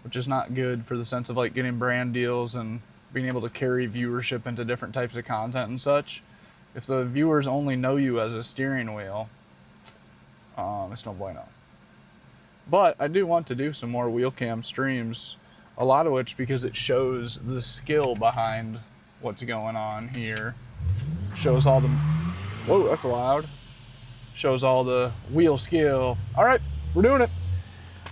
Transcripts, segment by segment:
which is not good for the sense of like getting brand deals and being able to carry viewership into different types of content and such. If the viewers only know you as a steering wheel, it's no bueno. But I do want to do some more wheel cam streams, a lot of which because it shows the skill behind what's going on here. Shows all the, whoa, that's loud. Shows all the wheel skill. All right, we're doing it.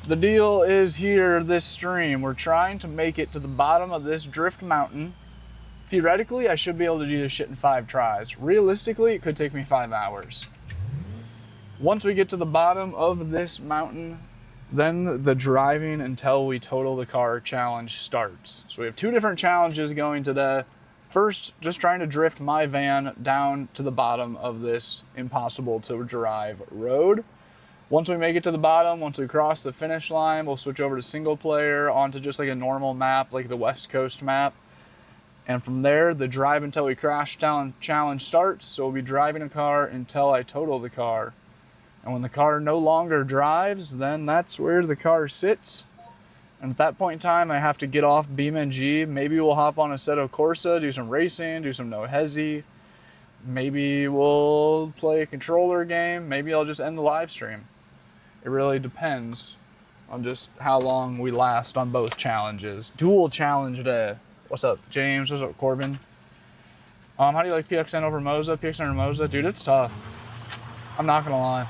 The deal is here, this stream, we're trying to make it to the bottom of this drift mountain. Theoretically, I should be able to do this shit in 5 tries. Realistically, it could take me 5 hours. Once we get to the bottom of this mountain, then the driving until we total the car challenge starts. So we have 2 different challenges going today. First, just trying to drift my van down to the bottom of this impossible to drive road. Once we make it to the bottom, once we cross the finish line, we'll switch over to single player onto just like a normal map, like the West Coast map. And from there, the drive until we crash challenge starts. So we'll be driving a car until I total the car. And when the car no longer drives, then that's where the car sits. And at that point in time, I have to get off BeamNG. Maybe we'll hop on Assetto Corsa, do some racing, do some no hezi. Maybe we'll play a controller game. Maybe I'll just end the live stream. It really depends on just how long we last on both challenges. Dual challenge day. What's up, James? What's up, Corbin? How do you like PXN over Moza? PXN or Moza? Dude, it's tough. I'm not gonna lie.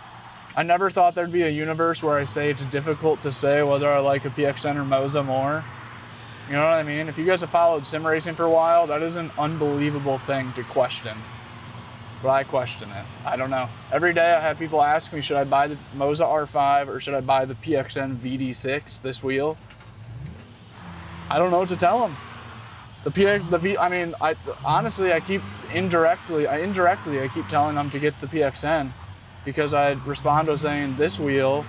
I never thought there'd be a universe where I say it's difficult to say whether I like a PXN or Moza more. You know what I mean? If you guys have followed sim racing for a while, that is an unbelievable thing to question. But I question it. I don't know. Every day I have people ask me, should I buy the Moza R5 or should I buy the PXN VD6, this wheel? I don't know what to tell them. Honestly, I keep indirectly, I keep telling them to get the PXN because I respond to saying this wheel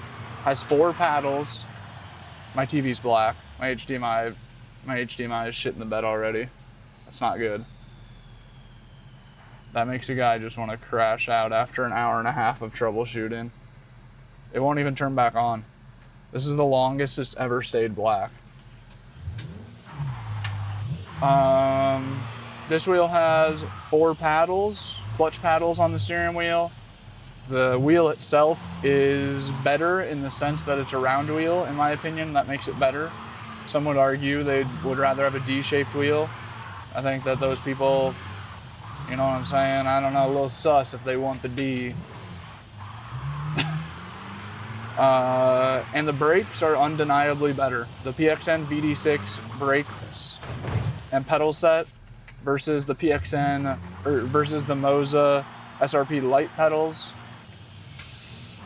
has 4 paddles. My TV's black. My HDMI is shit in the bed already. That's not good. That makes a guy just want to crash out after an hour and a half of troubleshooting. It won't even turn back on. This is the longest it's ever stayed black. This wheel has 4 paddles, clutch paddles on the steering wheel. The wheel itself is better in the sense that it's a round wheel, in my opinion. That makes it better. Some would argue they would rather have a D-shaped wheel. I think that those people, you know what I'm saying? I don't know, a little sus if they want the D. And the brakes are undeniably better. The PXN VD6 brakes and pedal set versus the PXN, or versus the Moza SRP light pedals.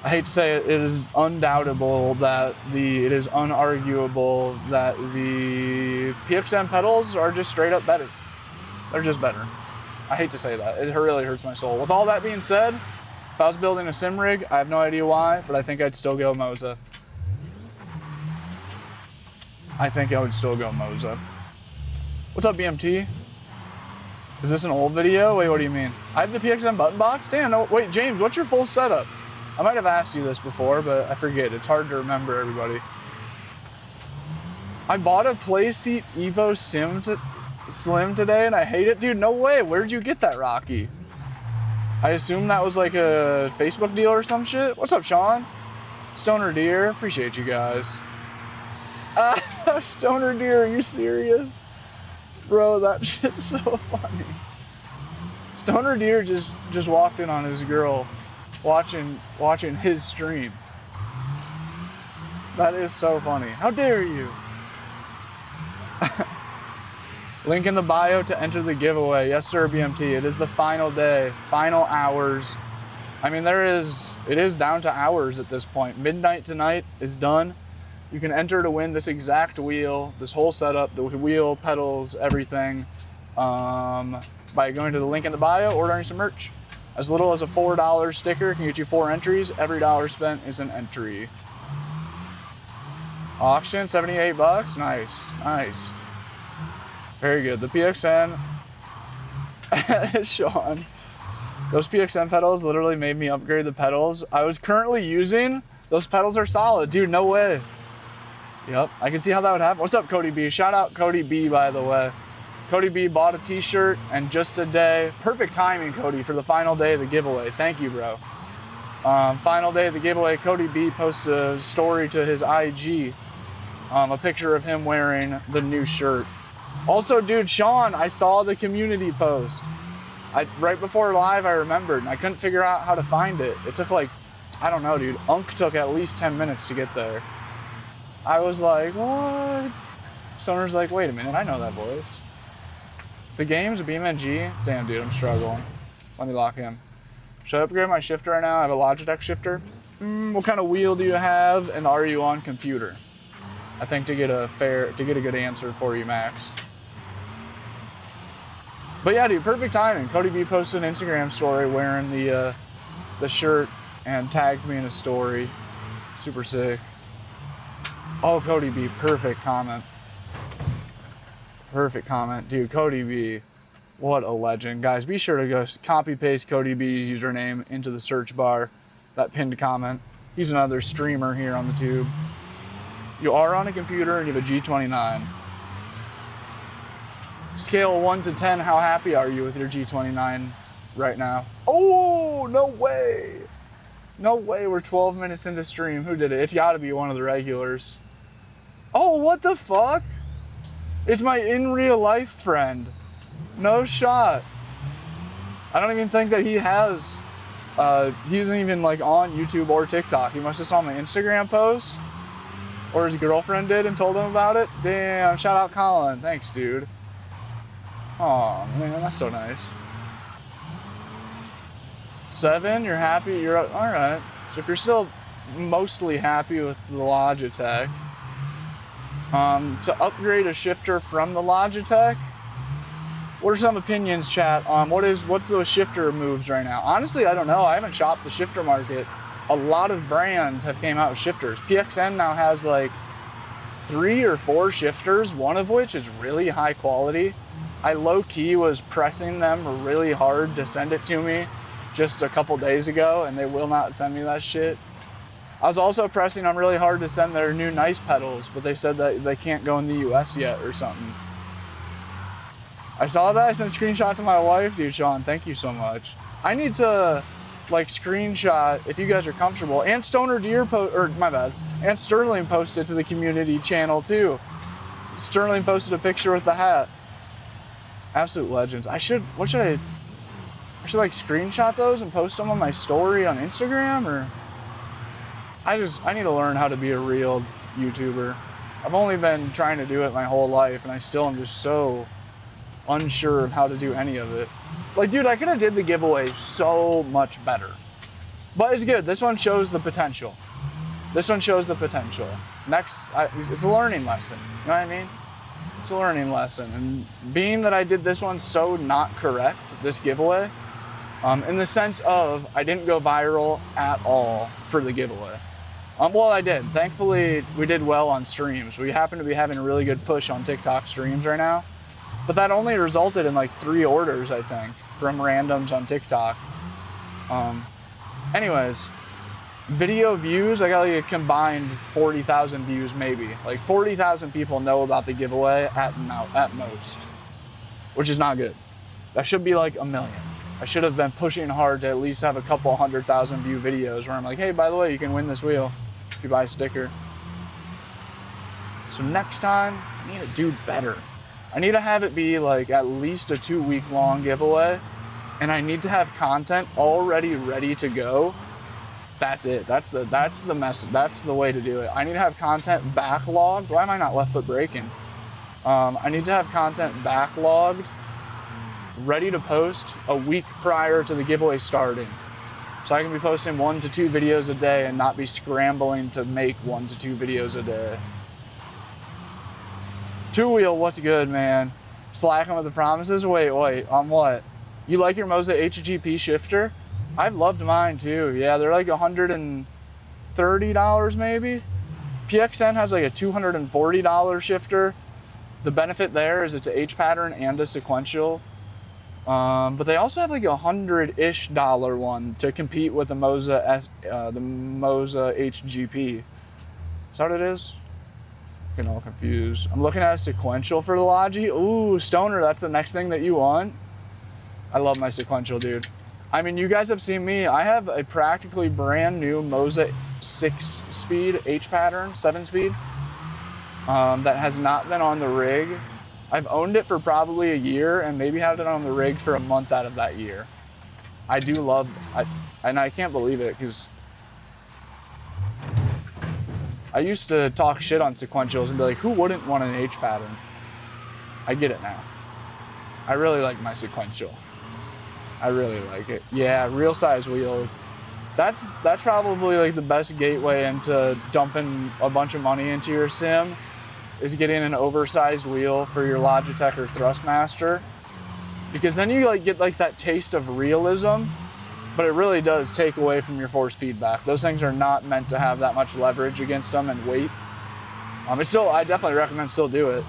I hate to say it, it is undoubtable that it is unarguable that the PXN pedals are just straight up better. They're just better. I hate to say that. It really hurts my soul. With all that being said, if I was building a sim rig, I have no idea why, but I think I'd still go Moza. I think I would still go Moza. What's up, BMT? Is this an old video? Wait, what do you mean? I have the PXN button box? Damn, no, wait, James, what's your full setup? I might have asked you this before, but I forget. It's hard to remember, everybody. I bought a Playseat Evo Slim today, and I hate it. Dude, no way. Where'd you get that, Rocky? I assume that was like a Facebook deal or some shit. What's up, Sean? Stoner Deer, appreciate you guys. Stoner Deer, are you serious? Bro, that shit's so funny. Stoner Deer just walked in on his girl watching his stream. That is so funny. How dare you? Link in the bio to enter the giveaway. Yes, sir, BMT. It is the final day, final hours. I mean, it is down to hours at this point. Midnight tonight is done. You can enter to win this exact wheel, this whole setup, the wheel, pedals, everything, by going to the link in the bio, ordering some merch. As little as a $4 sticker can get you 4 entries. Every dollar spent is an entry. Auction, 78 bucks. Nice, nice. Very good. The PXN, Sean, those PXN pedals literally made me upgrade the pedals I was currently using. Those pedals are solid. Dude, no way. Yep, I can see how that would happen. What's up, Cody B? Shout out Cody B, by the way. Cody B bought a t-shirt, and just today, perfect timing, Cody, for the final day of the giveaway. Thank you, bro. Final day of the giveaway, Cody B posted a story to his IG, a picture of him wearing the new shirt. Also, dude, Sean, I saw the community post. Right before live, I remembered, and I couldn't figure out how to find it. It took like, I don't know, dude. Took at least 10 minutes to get there. I was like, what? Stoner's like, wait a minute, I know that voice. The game's a BeamNG? Damn, dude, I'm struggling. Let me lock in. Should I upgrade my shifter right now? I have a Logitech shifter. What kind of wheel do you have, and are you on computer? I think to get a good answer for you, Max. But yeah, dude, perfect timing. Cody B posted an Instagram story wearing the shirt and tagged me in a story. Super sick. Oh, Cody B, perfect comment. Perfect comment. Dude, Cody B, what a legend. Guys, be sure to go copy paste Cody B's username into the search bar, that pinned comment. He's another streamer here on the tube. You are on a computer and you have a G29. Scale 1 to 10, how happy are you with your G29 right now? Oh, no way. No way, we're 12 minutes into stream. Who did it? It's gotta be one of the regulars. Oh, what the fuck? It's my in real life friend. No shot. I don't even think that he has, he isn't even like on YouTube or TikTok. He must have saw my Instagram post, or his girlfriend did and told him about it. Damn, shout out Colin. Thanks, dude. Oh man, that's so nice. 7, you're happy, you're all right. So if you're still mostly happy with the Logitech, to upgrade a shifter from the Logitech, what are some opinions, chat, on what's those shifter moves right now? Honestly, I don't know. I haven't shopped the shifter market. A lot of brands have came out with shifters. PXN now has like 3 or 4 shifters, one of which is really high quality. I low-key was pressing them really hard to send it to me just a couple days ago, and they will not send me that shit. I was also pressing them really hard to send their new nice pedals, but they said that they can't go in the US yet or something. I saw that. I sent a screenshot to my wife. Dude, Sean, thank you so much. I need to like screenshot, if you guys are comfortable, and Stoner Deer and Sterling posted to the community channel too. Sterling posted a picture with the hat. Absolute legends. I should like screenshot those and post them on my story on Instagram, or I need to learn how to be a real YouTuber. I've only been trying to do it my whole life, and I still am just so unsure of how to do any of it. Like, dude, I could have did the giveaway so much better. But it's good. This one shows the potential. This one shows the potential. Next, it's a learning lesson. You know what I mean? It's a learning lesson. And being that I did this one so not correct, this giveaway, in the sense of I didn't go viral at all for the giveaway. Well, I did. Thankfully, we did well on streams. We happen to be having a really good push on TikTok streams right now. But that only resulted in like 3 orders, I think, from randoms on TikTok. Anyways, video views, I got like a combined 40,000 views maybe. Like 40,000 people know about the giveaway at most, which is not good. That should be like 1 million. I should have been pushing hard to at least have a couple 100,000 view videos where I'm like, hey, by the way, you can win this wheel if you buy a sticker. So next time, I need to do better. I need to have it be like at least a 2-week long giveaway, and I need to have content already ready to go. That's it. That's the message. That's the way to do it. I need to have content backlogged. Why am I not left foot braking? I need to have content backlogged, ready to post a week prior to the giveaway starting. So I can be posting 1 to 2 videos a day and not be scrambling to make 1 to 2 videos a day. 2-wheel, what's good, man? Slacking with the promises? Wait, on what? You like your Moza HGP shifter? I've loved mine too. Yeah, they're like $130 maybe. PXN has like a $240 shifter. The benefit there is it's an H pattern and a sequential. But they also have like $100-ish one to compete with the Moza HGP. Is that what it is? Getting all confused. I'm looking at a sequential for the Logi. Ooh, Stoner, that's the next thing that you want. I love my sequential, dude. I mean, you guys have seen me. I have a practically brand new Moza 6-speed H pattern, 7-speed, that has not been on the rig. I've owned it for probably a year and maybe had it on the rig for a month out of that year. I do love, and I can't believe it because I used to talk shit on sequentials and be like, who wouldn't want an H pattern? I get it now. I really like my sequential. I really like it. Yeah, real size wheel. That's probably like the best gateway into dumping a bunch of money into your sim, is getting an oversized wheel for your Logitech or Thrustmaster. Because then you like get like that taste of realism, but it really does take away from your force feedback. Those things are not meant to have that much leverage against them and weight. I definitely recommend still do it,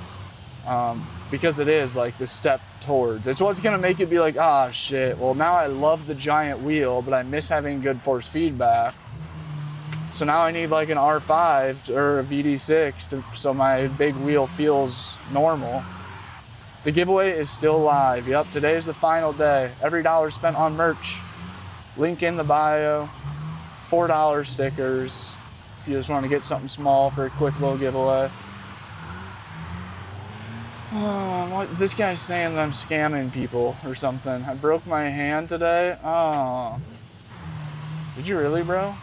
because it is like the step towards. It's what's gonna make it be like, ah, shit, well now I love the giant wheel, but I miss having good force feedback. So now I need like an R5 or a VD6 so my big wheel feels normal. The giveaway is still live. Yep, today is the final day. Every dollar spent on merch. Link in the bio, $4 stickers if you just want to get something small for a quick little giveaway. Oh, this guy's saying that I'm scamming people or something. I broke my hand today. Oh, did you really, bro?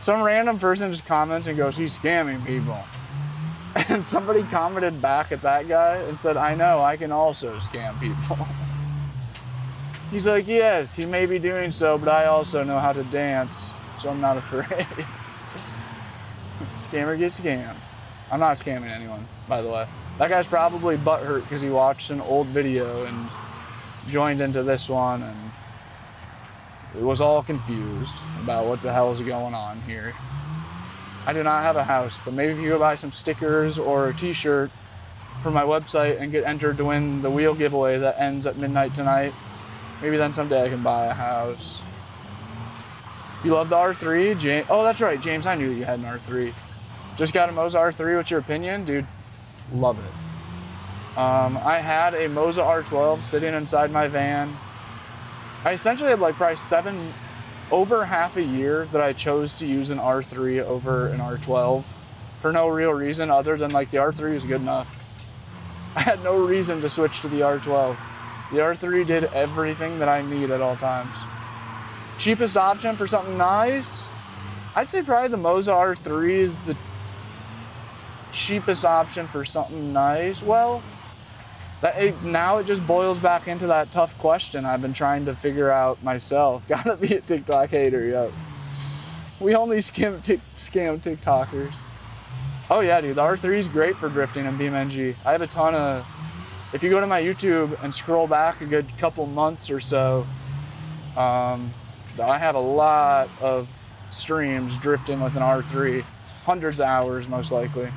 Some random person just comments and goes, he's scamming people. And somebody commented back at that guy and said, I know, I can also scam people. He's like, yes, he may be doing so, but I also know how to dance, so I'm not afraid. Scammer gets scammed. I'm not scamming anyone, by the way. That guy's probably butthurt because he watched an old video and joined into this one and it was all confused about what the hell is going on here. I do not have a house, but maybe if you go buy some stickers or a t-shirt from my website and get entered to win the wheel giveaway that ends at midnight tonight, maybe then someday I can buy a house. You love the R3? James? Oh, that's right, James, I knew you had an R3. Just got a Moza R3, what's your opinion? Dude, love it. I had a Moza R12 sitting inside my van. I essentially had like probably over half a year that I chose to use an R3 over an R12 for no real reason other than like the R3 was good enough. I had no reason to switch to the R12. The R3 did everything that I need at all times. Cheapest option for something nice? I'd say probably the Moza R3 is the cheapest option for something nice. Well, now it just boils back into that tough question I've been trying to figure out myself. Gotta be a TikTok hater, yo. We only scam TikTokers. Oh yeah, dude, the R3 is great for drifting in BeamNG. I have a ton of, if you go to my YouTube and scroll back a good couple months or so, I have a lot of streams drifting with an R3. Hundreds of hours, most likely.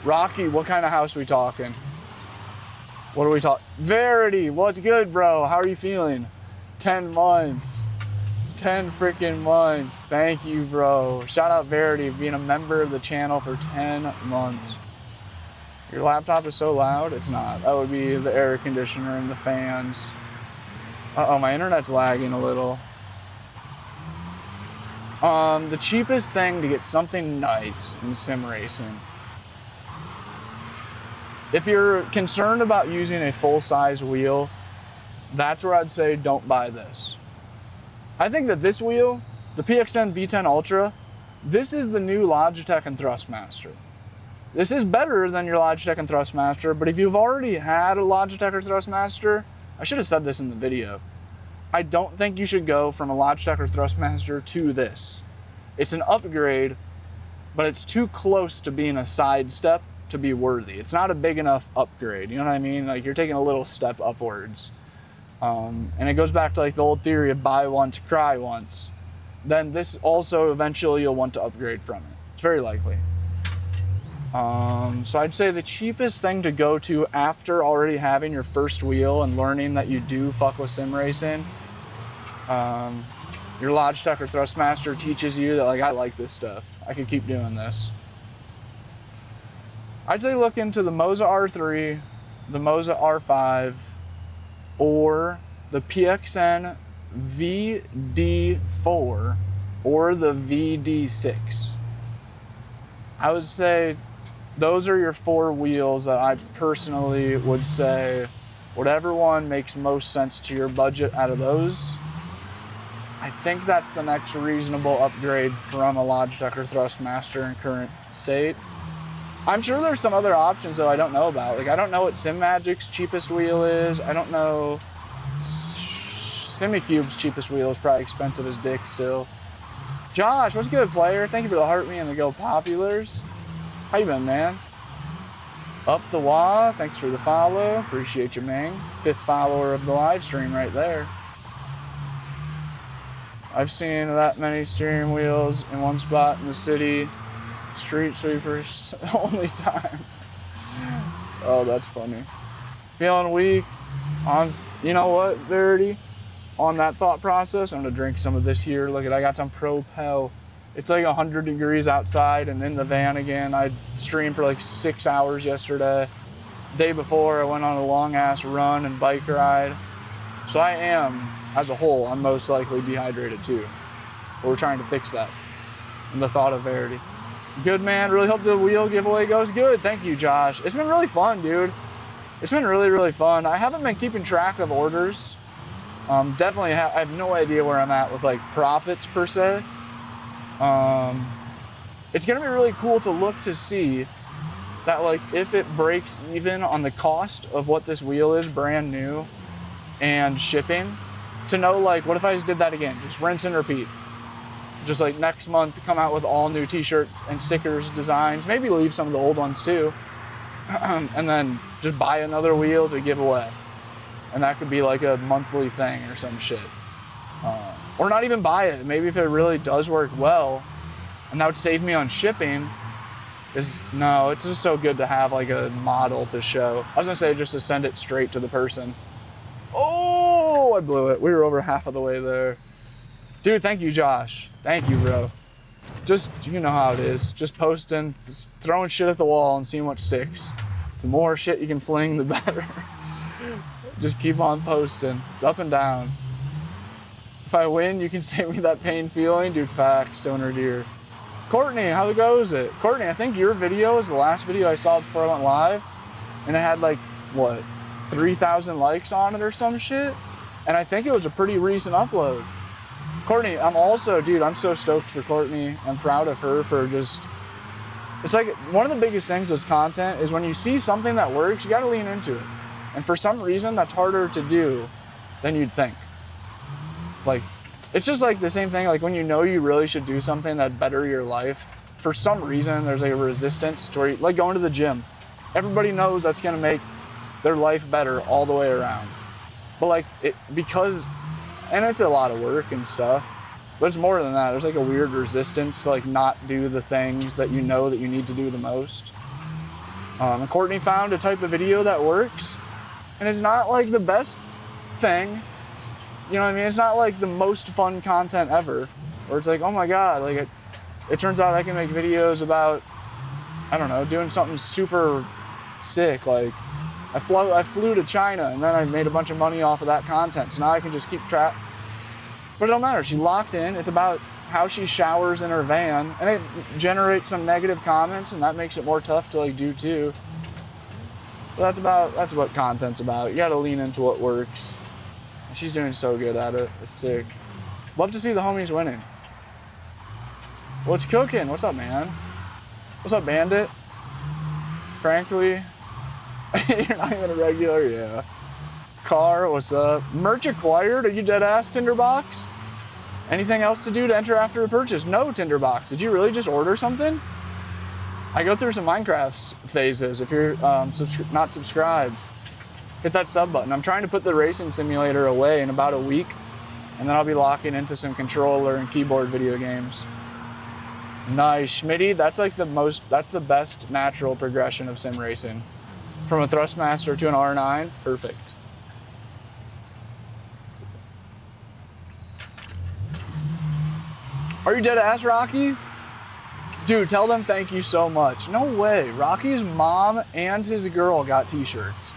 Rocky, what kind of house are we talking? What are we talking? Verity, what's good, bro? How are you feeling? 10 months. 10 freaking months. Thank you, bro. Shout out Verity being a member of the channel for 10 months. Your laptop is so loud? It's not. That would be the air conditioner and the fans. Uh-oh, my internet's lagging a little. The cheapest thing to get something nice in sim racing. If you're concerned about using a full-size wheel, that's where I'd say don't buy this. I think that this wheel, the PXN V10 Ultra, this is the new Logitech and Thrustmaster. This is better than your Logitech and Thrustmaster, but if you've already had a Logitech or Thrustmaster, I should have said this in the video, I don't think you should go from a Logitech or Thrustmaster to this. It's an upgrade, but it's too close to being a sidestep to be worthy. It's not a big enough upgrade, you know what I mean? Like you're taking a little step upwards. And it goes back to like the old theory of buy once, cry once. Then this also eventually you'll want to upgrade from it. It's very likely. So I'd say the cheapest thing to go to after already having your first wheel and learning that you do fuck with sim racing, your Logitech or Thrustmaster teaches you that like, I like this stuff. I could keep doing this. I'd say look into the Moza R3, the Moza R5, or the PXN VD4 or the VD6. I would say those are your 4 wheels that I personally would say, whatever one makes most sense to your budget out of those. I think that's the next reasonable upgrade from a Logitech or Thrustmaster in current state. I'm sure there's some other options though I don't know about. Like I don't know what SimMagic's cheapest wheel is. I don't know. SimiCube's cheapest wheel is probably expensive as dick still. Josh, what's good, player? Thank you for the heart me and the Go Populars. How you been, man? Up the wah, thanks for the follow. Appreciate you, man. 5th follower of the live stream right there. I've seen that many steering wheels in one spot in the city. Street sweepers, only time. Oh, that's funny. Feeling weak. You know what, Verity? On that thought process, I'm gonna drink some of this here. Look at, I got some Propel. It's like 100 degrees outside and in the van again. I streamed for like 6 hours yesterday. Day before, I went on a long ass run and bike ride. So I am, as a whole, I'm most likely dehydrated too. But we're trying to fix that. And the thought of Verity. Good, man. Really hope the wheel giveaway goes good. Thank you, Josh. It's been really fun, dude. It's been really, really fun. I haven't been keeping track of orders. Definitely, I have no idea where I'm at with like profits per se. It's gonna be really cool to look to see that like if it breaks even on the cost of what this wheel is brand new and shipping, to know like what if I just did that again, just rinse and repeat. Just like next month come out with all new t-shirt and stickers designs, maybe leave some of the old ones too, and then just buy another wheel to give away. And that could be like a monthly thing or some shit. Or not even buy it. Maybe if it really does work well, and that would save me on shipping, no, it's just so good to have like a model to show. I was gonna say just to send it straight to the person. Oh, I blew it. We were over half of the way there. Dude, thank you, Josh. Thank you, bro. Just, you know how it is. Just posting, just throwing shit at the wall and seeing what sticks. The more shit you can fling, the better. Just keep on posting. It's up and down. If I win, you can save me that pain feeling. Dude, facts, Stoner Deer. Courtney, how goes it? Courtney, I think your video is the last video I saw before I went live. And it had like, what, 3,000 likes on it or some shit? And I think it was a pretty recent upload. Courtney, I'm also, dude, I'm so stoked for Courtney. I'm proud of her for just, it's like one of the biggest things with content is when you see something that works, you gotta lean into it. And for some reason, that's harder to do than you'd think. Like, it's just like the same thing, like when you know you really should do something that better your life, for some reason, there's like a resistance to where you, like going to the gym. Everybody knows that's gonna make their life better all the way around. But like, because, and it's a lot of work and stuff, but it's more than that. There's like a weird resistance to like not do the things that you know that you need to do the most. And Courtney found a type of video that works, and it's not like the best thing. You know what I mean? It's not like the most fun content ever, or it's like, oh my God, like it turns out I can make videos about, I don't know, doing something super sick. Like I flew to China and then I made a bunch of money off of that content. So now I can just keep track. But it don't matter. She locked in. It's about how she showers in her van, and it generates some negative comments, and that makes it more tough to like do too. But that's what content's about. You got to lean into what works. And she's doing so good at it. It's sick. Love to see the homies winning. What's cooking? What's up, man? What's up, Bandit? Frankly, you're not even a regular, yeah. Car, what's up? Merch acquired? Are you dead ass, Tinderbox? Anything else to do to enter after a purchase? No, Tinderbox. Did you really just order something? I go through some Minecraft phases. If you're not subscribed, hit that sub button. I'm trying to put the racing simulator away in about a week, and then I'll be locking into some controller and keyboard video games. Nice, Schmitty. That's like that's the best natural progression of sim racing. From a Thrustmaster to an R9, perfect. Are you dead ass, Rocky? Dude, tell them thank you so much. No way. Rocky's mom and his girl got t-shirts.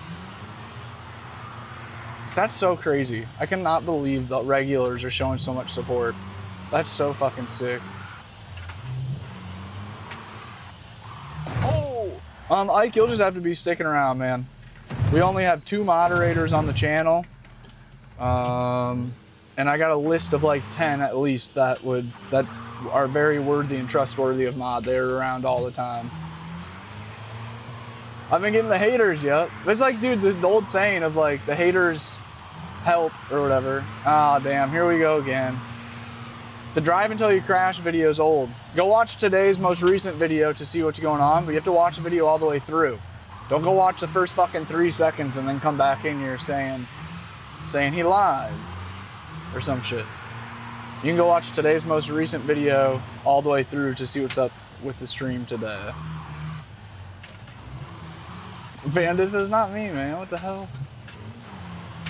That's so crazy. I cannot believe the regulars are showing so much support. That's so fucking sick. Oh! Ike, you'll just have to be sticking around, man. We only have 2 moderators on the channel. And I got a list of like 10 at least that are very worthy and trustworthy of mod. They're around all the time. I've been getting the haters, yep. It's like, dude, the old saying of like, the haters help or whatever. Ah, damn, here we go again. The drive until you crash video is old. Go watch today's most recent video to see what's going on, but you have to watch the video all the way through. Don't go watch the first fucking 3 seconds and then come back in here saying he lied or some shit. You can go watch today's most recent video all the way through to see what's up with the stream today. Bandit says, not me, man. What the hell?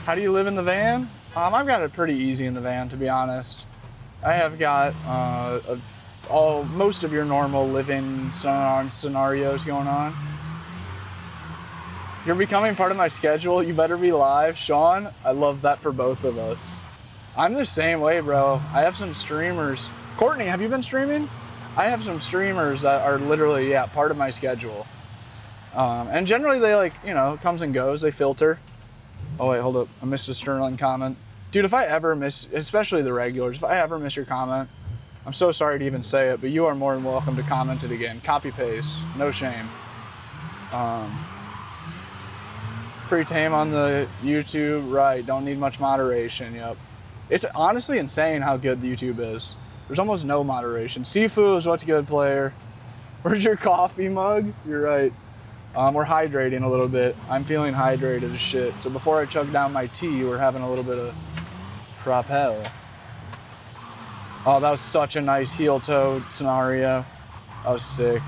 How do you live in the van? I've got it pretty easy in the van, to be honest. I have got most of your normal living scenarios going on. You're becoming part of my schedule. You better be live. Sean, I love that for both of us. I'm the same way, bro. I have some streamers. Courtney, have you been streaming? I have some streamers that are literally, yeah, part of my schedule. And generally they like, you know, comes and goes, they filter. Oh wait, hold up, I missed a Sterling comment. Dude, if I ever miss, especially the regulars, if I ever miss your comment, I'm so sorry to even say it, but you are more than welcome to comment it again. Copy paste, no shame. Pretty tame on the YouTube, right, don't need much moderation, yep. It's honestly insane how good the YouTube is. There's almost no moderation. Sifu is what's good, player. Where's your coffee mug? You're right. We're hydrating a little bit. I'm feeling hydrated as shit. So before I chug down my tea, we're having a little bit of propel. Oh, that was such a nice heel toe scenario. That was sick.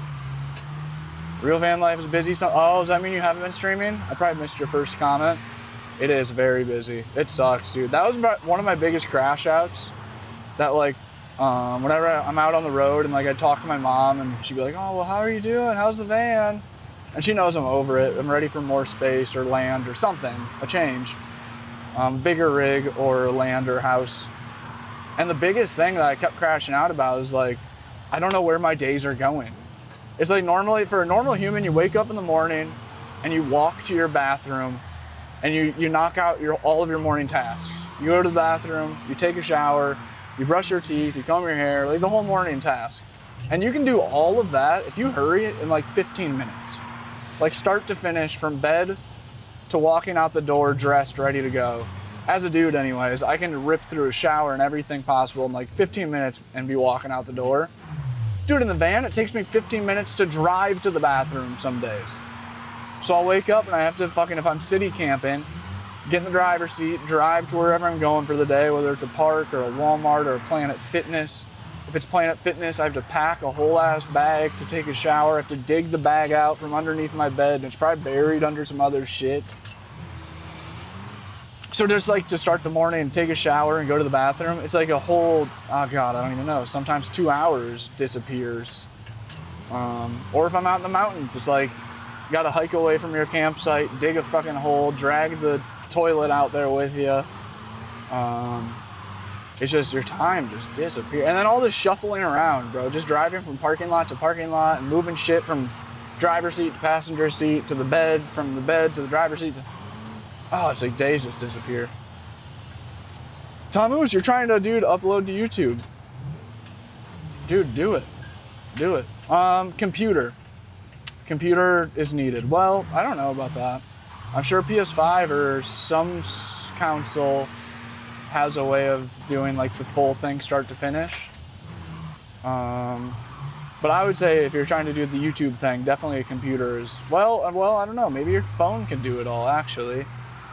Real van life is busy. Oh, does that mean you haven't been streaming? I probably missed your first comment. It is very busy. It sucks, dude. That was one of my biggest crash outs. That like, whenever I'm out on the road and like I talk to my mom and she'd be like, oh, well, how are you doing? How's the van? And she knows I'm over it. I'm ready for more space or land or something, a change. Bigger rig or land or house. And the biggest thing that I kept crashing out about is like, I don't know where my days are going. It's like normally, for a normal human, you wake up in the morning and you walk to your bathroom and you knock out all of your morning tasks. You go to the bathroom, you take a shower, you brush your teeth, you comb your hair, like the whole morning task. And you can do all of that if you hurry in like 15 minutes. Like start to finish, from bed to walking out the door, dressed, ready to go. As a dude anyways, I can rip through a shower and everything possible in like 15 minutes and be walking out the door. Dude, in the van, it takes me 15 minutes to drive to the bathroom some days. So I'll wake up and I have to fucking, if I'm city camping, get in the driver's seat, drive to wherever I'm going for the day, whether it's a park or a Walmart or a Planet Fitness. If it's Planet Fitness, I have to pack a whole ass bag to take a shower. I have to dig the bag out from underneath my bed, and it's probably buried under some other shit. So just like to start the morning and take a shower and go to the bathroom, it's like a whole, oh God, I don't even know, sometimes 2 hours disappears. Or if I'm out in the mountains, it's like, you gotta hike away from your campsite, dig a fucking hole, drag the toilet out there with you. It's just, your time just disappears. And then all this shuffling around, bro, just driving from parking lot to parking lot and moving shit from driver's seat to passenger seat to the bed, from the bed to the driver's seat. Oh, it's like days just disappear. Tomoose, you're trying to, dude, upload to YouTube. Dude, do it. Do it. Computer. Computer is needed. Well, I don't know about that. I'm sure PS5 or some console has a way of doing like the full thing start to finish. But I would say if you're trying to do the YouTube thing, definitely a computer is, well, I don't know, maybe your phone can do it all actually.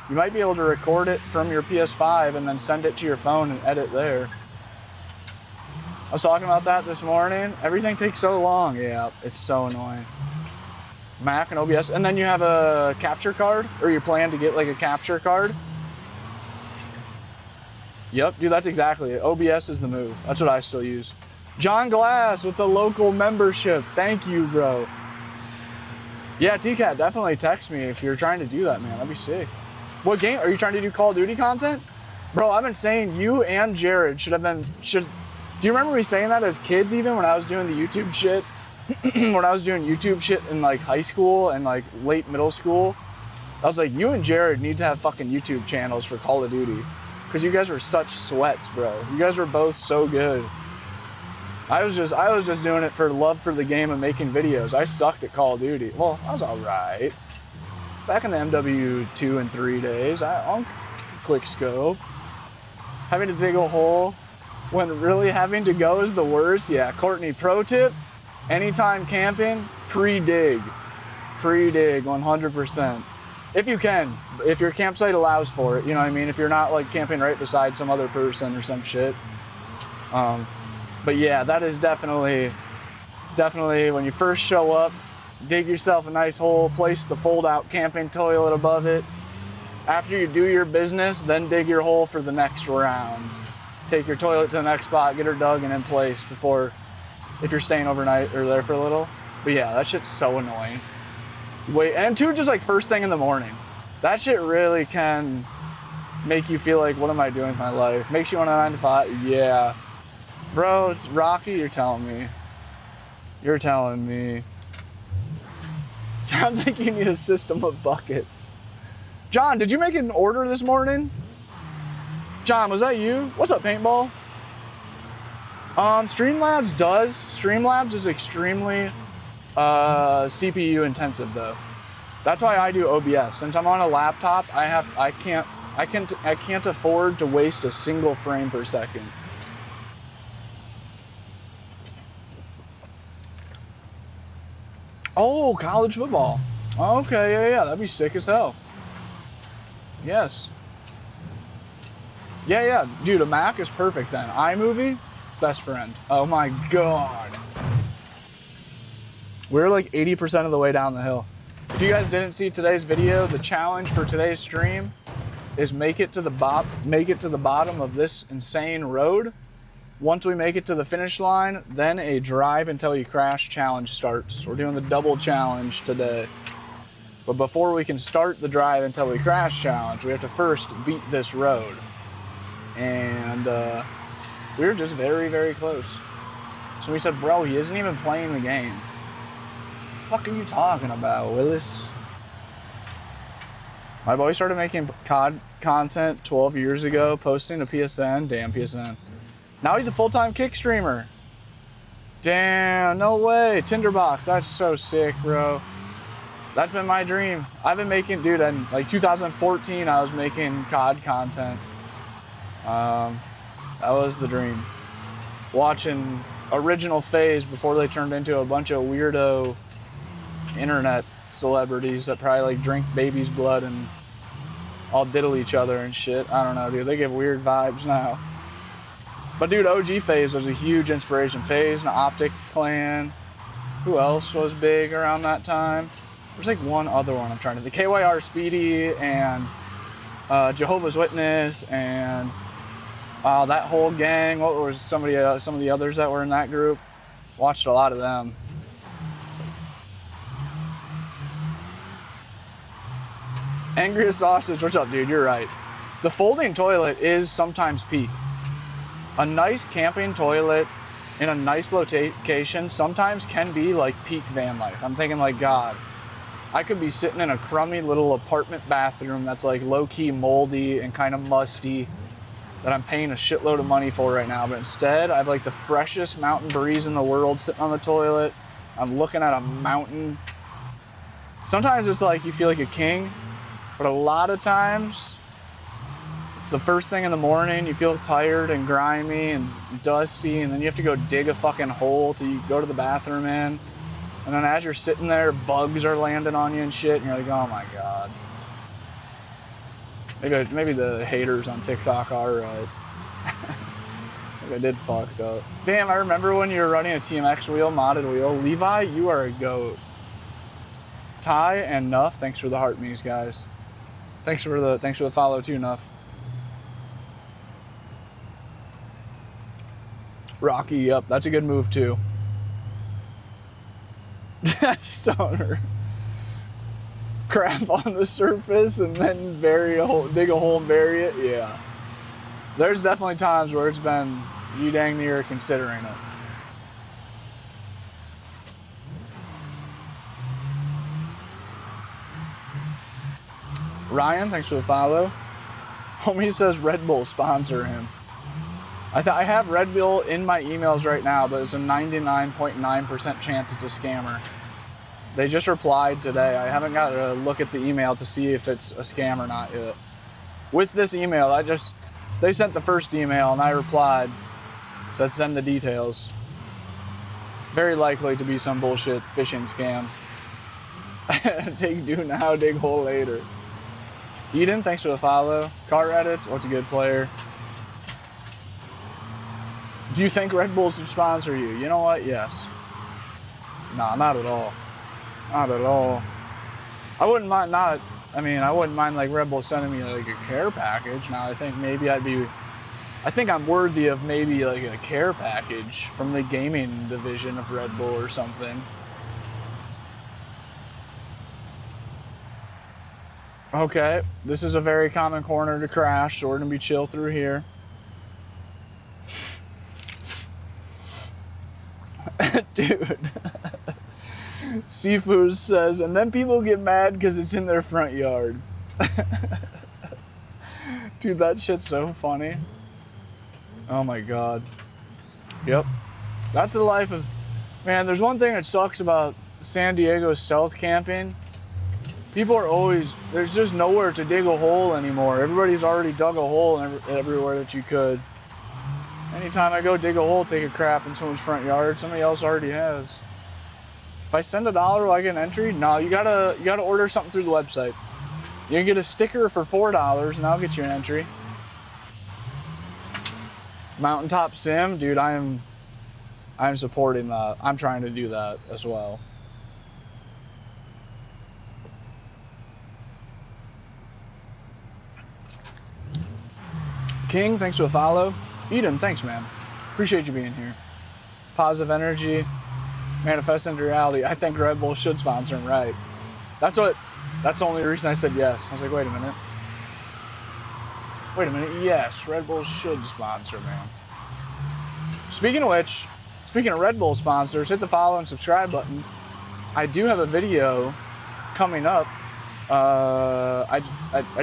You might be able to record it from your PS5 and then send it to your phone and edit there. I was talking about that this morning. Everything takes so long. Yeah, it's so annoying. Mac and OBS, and then you have a capture card, or you plan to get like a capture card. Yep, dude, that's exactly it. OBS is the move. That's what I still use. John Glass with the local membership. Thank you, bro. Yeah, TCAT, definitely text me if you're trying to do that, man. That'd be sick. What game? Are you trying to do Call of Duty content? Bro, I've been saying you and Jared should have been, do you remember me saying that as kids even when I was doing the YouTube shit? When I was doing YouTube shit in like high school and like late middle school, I was like, you and Jared need to have fucking YouTube channels for Call of Duty. Cause you guys were such sweats, bro. You guys were both so good. I was just doing it for love for the game and making videos. I sucked at Call of Duty. Well, I was all right. Back in the MW2 and 3 days, on quick scope. Having to dig a hole when really having to go is the worst. Yeah, Courtney, pro tip, anytime camping, pre-dig. Pre-dig, 100%. If you can, if your campsite allows for it, you know what I mean? If you're not like camping right beside some other person or some shit. But yeah, that is definitely when you first show up, dig yourself a nice hole, place the fold-out camping toilet above it. After you do your business, then dig your hole for the next round. Take your toilet to the next spot, get her dug and in place before, if you're staying overnight or there for a little. But yeah, that shit's so annoying. Wait, and two, just like first thing in the morning. That shit really can make you feel like, what am I doing with my life? Makes you want a 9 to 5, yeah. Bro, it's Rocky, you're telling me. You're telling me. Sounds like you need a system of buckets. John, did you make an order this morning? John, was that you? What's up, paintball? Streamlabs does. Streamlabs is extremely CPU intensive though. That's why I do OBS. Since I'm on a laptop, I can't afford to waste a single frame per second. Oh, college football. Okay, yeah, that'd be sick as hell. Yes. Yeah, dude, a Mac is perfect then. iMovie, best friend. Oh my God. We're like 80% of the way down the hill. If you guys didn't see today's video, the challenge for today's stream is make it to the bottom of this insane road. Once we make it to the finish line, then a drive until you crash challenge starts. We're doing the double challenge today. But before we can start the drive until we crash challenge, we have to first beat this road. And we were just very, very close. So we said, bro, he isn't even playing the game. What the fuck are you talking about, Willis? My boy started making COD content 12 years ago, posting to PSN. Damn, PSN. Now he's a full-time kick streamer. Damn, no way. Tinderbox, that's so sick, bro. That's been my dream. I've been making, dude, in like 2014, I was making COD content. That was the dream. Watching original FaZe before they turned into a bunch of weirdo internet celebrities that probably like drink baby's blood and all diddle each other and shit. I don't know, dude. They give weird vibes now. But dude, OG FaZe was a huge inspiration. FaZe and Optic Clan. Who else was big around that time? There's like one other one I'm trying to think. KYR Speedy and Jehovah's Witness and that whole gang. What was some of the others that were in that group? Watched a lot of them. Angriest Sausage, what's up, dude? You're right. The folding toilet is sometimes peak. A nice camping toilet in a nice location sometimes can be like peak van life. I'm thinking like, God, I could be sitting in a crummy little apartment bathroom that's like low-key moldy and kind of musty that I'm paying a shitload of money for right now. But instead, I have like the freshest mountain breeze in the world sitting on the toilet. I'm looking at a mountain. Sometimes it's like you feel like a king, but a lot of times it's the first thing in the morning, you feel tired and grimy and dusty, and then you have to go dig a fucking hole to go to the bathroom in. And then as you're sitting there, bugs are landing on you and shit, and you're like, oh my God. Maybe the haters on TikTok are right. Maybe I did fucked up. Damn, I remember when you were running a TMX wheel, modded wheel. Levi, you are a goat. Ty and Nuff, thanks for the heart me's, guys. Thanks for the follow too, Nuff. Rocky, yep, that's a good move too. Stoner. Crap on the surface and then bury a hole, dig a hole and bury it. Yeah. There's definitely times where it's been you dang near considering it. Ryan, thanks for the follow. Homie says Red Bull sponsor him. I have Red Bull in my emails right now, but it's a 99.9% chance it's a scammer. They just replied today. I haven't got to look at the email to see if it's a scam or not yet. With this email, they sent the first email and I replied, said send the details. Very likely to be some bullshit phishing scam. Dig do now, dig hole later. Eden, thanks for the follow. Car edits, what's a good player? Do you think Red Bull should sponsor you? You know what? Yes. Nah, not at all. Not at all. I wouldn't mind I wouldn't mind like Red Bull sending me like a care package. Now I think maybe I think I'm worthy of maybe like a care package from the gaming division of Red Bull or something. Okay, this is a very common corner to crash, so we're gonna be chill through here. Dude. Seafood says, and then people get mad because it's in their front yard. Dude, that shit's so funny. Oh my God. Yep. That's the life of... Man, there's one thing that sucks about San Diego stealth camping. People are always... There's just nowhere to dig a hole anymore. Everybody's already dug a hole everywhere that you could. Anytime I go dig a hole, take a crap in someone's front yard, somebody else already has. If I send $1, will I get an entry? No, you gotta order something through the website. You can get a sticker for $4 and I'll get you an entry. Mountaintop Sim, dude, I'm supporting that. I'm trying to do that as well. King, thanks for the follow. Eden, thanks, man. Appreciate you being here. Positive energy, manifest into reality. I think Red Bull should sponsor him, right? That's the only reason I said yes. I was like, wait a minute. Wait a minute, yes, Red Bull should sponsor, man. Speaking of which, speaking of Red Bull sponsors, hit the follow and subscribe button. I do have a video coming up. I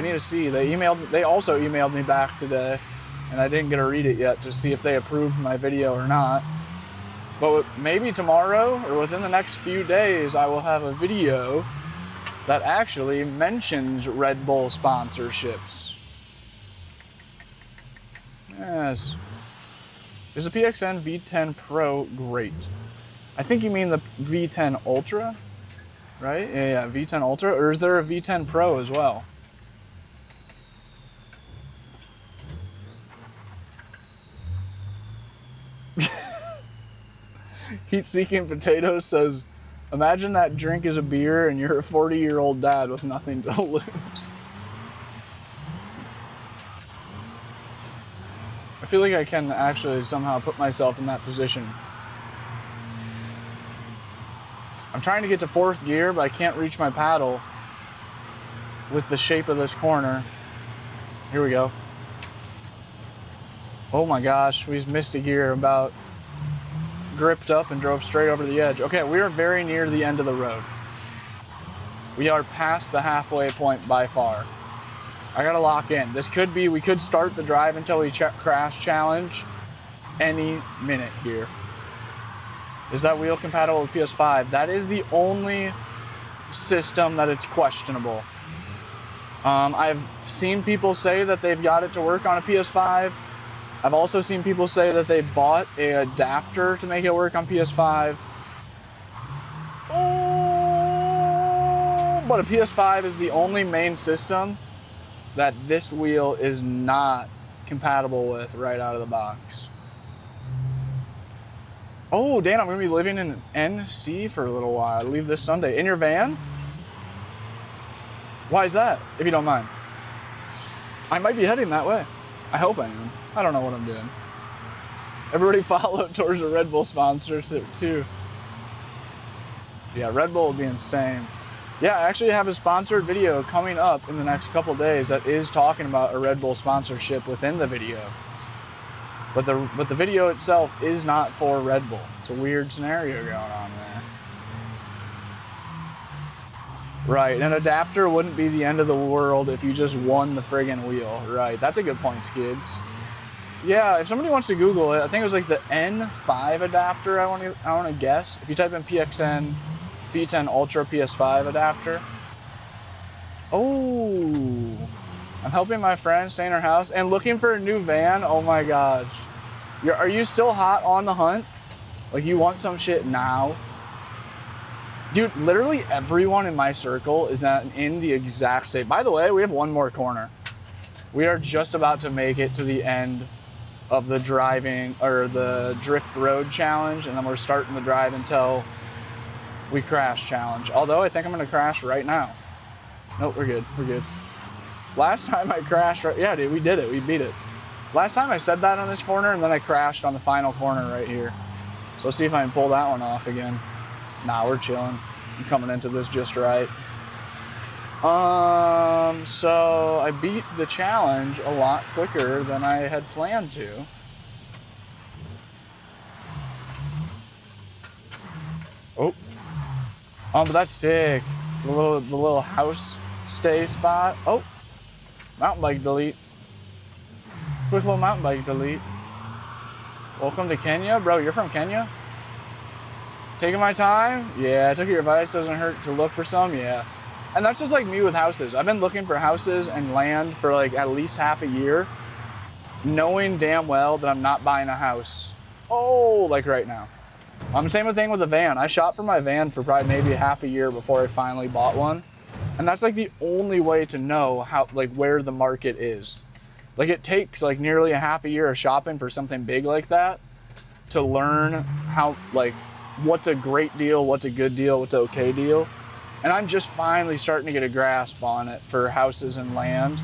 need to see. They also emailed me back today, and I didn't get to read it yet to see if they approved my video or not. But maybe tomorrow or within the next few days, I will have a video that actually mentions Red Bull sponsorships. Yes. Is the PXN V10 Pro great? I think you mean the V10 Ultra, right? Yeah, V10 Ultra, or is there a V10 Pro as well? Heat-seeking Potato says, imagine that drink is a beer and you're a 40-year-old dad with nothing to lose. I feel like I can actually somehow put myself in that position. I'm trying to get to 4th gear, but I can't reach my paddle with the shape of this corner. Here we go. Oh my gosh, we just missed a gear, about gripped up and drove straight over the edge. Okay, we are very near the end of the road. We are past the halfway point by far. I gotta lock in. This could be, we could start the drive until we crash challenge any minute here. Is that wheel compatible with PS5? That is the only system that it's questionable. I've seen people say that they've got it to work on a PS5. I've also seen people say that they bought an adapter to make it work on PS5. But a PS5 is the only main system that this wheel is not compatible with right out of the box. Oh, Dan, I'm gonna be living in NC for a little while. I leave this Sunday. In your van? Why is that, if you don't mind? I might be heading that way. I hope I am. I don't know what I'm doing. Everybody follow towards a Red Bull sponsorship too. Yeah, Red Bull would be insane. Yeah, I actually have a sponsored video coming up in the next couple days that is talking about a Red Bull sponsorship within the video. But the video itself is not for Red Bull. It's a weird scenario going on there. Right, an adapter wouldn't be the end of the world if you just won the friggin' wheel. Right, that's a good point, Skids. Yeah, if somebody wants to Google it, I think it was like the N5 adapter, I want to guess. If you type in PXN V10 Ultra PS5 adapter. Oh, I'm helping my friend stay in her house and looking for a new van. Oh my gosh. Are you still hot on the hunt? Like you want some shit now? Dude, literally everyone in my circle is in the exact same. By the way, we have one more corner. We are just about to make it to the end of the driving or the drift road challenge, and then we're starting the drive until we crash challenge. Although I think I'm gonna crash right now. Nope, we're good, we're good. Last time I crashed, yeah dude, we did it, we beat it. Last time I said that on this corner and then I crashed on the final corner right here. So let's see if I can pull that one off again. Nah, we're chilling. I'm coming into this just right. So I beat the challenge a lot quicker than I had planned to. Oh, but that's sick. The little house stay spot. Oh, mountain bike delete. Quick little mountain bike delete. Welcome to Kenya, bro. You're from Kenya? Taking my time? Yeah, I took your advice. Doesn't hurt to look for some. Yeah. And that's just like me with houses. I've been looking for houses and land for like at least half a year, knowing damn well that I'm not buying a house. Oh, like right now. Same thing with the van. I shopped for my van for probably maybe half a year before I finally bought one. And that's like the only way to know how, like where the market is. Like it takes like nearly a half a year of shopping for something big like that to learn how, like what's a great deal, what's a good deal, what's an okay deal. And I'm just finally starting to get a grasp on it for houses and land.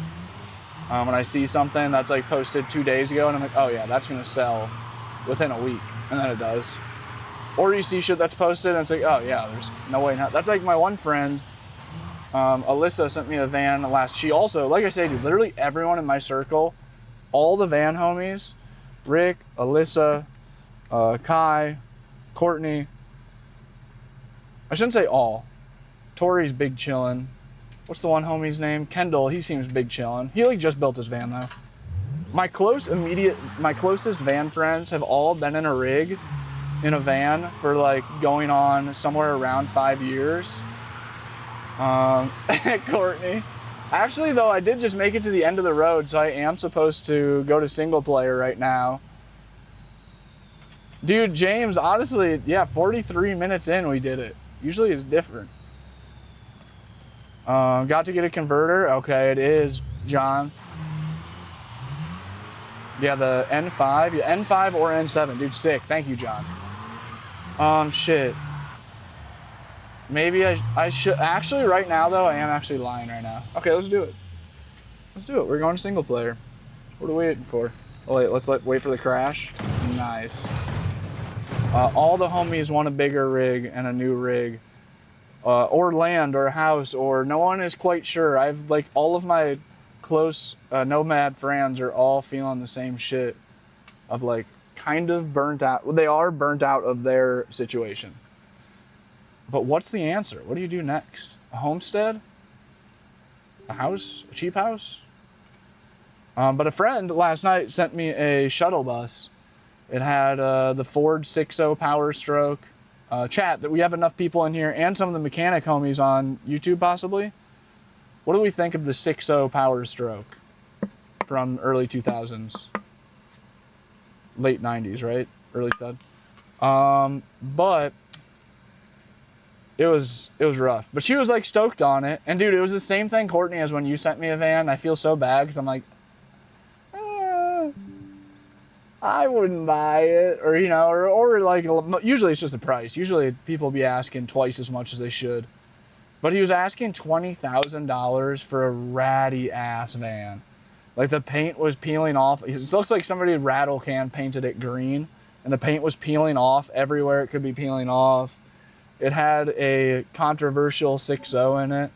When I see something that's like posted 2 days ago and I'm like, oh yeah, that's gonna sell within a week. And then it does. Or you see shit that's posted and it's like, oh yeah, there's no way not. That's like my one friend, Alyssa sent me a van she also, like I say, dude, literally everyone in my circle, all the van homies, Rick, Alyssa, Kai, Courtney, I shouldn't say all. Tori's big chillin'. What's the one homie's name? Kendall, he seems big chillin'. He like just built his van though. My closest van friends have all been in a rig, in a van for like going on somewhere around 5 years. Courtney. Actually though, I did just make it to the end of the road, so I am supposed to go to single player right now. Dude, James, honestly, yeah, 43 minutes in we did it. Usually it's different. Got to get a converter. Okay, it is, John. Yeah, the N5. Yeah, N5 or N7. Dude, sick. Thank you, John. Shit. Maybe I should. Actually, right now, though, I am actually lying right now. Okay, let's do it. Let's do it. We're going single player. What are we waiting for? Oh, wait, wait for the crash. Nice. All the homies want a bigger rig and a new rig. Or land or a house, or no one is quite sure. I've like all of my close nomad friends are all feeling the same shit of like kind of burnt out. Well, they are burnt out of their situation. But what's the answer? What do you do next? A homestead? A house? A cheap house? But a friend last night sent me a shuttle bus. It had the Ford 6.0 Power Stroke. Chat, that we have enough people in here and some of the mechanic homies on YouTube possibly. What do we think of the 6.0 Power Stroke from early 2000s? Late 90s, right? Early 2000s. But it was rough. But she was like stoked on it. And dude, it was the same thing, Courtney, as when you sent me a van. I feel so bad because I'm like, I wouldn't buy it, or you know, or like usually it's just the price. Usually people be asking twice as much as they should. But he was asking $20,000 for a ratty ass van. Like the paint was peeling off. It looks like somebody rattle can painted it green. and the paint was peeling off everywhere it could be peeling off. It had a controversial 6.0 in it.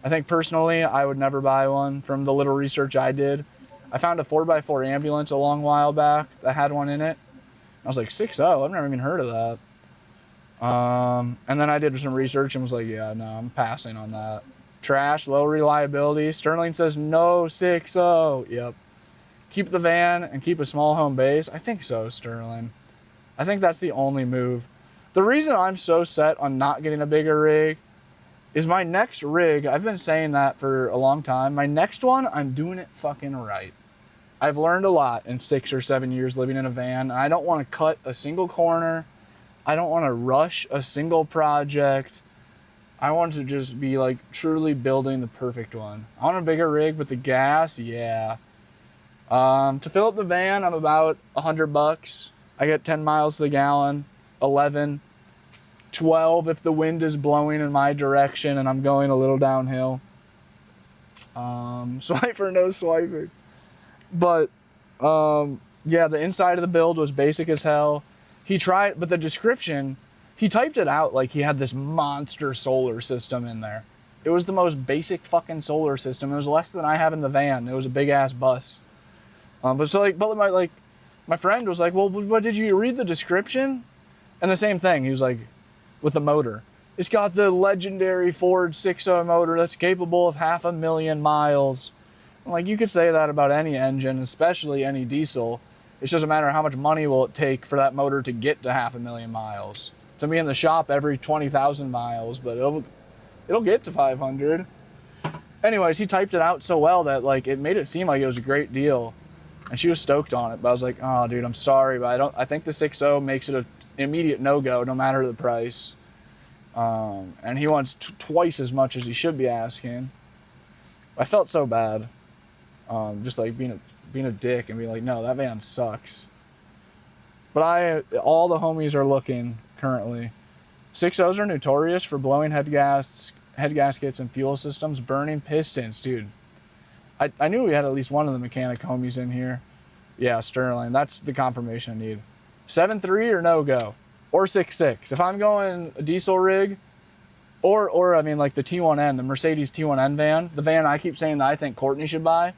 I think personally, I would never buy one from the little research I did. I found a 4x4 ambulance a long while back that had one in it. I was like, 6.0? I've never even heard of that. And then I did some research and was like, yeah, no, I'm passing on that. Trash, low reliability. Sterling says no 6.0. Yep. Keep the van and keep a small home base. I think so, Sterling. I think that's the only move. The reason I'm so set on not getting a bigger rig is my next rig, I've been saying that for a long time. My next one, I'm doing it fucking right. I've learned a lot in 6 or 7 years living in a van. And I don't want to cut a single corner. I don't want to rush a single project. I want to just be like truly building the perfect one. I want a bigger rig, but the gas, yeah. To fill up the van, I'm about $100. I get 10 miles to the gallon, 11, 12 if the wind is blowing in my direction and I'm going a little downhill. Swipe or no swiping. But yeah, the inside of the build was basic as hell. He tried, but the description, he typed it out like he had this monster solar system in there. It was the most basic fucking solar system. It was less than I have in the van. It was a big ass bus. But my friend was like, well, what did you read the description? And the same thing. He was like, with the motor, it's got the legendary Ford 6.0 motor that's capable of 500,000 miles. I'm like, you could say that about any engine, especially any diesel. It's just a matter of how much money will it take for that motor to get to 500,000 miles. To be in the shop every 20,000 miles, but it'll get to 500. Anyways, he typed it out so well that like it made it seem like it was a great deal. And she was stoked on it, but I was like, oh dude, I'm sorry, but I think the 6.0 makes it an immediate no-go no matter the price. And he wants twice as much as he should be asking. I felt so bad. Just like being a dick and being like, no, that van sucks. But all the homies are looking currently. 6.0s are notorious for blowing head gaskets and fuel systems, burning pistons, dude. I knew we had at least one of the mechanic homies in here. Yeah, Sterling, that's the confirmation I need. 7.3 or no go, or 6.6. If I'm going a diesel rig, or I mean like the T1N, the Mercedes T1N van, the van I keep saying that I think Courtney should buy,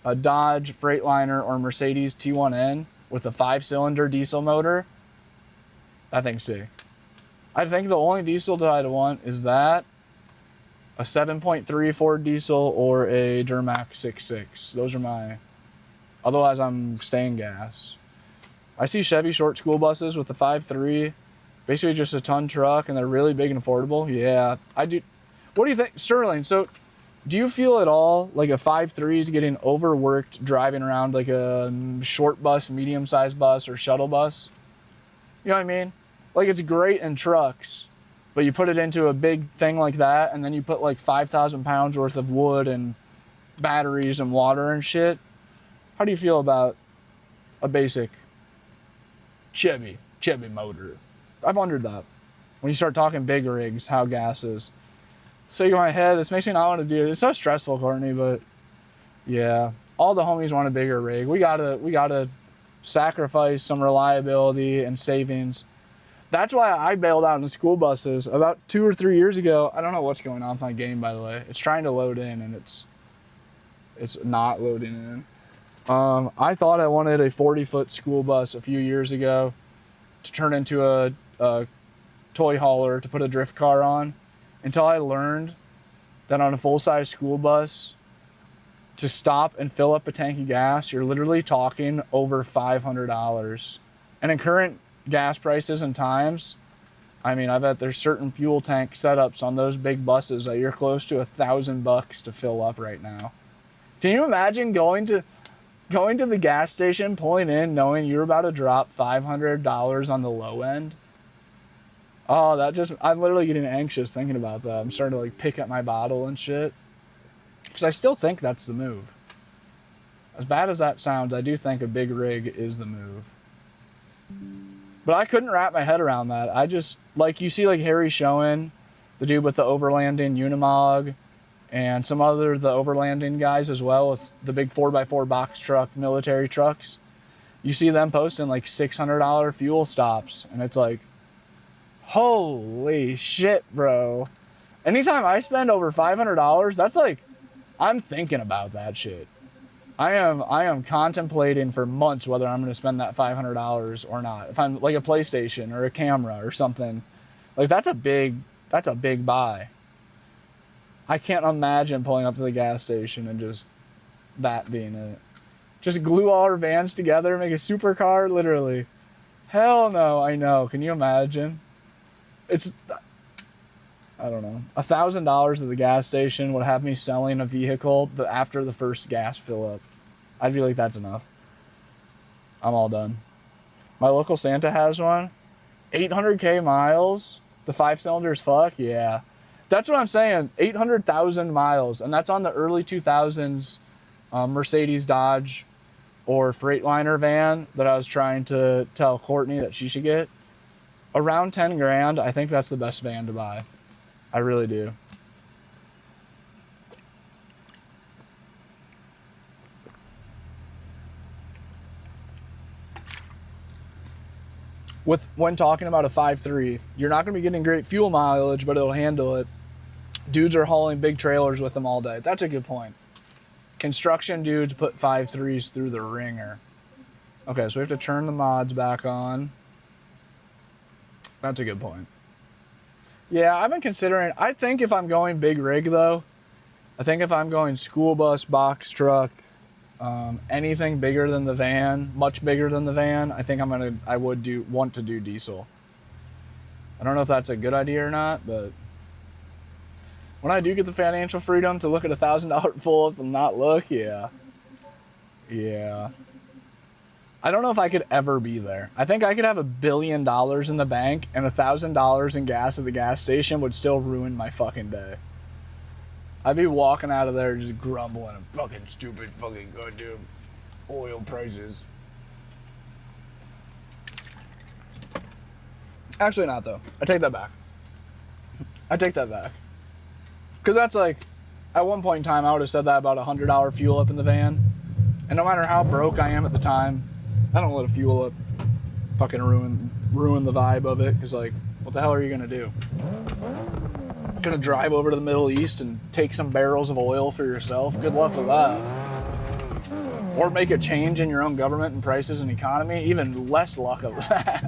a Dodge Freightliner or Mercedes T1N with a 5-cylinder diesel motor, I think sick. I think the only diesel that I'd want is that, a 7.3 Ford diesel or a Duramax 6.6. Those are my, otherwise I'm staying gas. I see Chevy short school buses with the 5.3, basically just a ton truck, and they're really big and affordable. Yeah, I do. What do you think, Sterling? So do you feel at all like a 5.3 is getting overworked driving around like a short bus, medium-sized bus, or shuttle bus? You know what I mean? Like it's great in trucks, but you put it into a big thing like that, and then you put like 5,000 pounds worth of wood and batteries and water and shit. How do you feel about a basic Chevy motor? I've wondered that. When you start talking big rigs, how gas is. So in my head, this makes me not want to do it. It's so stressful, Courtney, but yeah. All the homies want a bigger rig. We gotta sacrifice some reliability and savings. That's why I bailed out in the school buses about 2 or 3 years ago. I don't know what's going on with my game, by the way. It's trying to load in and it's not loading in. I thought I wanted a 40-foot school bus a few years ago to turn into a toy hauler to put a drift car on, until I learned that on a full-size school bus, to stop and fill up a tank of gas, you're literally talking over $500. And in current gas prices and times, I mean, I bet there's certain fuel tank setups on those big buses that you're close to $1,000 to fill up right now. Can you imagine going to the gas station, pulling in, knowing you're about to drop $500 on the low end? Oh, I'm literally getting anxious thinking about that. I'm starting to like pick at my bottle and shit. Because I still think that's the move. As bad as that sounds, I do think a big rig is the move. But I couldn't wrap my head around that. I just, like, you see like Harry showing, the dude with the overlanding Unimog, and some other the overlanding guys as well with the big 4x4 box truck military trucks. You see them posting like $600 fuel stops, and it's like, holy shit, bro. Anytime I spend over $500, that's like, I'm thinking about that shit. I am contemplating for months whether I'm going to spend that $500 or not. If I'm like a PlayStation or a camera or something, like that's a big buy. I can't imagine pulling up to the gas station and just that being it. Just glue all our vans together, make a supercar, literally. Hell no, I know. Can you imagine? It's, I don't know. $1,000 at the gas station would have me selling a vehicle after the first gas fill up. I'd be like, that's enough. I'm all done. My local Santa has one. 800K miles. The 5 cylinders, fuck yeah. That's what I'm saying. 800,000 miles. And that's on the early 2000s Mercedes, Dodge, or Freightliner van that I was trying to tell Courtney that she should get. Around 10 grand, I think that's the best van to buy. I really do. When talking about a 5.3, you're not going to be getting great fuel mileage, but it'll handle it. Dudes are hauling big trailers with them all day. That's a good point. Construction dudes put 5.3s through the ringer. Okay, so we have to turn the mods back on. That's a good point. Yeah, I've been considering, I think if I'm going big rig though, I think if I'm going school bus, box truck, anything bigger than the van, much bigger than the van, I think I would want to do diesel. I don't know if that's a good idea or not, but when I do get the financial freedom to look at $1,000 full up and not look, yeah. I don't know if I could ever be there. I think I could have $1 billion in the bank and $1,000 in gas at the gas station would still ruin my fucking day. I'd be walking out of there just grumbling and fucking stupid fucking goddamn oil prices. Actually not though. I take that back. Because that's like, at one point in time I would have said that about $100 fuel up in the van. And no matter how broke I am at the time, I don't let a fuel up fucking ruin the vibe of it. Because like, what the hell are you going to do? Gonna drive over to the Middle East and take some barrels of oil for yourself? Good luck with that. Or make a change in your own government and prices and economy? Even less luck of that.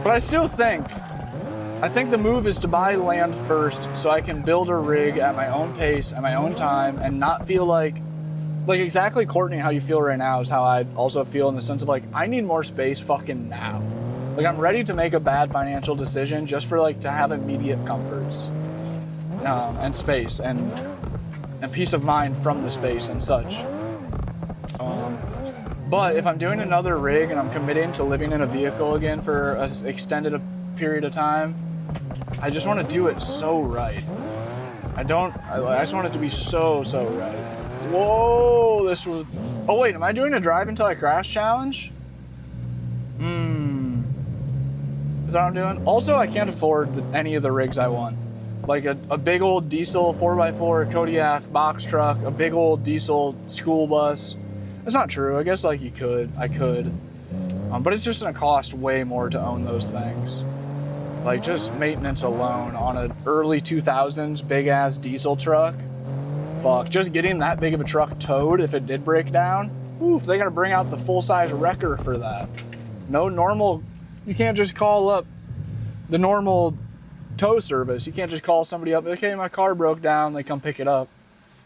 But I still think, the move is to buy land first so I can build a rig at my own pace, at my own time, and not feel like exactly, Courtney, how you feel right now is how I also feel, in the sense of like, I need more space fucking now. Like, I'm ready to make a bad financial decision just for like to have immediate comforts and space and peace of mind from the space and such. But if I'm doing another rig and I'm committing to living in a vehicle again for an extended period of time, I just want to do it so right. I just want it to be so right. Whoa, this was... Oh wait, am I doing a drive until I crash challenge? Is that what I'm doing? Also, I can't afford any of the rigs I want. Like a big old diesel 4x4 Kodiak box truck, a big old diesel school bus. That's not true. I guess like I could. But it's just gonna cost way more to own those things. Like just maintenance alone on an early 2000s big ass diesel truck. Fuck, just getting that big of a truck towed if it did break down. Oof, they gotta bring out the full size wrecker for that. No normal. You can't just call up the normal tow service. You can't just call somebody up, okay, my car broke down, they come pick it up.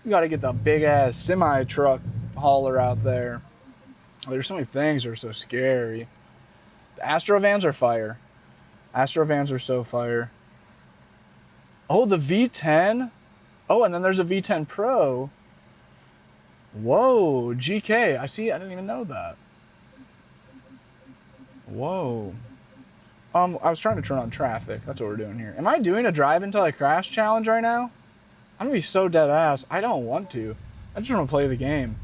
You gotta get the big ass semi truck hauler out there. There's so many things that are so scary. The Astrovans are fire. Astrovans are so fire. Oh, the V10? Oh, and then there's a V10 Pro. Whoa, GK. I see, I didn't even know that. Whoa. I was trying to turn on traffic. That's what we're doing here. Am I doing a drive until I crash challenge right now? I'm gonna be so dead ass. I don't want to. I just want to play the game.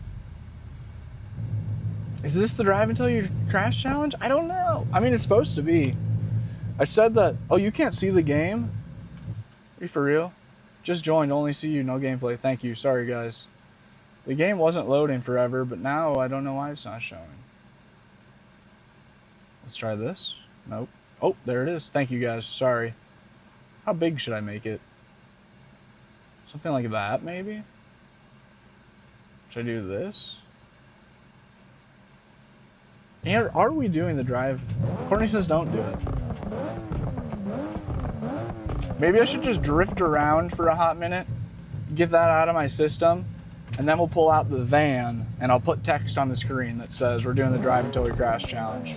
Is this the drive until you crash challenge? I don't know. I mean, it's supposed to be. I said that. Oh, you can't see the game? Are you for real? Just joined, only see you, no gameplay. Thank you. Sorry, guys. The game wasn't loading forever, but now I don't know why it's not showing. Let's try this. Nope. Oh, there it is. Thank you guys. Sorry. How big should I make it? Something like that, maybe? Should I do this? And are we doing the drive? Courtney says don't do it. Maybe I should just drift around for a hot minute, get that out of my system, and then we'll pull out the van and I'll put text on the screen that says we're doing the drive until we crash challenge.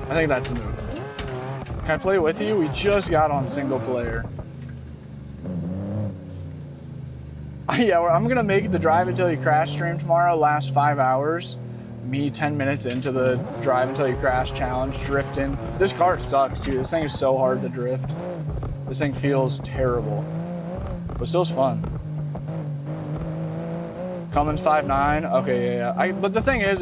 I think that's the move. Can I play with you? We just got on single player. Yeah, I'm gonna make the drive until you crash stream tomorrow, last 5 hours. Me 10 minutes into the drive until you crash challenge, drifting. This car sucks too. This thing is so hard to drift. This thing feels terrible, but still fun. Cummins 5.9, okay, yeah. But the thing is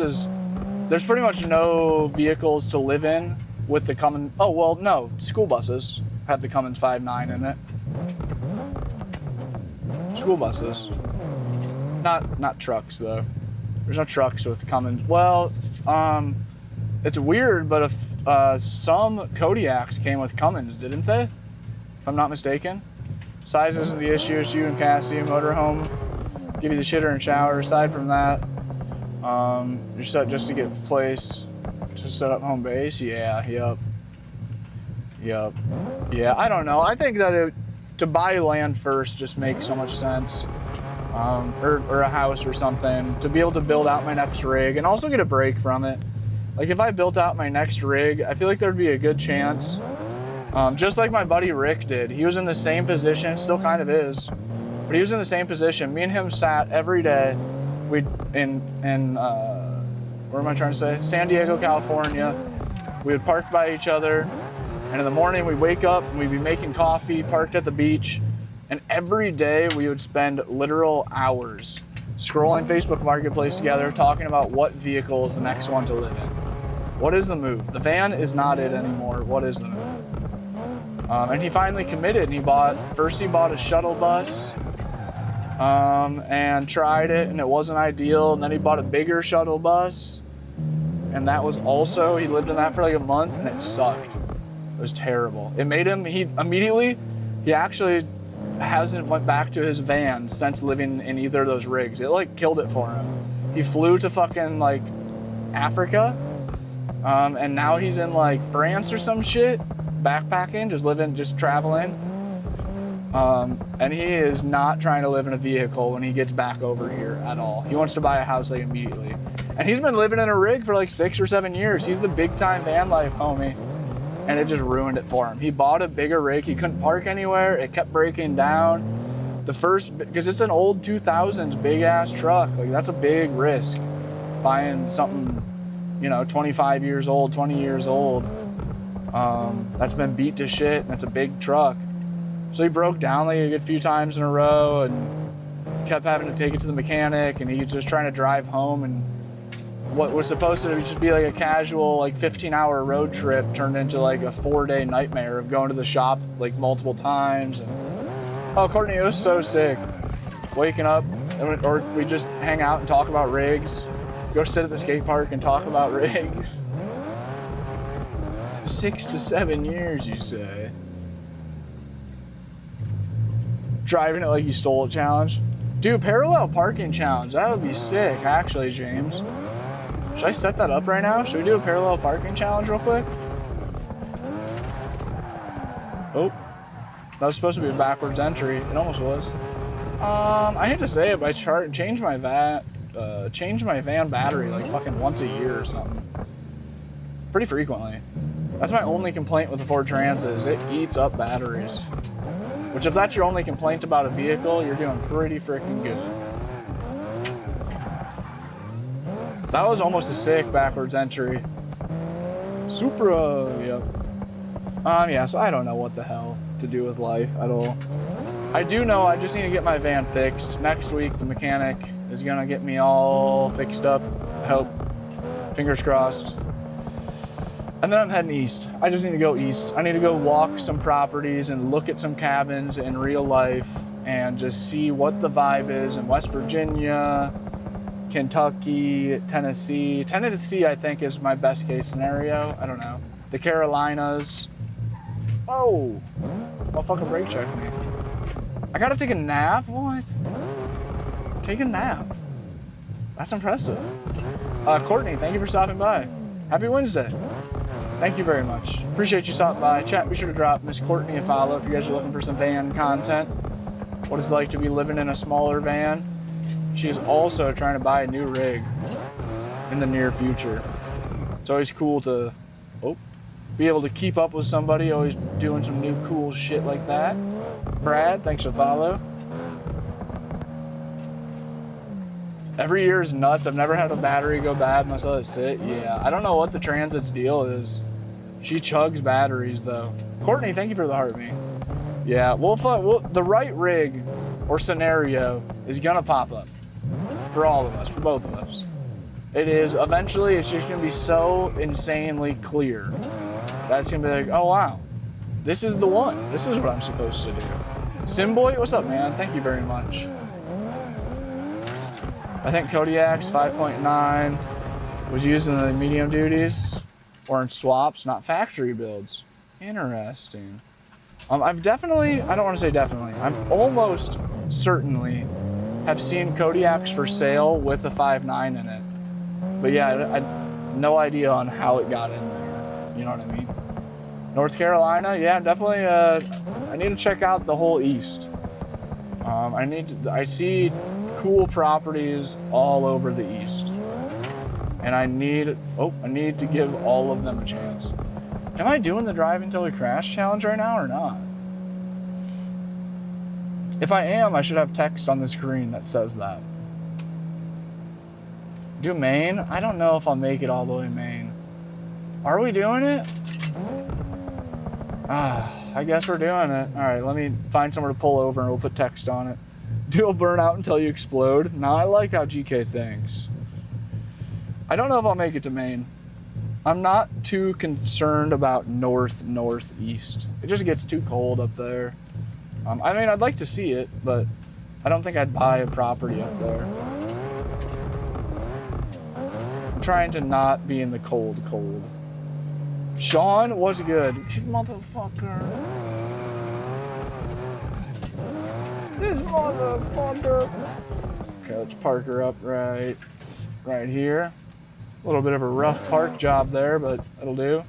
there's pretty much no vehicles to live in with the Cummins. Oh, well, no, school buses have the Cummins 5.9 in it. School buses. Not trucks, though. There's no trucks with Cummins. Well, it's weird, but if, some Kodiaks came with Cummins, didn't they? If I'm not mistaken. Size isn't the issue. It's you and Cassie, motorhome. Give you the shitter and shower. Aside from that, you're set just to get a place to set up home base. Yeah, yep. Yeah, I don't know. I think that to buy land first just makes so much sense. Or a house or something, to be able to build out my next rig and also get a break from it. Like if I built out my next rig, I feel like there'd be a good chance, just like my buddy Rick did. He was in the same position, still kind of is, but he was in the same position. Me and him sat every day. We'd where am I trying to say? San Diego, California. We would park by each other, and in the morning we'd wake up and we'd be making coffee, parked at the beach. And every day we would spend literal hours scrolling Facebook Marketplace together, talking about what vehicle is the next one to live in. What is the move? The van is not it anymore. What is the move? And he finally committed and he bought a shuttle bus and tried it and it wasn't ideal. And then he bought a bigger shuttle bus and that was also, he lived in that for like a month and it sucked. It was terrible. It made him, he actually hasn't went back to his van since living in either of those rigs. It like killed it for him. He flew to fucking like Africa, and now he's in like France or some shit, backpacking, just traveling. And he is not trying to live in a vehicle when he gets back over here at all. He wants to buy a house like immediately. And he's been living in a rig for like 6 or 7 years. He's the big time van life homie. And it just ruined it for him. He bought a bigger rig. He couldn't park anywhere. It kept breaking down. Because it's an old 2000s big ass truck. Like that's a big risk. Buying something, 25 years old, 20 years old. That's been beat to shit and it's a big truck. So he broke down like a good few times in a row and kept having to take it to the mechanic and he was just trying to drive home and what was supposed to just be like a casual 15-hour road trip turned into like a 4-day nightmare of going to the shop like multiple times. And oh, Courtney, it was so sick. Waking up or we just hang out and talk about rigs. Go sit at the skate park and talk about rigs. 6 to 7 years, you say? Driving it like you stole it challenge? Dude, parallel parking challenge. That would be sick, actually, James. Should I set that up right now? Should we do a parallel parking challenge real quick? Oh, that was supposed to be a backwards entry. It almost was. I hate to say it, but I change my van battery like fucking once a year or something. Pretty frequently. That's my only complaint with the Ford Transit is it eats up batteries. Which if that's your only complaint about a vehicle, you're doing pretty freaking good. That was almost a sick backwards entry. Supra, yep. Yeah, so I don't know what the hell to do with life at all. I do know I just need to get my van fixed. Next week, the mechanic is gonna get me all fixed up. I hope. Fingers crossed. And then I'm heading east. I just need to go east. I need to go walk some properties and look at some cabins in real life and just see what the vibe is in West Virginia, Kentucky, Tennessee. Tennessee, I think, is my best case scenario. I don't know. The Carolinas. Oh, motherfucker brake checked me. I gotta take a nap? What? Take a nap. That's impressive. Courtney, thank you for stopping by. Happy Wednesday. Thank you very much. Appreciate you stopping by. Chat, be sure to drop Miss Courtney a follow if you guys are looking for some van content. What it's like to be living in a smaller van. She is also trying to buy a new rig in the near future. It's always cool to be able to keep up with somebody, always doing some new cool shit like that. Brad, thanks for the follow. Every year is nuts. I've never had a battery go bad unless I let it sit. Yeah, I don't know what the Transit's deal is. She chugs batteries though. Courtney, thank you for the heartbeat. Yeah, the right rig or scenario is gonna pop up for all of us, for both of us. It is. Eventually, it's just gonna be so insanely clear. That's gonna be like, oh wow, this is the one. This is what I'm supposed to do. Simboy, what's up, man? Thank you very much. I think Kodiak's 5.9 was used in the medium duties or in swaps, not factory builds. Interesting. I've definitely, I don't want to say definitely, I've almost certainly have seen Kodiaks for sale with a 5.9 in it. But yeah, I had no idea on how it got in there. You know what I mean? North Carolina, yeah, definitely. I need to check out the whole East. I see cool properties all over the East, and I need to give all of them a chance. Am I doing the drive until we crash challenge right now or not? If I am, I should have text on the screen that says that. Do Maine? I don't know if I'll make it all the way Maine. Are we doing it? I guess we're doing it. All right, let me find somewhere to pull over and we'll put text on it. Do a burnout until you explode. Now I like how GK thinks. I don't know if I'll make it to Maine. I'm not too concerned about northeast. It just gets too cold up there. I mean, I'd like to see it, but I don't think I'd buy a property up there. I'm trying to not be in the cold. Sean, what's good? Motherfucker. This motherfucker. Okay, let's park her up right here. A little bit of a rough park job there, but it'll do.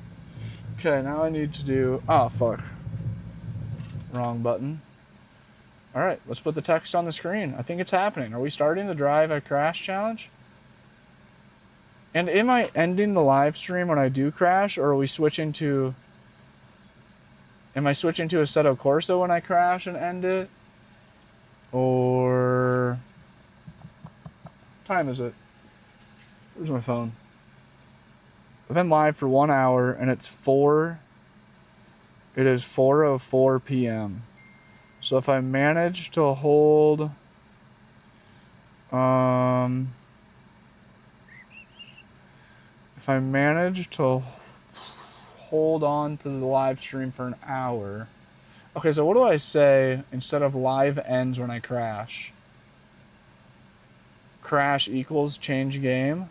Okay, now I need to do, oh fuck. Wrong button. All right, let's put the text on the screen. I think it's happening. Are we starting the Drive I Crash challenge? And am I ending the live stream when I do crash, or are we switching to, am I switching to Assetto Corsa when I crash and end it? Or, what time is it? Where's my phone? I've been live for 1 hour and it is 4:04 p.m. So if I manage to hold, if I manage to hold on to the live stream for an hour. Okay, so what do I say instead of live ends when I crash? Crash equals change game.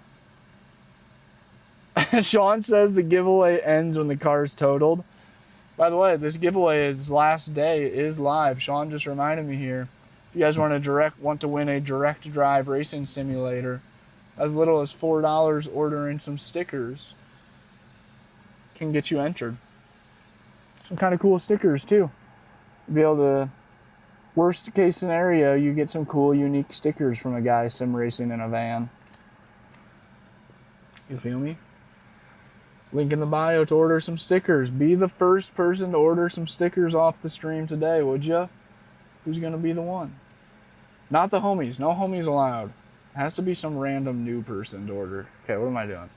Sean says the giveaway ends when the car is totaled. By the way, this giveaway's last day is live. Sean just reminded me here. If you guys want to win a direct drive racing simulator, as little as $4 ordering some stickers can get you entered. Some kind of cool stickers too. You'll be able to, worst case scenario, you get some cool unique stickers from a guy sim racing in a van. You feel me? Link in the bio to order some stickers. Be the first person to order some stickers off the stream today, would ya? Who's gonna be the one? Not the homies. No homies allowed. It has to be some random new person to order. Okay, what am I doing?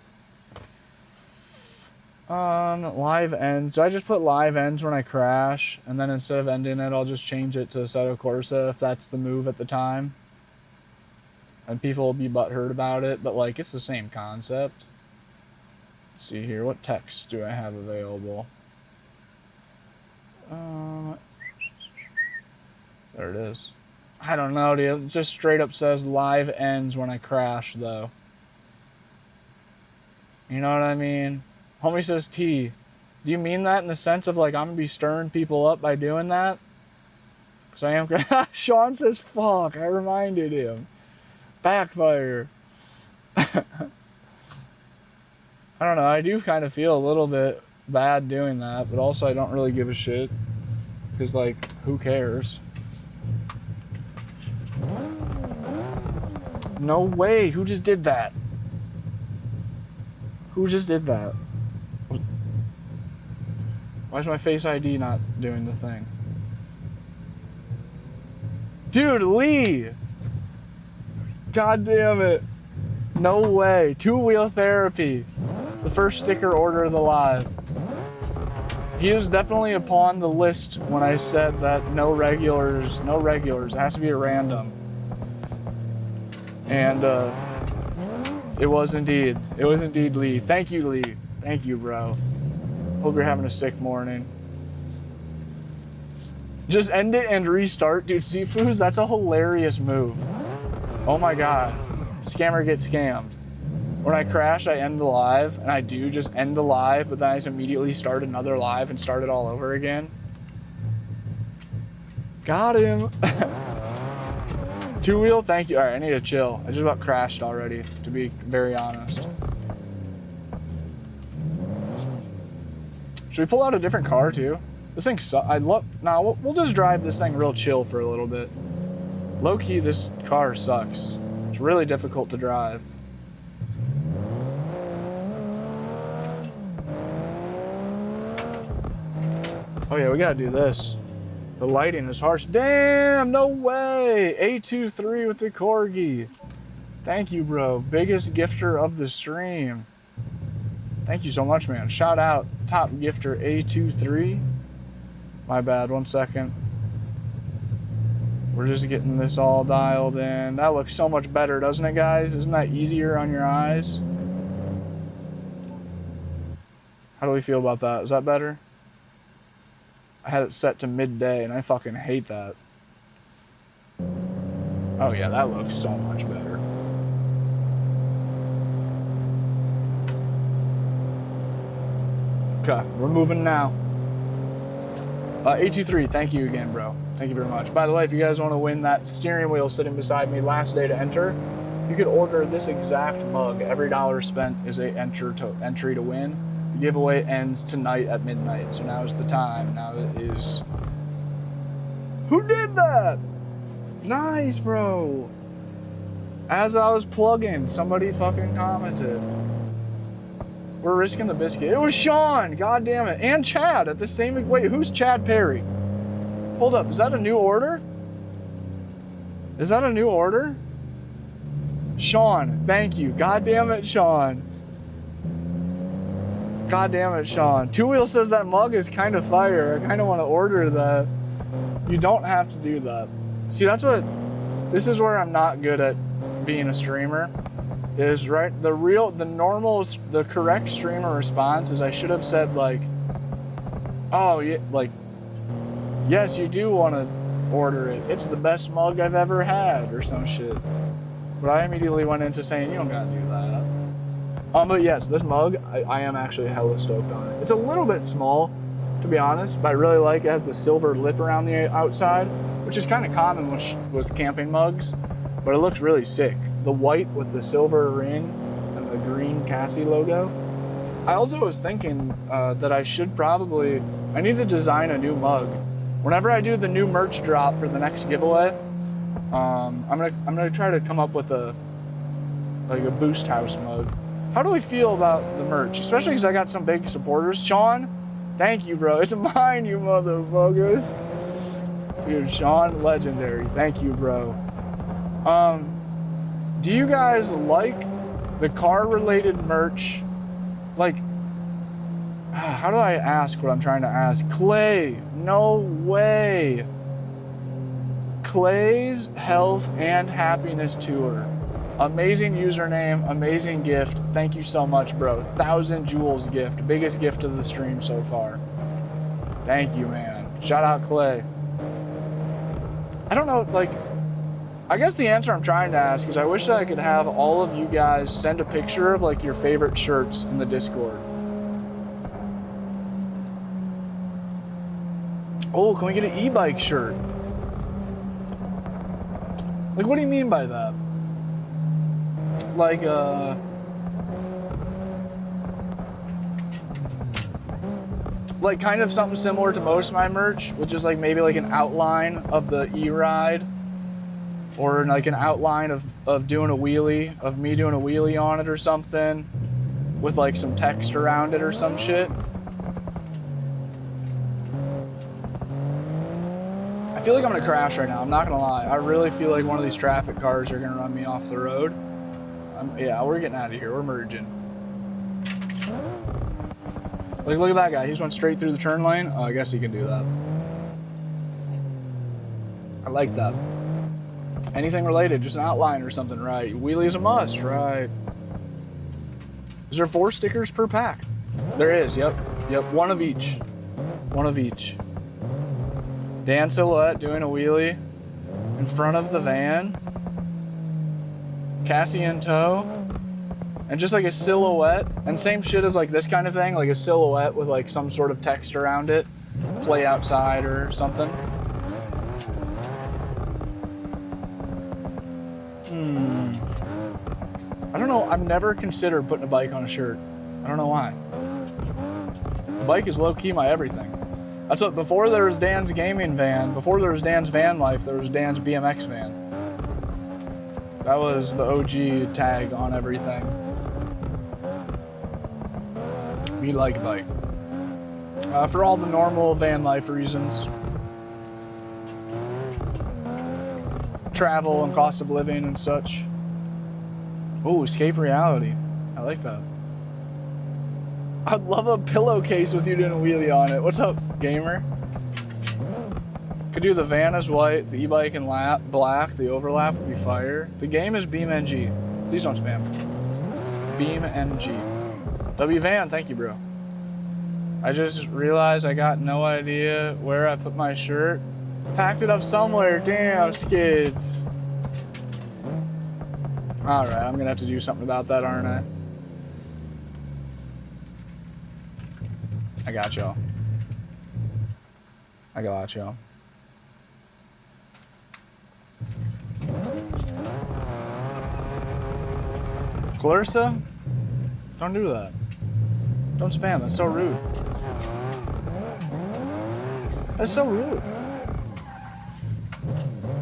Live ends. So I just put live ends when I crash, and then instead of ending it, I'll just change it to Assetto Corsa if that's the move at the time. And people will be butthurt about it, but like, it's the same concept. Let's see here, what text do I have available? There it is. I don't know, dude. It just straight up says live ends when I crash, though. You know what I mean? Homie says T. Do you mean that in the sense of like I'm gonna be stirring people up by doing that? Because I am. Sean says fuck. I reminded him. Backfire. I don't know. I do kind of feel a little bit bad doing that, but also I don't really give a shit. Because like, who cares? No way. Who just did that? Who just did that? Why is my Face ID not doing the thing? Dude, Lee! God damn it. No way. Two-wheel therapy. The first sticker order of the live. He was definitely upon the list when I said that no regulars. It has to be a random. And it was indeed Lee. Thank you, Lee. Thank you, bro. Hope you're having a sick morning. Just end it and restart. Dude, Sifus, that's a hilarious move. Oh my God. Scammer gets scammed. When I crash, I end the live, and I do just end the live, but then I just immediately start another live and start it all over again. Got him. Two-wheel, thank you. All right, I need to chill. I just about crashed already, to be very honest. Should we pull out a different car too? This thing sucks. Nah, we'll just drive this thing real chill for a little bit. Low key, this car sucks. It's really difficult to drive. Oh yeah, we gotta do this. The lighting is harsh. Damn, no way. A23 with the corgi. Thank you, bro. Biggest gifter of the stream. Thank you so much, man. Shout out top gifter A23. My bad, 1 second. We're just getting this all dialed in. That looks so much better, doesn't it, guys? Isn't that easier on your eyes? How do we feel about that? Is that better? I had it set to midday and I fucking hate that. Oh yeah, that looks so much better. Okay, we're moving now. A23, thank you again, bro. Thank you very much. By the way, if you guys want to win that steering wheel sitting beside me, last day to enter, you could order this exact mug. Every dollar spent is a entry to win. The giveaway ends tonight at midnight, so now is the time. Now it is... Who did that? Nice, bro. As I was plugging, somebody fucking commented. We're risking the biscuit. It was Sean, god damn it. And Chad at the same... Wait, who's Chad Perry? Hold up, is that a new order? Is that a new order? Sean, thank you. God damn it, Sean. God damn it, Sean. Two Wheel says that mug is kind of fire. I kind of want to order that. You don't have to do that. See, that's what... This is where I'm not good at being a streamer. Is right, the correct streamer response is I should have said like, oh yeah, like, yes, you do want to order it. It's the best mug I've ever had or some shit. But I immediately went into saying, you don't gotta do that. But yes, this mug, I am actually hella stoked on it. It's a little bit small, to be honest, but I really like it. It has the silver lip around the outside, which is kind of common with camping mugs, but it looks really sick. The white with the silver ring and the green Cassie logo. I also was thinking that I need to design a new mug. Whenever I do the new merch drop for the next giveaway, I'm gonna try to come up with a Boost House mug. How do we feel about the merch? Especially because I got some big supporters. Sean, thank you, bro. It's mine, you motherfuckers. Dude, Sean, legendary. Thank you, bro. Do you guys like the car-related merch? Like, how do I ask what I'm trying to ask? Clay, no way. Clay's Health and Happiness Tour. Amazing username, amazing gift. Thank you so much, bro. 1,000 jewels gift. Biggest gift of the stream so far. Thank you, man. Shout out Clay. I don't know, like, I guess the answer I'm trying to ask is I wish that I could have all of you guys send a picture of like your favorite shirts in the Discord. Oh, can we get an e-bike shirt? Like, what do you mean by that? Like kind of something similar to most of my merch, which is like maybe like an outline of the e-ride, or like an outline of doing a wheelie, of me doing a wheelie on it or something, with like some text around it or some shit. I feel like I'm gonna crash right now, I'm not gonna lie. I really feel like one of these traffic cars are gonna run me off the road. Yeah, we're getting out of here, we're merging. Like, look at that guy, he's went straight through the turn lane. Oh, I guess he can do that. I like that. Anything related, just an outline or something, right? Wheelie is a must, right? Is there 4 stickers per pack? There is, yep. Yep, one of each. One of each. Dan Silhouette doing a wheelie in front of the van. Cassie in tow. And just like a silhouette. And same shit as like this kind of thing, like a silhouette with like some sort of text around it. Play outside or something. I don't know, I've never considered putting a bike on a shirt. I don't know why. The bike is low-key my everything. That's what, before there was Dan's gaming van, before there was Dan's van life, there was Dan's BMX van. That was the OG tag on everything. Me like bike. For all the normal van life reasons. Travel and cost of living and such. Oh, escape reality. I like that. I'd love a pillowcase with you doing a wheelie on it. What's up, gamer? Could do the van as white, the e-bike in black, the overlap would be fire. The game is BeamNG. Please don't spam. BeamNG. WVan, thank you, bro. I just realized I got no idea where I put my shirt. Packed it up somewhere, damn skids. All right, I'm gonna have to do something about that, aren't I? I got y'all. I got y'all. Clarissa? Don't do that. Don't spam, that's so rude. That's so rude.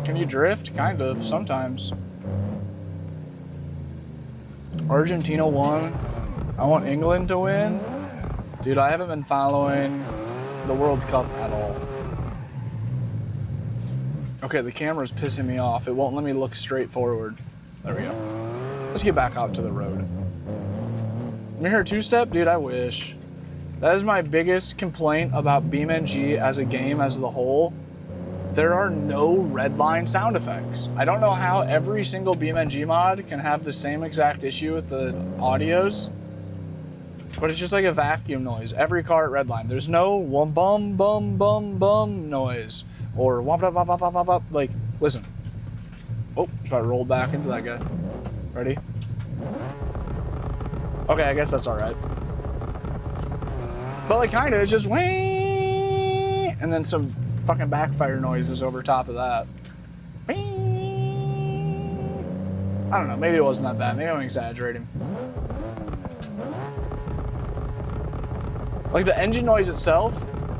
Can you drift? Kind of, sometimes. Argentina won. I want England to win. Dude, I haven't been following the World Cup at all. Okay, the camera's pissing me off. It won't let me look straight forward. There we go. Let's get back out to the road. Let me hear a two-step? Dude, I wish. That is my biggest complaint about BeamNG as a game as the whole. There are no red line sound effects. I don't know how every single BeamNG mod can have the same exact issue with the audios, but it's just like a vacuum noise. Every car at red line. There's no wum bum bum bum bum noise or wump up up up up up up. Like, listen. Oh, try to roll back into that guy. Ready? Okay, I guess that's all right. But like, kinda, it's just whee, and then some fucking backfire noises over top of that. I don't know, maybe it wasn't that bad. Maybe I'm exaggerating. Like the engine noise itself,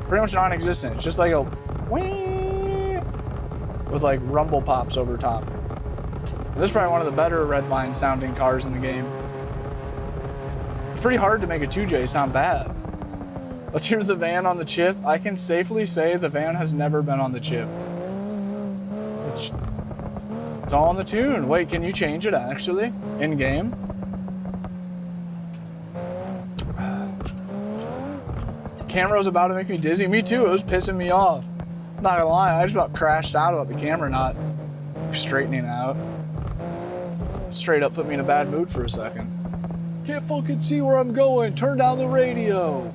pretty much non-existent. It's just like a whee with like rumble pops over top. This is probably one of the better red line sounding cars in the game. It's pretty hard to make a 2J sound bad. Let's hear the van on the chip. I can safely say the van has never been on the chip. It's all on the tune. Wait, can you change it actually in game? Camera's about to make me dizzy. Me too, it was pissing me off. I'm not gonna lie, I just about crashed out about the camera not straightening out. straight up put me in a bad mood for a second. Can't fucking see where I'm going. Turn down the radio.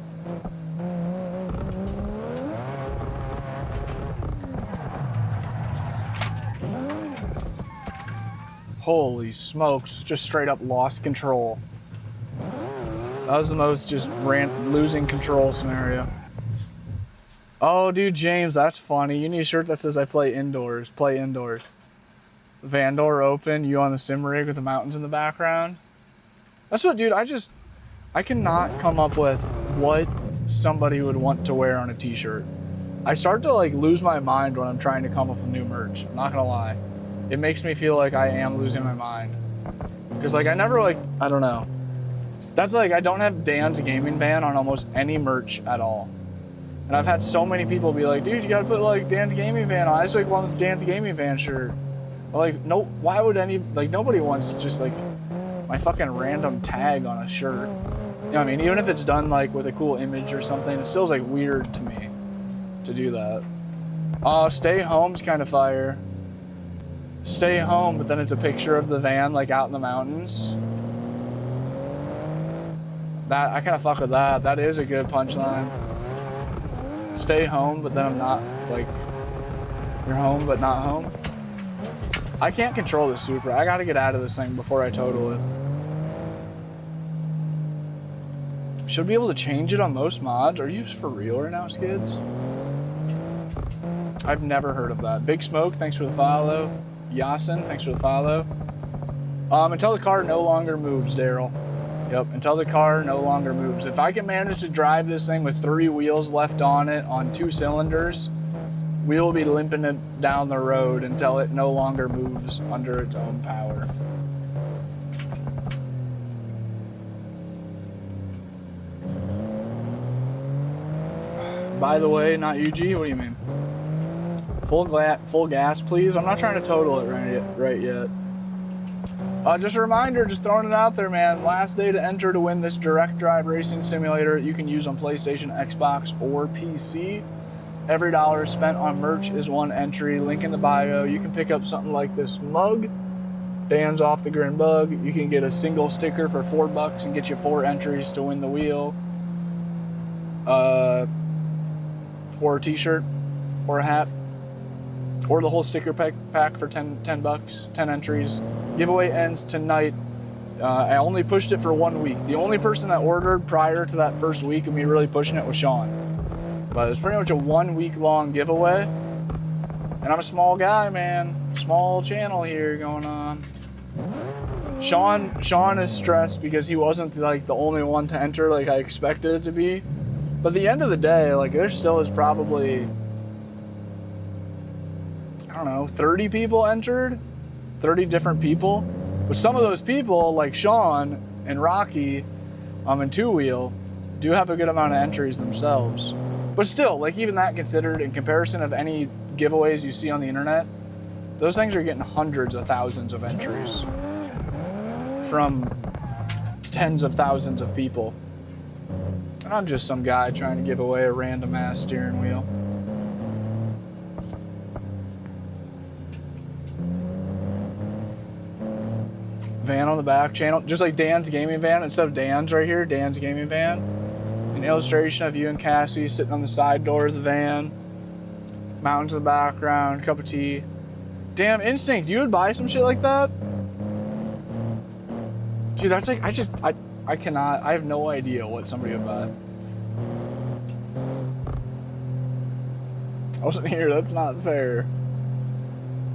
Holy smokes, just straight up lost control. That was the most just losing control scenario. Oh, dude, James, that's funny. You need a shirt that says I play indoors. Play indoors. Van door open, you on the sim rig with the mountains in the background. That's what, dude, I cannot come up with what somebody would want to wear on a t-shirt. I start to like lose my mind when I'm trying to come up with new merch. I'm not gonna lie. It makes me feel like I am losing my mind. Cause like I never like, I don't know. That's like, I don't have Dan's gaming van on almost any merch at all. And I've had so many people be like, dude, you gotta put like Dan's gaming van on. I just like want Dan's gaming van shirt. But like, no, why would nobody wants just like my fucking random tag on a shirt. You know what I mean? Even if it's done like with a cool image or something, it still is like weird to me to do that. Stay home's kind of fire. Stay home, but then it's a picture of the van like out in the mountains. That, I kind of fuck with that. That is a good punchline. Stay home, but then I'm not, like, you're home, but not home. I can't control the Supra. I gotta get out of this thing before I total it. Should be able to change it on most mods. Are you for real right now, Skids? I've never heard of that. Big Smoke, thanks for the follow. Yasin, thanks for the follow. Until the car no longer moves, Daryl. Yep, until the car no longer moves. If I can manage to drive this thing with 3 wheels left on it on 2 cylinders, we will be limping it down the road until it no longer moves under its own power. By the way, not UG, what do you mean? Full gas, please. I'm not trying to total it right yet. Just a reminder, just throwing it out there, man. Last day to enter to win this direct drive racing simulator you can use on PlayStation, Xbox, or PC. Every dollar spent on merch is 1 entry. Link in the bio. You can pick up something like this mug. Dan's Off the Grin Bug. You can get a single sticker for $4 and get you 4 entries to win the wheel. Or a t-shirt, or a hat, or the whole sticker pack for 10 bucks, 10 entries. Giveaway ends tonight. I only pushed it for 1 week. The only person that ordered prior to that first week of me really pushing it was Sean. But it's pretty much a 1 week long giveaway. And I'm a small guy, man. Small channel here going on. Sean is stressed because he wasn't like the only one to enter like I expected it to be. But at the end of the day, like there still is probably, I don't know, 30 people entered, 30 different people. But some of those people, like Sean and Rocky, and Two Wheel, do have a good amount of entries themselves. But still, like even that considered, in comparison of any giveaways you see on the internet, those things are getting hundreds of thousands of entries from tens of thousands of people. And I'm just some guy trying to give away a random ass steering wheel. Van on the back channel, just like Dan's gaming van. Instead of Dan's right here, Dan's gaming van. An illustration of you and Cassie sitting on the side door of the van. Mountains in the background, cup of tea. Damn, Instinct, you would buy some shit like that? Dude, that's like, I cannot, I have no idea what somebody would buy. I wasn't here, that's not fair.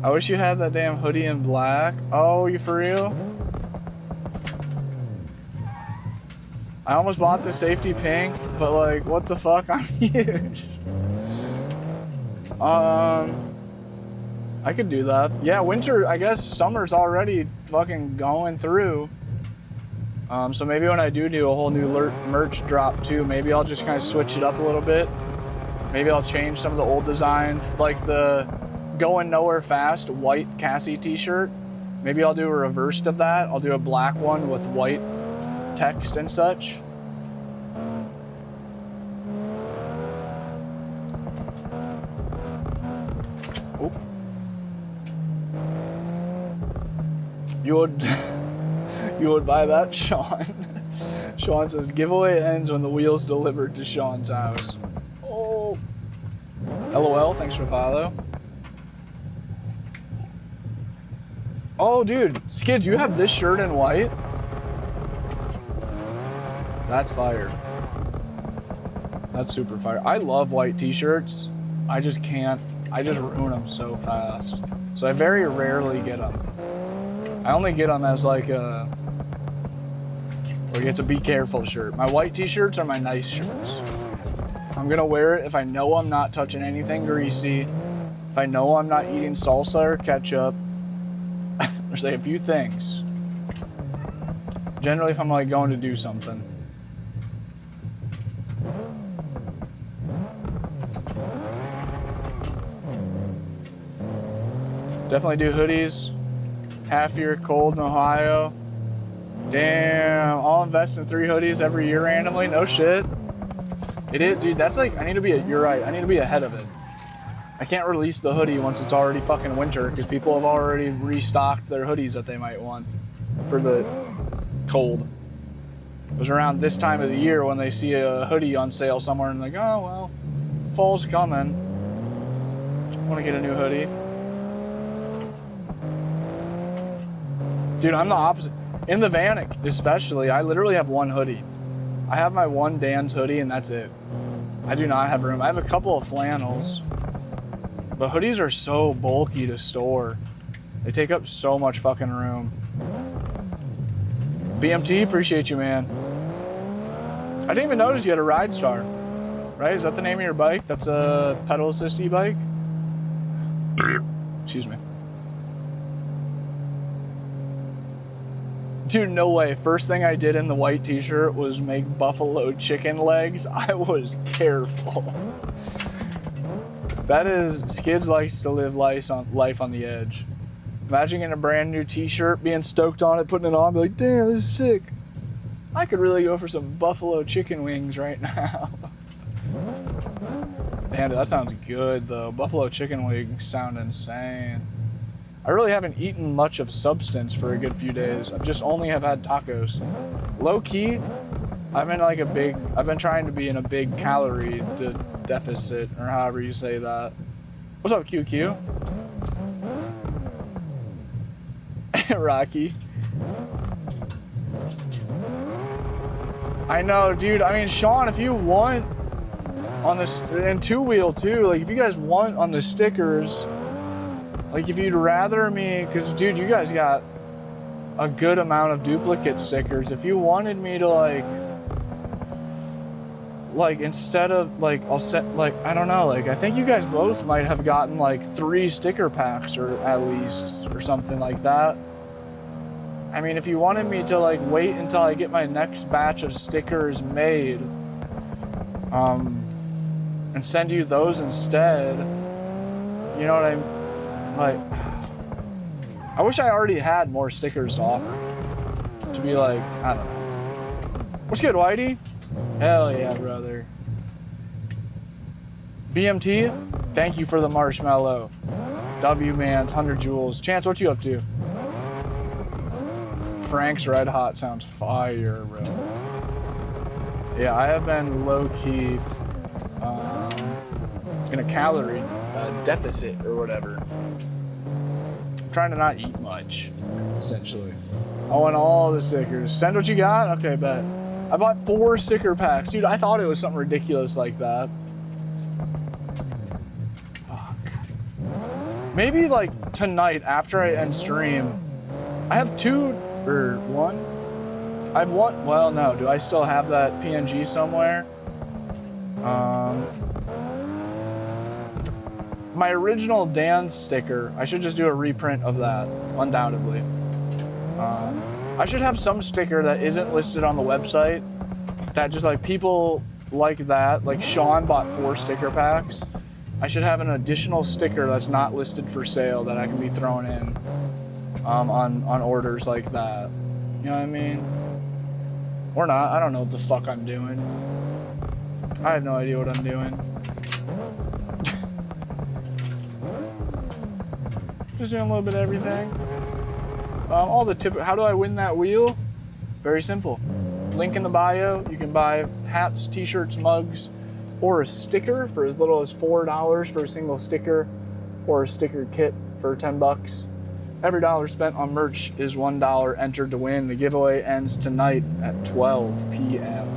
I wish you had that damn hoodie in black. Oh, you for real? I almost bought the safety pink, but like, what the fuck, I'm huge. I could do that. Yeah, winter, I guess summer's already fucking going through. So maybe when I do a whole new merch drop too, maybe I'll just kind of switch it up a little bit. Maybe I'll change some of the old designs, like the Going Nowhere Fast white Cassie t-shirt. Maybe I'll do a reverse of that. I'll do a black one with white text and such. Oh. You would... You would buy that, Sean? Sean says, giveaway ends when the wheel's delivered to Sean's house. Oh. LOL, thanks for follow. Oh, dude, Skids, you have this shirt in white? That's fire. That's super fire. I love white t-shirts. I just can't. I just ruin them so fast. So I very rarely get them. I only get them as like a, it's a be careful shirt. My white t-shirts are my nice shirts. I'm gonna wear it if I know I'm not touching anything greasy. If I know I'm not eating salsa or ketchup. There's like a few things. Generally if I'm like going to do something. Definitely do hoodies. Half year cold in Ohio. Damn, I'll invest in 3 hoodies every year randomly. No shit. It is, dude, that's like, you're right, I need to be ahead of it. I can't release the hoodie once it's already fucking winter because people have already restocked their hoodies that they might want for the cold. It was around this time of the year when they see a hoodie on sale somewhere and like, oh, well, fall's coming. I want to get a new hoodie. Dude, I'm the opposite. In the van, especially, I literally have one hoodie. I have my one Dan's hoodie and that's it. I do not have room. I have a couple of flannels, but hoodies are so bulky to store. They take up so much fucking room. BMT, appreciate you, man. I didn't even notice you had a Ride Star, right? Is that the name of your bike? That's a pedal assist e-bike? Excuse me. Dude, no way. First thing I did in the white t-shirt was make buffalo chicken legs. I was careful. That is, Skids likes to live life on the edge. Imagine getting a brand new t-shirt, being stoked on it, putting it on, be like, damn, this is sick. I could really go for some buffalo chicken wings right now. Damn, that sounds good though. Buffalo chicken wings sound insane. I really haven't eaten much of substance for a good few days. I just only have had tacos. Low key, I've been trying to be in a big calorie deficit, or however you say that. What's up, QQ? Rocky. I know, dude. I mean, Sean, if you want on this, and two wheel too, like if you guys want on the stickers, like if you'd rather me, because dude, you guys got a good amount of duplicate stickers. If you wanted me to like instead of like, I'll set like, I don't know, like I think you guys both might have gotten like 3 sticker packs or at least, or something like that. I mean, if you wanted me to like wait until I get my next batch of stickers made, and send you those instead, you know what I'm like, I wish I already had more stickers to offer. To be like, I don't know. What's good, Whitey? Hell yeah, brother. BMT, thank you for the marshmallow. W-Man's 100 Joules. Chance, what you up to? Frank's Red Hot sounds fire, bro. Yeah, I have been low-key in a calorie deficit or whatever. I'm trying to not eat much, essentially. I want all the stickers. Send what you got? Okay, bet. I bought 4 sticker packs. Dude, I thought it was something ridiculous like that. Fuck. Maybe like tonight after I end stream, I have 2 or 1. I have 1. Well, no. Do I still have that PNG somewhere? My original Dan sticker, I should just do a reprint of that, undoubtedly. I should have some sticker that isn't listed on the website, that just like people like that, like Sean bought 4 sticker packs. I should have an additional sticker that's not listed for sale that I can be throwing in on orders like that. You know what I mean? Or not, I don't know what the fuck I'm doing. I have no idea what I'm doing. Just doing a little bit of everything. All the tip. How do I win that wheel? Very simple. Link in the bio. You can buy hats, t-shirts, mugs, or a sticker for as little as $4 for a single sticker, or a sticker kit for 10 bucks. Every dollar spent on merch is $1 entered to win. The giveaway ends tonight at 12 p.m.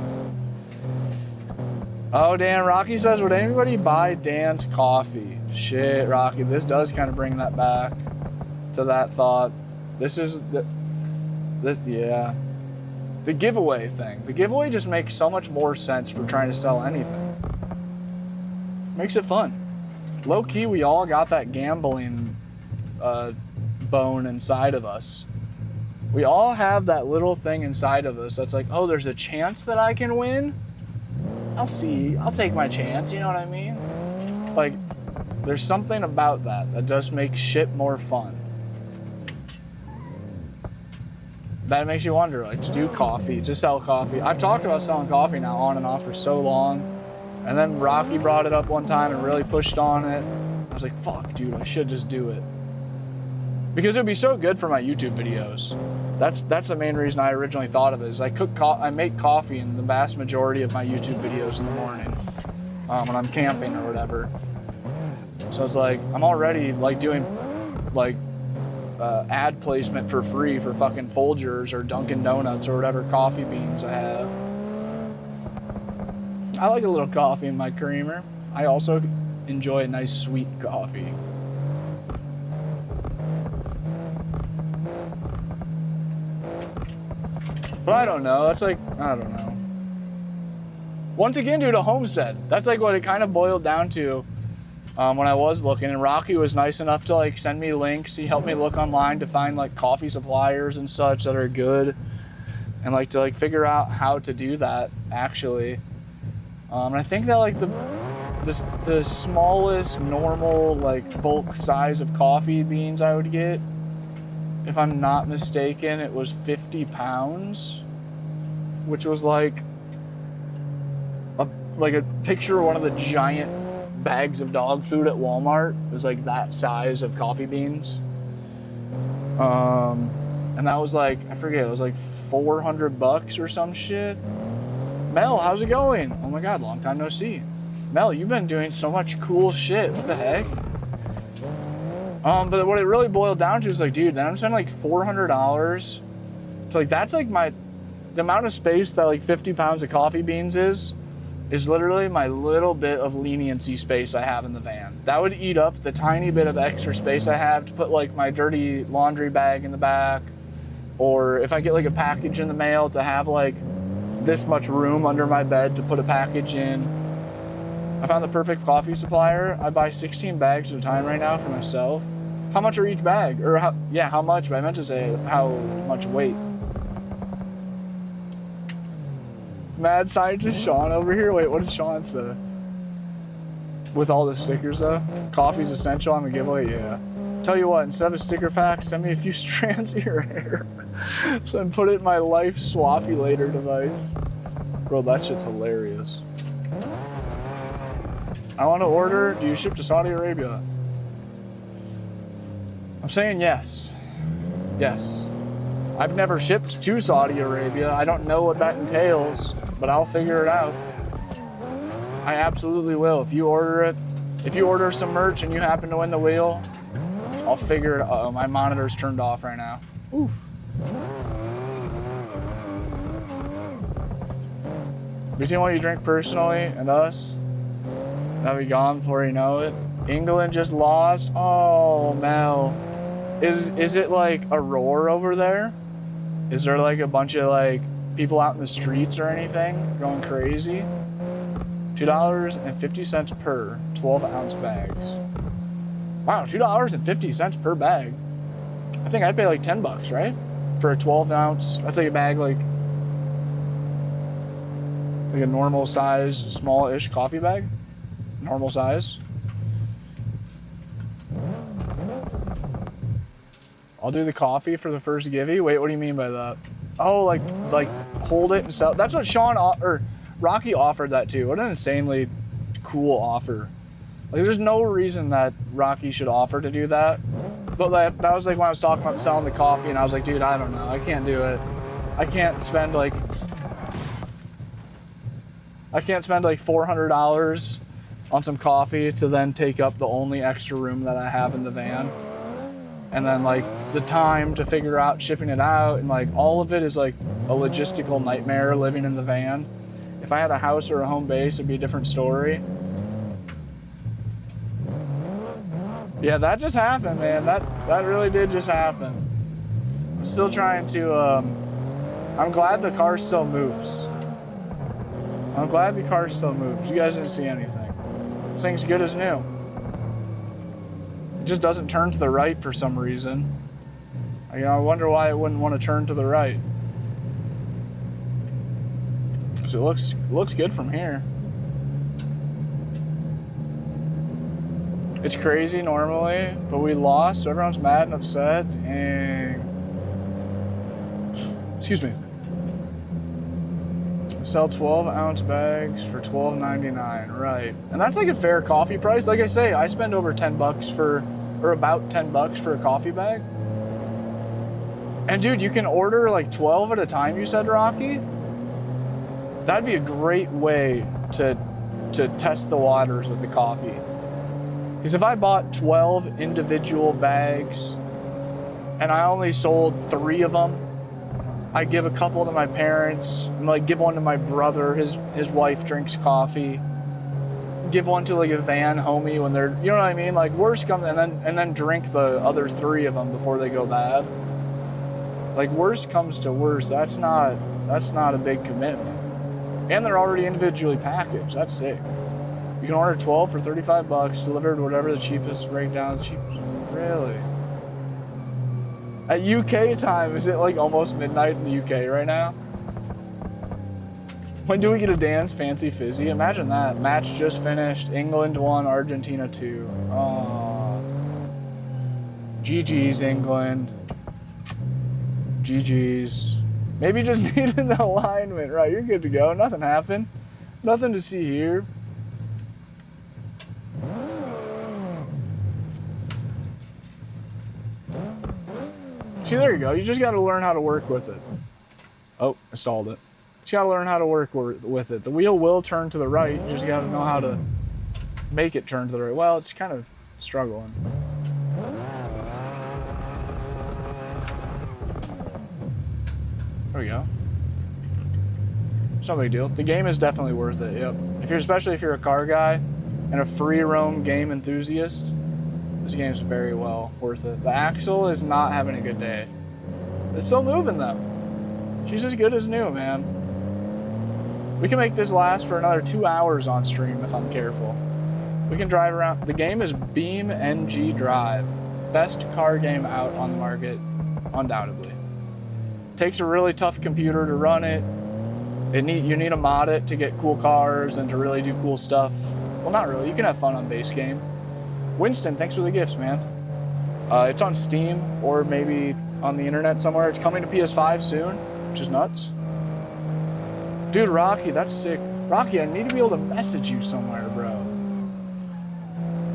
Oh, Dan, Rocky says, would anybody buy Dan's coffee? Shit, Rocky, this does kind of bring that back to that thought. Yeah. The giveaway thing. The giveaway just makes so much more sense for trying to sell anything. Makes it fun. Low key, we all got that gambling bone inside of us. We all have that little thing inside of us that's like, oh, there's a chance that I can win. I'll take my chance, you know what I mean? Like, there's something about that just makes shit more fun. That makes you wonder, like, to do coffee, to sell coffee. I've talked about selling coffee now on and off for so long, and then Rocky brought it up one time and really pushed on it. I was like, fuck, dude, I should just do it. Because it would be so good for my YouTube videos. That's the main reason I originally thought of it, is I make coffee in the vast majority of my YouTube videos in the morning when I'm camping or whatever. So it's like, I'm already like doing like ad placement for free for fucking Folgers or Dunkin' Donuts or whatever coffee beans I have. I like a little coffee in my creamer. I also enjoy a nice sweet coffee. But I don't know, that's like, I don't know. Once again, dude, a homestead. That's like what it kind of boiled down to when I was looking, and Rocky was nice enough to like send me links. He helped me look online to find like coffee suppliers and such that are good, and like to like figure out how to do that actually. And I think that like the smallest normal like bulk size of coffee beans I would get, if I'm not mistaken, it was 50 pounds, which was like a picture of one of the giant bags of dog food at Walmart. It was like that size of coffee beans. And that was like, I forget, it was like $400 or some shit. Mel, how's it going? Oh my God, long time no see. Mel, you've been doing so much cool shit. What the heck? But what it really boiled down to is like, dude, then I'm spending like $400. So like, that's like the amount of space that like 50 pounds of coffee beans is literally my little bit of leniency space I have in the van. That would eat up the tiny bit of extra space I have to put like my dirty laundry bag in the back, or if I get like a package in the mail, to have like this much room under my bed to put a package in. I found the perfect coffee supplier. I buy 16 bags at a time right now for myself. How much are each bag? Or how much, but I meant to say how much weight. Mad scientist Sean over here. Wait, what did Sean say? With all the stickers though? Coffee's essential on the giveaway? Yeah. Tell you what, instead of a sticker pack, send me a few strands of your hair. So I put it in my Life Swapulator device. Bro, that shit's hilarious. I want to order, do you ship to Saudi Arabia? I'm saying yes. Yes. I've never shipped to Saudi Arabia. I don't know what that entails, but I'll figure it out. I absolutely will. If you order some merch and you happen to win the wheel, I'll figure it out. Oh, my monitor's turned off right now. Ooh. Between what you drink personally and us, that'll be gone before you know it. England just lost. Oh, Mel. Is it like a roar over there? Is there like a bunch of like people out in the streets or anything going crazy? $2.50 per 12-ounce bags. Wow, $2.50 per bag. I think I'd pay like $10, right? For a 12-ounce. That's like a bag like a normal size, small-ish coffee bag. Normal size. I'll do the coffee for the first givey. Wait, what do you mean by that? Oh, like hold it and sell. That's what Rocky offered that too. What an insanely cool offer. Like, there's no reason that Rocky should offer to do that. But that was like when I was talking about selling the coffee, and I was like, dude, I don't know, I can't do it. I can't spend like $400 on some coffee to then take up the only extra room that I have in the van. And then like the time to figure out shipping it out, and like all of it is like a logistical nightmare living in the van. If I had a house or a home base, it'd be a different story. Yeah, that just happened, man. That really did just happen. I'm still trying to, I'm glad the car still moves. I'm glad the car still moves. You guys didn't see anything. This thing's good as new. It just doesn't turn to the right for some reason. You know, I wonder why it wouldn't want to turn to the right. So it looks good from here. It's crazy normally, but we lost, so everyone's mad and upset, and excuse me. Sell 12-ounce bags for $12.99, right? And that's like a fair coffee price. Like I say, I spend over $10 for, or about $10 for a coffee bag. And dude, you can order like 12 at a time, you said, Rocky? That'd be a great way to test the waters with the coffee. Because if I bought 12 individual bags and I only sold 3 of them, I give a couple to my parents, and like give one to my brother, his wife drinks coffee. Give one to like a van homie when they're, you know what I mean? Like worst comes, and then drink the other 3 of them before they go bad. Like worst comes to worst, that's not a big commitment. And they're already individually packaged, that's sick. You can order 12 for $35, delivered whatever the cheapest, right down the cheapest. Really? At UK time, is it like almost midnight in the UK right now? When do we get a dance fancy fizzy? Imagine that. Match just finished. England won, Argentina 2. Oh. GG's, England. GG's. Maybe just needed an alignment. Right, you're good to go. Nothing happened. Nothing to see here. See, there you go. You just got to learn how to work with it. Oh, I stalled it. You got to learn how to work with it. The wheel will turn to the right. You just got to know how to make it turn to the right. Well, it's kind of struggling. There we go. It's no big deal. The game is definitely worth it. Yep. Especially if you're a car guy and a free roam game enthusiast, this game's very well worth it. The axle is not having a good day. It's still moving though. She's as good as new, man. We can make this last for another 2 hours on stream if I'm careful. We can drive around. The game is BeamNG Drive. Best car game out on the market, undoubtedly. Takes a really tough computer to run it. You need to mod it to get cool cars and to really do cool stuff. Well, not really. You can have fun on base game. Winston, thanks for the gifts, man. It's on Steam or maybe on the internet somewhere. It's coming to PS5 soon, which is nuts. Dude, Rocky, that's sick. Rocky, I need to be able to message you somewhere, bro.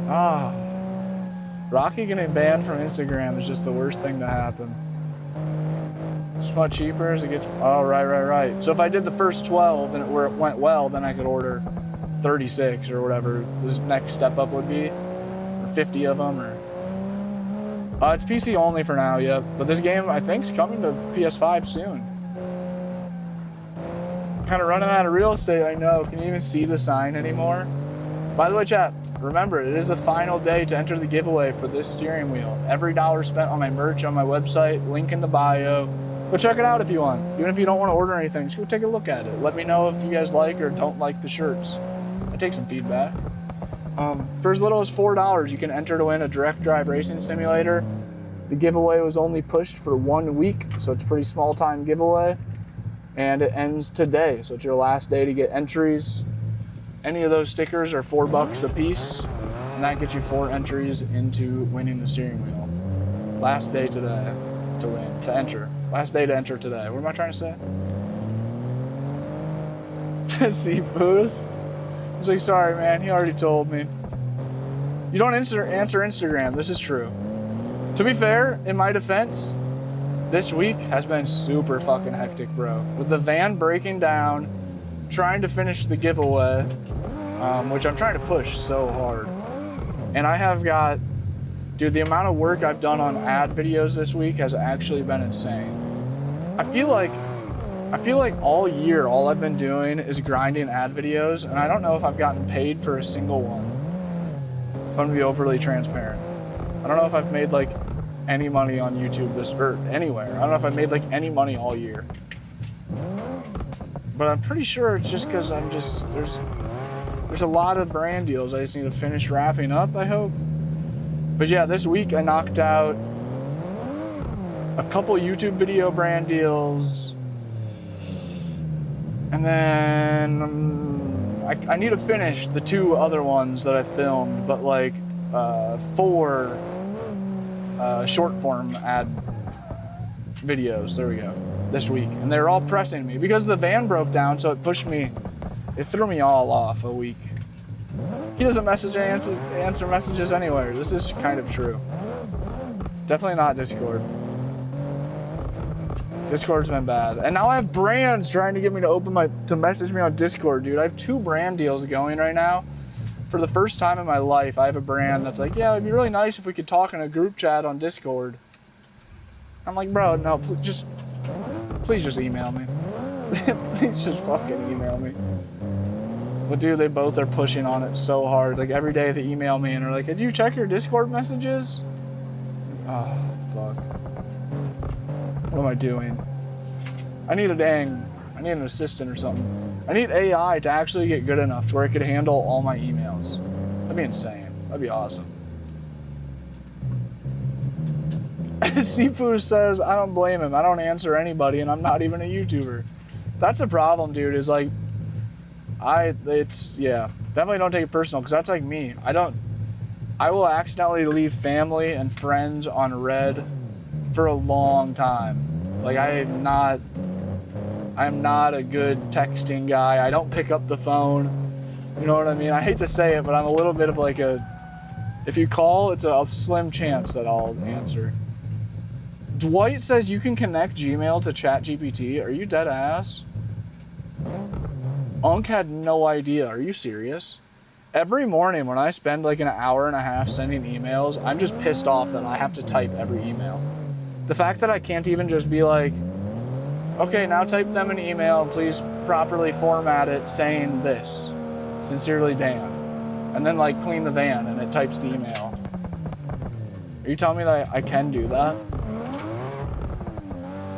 Ah. Rocky getting banned from Instagram is just the worst thing to happen. It's much cheaper as it gets. Oh, right. So if I did the first 12 and it went well, then I could order 36 or whatever this next step up would be. 50 of them, or it's PC only for now, yeah. But this game, I think, is coming to PS5 soon. Kind of running out of real estate, I know. Can you even see the sign anymore? By the way, chat, remember, it is the final day to enter the giveaway for this steering wheel. Every dollar spent on my merch on my website, link in the bio. Go check it out if you want. Even if you don't want to order anything, just go take a look at it. Let me know if you guys like or don't like the shirts. I take some feedback. For as little as $4, you can enter to win a direct drive racing simulator. The giveaway was only pushed for 1 week, so it's a pretty small time giveaway. And it ends today, so it's your last day to get entries. Any of those stickers are $4 a piece, and that gets you 4 entries into winning the steering wheel. Last day today to win, to enter. Last day to enter today. What am I trying to say? See, Foos? He's like, sorry, man, he already told me. You don't answer Instagram, this is true. To be fair, in my defense, this week has been super fucking hectic, bro. With the van breaking down, trying to finish the giveaway, which I'm trying to push so hard. And I have got, dude, the amount of work I've done on ad videos this week has actually been insane. I feel like all year, all I've been doing is grinding ad videos, and I don't know if I've gotten paid for a single one. If I'm gonna be overly transparent. I don't know if I've made like any money on YouTube or anywhere. I don't know if I've made like any money all year. But I'm pretty sure it's just because there's a lot of brand deals I just need to finish wrapping up, I hope. But yeah, this week I knocked out a couple YouTube video brand deals. And then I need to finish the 2 other ones that I filmed, but like 4 short form ad videos, there we go, this week. And they're all pressing me because the van broke down, so it threw me all off a week. He doesn't answer messages anywhere. This is kind of true. Definitely not Discord. Discord's been bad. And now I have brands trying to get me to message me on Discord, dude. I have 2 brand deals going right now. For the first time in my life, I have a brand that's like, yeah, it'd be really nice if we could talk in a group chat on Discord. I'm like, bro, no, please just email me. Please just fucking email me. But dude, they both are pushing on it so hard. Like every day they email me and they're like, did you check your Discord messages? Oh, fuck. What am I doing? I need an assistant or something. I need AI to actually get good enough to where it could handle all my emails. That'd be insane. That'd be awesome. Sifu says, I don't blame him. I don't answer anybody and I'm not even a YouTuber. That's a problem, dude, is like, definitely don't take it personal, because that's like me. I will accidentally leave family and friends on red for a long time. Like I am not a good texting guy. I don't pick up the phone. You know what I mean? I hate to say it, but I'm a little bit of like if you call, it's a slim chance that I'll answer. Dwight says you can connect Gmail to ChatGPT. Are you dead ass? Unk had no idea. Are you serious? Every morning when I spend like an hour and a half sending emails, I'm just pissed off that I have to type every email. The fact that I can't even just be like, okay, now type them an email, please properly format it saying this. Sincerely, Dan. And then like clean the van and it types the email. Are you telling me that I can do that?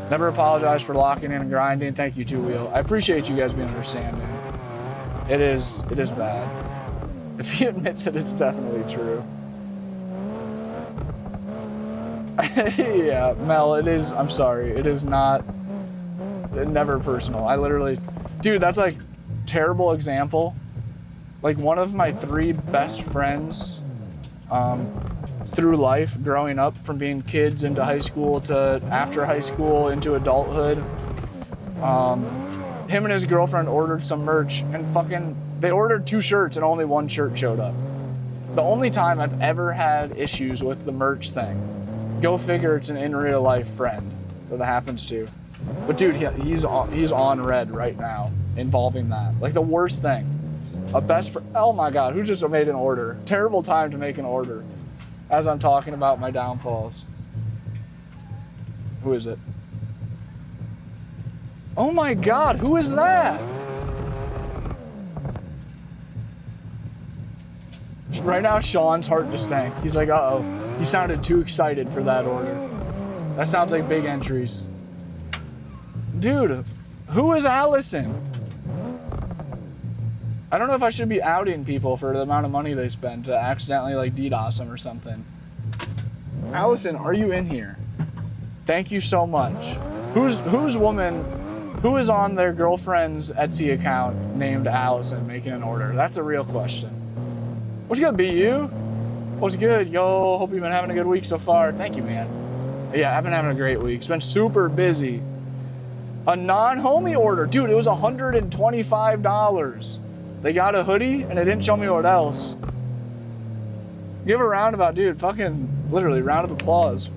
Never apologize for locking in and grinding. Thank you, Two Wheel. I appreciate you guys being understanding. It is bad. If he admits it, it's definitely true. Yeah, Mel, it is, I'm sorry. It is never personal. I literally, dude, that's like terrible example. Like one of my 3 best friends through life, growing up from being kids into high school to after high school into adulthood. Him and his girlfriend ordered some merch and they ordered 2 shirts and only 1 shirt showed up. The only time I've ever had issues with the merch thing. Go figure, it's an in real life friend that it happens to. But dude, he's on red right now involving that. Like the worst thing. Oh my God, who just made an order? Terrible time to make an order as I'm talking about my downfalls. Who is it? Oh my God, who is that? Right now, Sean's heart just sank. He's like, uh-oh. He sounded too excited for that order. That sounds like big entries. Dude, who is Allison? I don't know if I should be outing people for the amount of money they spend to accidentally like DDoS them or something. Allison, are you in here? Thank you so much. Who is on their girlfriend's Etsy account named Allison making an order? That's a real question. What's good, BU? What's good? Yo, hope you've been having a good week so far. Thank you, man. Yeah, I've been having a great week. It's been super busy. A non-homie order. Dude, it was $125. They got a hoodie and they didn't show me what else. Give a roundabout, dude. Fucking literally round of applause.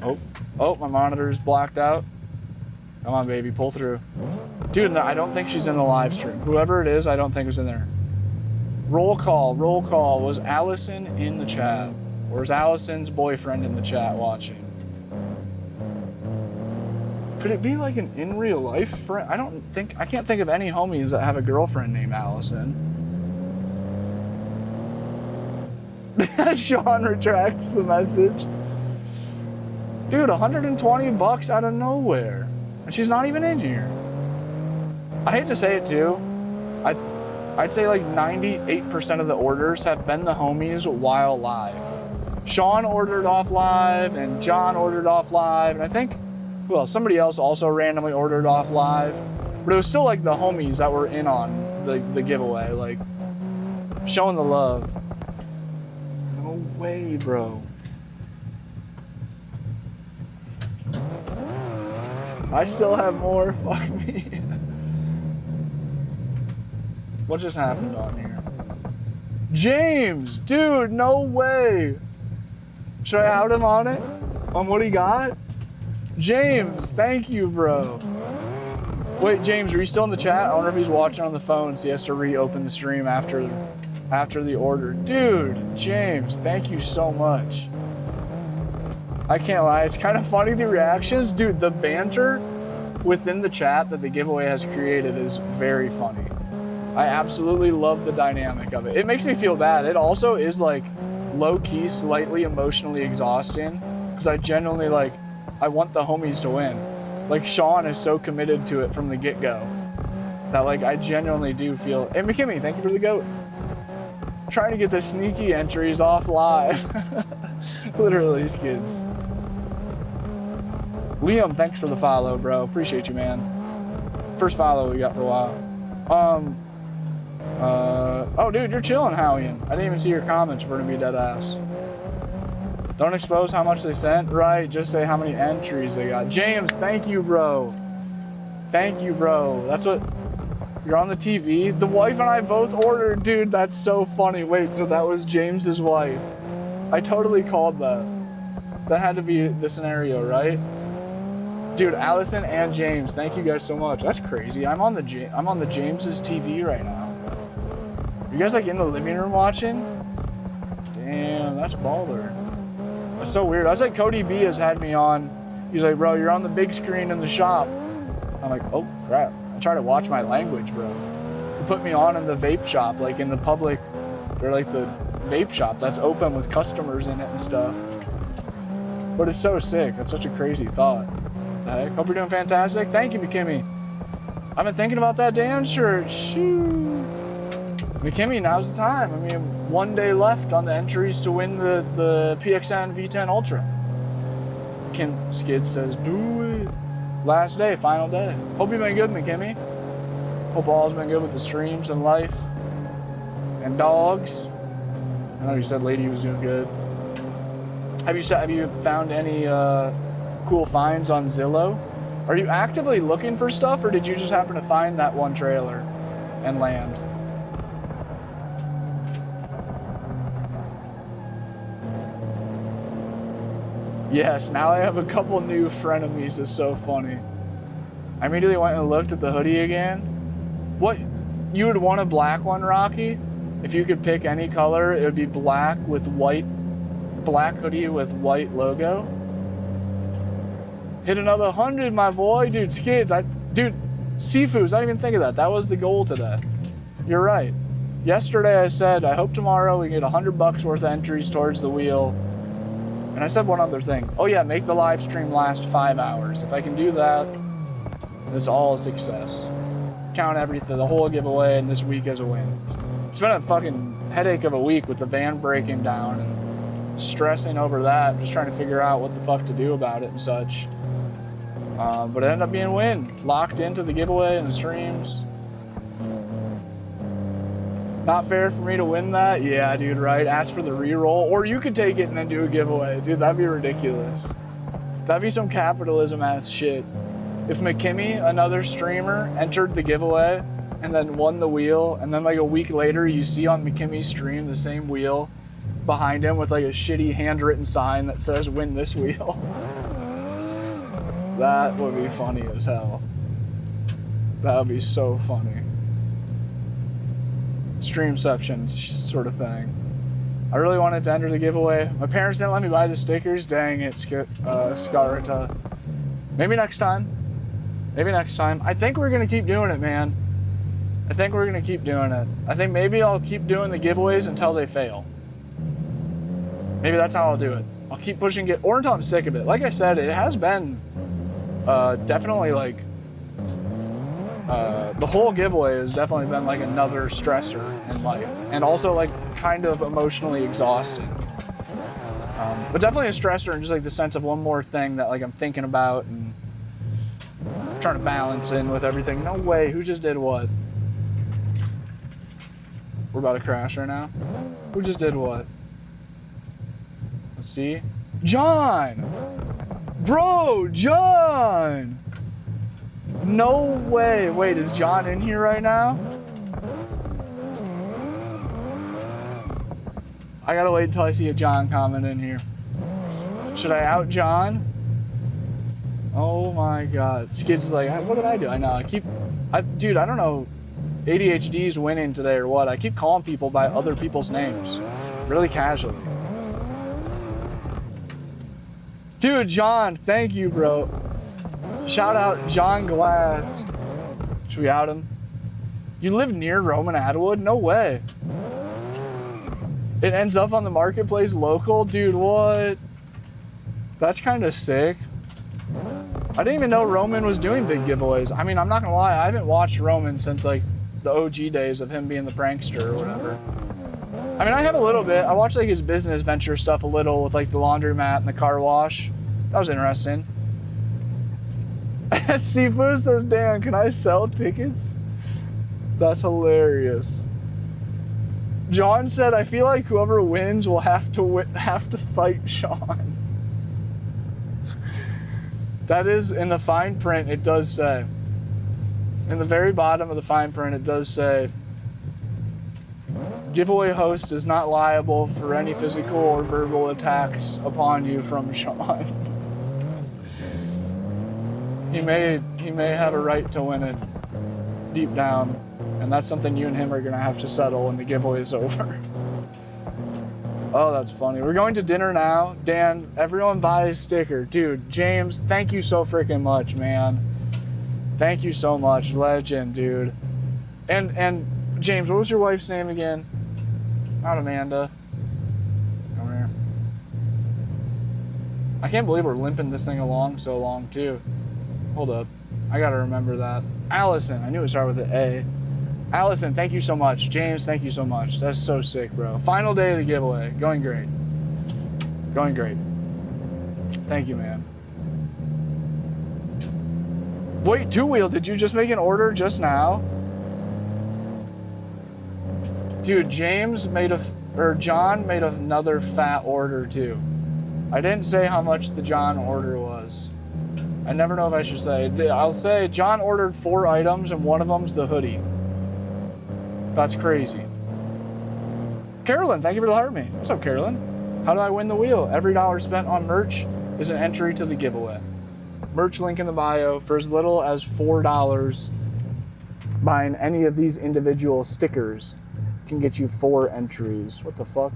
Oh, Oh, my monitor's blacked out. Come on, baby, pull through. Dude, no, I don't think she's in the live stream. Whoever it is, I don't think was in there. Roll call, roll call. Was Allison in the chat? Or is Allison's boyfriend in the chat watching? Could it be like an in real life friend? I can't think of any homies that have a girlfriend named Allison. Sean retracts the message. Dude, 120 bucks out of nowhere. And she's not even in here. I hate to say it too. I'd say like 98% of the orders have been the homies while live. Sean ordered off live and John ordered off live. And I think, well, somebody else also randomly ordered off live. But it was still like the homies that were in on the giveaway, like showing the love. No way, bro. I still have more. Fuck me. What just happened on here? James, dude, no way. Should I out him on it? On what he got? James, thank you, bro. Wait, James, are you still in the chat? I wonder if he's watching on the phone, so he has to reopen the stream after the order. Dude, James, thank you so much. I can't lie, it's kind of funny, the reactions. Dude, the banter within the chat that the giveaway has created is very funny. I absolutely love the dynamic of it. It makes me feel bad. It also is like low-key, slightly emotionally exhausting, because I genuinely like, I want the homies to win. Like Sean is so committed to it from the get-go that like I genuinely do feel. Hey McKimmy, thank you for the goat. Trying to get the sneaky entries off live. Literally, these kids. Liam, thanks for the follow, bro. Appreciate you, man. First follow we got for a while. Oh, dude, you're chilling, Howian. I didn't even see your comments for to be dead ass. Don't expose how much they sent, right? Just say how many entries they got. James, thank you, bro. Thank you, bro. That's what, you're on the TV. The wife and I both ordered, dude. That's so funny. Wait, so that was James's wife. I totally called that. That had to be the scenario, right? Dude, Allison and James, thank you guys so much. That's crazy. I'm on the James's TV right now. You guys like in the living room watching? Damn, that's baller. That's so weird. I was like, Cody B has had me on. He's like, bro, you're on the big screen in the shop. I'm like, oh crap. I try to watch my language, bro. He put me on in the vape shop, like in the public, or like the vape shop that's open with customers in it and stuff. But it's so sick. That's such a crazy thought. What the heck? Hope you're doing fantastic. Thank you, McKimmy. I've been thinking about that damn shirt. Shoot. McKimmy, now's the time. I mean, 1 day left on the entries to win the PXN V10 Ultra. Kim Skid says, do it. Last day, final day. Hope you've been good, McKimmy. Hope all's been good with the streams and life and dogs. I know you said Lady was doing good. Have you found any cool finds on Zillow? Are you actively looking for stuff, or did you just happen to find that one trailer and land? Yes, now I have a couple new frenemies. It's so funny. I immediately went and looked at the hoodie again. What? You would want a black one, Rocky? If you could pick any color, it would be black with white, black hoodie with white logo. Hit another 100, my boy. Dude, Skids, dude, Seafoods, I didn't even think of that. That was the goal today. You're right. Yesterday I said, I hope tomorrow we get $100 worth of entries towards the wheel. And I said one other thing. Oh yeah, make the live stream last 5 hours. If I can do that, it's all a success. Count everything, the whole giveaway, and this week as a win. It's been a fucking headache of a week with the van breaking down and stressing over that. Just trying to figure out what the fuck to do about it and such. But it ended up being a win. Locked into the giveaway and the streams. Not fair for me to win that? Yeah, dude, right? Ask for the reroll. Or you could take it and then do a giveaway. Dude, that'd be ridiculous. That'd be some capitalism ass shit. If McKimmy, another streamer, entered the giveaway and then won the wheel, and then like a week later you see on McKimmy's stream the same wheel behind him with like a shitty handwritten sign that says win this wheel. That would be funny as hell. That would be so funny. Streamception sort of thing. I really wanted to enter the giveaway. My parents didn't let me buy the stickers. Dang it, Scarita. Maybe next time. Maybe next time. I think we're gonna keep doing it, man. I think we're gonna keep doing it. I think maybe I'll keep doing the giveaways until they fail. Maybe that's how I'll do it. I'll keep pushing it, or until I'm sick of it. Like I said, it has been definitely like, the whole giveaway has definitely been like another stressor in life. And also like kind of emotionally exhausting. But definitely a stressor and just like the sense of one more thing that like I'm thinking about and trying to balance in with everything. No way, who just did what? We're about to crash right now. Who just did what? Let's see. John! Bro, John! No way. Wait, is John in here right now? I gotta wait until I see a John comment in here. Should I out John? Oh my God. Skid's like, what did I do? I know, dude, I don't know. ADHD's winning today or what. I keep calling people by other people's names. Really casually. Dude, John, thank you, bro. Shout out John Glass. Should we out him? You live near Roman Atwood? No way. It ends up on the marketplace local? Dude, what? That's kind of sick. I didn't even know Roman was doing big giveaways. I mean, I'm not gonna lie, I haven't watched Roman since like the OG days of him being the prankster or whatever. I mean, I have a little bit. I watched like his business venture stuff a little with like the laundromat and the car wash. That was interesting. Sifu says, Dan, can I sell tickets? That's hilarious. John said, I feel like whoever wins will have to fight Sean. That is in the fine print, it does say. In the very bottom of the fine print, it does say, giveaway host is not liable for any physical or verbal attacks upon you from Sean. He may have a right to win it deep down, and that's something you and him are gonna have to settle when the giveaway is over. Oh, that's funny. We're going to dinner now. Dan, everyone buy a sticker. Dude, James, thank you so freaking much, man. Thank you so much. Legend, dude. And James, what was your wife's name again? Not Amanda. Come here. I can't believe we're limping this thing along so long, too. Hold up. I gotta remember that. Allison. I knew it started with an A. Allison, thank you so much. James, thank you so much. That's so sick, bro. Final day of the giveaway. Going great. Going great. Thank you, man. Wait, Two Wheel, did you just make an order just now? Dude, John made another fat order too. I didn't say how much the John order was. I never know if I should say. I'll say John ordered 4 items and one of them's the hoodie. That's crazy. Carolyn, thank you for the heart me. What's up, Carolyn? How do I win the wheel? Every dollar spent on merch is an entry to the giveaway. Merch link in the bio. For as little as $4, buying any of these individual stickers can get you 4 entries. What the fuck?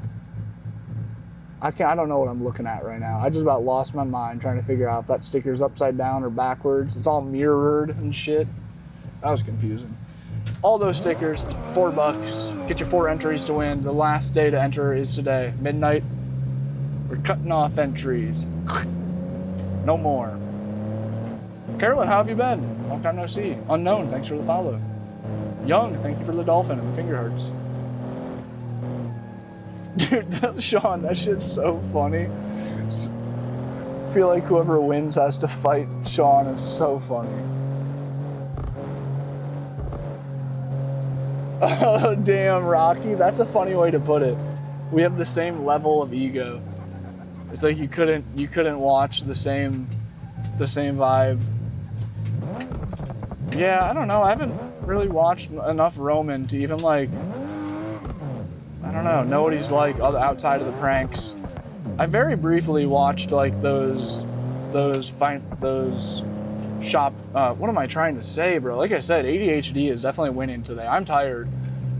I don't know what I'm looking at right now. I just about lost my mind trying to figure out if that sticker's upside down or backwards. It's all mirrored and shit. That was confusing. All those stickers, $4. Get your 4 entries to win. The last day to enter is today, midnight. We're cutting off entries. No more. Carolyn, how have you been? Long time no see. Unknown, thanks for the follow. Young, thank you for the dolphin and the finger hearts. Dude, Sean, that shit's so funny. I feel like whoever wins has to fight Sean is so funny. Oh, damn, Rocky. That's a funny way to put it. We have the same level of ego. It's like you couldn't watch the same vibe. Yeah, I don't know. I haven't really watched enough Roman to even like, I don't know what he's like outside of the pranks. I very briefly watched like those those shop, what am I trying to say, bro? Like I said, ADHD is definitely winning today. I'm tired.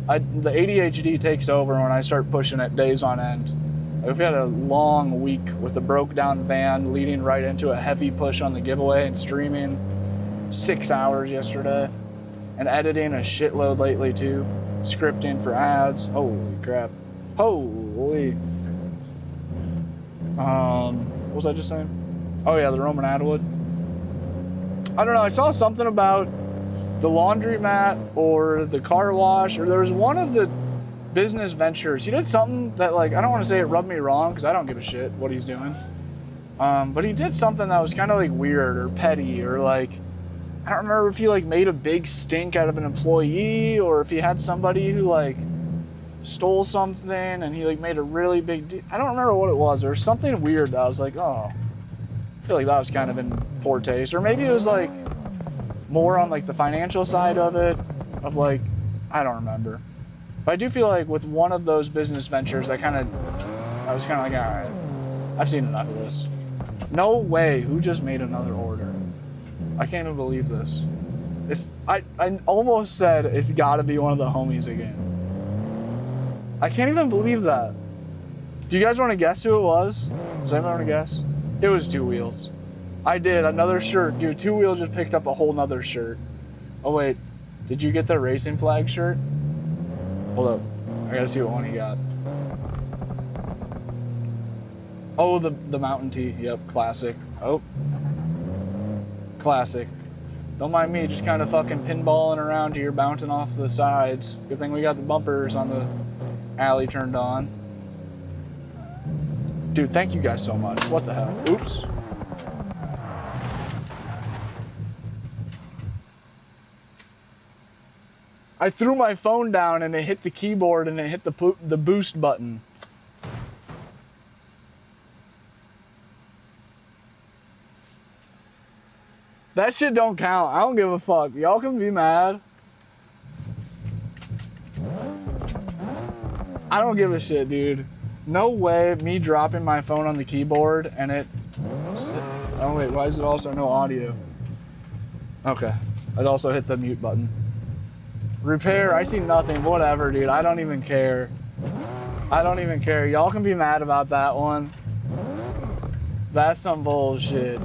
The ADHD takes over when I start pushing it days on end. We've had a long week with a broke down van leading right into a heavy push on the giveaway and streaming 6 hours yesterday and editing a shitload lately too. Scripting for ads. Holy crap. Holy. What was I just saying? Oh yeah, the Roman Atwood. I don't know, I saw something about the laundromat or the car wash, or there was one of the business ventures. He did something that, like, I don't want to say it rubbed me wrong because I don't give a shit what he's doing. But he did something that was kind of like weird or petty, or like, I don't remember if he like made a big stink out of an employee, or if he had somebody who like stole something and he like made a really big deal. I don't remember what it was. There was something weird that I was like, oh, I feel like that was kind of in poor taste. Or maybe it was like more on like the financial side of it, of like, I don't remember. But I do feel like with one of those business ventures, I was kind of like, all right, I've seen enough of this. No way, who just made another order? I can't even believe this. I almost said it's gotta be one of the homies again. I can't even believe that. Do you guys want to guess who it was? Does anyone want to guess? It was Two Wheels. I did, another shirt. Dude, Two Wheel just picked up a whole nother shirt. Oh wait, did you get the racing flag shirt? Hold up, I gotta see what one he got. Oh, the mountain tee, yep, classic. Oh, classic. Don't mind me, just kind of fucking pinballing around here, bouncing off the sides. Good thing we got the bumpers on the alley turned on. Dude, thank you guys so much. What the hell? Oops. I threw my phone down and it hit the keyboard and it hit the boost button. That shit don't count. I don't give a fuck. Y'all can be mad. I don't give a shit, dude. No way me dropping my phone on the keyboard and it... Oh wait, why is it also no audio? Okay. I'd also hit the mute button. Repair, I see nothing. Whatever, dude. I don't even care. I don't even care. Y'all can be mad about that one. That's some bullshit.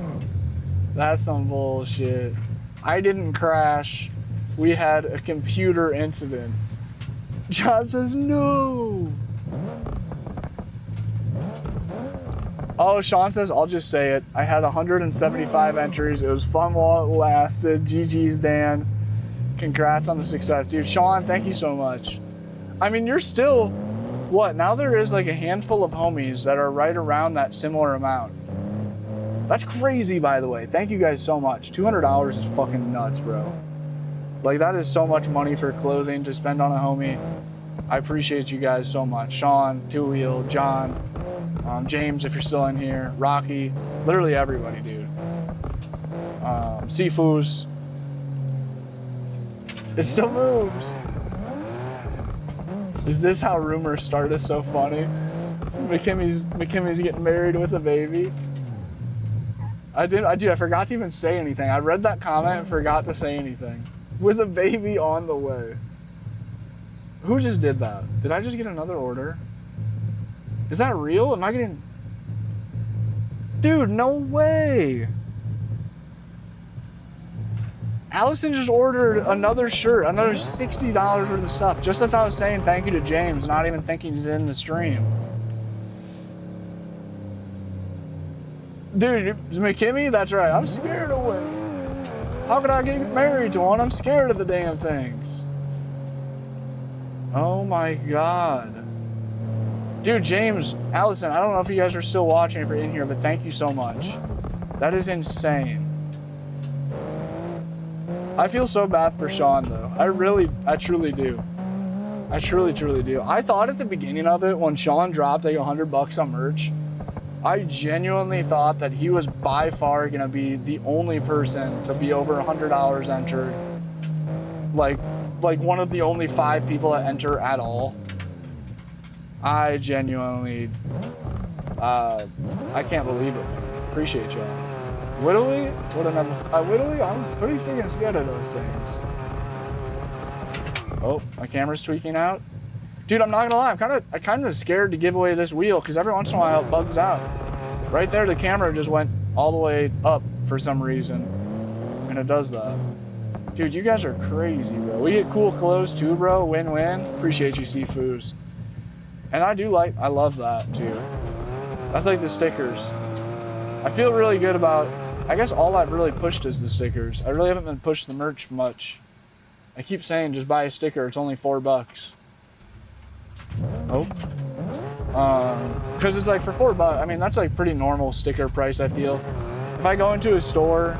That's some bullshit. I didn't crash. We had a computer incident. John says no. Oh, Sean says, I'll just say it. I had 175 entries. It was fun while it lasted. GG's, Dan. Congrats on the success. Dude, Sean, thank you so much. I mean, you're still, what? Now there is like a handful of homies that are right around that similar amount. That's crazy, by the way. Thank you guys so much. $200 is fucking nuts, bro. Like, that is so much money for clothing to spend on a homie. I appreciate you guys so much. Sean, Two Wheel, John, James, if you're still in here, Rocky, literally everybody, dude. Sifu's. It still moves. Is this how rumors start? Is so funny. McKimmy's getting married with a baby. I forgot to even say anything. I read that comment and forgot to say anything. With a baby on the way. Who just did that? Did I just get another order? Is that real? Am I getting... Dude, no way. Allison just ordered another shirt, another $60 worth of stuff, just as I was saying thank you to James, not even thinking he's in the stream. Dude, McKimmy, that's right, I'm scared of women. How could I get married to one? I'm scared of the damn things. Oh my God. Dude, James, Allison, I don't know if you guys are still watching, if you're in here, but thank you so much. That is insane. I feel so bad for Sean though. I truly do. I truly do. I thought at the beginning of it, when Sean dropped like $100 on merch, I genuinely thought that he was by far gonna be the only person to be over $100 entered. Like one of the only 5 people that enter at all. I genuinely, I can't believe it. Appreciate y'all. Whittly? Whittly? I'm pretty freaking scared of those things. Oh, my camera's tweaking out. Dude, I'm not gonna lie, I'm kind of scared to give away this wheel because every once in a while it bugs out. Right there, the camera just went all the way up for some reason, and it does that. Dude, you guys are crazy, bro. We get cool clothes too, bro. Win-win. Appreciate you, Seafoos. And I love that too. That's like the stickers. I feel really good about, I guess all I've really pushed is the stickers. I really haven't been pushed the merch much. I keep saying just buy a sticker, it's only $4. Oh. Cause it's like for $4, I mean, that's like pretty normal sticker price, I feel. If I go into a store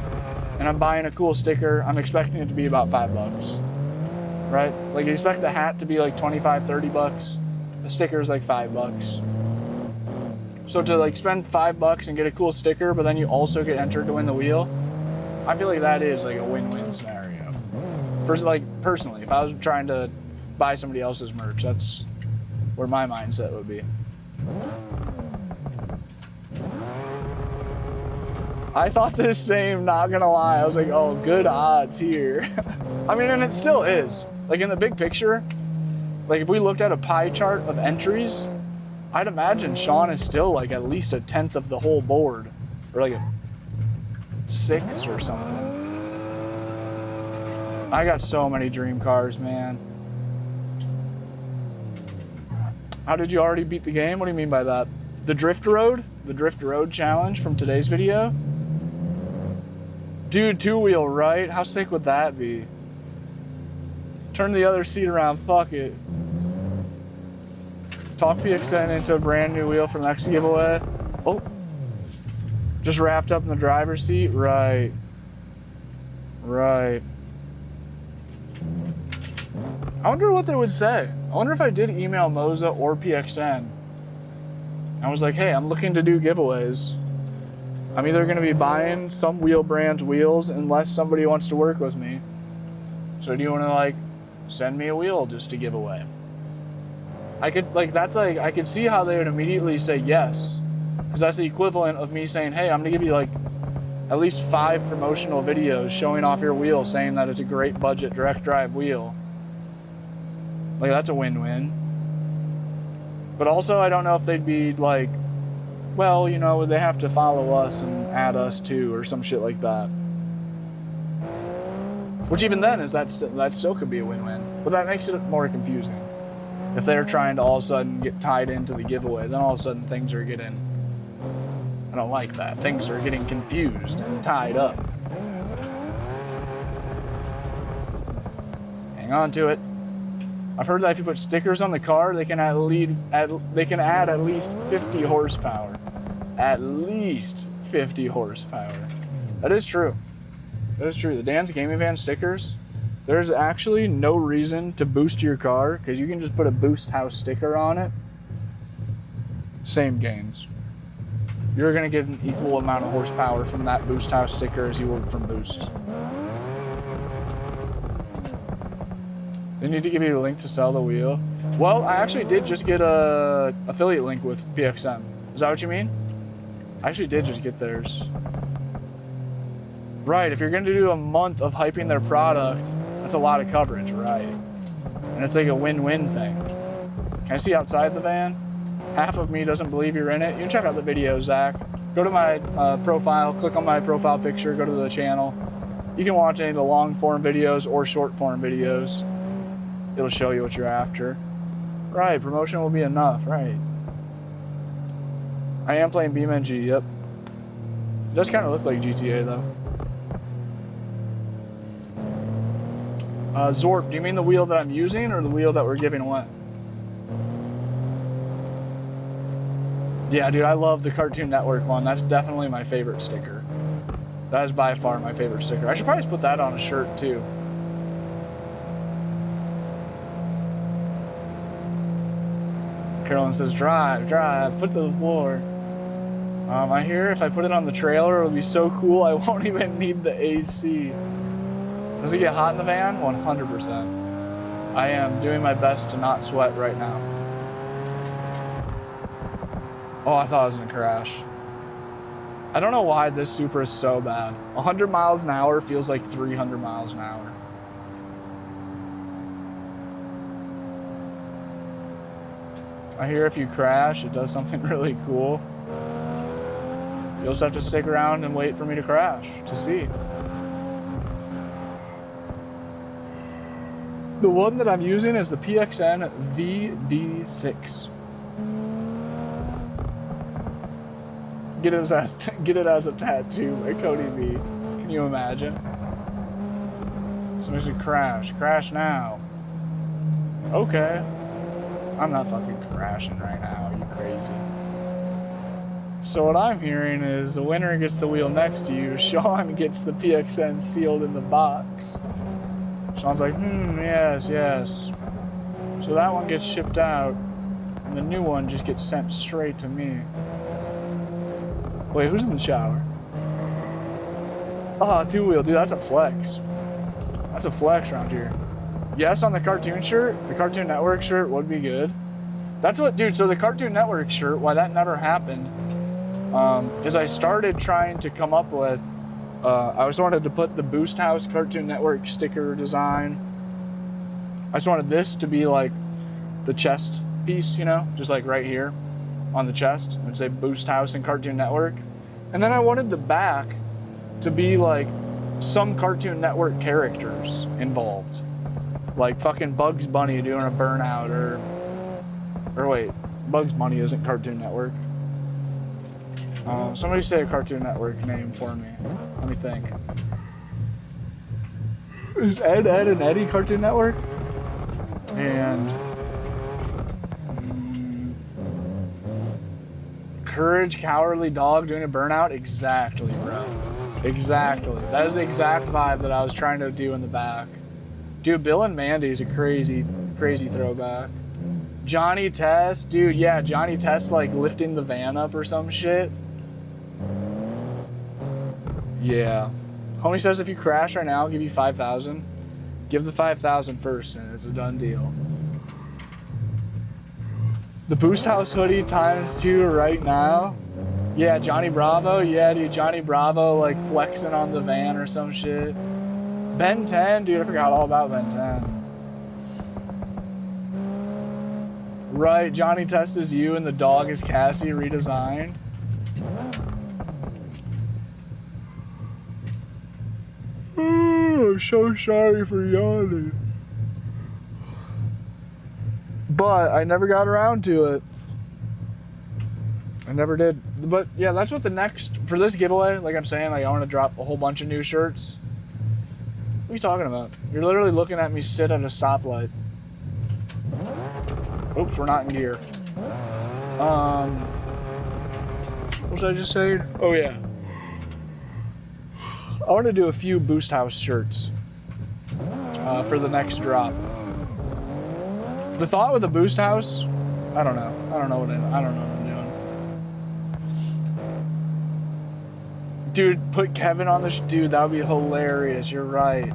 and I'm buying a cool sticker, I'm expecting it to be about $5, right? Like you expect the hat to be like 25, 30 bucks. The sticker is like $5. So to like spend $5 and get a cool sticker, but then you also get entered to win the wheel, I feel like that is like a win-win scenario. Personally, if I was trying to buy somebody else's merch, that's where my mindset would be. I thought this same, not gonna lie. I was like, oh, good odds here. I mean, and it still is. Like in the big picture, like if we looked at a pie chart of entries, I'd imagine Sean is still like at least a 10th of the whole board, or like a 6th or something. I got so many dream cars, man. How did you already beat the game? What do you mean by that? The Drift Road? The Drift Road challenge from today's video? Dude, 2-wheel, right? How sick would that be? Turn the other seat around, fuck it. Talk PXN into a brand new wheel for the next giveaway. Oh, just wrapped up in the driver's seat? Right. Right. I wonder what they would say. I wonder if I did email Moza or PXN. I was like, hey, I'm looking to do giveaways. I'm either gonna be buying some wheel brand's wheels unless somebody wants to work with me. So do you wanna like send me a wheel just to give away? I could see how they would immediately say yes. Because that's the equivalent of me saying, hey, I'm gonna give you like at least 5 promotional videos showing off your wheel, saying that it's a great budget direct drive wheel. Like that's a win-win. But also I don't know if they'd be like, well, you know, they have to follow us and add us too, or some shit like that. Which even then is that still could be a win-win. But that makes it more confusing. If they're trying to all of a sudden get tied into the giveaway, then all of a sudden things are getting, I don't like that. Things are getting confused and tied up. Hang on to it. I've heard that if you put stickers on the car, they can add at least 50 horsepower. At least 50 horsepower. That is true. That is true. The Dan's Gaming Van stickers, there's actually no reason to boost your car because you can just put a Boost House sticker on it. Same gains. You're gonna get an equal amount of horsepower from that Boost House sticker as you would from Boost. They need to give you a link to sell the wheel. Well, I actually did just get a affiliate link with PXN. Is that what you mean? I actually did just get theirs. Right, if you're gonna do a month of hyping their product, that's a lot of coverage, right? And it's like a win-win thing. Can I see outside the van? Half of me doesn't believe you're in it. You can check out the video, Zach. Go to my profile, click on my profile picture, go to the channel. You can watch any of the long form videos or short form videos. It'll show you what you're after. Right, promotion will be enough, right. I am playing BeamNG, yep. It does kind of look like GTA though. Zorp, do you mean the wheel that I'm using or the wheel that we're giving away? Yeah, dude, I love the Cartoon Network one. That's definitely my favorite sticker. That is by far my favorite sticker. I should probably put that on a shirt too. Carolyn says, drive, put to the floor. I hear if I put it on the trailer, it'll be so cool I won't even need the AC. Does it get hot in the van? 100%. I am doing my best to not sweat right now. Oh, I thought I was gonna crash. I don't know why this Supra is so bad. 100 miles an hour feels like 300 miles an hour. I hear if you crash, it does something really cool. You'll just have to stick around and wait for me to crash to see. The one that I'm using is the PXN VD6. Get it as a tattoo by Cody B. Can you imagine? Somebody said crash. Crash now. Okay. I'm not fucking crashing right now. Are you crazy? So what I'm hearing is the winner gets the wheel next to you. Sean gets the PXN sealed in the box. Sean's like, yes, yes. So that one gets shipped out, and the new one just gets sent straight to me. Wait, who's in the shower? Oh, two-wheel, dude, that's a flex. That's a flex around here. Yes, on the cartoon shirt, the Cartoon Network shirt would be good. That's what, dude, so the Cartoon Network shirt, why that never happened, is I started trying to come up with, I just wanted to put the Boost House Cartoon Network sticker design. I just wanted this to be like the chest piece, you know, just like right here on the chest. It'd say Boost House and Cartoon Network. And then I wanted the back to be like some Cartoon Network characters involved. Like fucking Bugs Bunny doing a burnout or wait, Bugs Bunny isn't Cartoon Network. Somebody say a Cartoon Network name for me. Let me think. Is Ed, and Eddie Cartoon Network? And Courage, Cowardly Dog doing a burnout? Exactly, bro. Exactly. That is the exact vibe that I was trying to do in the back. Dude, Bill and Mandy is a crazy, crazy throwback. Johnny Test, dude, yeah, Johnny Test like lifting the van up or some shit. Yeah. Homie says if you crash right now, I'll give you 5,000. Give the 5,000 first and it's a done deal. The Boost House hoodie ×2 right now. Yeah, Johnny Bravo. Yeah, dude, Johnny Bravo like flexing on the van or some shit. Ben 10, dude, I forgot all about Ben 10. Right, Johnny Test is you and the dog is Cassie redesigned. Oh, I'm so sorry for yawning. But I never got around to it. I never did. But yeah, that's what the next, for this giveaway, like I'm saying, like I want to drop a whole bunch of new shirts. What are you talking about? You're literally looking at me sit at a stoplight. Oops, we're not in gear. What was I just saying? Oh yeah. I want to do a few Boost House shirts for the next drop. The thought with the Boost House, I don't know. I don't know what I'm doing. Dude, put Kevin on this. Dude, that would be hilarious. You're right.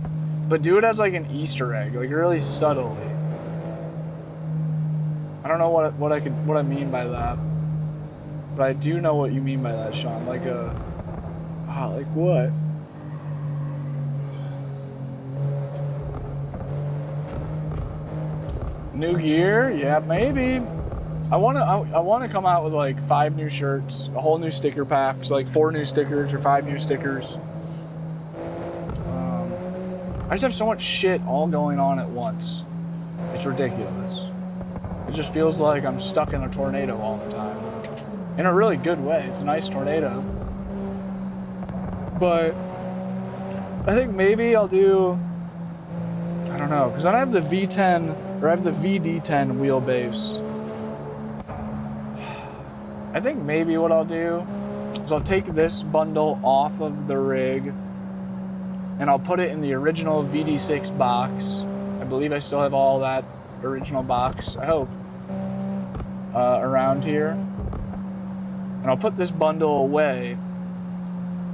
But do it as like an Easter egg, like really subtly. I don't know what I mean by that, but I do know what you mean by that, Sean. Like like what? New gear? Yeah, maybe. I want to come out with like 5 new shirts, a whole new sticker pack, so like 4 new stickers or 5 new stickers. I just have so much shit all going on at once. It's ridiculous. It just feels like I'm stuck in a tornado all the time. In a really good way. It's a nice tornado. But I think maybe I'll do, I don't know, because I have the V10, or I have the VD10 wheelbase. I think maybe what I'll do is I'll take this bundle off of the rig and I'll put it in the original VD6 box. I believe I still have all that original box, I hope, around here. And I'll put this bundle away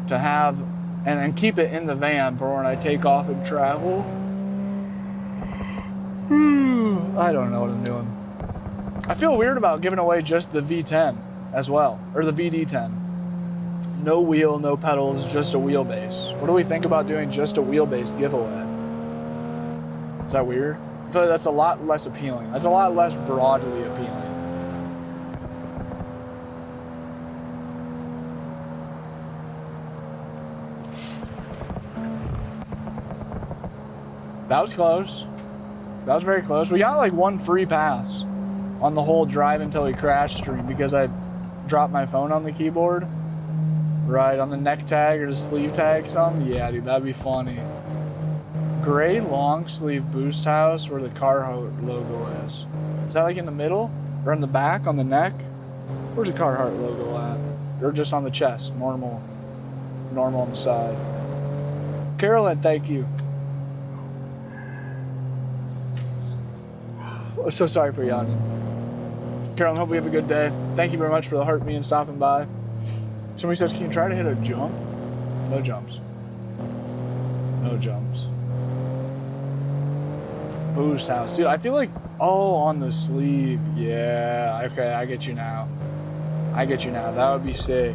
to have, and keep it in the van for when I take off and travel. I don't know what I'm doing. I feel weird about giving away just the V10 as well, or the VD10. No wheel, no pedals, just a wheelbase. What do we think about doing just a wheelbase giveaway? Is that weird? I feel like that's a lot less appealing. That's a lot less broadly appealing. That was close. That was very close. We got like one free pass on the whole drive until he crashed stream because I dropped my phone on the keyboard. Right, on the neck tag or the sleeve tag something? Yeah, dude, that'd be funny. Gray long sleeve boost house where the Carhartt logo is. Is that like in the middle? Or in the back on the neck? Where's the Carhartt logo at? Or just on the chest? Normal on the side. Carolyn, thank you. I'm so sorry for yawning. Carolyn, hope we have a good day. Thank you very much for the heart me and stopping by. Somebody says, can you try to hit a jump? No jumps. No jumps. Boost house. Dude, I feel like, oh, on the sleeve. Yeah, okay, I get you now. I get you now. That would be sick.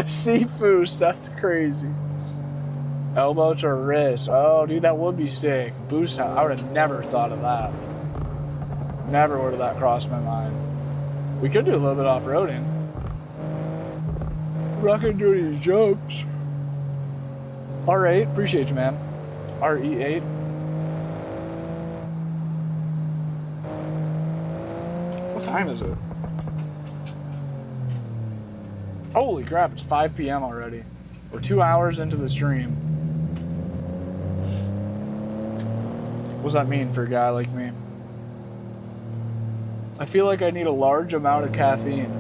Seat boost, that's crazy. Elbow to wrist. Oh, dude, that would be sick. Boost house. I would have never thought of that. Never would have that crossed my mind. We could do a little bit off-roading. We're not gonna do any jumps. R8, appreciate you, man. RE8. What time is it? Holy crap, it's 5 p.m. already. We're 2 hours into the stream. What does that mean for a guy like me? I feel like I need a large amount of caffeine.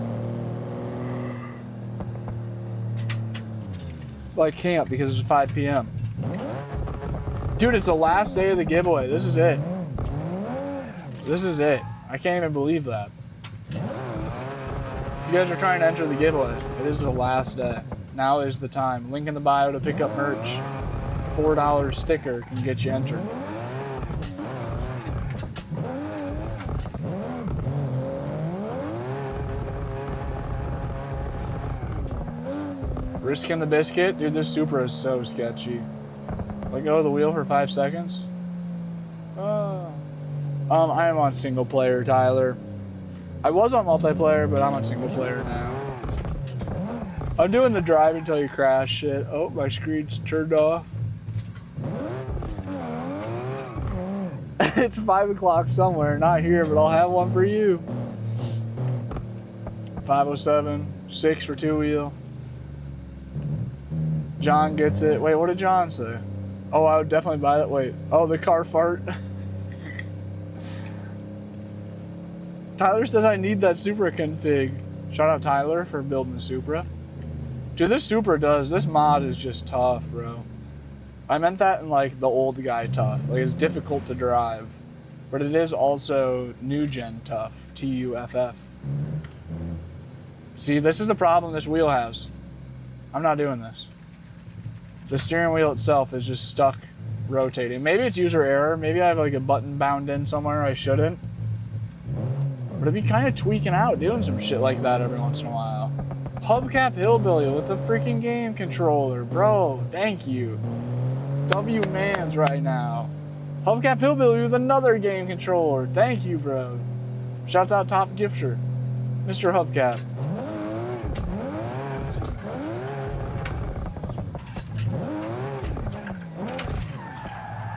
But I can't because it's 5 p.m. Dude, it's the last day of the giveaway. This is it. This is it. I can't even believe that. You guys are trying to enter the giveaway. It is the last day. Now is the time. Link in the bio to pick up merch. $4 sticker can get you entered. Risking the biscuit? Dude, this Supra is so sketchy. Let go of the wheel for 5 seconds. I am on single player, Tyler. I was on multiplayer, but I'm on single player now. I'm doing the drive until you crash shit. Oh, my screen's turned off. It's 5 o'clock somewhere, not here, but I'll have one for you. 507, 6 for 2-wheel. John gets it. Wait, what did John say? Oh, I would definitely buy that. Wait. Oh, the car fart. Tyler says I need that Supra config. Shout out Tyler for building the Supra. Dude, this Supra this mod is just tough, bro. I meant that in like the old guy tough. Like it's difficult to drive. But it is also new gen tough. T-U-F-F. See, this is the problem this wheel has. I'm not doing this. The steering wheel itself is just stuck rotating. Maybe it's user error. Maybe I have like a button bound in somewhere I shouldn't. But it'd be kind of tweaking out doing some shit like that every once in a while. Hubcap Hillbilly with a freaking game controller. Bro, thank you. W-mans right now. Hubcap Hillbilly with another game controller. Thank you, bro. Shouts out top gifter. Mr. Hubcap.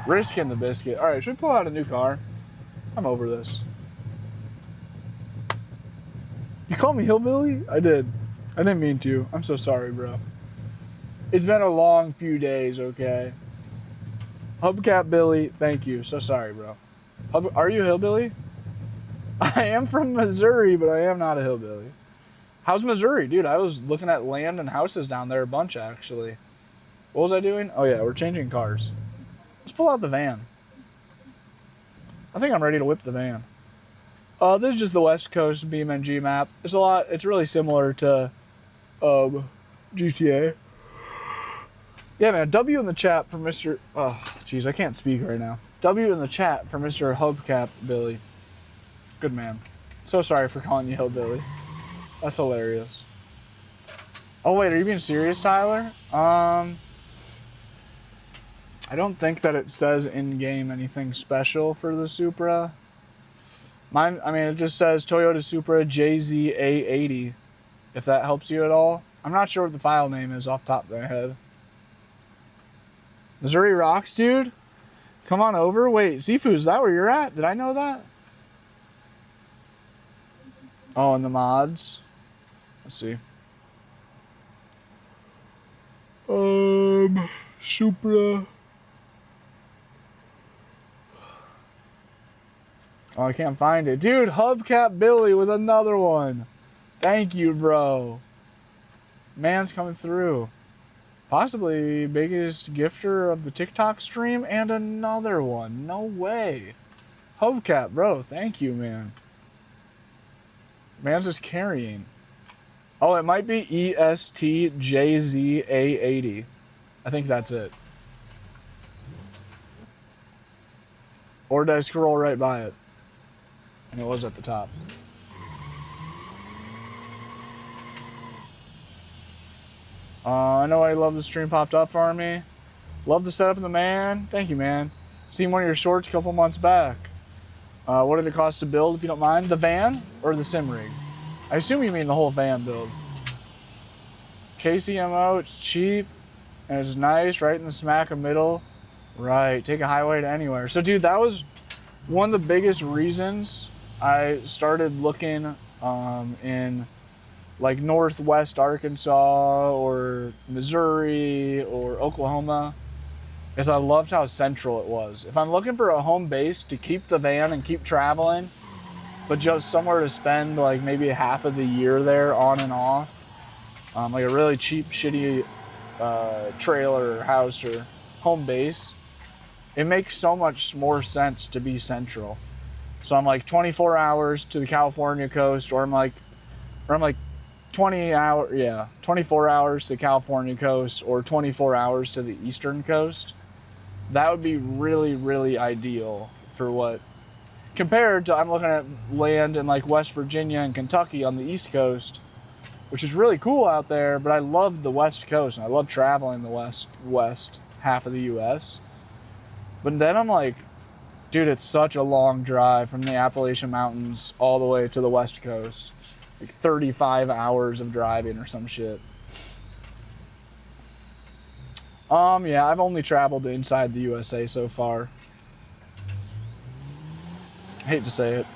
Risking the biscuit. All right, should we pull out a new car? I'm over this. You called me hillbilly? I did. I didn't mean to. I'm so sorry, bro. It's been a long few days, okay? Hubcap Billy, thank you. So sorry, bro. Are you a hillbilly? I am from Missouri, but I am not a hillbilly. How's Missouri? Dude, I was looking at land and houses down there a bunch, actually. What was I doing? Oh, yeah, we're changing cars. Let's pull out the van. I think I'm ready to whip the van. This is just the West Coast BeamNG map. It's really similar to GTA. Yeah, man, W in the chat for Mr. Oh, jeez, I can't speak right now. W in the chat for Mr. Hubcap Billy. Good man. So sorry for calling you hillbilly. That's hilarious. Oh wait, are you being serious, Tyler? I don't think that it says in-game anything special for the Supra. Mine, I mean, it just says Toyota Supra JZA80, if that helps you at all. I'm not sure what the file name is off the top of my head. Missouri rocks, dude. Come on over. Wait, Sifu, is that where you're at? Did I know that? Oh, and the mods. Let's see. Supra. Oh, I can't find it. Dude, Hubcap Billy with another one. Thank you, bro. Man's coming through. Possibly biggest gifter of the TikTok stream and another one. No way. Hubcap, bro. Thank you, man. Man's just carrying. Oh, it might be ESTJZA80. I think that's it. Or did I scroll right by it? And it was at the top. I know I love the stream popped up for me. Love the setup of the man. Thank you, man. Seen one of your shorts a couple months back. What did it cost to build, if you don't mind? The van or the sim rig? I assume you mean the whole van build. KCMO, it's cheap and it's nice, right in the smack of middle. Right, take a highway to anywhere. So, dude, that was one of the biggest reasons I started looking in like Northwest Arkansas or Missouri or Oklahoma, is I loved how central it was. If I'm looking for a home base to keep the van and keep traveling, but just somewhere to spend like maybe half of the year there on and off, like a really cheap, shitty trailer or house or home base, it makes so much more sense to be central. So I'm like 24 hours to the California coast, or I'm like 24 hours to the California coast, or 24 hours to the eastern coast. That would be really, really ideal for what, compared to I'm looking at land in like West Virginia and Kentucky on the East Coast, which is really cool out there, but I love the West Coast and I love traveling the west half of the US. But then I'm like, dude, it's such a long drive from the Appalachian Mountains all the way to the West Coast. Like 35 hours of driving or some shit. Yeah, I've only traveled inside the USA so far. I hate to say it.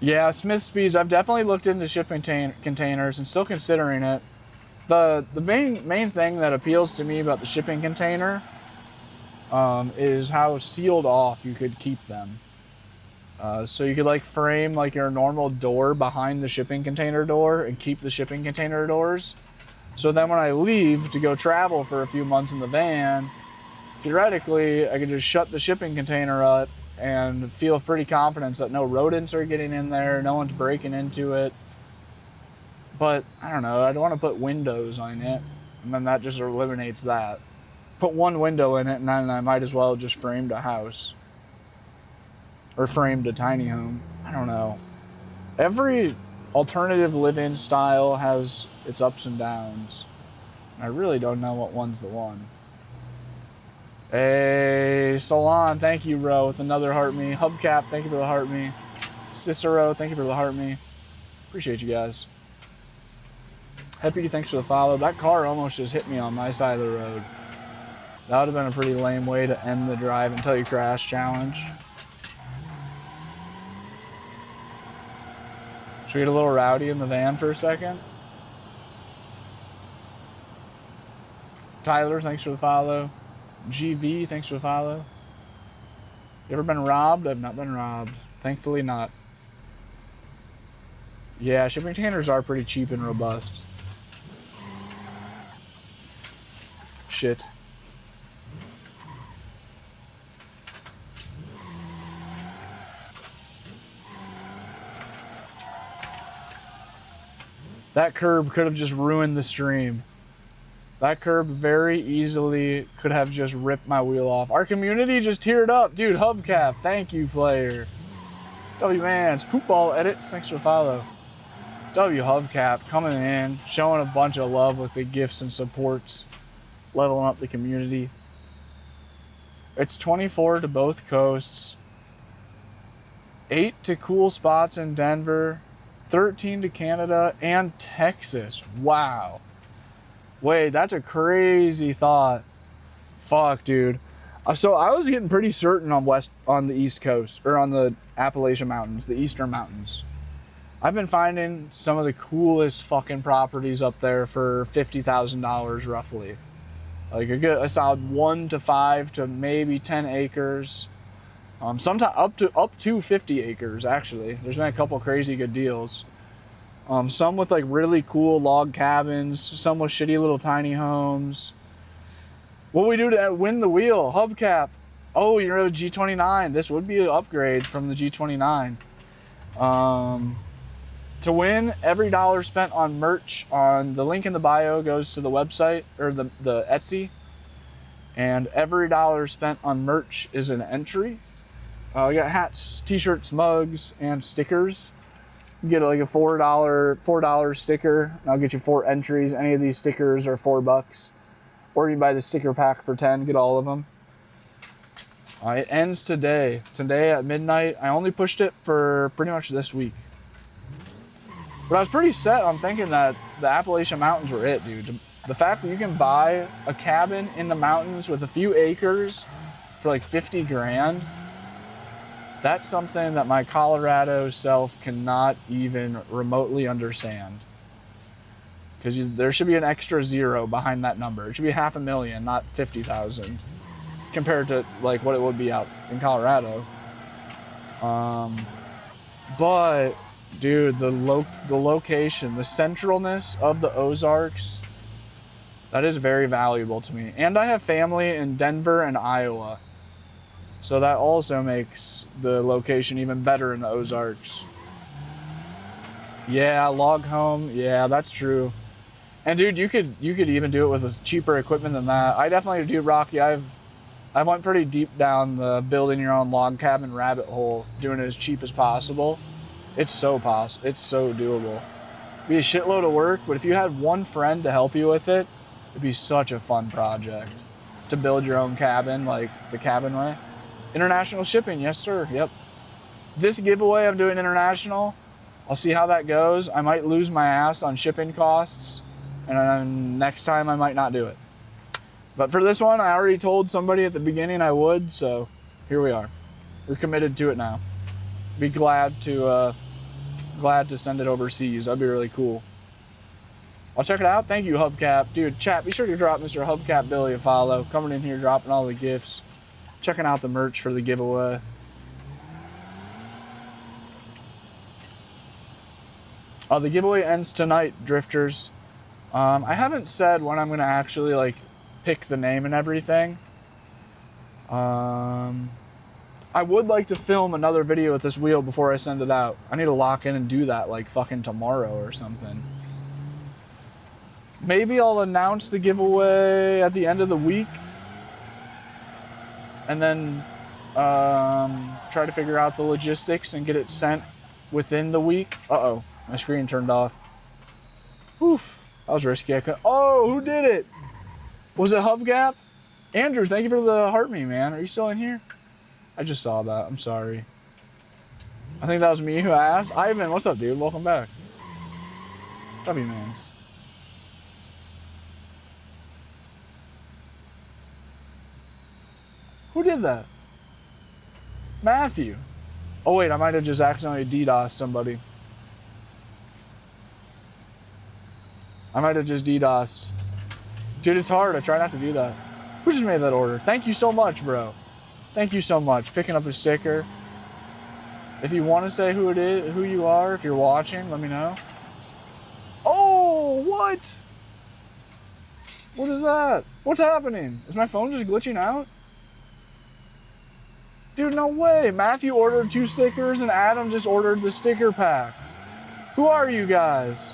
Yeah, Smith Speeds, I've definitely looked into shipping containers and still considering it. The main thing that appeals to me about the shipping container is how sealed off you could keep them. So you could like frame like your normal door behind the shipping container door and keep the shipping container doors. So then when I leave to go travel for a few months in the van, theoretically I could just shut the shipping container up and feel pretty confident that no rodents are getting in there, no one's breaking into it. But I don't know, I don't want to put windows on it, and then that just eliminates that. Put one window in it, and then I might as well just framed a house. Or framed a tiny home. I don't know. Every alternative living style has its ups and downs. I really don't know what one's the one. Hey, Solon, thank you, bro, with another heart me. Hubcap, thank you for the heart me. Cicero, thank you for the heart me. Appreciate you guys. Happy, thanks for the follow. That car almost just hit me on my side of the road. That would have been a pretty lame way to end the drive until you crash challenge. Should we get a little rowdy in the van for a second? Tyler, thanks for the follow. GV, thanks for the follow. You ever been robbed? I've not been robbed. Thankfully not. Yeah, shipping containers are pretty cheap and robust. Shit. That curb could have just ruined the stream. That curb very easily could have just ripped my wheel off. Our community just teared up. Dude, Hubcap, thank you, player. W Mans, football edits, thanks for the follow. W Hubcap coming in, showing a bunch of love with the gifts and supports, leveling up the community. It's 24 to both coasts, 8 to cool spots in Denver, 13 to Canada and Texas. Wow. Wait, that's a crazy thought. Fuck, dude. So I was getting pretty certain on the East Coast, or on the Appalachian Mountains, the Eastern Mountains. I've been finding some of the coolest fucking properties up there for $50,000 roughly. Like a solid 1 to 5 to maybe 10 acres. Sometimes up to 50 acres actually. There's been a couple crazy good deals. Some with like really cool log cabins, some with shitty little tiny homes. What we do to win the wheel? Hubcap. Oh, you're a G29. This would be an upgrade from the G29. To win, every dollar spent on merch on the link in the bio goes to the website, or the Etsy. And every dollar spent on merch is an entry. We got hats, t-shirts, mugs, and stickers. You get like a $4 sticker, and I'll get you 4 entries. Any of these stickers are $4. Or you buy the sticker pack for 10, get all of them. It ends today. Today at midnight. I only pushed it for pretty much this week. But I was pretty set on thinking that the Appalachian Mountains were it, dude. The fact that you can buy a cabin in the mountains with a few acres for like 50 grand, that's something that my Colorado self cannot even remotely understand. Because there should be an extra 0 behind that number. It should be $500,000, not 50,000, compared to like what it would be out in Colorado. But dude, the location, the centralness of the Ozarks, that is very valuable to me. And I have family in Denver and Iowa, so that also makes the location even better in the Ozarks. Yeah, log home. Yeah, that's true. And dude, you could even do it with cheaper equipment than that. I definitely do, Rocky. I went pretty deep down the building your own log cabin rabbit hole, doing it as cheap as possible. It's so doable. It'd be a shitload of work, but if you had one friend to help you with it, it'd be such a fun project to build your own cabin, like the cabin way. International shipping, yes sir, yep. This giveaway I'm doing international. I'll see how that goes. I might lose my ass on shipping costs, and then next time I might not do it. But for this one, I already told somebody at the beginning I would, so here we are. We're committed to it now. Be glad to send it overseas. That'd be really cool. I'll check it out. Thank you, Hubcap. Dude, chat, be sure to drop Mr. Hubcap Billy a follow. Coming in here, dropping all the gifts. Checking out the merch for the giveaway. The giveaway ends tonight, Drifters. I haven't said when I'm going to actually, like, pick the name and everything. I would like to film another video with this wheel before I send it out. I need to lock in and do that, like, fucking tomorrow or something. Maybe I'll announce the giveaway at the end of the week. And then try to figure out the logistics and get it sent within the week. Uh-oh, my screen turned off. Oof, that was risky. Oh, who did it? Was it Hubcap? Andrew, thank you for the heart me, man. Are you still in here? I just saw that. I'm sorry. I think that was me who asked. Ivan, what's up, dude? Welcome back. W Mans. Who did that? Matthew. Oh wait, I might have just accidentally DDoSed somebody. I might have just DDoSed. Dude, it's hard. I try not to do that. Who just made that order? Thank you so much, bro. Thank you so much. Picking up a sticker. If you want to say who it is, who you are, if you're watching, let me know. Oh, what? What is that? What's happening? Is my phone just glitching out? Dude, no way. Matthew ordered 2 stickers and Adam just ordered the sticker pack. Who are you guys?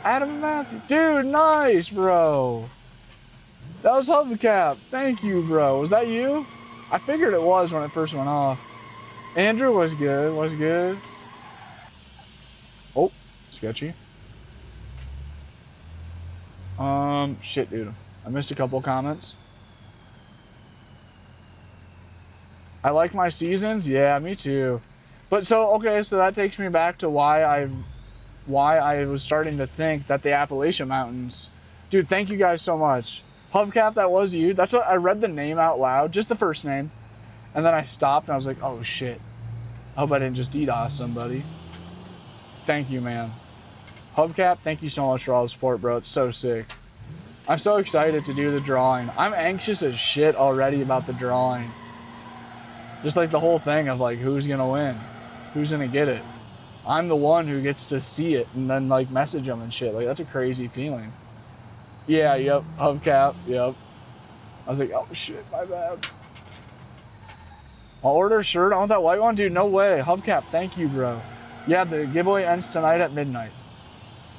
Adam and Matthew. Dude, nice, bro. That was Hubcap. Thank you, bro. Was that you? I figured it was when it first went off. Andrew was good, was good. Oh, sketchy. Shit, dude. I missed a couple comments. I like my seasons. Yeah, me too. But so, okay, so that takes me back to why I was starting to think that the Appalachian Mountains, dude, thank you guys so much. Hubcap, that was you. That's what I read the name out loud, just the first name. And then I stopped and I was like, oh shit. I hope I didn't just DDoS somebody. Thank you, man. Hubcap, thank you so much for all the support, bro. It's so sick. I'm so excited to do the drawing. I'm anxious as shit already about the drawing. Just like the whole thing of like, who's gonna win? Who's gonna get it? I'm the one who gets to see it and then like message them and shit. Like, that's a crazy feeling. Yeah, yep, hubcap, yep. I was like, oh shit, my bad. I'll order a shirt. I want that white one, dude. No way. Hubcap, thank you, bro. Yeah, the giveaway ends tonight at midnight.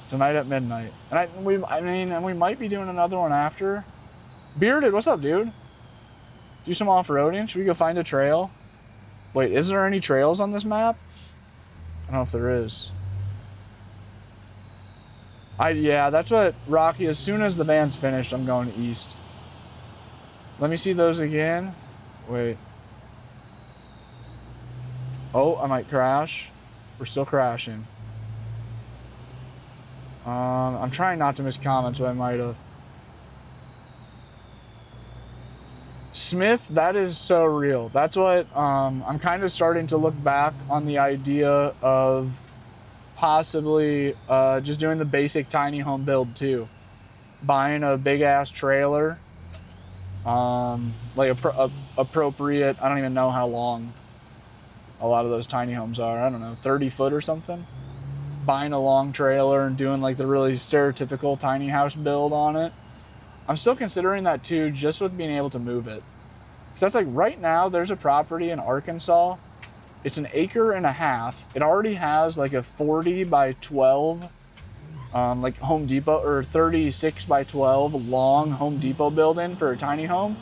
Tonight at midnight. And we might be doing another one after. Bearded, what's up, dude? Do some off-roading. Should we go find a trail? Wait, is there any trails on this map? I don't know if there is. Yeah, that's what, Rocky, as soon as the van's finished, I'm going east. Let me see those again. Wait. Oh, I might crash. We're still crashing. I'm trying not to miss comments, but I might have. Smith, that is so real. That's what I'm kind of starting to look back on the idea of possibly just doing the basic tiny home build too. Buying a big ass trailer, like appropriate, I don't even know how long a lot of those tiny homes are. I don't know, 30 foot or something. Buying a long trailer and doing like the really stereotypical tiny house build on it. I'm still considering that too, just with being able to move it. Because that's like right now, there's a property in Arkansas. It's an 1.5 acres. It already has like a 40 by 12, like Home Depot, or 36 by 12 long Home Depot building for a tiny home.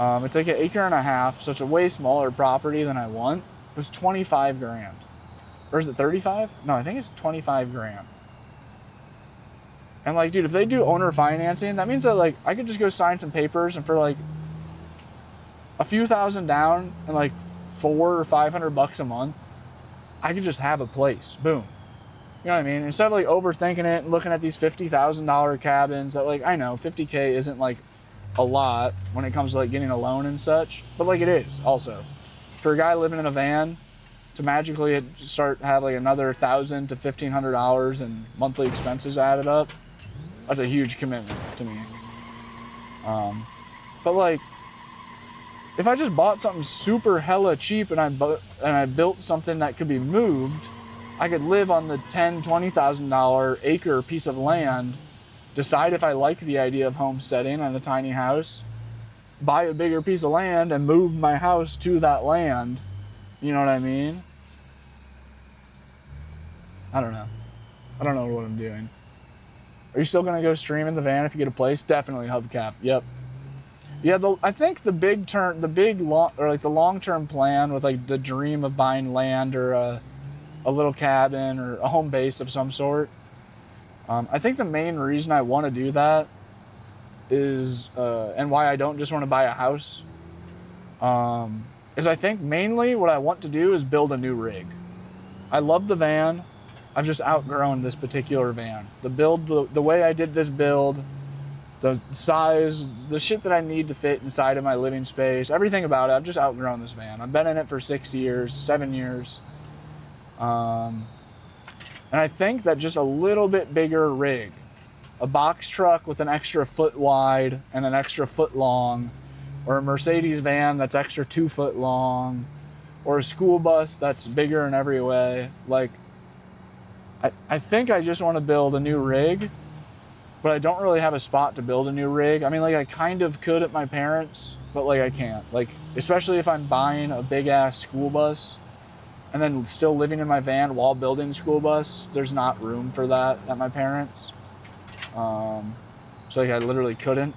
It's like an 1.5 acres, so it's a way smaller property than I want. It was 25 grand. Or is it 35? No, I think it's 25 grand. And like, dude, if they do owner financing, that means that like I could just go sign some papers and for like a few thousand down and like $400 or $500 a month, I could just have a place. Boom. You know what I mean? Instead of like overthinking it and looking at these $50,000 cabins that like, I know 50K isn't like a lot when it comes to like getting a loan and such, but like it is also. For a guy living in a van, to magically have like another $1,000 to $1,500 in monthly expenses added up, that's a huge commitment to me. But like, if I just bought something super hella cheap and I built something that could be moved, I could live on the $10,000, $20,000 acre piece of land, decide if I like the idea of homesteading on a tiny house, buy a bigger piece of land and move my house to that land. You know what I mean? I don't know. I don't know what I'm doing. Are you still gonna go stream in the van if you get a place? Definitely hubcap. Yep. Yeah, I think the long-term plan with like the dream of buying land or a little cabin or a home base of some sort. I think the main reason I want to do that is, and why I don't just want to buy a house, is I think mainly what I want to do is build a new rig. I love the van. I've just outgrown this particular van. The way I did this build, the size, the shit that I need to fit inside of my living space, everything about it, I've just outgrown this van. I've been in it for 6 years, 7 years. And I think that just a little bit bigger rig, a box truck with an extra foot wide and an extra foot long, or a Mercedes van that's extra 2 foot long, or a school bus that's bigger in every way. Like, I think I just want to build a new rig, but I don't really have a spot to build a new rig. I mean, like, I kind of could at my parents', but like I can't. Like, especially if I'm buying a big ass school bus and then still living in my van while building the school bus, there's not room for that at my parents'. So like I literally couldn't.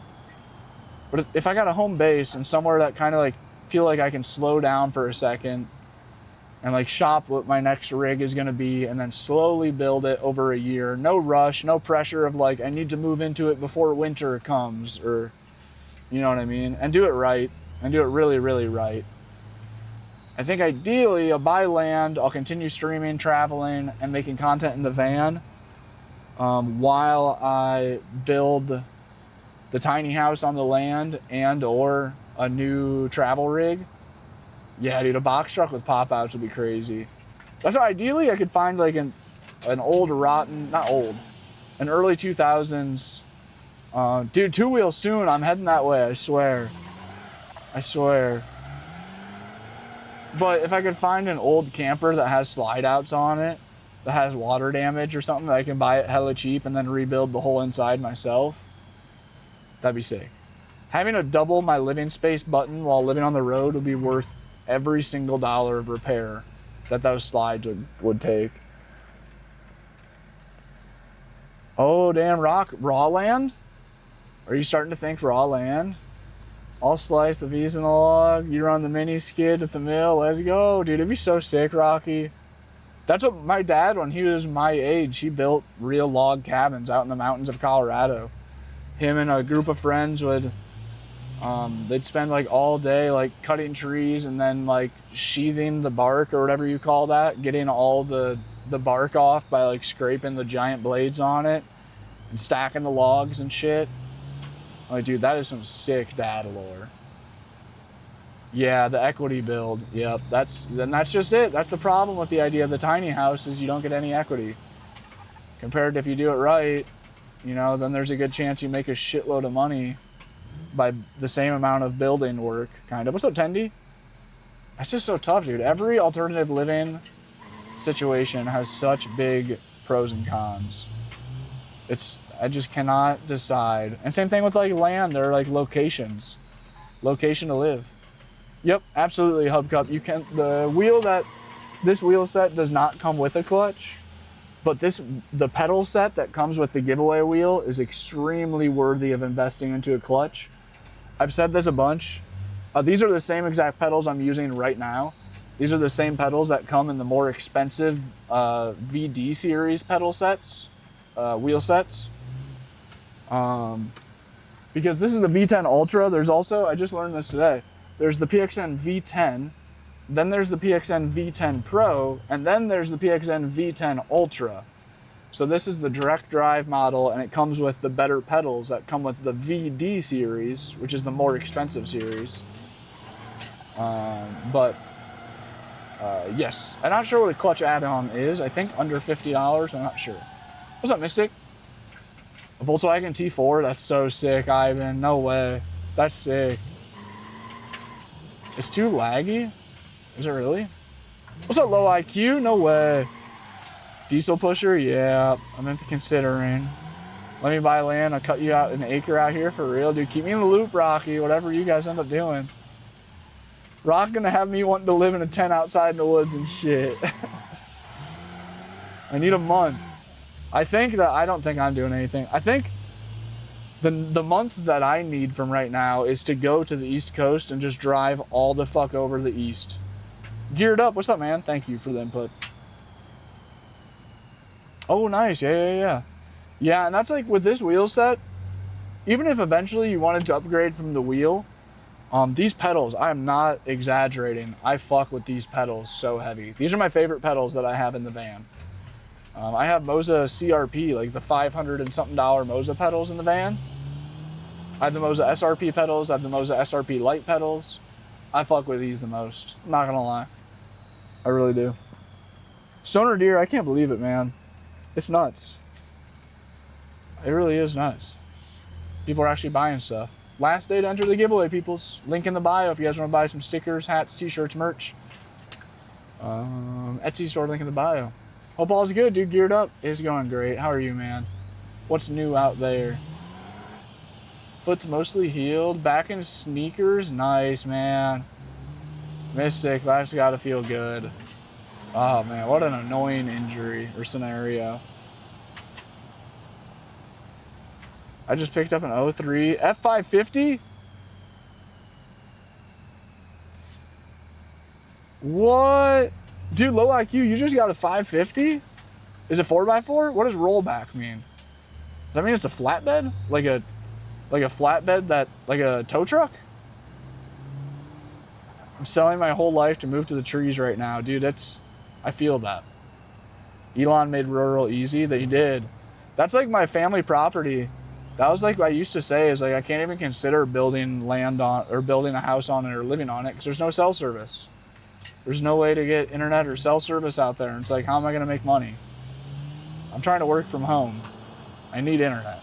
But if I got a home base and somewhere that kind of like feel like I can slow down for a second and like shop what my next rig is going to be and then slowly build it over a year. No rush, no pressure of like, I need to move into it before winter comes, or, you know what I mean? And do it right, and do it really, really right. I think ideally I'll buy land, I'll continue streaming, traveling, and making content in the van while I build the tiny house on the land and or a new travel rig. Yeah, dude, a box truck with pop-outs would be crazy. That's why ideally I could find like an old rotten, not old, an early 2000s. Dude, two-wheel soon. I'm heading that way, I swear. I swear. But if I could find an old camper that has slide-outs on it, that has water damage or something, that I can buy it hella cheap and then rebuild the whole inside myself, that'd be sick. Having a double my living space button while living on the road would be worth every single dollar of repair that those slides would take. Oh, damn, Rock. Raw land? Are you starting to think raw land? I'll slice the V's in the log. You run the mini skid at the mill. Let's go. Dude, it'd be so sick, Rocky. That's what my dad, when he was my age, he built real log cabins out in the mountains of Colorado. Him and a group of friends would... they'd spend like all day like cutting trees and then like sheathing the bark or whatever you call that, getting all the bark off by like scraping the giant blades on it and stacking the logs and shit. Like, dude, that is some sick dad lore. Yeah, the equity build. Yep, that's just it. That's the problem with the idea of the tiny house, is you don't get any equity. Compared to if you do it right, you know, then there's a good chance you make a shitload of money by the same amount of building work, kind of. What's up, Tendy? That's just so tough, dude. Every alternative living situation has such big pros and cons. I just cannot decide. And same thing with like land. There are like locations. Location to live. Yep, absolutely, Hubcup. You can, this wheel set does not come with a clutch, but the pedal set that comes with the giveaway wheel is extremely worthy of investing into a clutch. I've said this a bunch. These are the same exact pedals I'm using right now. These are the same pedals that come in the more expensive VD series pedal sets, wheel sets. Because this is the V10 Ultra. There's also, I just learned this today, there's the PXN V10, then there's the PXN V10 Pro, and then there's the PXN V10 Ultra. So this is the direct drive model, and it comes with the better pedals that come with the VD series, which is the more expensive series. Yes, I'm not sure what a clutch add-on is. I think under $50, I'm not sure. What's up, Mystic? A Volkswagen T4, that's so sick, Ivan. No way. That's sick. It's too laggy? Is it really? What's up, low IQ? No way. Diesel pusher? Yeah, I'm into considering. Let me buy land. I'll cut you out an acre out here for real. Dude, keep me in the loop, Rocky. Whatever you guys end up doing. Rock gonna have me wanting to live in a tent outside in the woods and shit. I need a month. I don't think I'm doing anything. I think the month that I need from right now is to go to the East Coast and just drive all the fuck over the East. Geared up. What's up, man? Thank you for the input. Oh, nice. Yeah. Yeah, and that's like with this wheel set, even if eventually you wanted to upgrade from the wheel, these pedals, I am not exaggerating. I fuck with these pedals so heavy. These are my favorite pedals that I have in the van. I have Moza CRP, like the $500 and something Moza pedals in the van. I have the Moza SRP pedals. I have the Moza SRP light pedals. I fuck with these the most. I'm not gonna lie. I really do. Stoner Deer, I can't believe it, man. It's nuts. It really is nuts. People are actually buying stuff. Last day to enter the giveaway, peoples. Link in the bio if you guys want to buy some stickers, hats, t-shirts, merch. Etsy store link in the bio. Hope all's good, dude. Geared up. It's going great. How are you, man? What's new out there? Foot's mostly healed. Back in sneakers. Nice, man. Mystic, that's got to feel good. Oh, man. What an annoying injury or scenario. I just picked up an 03 F550. What? Dude, low IQ, you just got a 550? Is it 4x4? What does rollback mean? Does that mean it's a flatbed? Like a flatbed that, like a tow truck? I'm selling my whole life to move to the trees right now. Dude, I feel that. Elon made rural easy. They did. That's like my family property. That was like what I used to say is like, I can't even consider building land on, or building a house on it or living on it because there's no cell service. There's no way to get internet or cell service out there. And it's like, how am I going to make money? I'm trying to work from home. I need internet.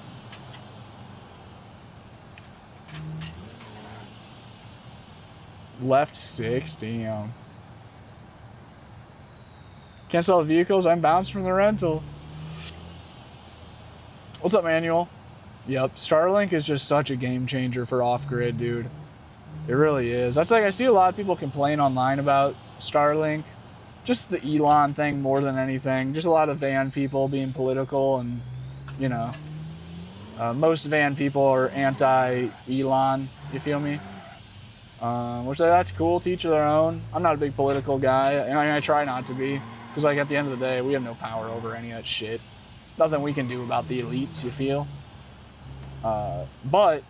Left 6, damn. Can't sell the vehicles, I'm bounced from the rental. What's up, Manuel? Yep, Starlink is just such a game changer for off-grid, dude. It really is. That's like, I see a lot of people complain online about Starlink. Just the Elon thing more than anything. Just a lot of van people being political and, you know. Most van people are anti-Elon, you feel me? Which that's cool, to each their own. I'm not a big political guy, and I try not to be. Because like at the end of the day, we have no power over any of that shit. Nothing we can do about the elites, you feel? But,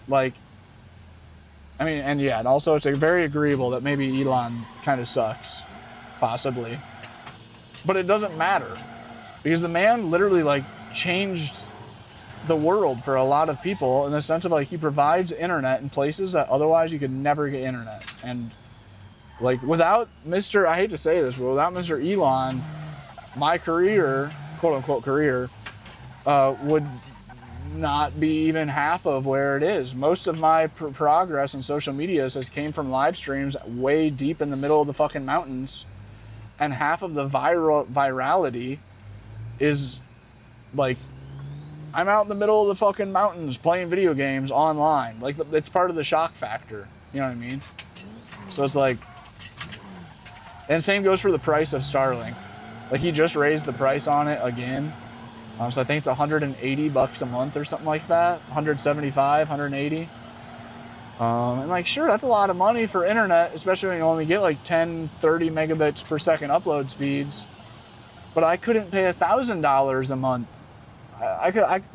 like, I mean, and yeah, and also it's like very agreeable that maybe Elon kind of sucks. Possibly. But it doesn't matter. Because the man literally, like, changed the world for a lot of people in the sense of, like, he provides internet in places that otherwise you could never get internet. And, like, without Mr., I hate to say this, but without Mr. Elon, my career, quote-unquote career, would not be even half of where it is. Most of my progress in social media has came from live streams way deep in the middle of the fucking mountains. And half of the virality is, like, I'm out in the middle of the fucking mountains playing video games online. Like, it's part of the shock factor. You know what I mean? So it's like, and same goes for the price of Starlink. Like, he just raised the price on it again. So I think it's $180 a month or something like that. 175, 180. And like, sure, that's a lot of money for internet, especially when you only get like 10, 30 megabits per second upload speeds. But I couldn't pay $1,000 a month.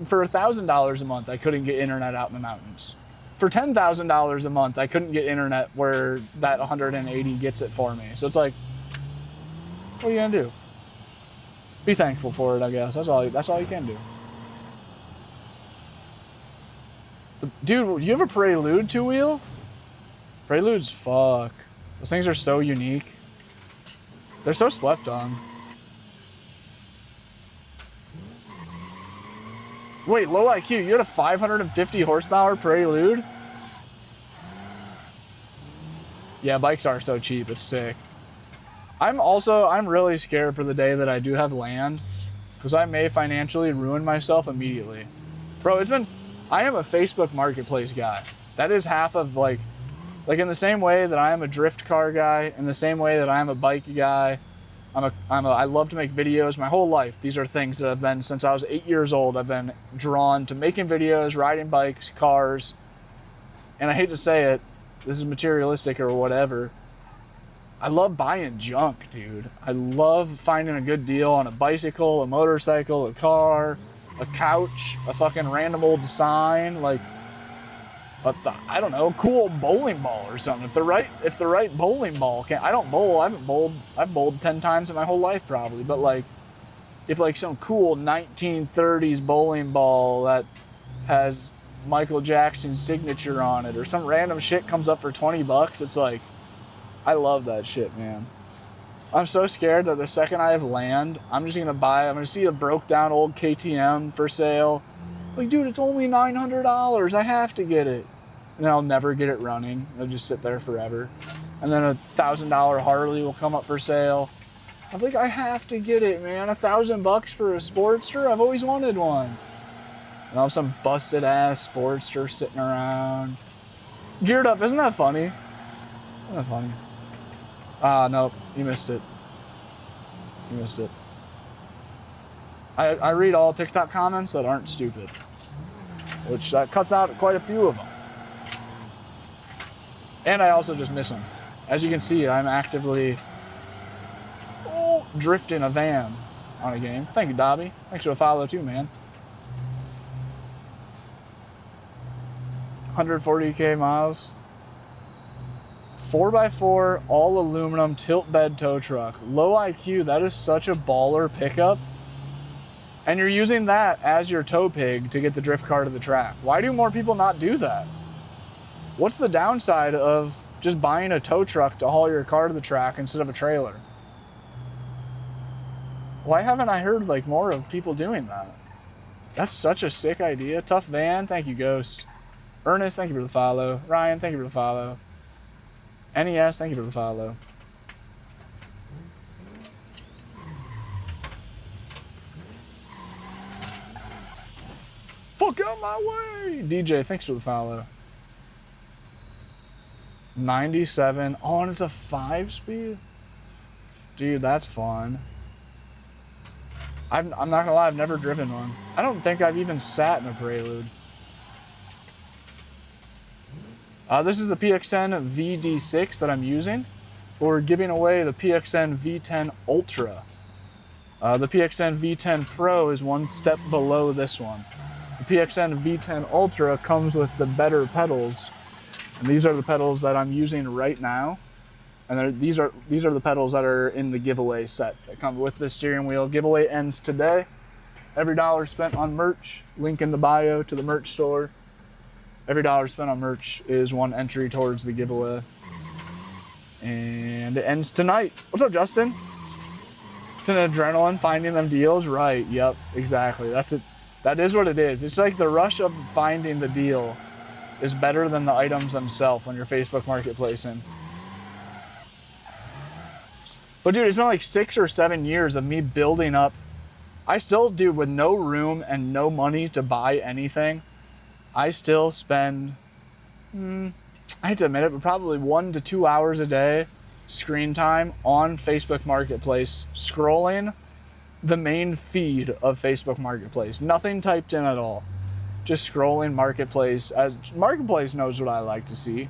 For $1,000 a month, I couldn't get internet out in the mountains. For $10,000 a month, I couldn't get internet where that 180 gets it for me. So it's like, what are you gonna do? Be thankful for it, I guess. That's all you can do. Dude, do you have a Prelude two-wheel? Preludes, fuck. Those things are so unique. They're so slept on. Wait, low IQ, you had a 550 horsepower Prelude? Yeah, bikes are so cheap, it's sick. I'm really scared for the day that I do have land, because I may financially ruin myself immediately. Bro, I am a Facebook marketplace guy. That is half of like in the same way that I am a drift car guy, in the same way that I am a bike guy, I love to make videos my whole life. These are things that I've been, since I was 8 years old, I've been drawn to making videos, riding bikes, cars, and I hate to say it, this is materialistic or whatever, I love buying junk, dude. I love finding a good deal on a bicycle, a motorcycle, a car, a couch, a fucking random old sign, like, I don't know, cool bowling ball or something. If the right bowling ball I don't bowl. I've bowled 10 times in my whole life probably, but like, if like some cool 1930s bowling ball that has Michael Jackson's signature on it or some random shit comes up for 20 bucks, it's like, I love that shit, man. I'm so scared that the second I have land, I'm gonna see a broke down old KTM for sale. Like, dude, it's only $900. I have to get it. And then I'll never get it running. It'll just sit there forever. And then a $1,000 Harley will come up for sale. I'm like, I have to get it, man. $1,000 for a Sportster? I've always wanted one. And I'll have some busted ass Sportster sitting around. Geared up, isn't that funny? Isn't that funny? Ah, nope, you missed it. You missed it. I read all TikTok comments that aren't stupid, which that cuts out quite a few of them. And I also just miss them. As you can see, I'm actively drifting a van on a game. Thank you, Dobby. Thanks for the follow too, man. 140k miles. 4x4, all aluminum, tilt bed tow truck. Low IQ, that is such a baller pickup. And you're using that as your tow pig to get the drift car to the track. Why do more people not do that? What's the downside of just buying a tow truck to haul your car to the track instead of a trailer? Why haven't I heard like more of people doing that? That's such a sick idea. Tough van, thank you, Ghost. Ernest, thank you for the follow. Ryan, thank you for the follow. NES, thank you for the follow. Fuck out my way! DJ, thanks for the follow. 97. Oh, and it's a 5-speed? Dude, that's fun. I'm not gonna lie, I've never driven one. I don't think I've even sat in a Prelude. This is the PXN VD6 that I'm using. We're giving away the PXN V10 Ultra. The PXN V10 Pro is one step below this one. The PXN V10 Ultra comes with the better pedals, and these are the pedals that I'm using right now. And these are the pedals that are in the giveaway set that come with the steering wheel. Giveaway ends today. Every dollar spent on merch, link in the bio to the merch store. Every dollar spent on merch is one entry towards the giveaway. And it ends tonight. What's up, Justin? It's an adrenaline, finding them deals. Right, yep, exactly. That's it. That is what it is. It's like the rush of finding the deal is better than the items themselves when you're Facebook marketplacing. But dude, it's been like 6 or 7 years of me building up. I still do, with no room and no money to buy anything, I still spend, I hate to admit it, but probably 1 to 2 hours a day screen time on Facebook Marketplace, scrolling the main feed of Facebook Marketplace. Nothing typed in at all. Just scrolling Marketplace. Marketplace knows what I like to see.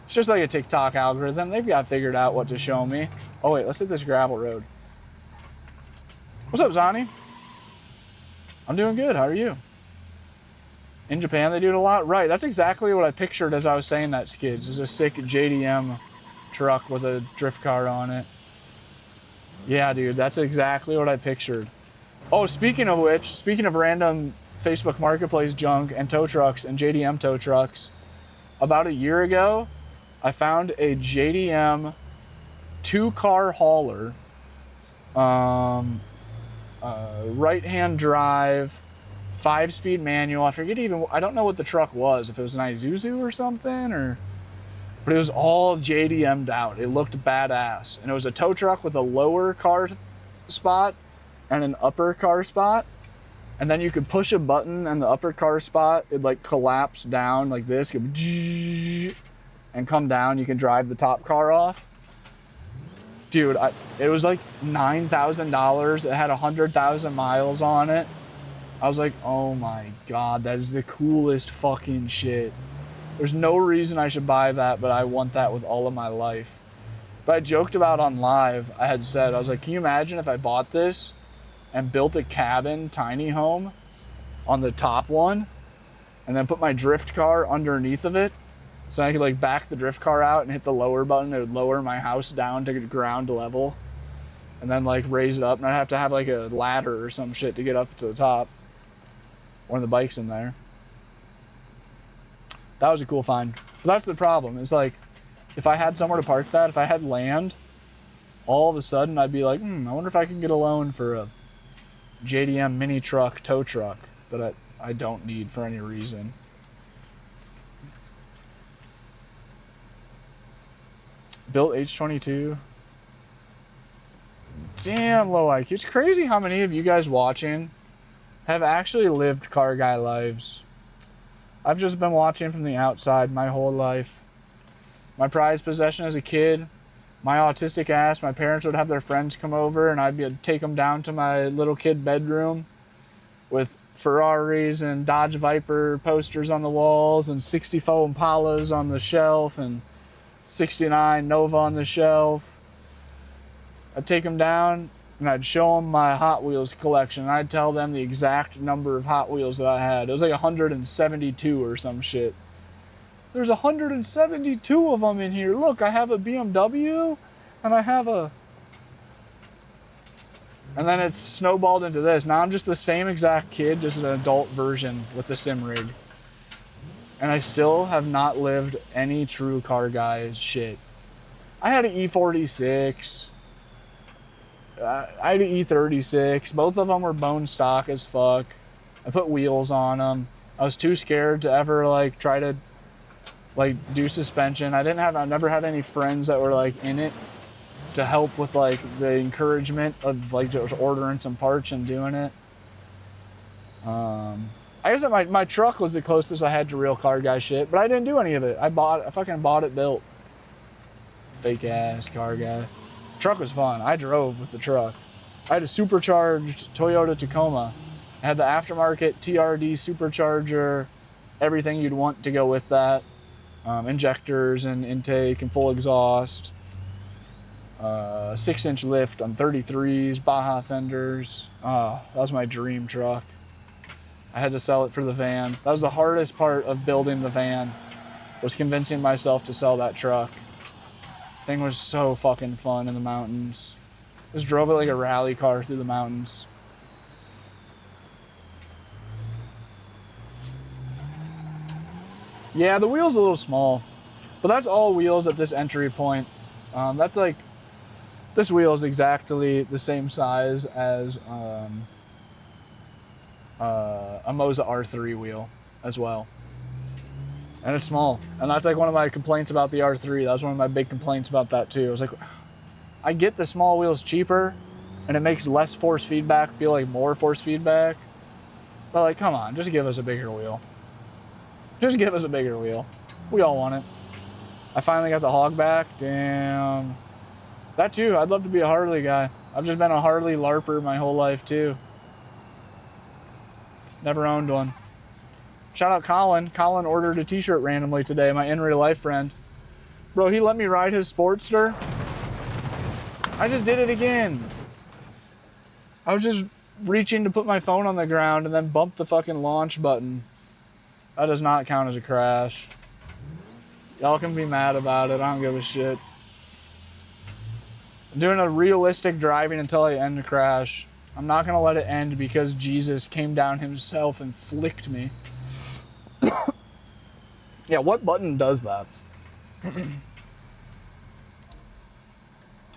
It's just like a TikTok algorithm. They've got figured out what to show me. Oh wait, let's hit this gravel road. What's up, Zani? I'm doing good, how are you? In Japan, they do it a lot? Right, that's exactly what I pictured as I was saying that, Skids. Is a sick JDM truck with a drift car on it. Yeah, dude, that's exactly what I pictured. Oh, speaking of which, speaking of random Facebook Marketplace junk and tow trucks and JDM tow trucks, about a year ago, I found a JDM 2-car hauler, right-hand drive, 5-speed manual. I forget even, I don't know what the truck was, if it was an Isuzu or something, but it was all JDM'd out. It looked badass. And it was a tow truck with a lower car spot and an upper car spot. And then you could push a button and the upper car spot, it'd like collapse down like this, and come down. You can drive the top car off. Dude, it was like $9,000. It had 100,000 miles on it. I was like, oh my God, that is the coolest fucking shit. There's no reason I should buy that, but I want that with all of my life. But I joked about on live, I had said, I was like, can you imagine if I bought this and built a cabin tiny home on the top one and then put my drift car underneath of it so I could like back the drift car out and hit the lower button. It would lower my house down to ground level and then like raise it up, and I'd have to have like a ladder or some shit to get up to the top. One of the bikes in there. That was a cool find. But that's the problem. It's like, if I had somewhere to park that, if I had land, all of a sudden I'd be like, I wonder if I can get a loan for a JDM mini truck, tow truck that I don't need for any reason. Built H22. Damn low IQ. It's crazy how many of you guys watching have actually lived car guy lives. I've just been watching from the outside my whole life. My prized possession as a kid, my autistic ass, my parents would have their friends come over and I'd take them down to my little kid bedroom with Ferraris and Dodge Viper posters on the walls and 64 Impalas on the shelf and '69 Nova on the shelf. I'd take them down and I'd show them my Hot Wheels collection. I'd tell them the exact number of Hot Wheels that I had. It was like 172 or some shit. There's 172 of them in here. Look, I have a BMW and I have a... And then it's snowballed into this. Now I'm just the same exact kid, just an adult version with the sim rig. And I still have not lived any true car guy shit. I had an E46. I had an E36. Both of them were bone stock as fuck. I put wheels on them. I was too scared to ever like try to like do suspension. I never had any friends that were like in it to help with like the encouragement of like just ordering some parts and doing it. I guess that my truck was the closest I had to real car guy shit, but I didn't do any of it. I fucking bought it built. Fake ass car guy. Truck was fun. I drove with the truck. I had a supercharged Toyota Tacoma. I had the aftermarket TRD supercharger, everything you'd want to go with that. Injectors and intake and full exhaust. 6-inch lift on 33s, Baja fenders. Oh, that was my dream truck. I had to sell it for the van. That was the hardest part of building the van, was convincing myself to sell that truck. Thing was so fucking fun in the mountains. Just drove it like a rally car through the mountains. Yeah, the wheel's a little small, but that's all wheels at this entry point. That's like, this wheel is exactly the same size as a Moza R3 wheel as well. And it's small. And that's like one of my complaints about the R3. That was one of my big complaints about that too. I was like, I get the small wheel's cheaper and it makes less force feedback feel like more force feedback. But like, come on, just give us a bigger wheel. Just give us a bigger wheel. We all want it. I finally got the hog back. Damn. That too, I'd love to be a Harley guy. I've just been a Harley LARPer my whole life too. Never owned one. Shout out Colin. Colin ordered a t-shirt randomly today, my in real life friend. Bro, he let me ride his Sportster. I just did it again. I was just reaching to put my phone on the ground and then bumped the fucking launch button. That does not count as a crash. Y'all can be mad about it. I don't give a shit. I'm doing a realistic driving until I end the crash. I'm not gonna let it end because Jesus came down himself and flicked me. Yeah, what button does that?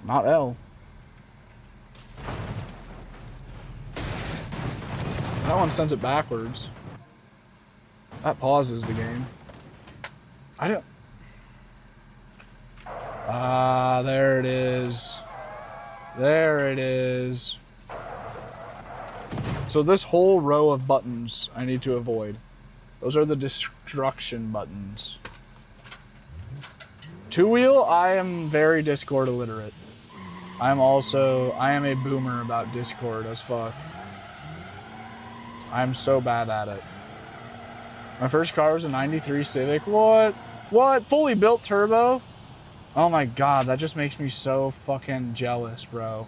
Not L. That one sends it backwards. That pauses the game. I don't... Ah, there it is. There it is. So this whole row of buttons I need to avoid. Those are the destruction buttons. Two-wheel, I am very Discord illiterate. I am a boomer about Discord as fuck. I'm so bad at it. My first car was a 93 Civic. What? What? Fully built turbo? Oh my god, that just makes me so fucking jealous, bro.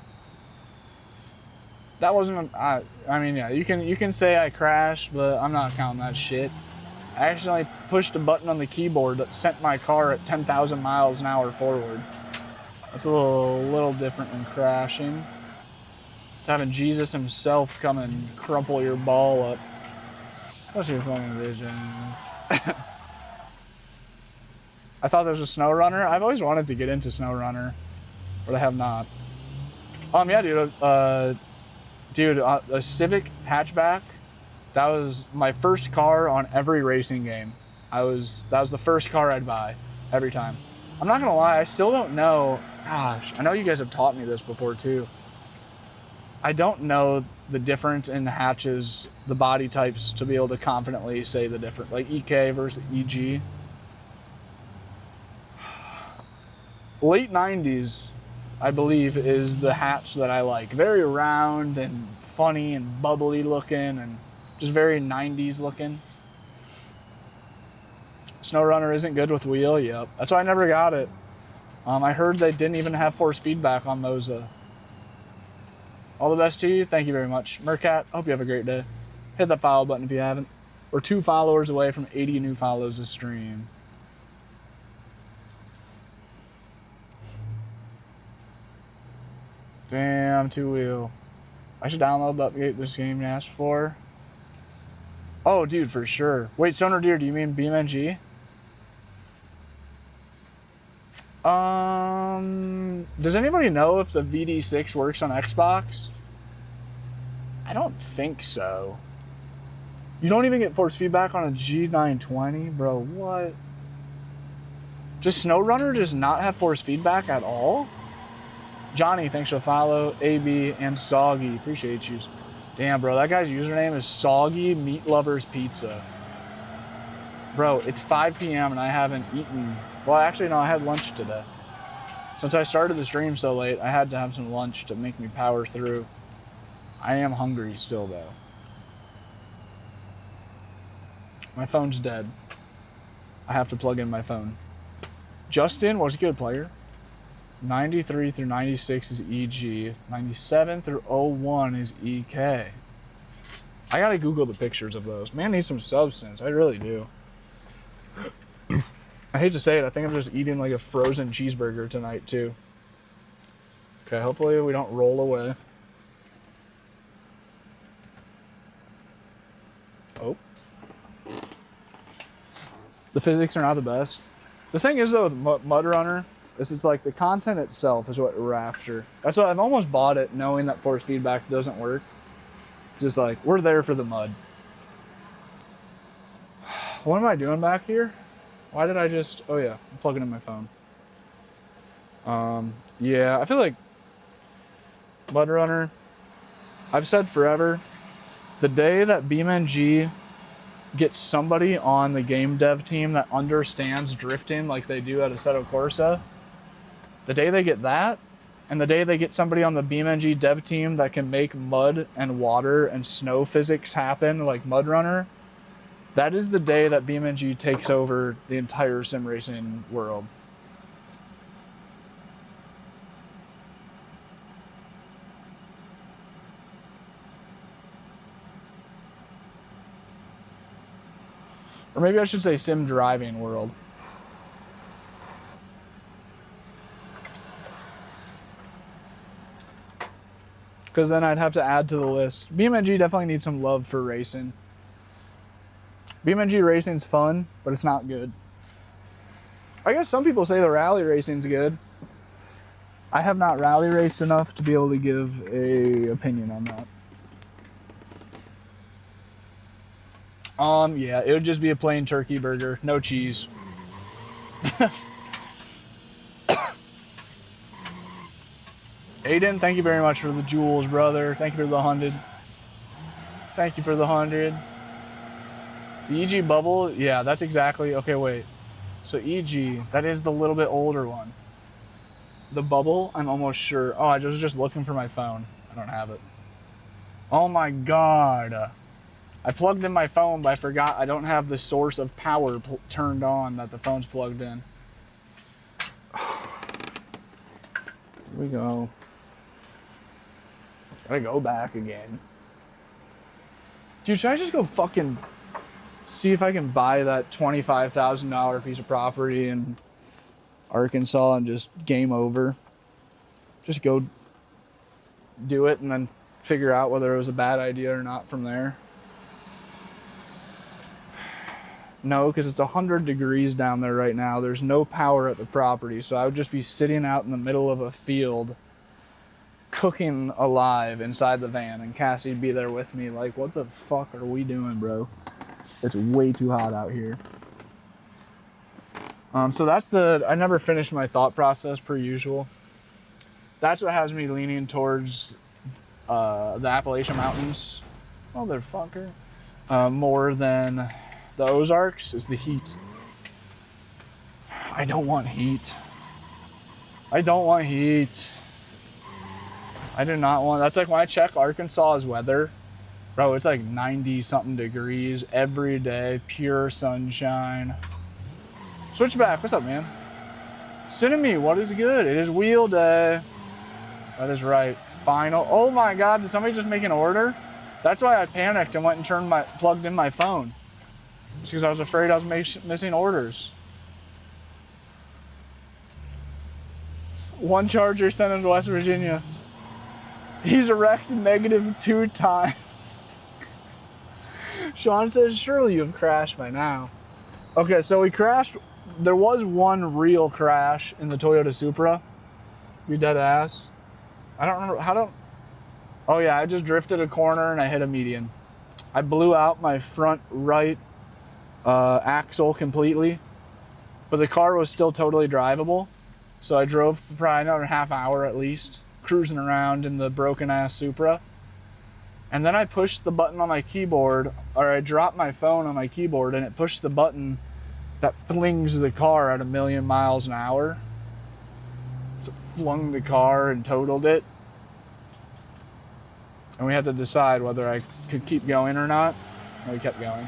That wasn't I mean, yeah, you can say I crashed, but I'm not counting that shit. I accidentally pushed a button on the keyboard that sent my car at 10,000 miles an hour forward. That's a little different than crashing. It's having Jesus himself come and crumple your ball up. What's your fucking visions? I thought there was a Snow Runner. I've always wanted to get into Snow Runner, but I have not. Yeah, dude. A Civic hatchback. That was my first car on every racing game. That was the first car I'd buy every time. I'm not gonna lie, I still don't know. Gosh, I know you guys have taught me this before too. I don't know the difference in the hatches, the body types, to be able to confidently say the difference, like EK versus EG. Late 90s, I believe, is the hatch that I like. Very round and funny and bubbly looking and just very 90s looking. Snow Runner isn't good with wheel, yep. That's why I never got it. I heard they didn't even have force feedback on those. All the best to you. Thank you very much. Mercat, hope you have a great day. Hit that follow button if you haven't. We're 2 followers away from 80 new follows this stream. Damn, 2-wheel. I should download the update this game you asked for. Oh, dude, for sure. Wait, Sonar Deer, do you mean BeamNG? Does anybody know if the VD6 works on Xbox? I don't think so. You don't even get force feedback on a G920? Bro, what? Just SnowRunner does not have force feedback at all? Johnny, thanks for the follow. AB and Soggy, appreciate you. Damn, bro, that guy's username is Soggy Meat Lovers Pizza. Bro, it's 5 p.m. and I haven't eaten. Well, actually, no, I had lunch today. Since I started the stream so late, I had to have some lunch to make me power through. I am hungry still, though. My phone's dead. I have to plug in my phone. Justin, what's good, player? 93 through 96 is EG. 97 through 01 is EK. I gotta Google the pictures of those. Man needs some substance. I really do. I hate to say it, I think I'm just eating like a frozen cheeseburger tonight too. Okay, hopefully we don't roll away. Oh. The physics are not the best. The thing is though with Mud Runner, is it's like the content itself is what rapture. That's why I've almost bought it knowing that force feedback doesn't work. Just like, we're there for the mud. What am I doing back here? Why did I just, oh yeah, I'm plugging in my phone. Yeah, I feel like Mud Runner, I've said forever, the day that BeamNG gets somebody on the game dev team that understands drifting like they do at Assetto Corsa, the day they get that, and the day they get somebody on the BeamNG dev team that can make mud and water and snow physics happen like Mud Runner, that is the day that BeamNG takes over the entire sim racing world. Or maybe I should say sim driving world. Because then I'd have to add to the list. BeamNG definitely needs some love for racing. BeamNG racing's fun, but it's not good. I guess some people say the rally racing's good. I have not rally raced enough to be able to give a opinion on that. Yeah, it would just be a plain turkey burger, no cheese. Aiden, thank you very much for the jewels, brother. Thank you for the 100. Thank you for the 100. The EG bubble, yeah, that's exactly, okay, wait. So EG, that is the little bit older one. The bubble, I'm almost sure. Oh, I was just looking for my phone. I don't have it. Oh my God. I plugged in my phone, but I forgot I don't have the source of power turned on that the phone's plugged in. Here we go. Gotta go back again. Dude, should I just go fucking see if I can buy that $25,000 piece of property in Arkansas and just game over? Just go do it and then figure out whether it was a bad idea or not from there. No, because it's 100 degrees down there right now. There's no power at the property, so I would just be sitting out in the middle of a field cooking alive inside the van, and Cassie'd be there with me like, what the fuck are we doing, bro? It's way too hot out here. So that's I never finished my thought process per usual. That's what has me leaning towards the Appalachian Mountains, motherfucker, more than the Ozarks is the heat. I don't want heat. I don't want heat. I do not want, that's like when I check Arkansas's weather, bro, it's like 90 something degrees every day, pure sunshine. Switchback, what's up, man? Cinnamon, what is good? It is wheel day. That is right. Final. Oh my God, did somebody just make an order? That's why I panicked and went and plugged in my phone. Just because I was afraid I was missing orders. One charger sent him to West Virginia. He's wrecked -2 times. Sean says, surely you've crashed by now. Okay, so we crashed. There was one real crash in the Toyota Supra. Be dead ass. I don't remember oh yeah, I just drifted a corner and I hit a median. I blew out my front right axle completely, but the car was still totally drivable. So I drove for probably another half hour at least, cruising around in the broken ass Supra. And then I pushed the button on my keyboard, or I dropped my phone on my keyboard and it pushed the button that flings the car at 1,000,000 miles an hour. So it flung the car and totaled it. And we had to decide whether I could keep going or not. And we kept going.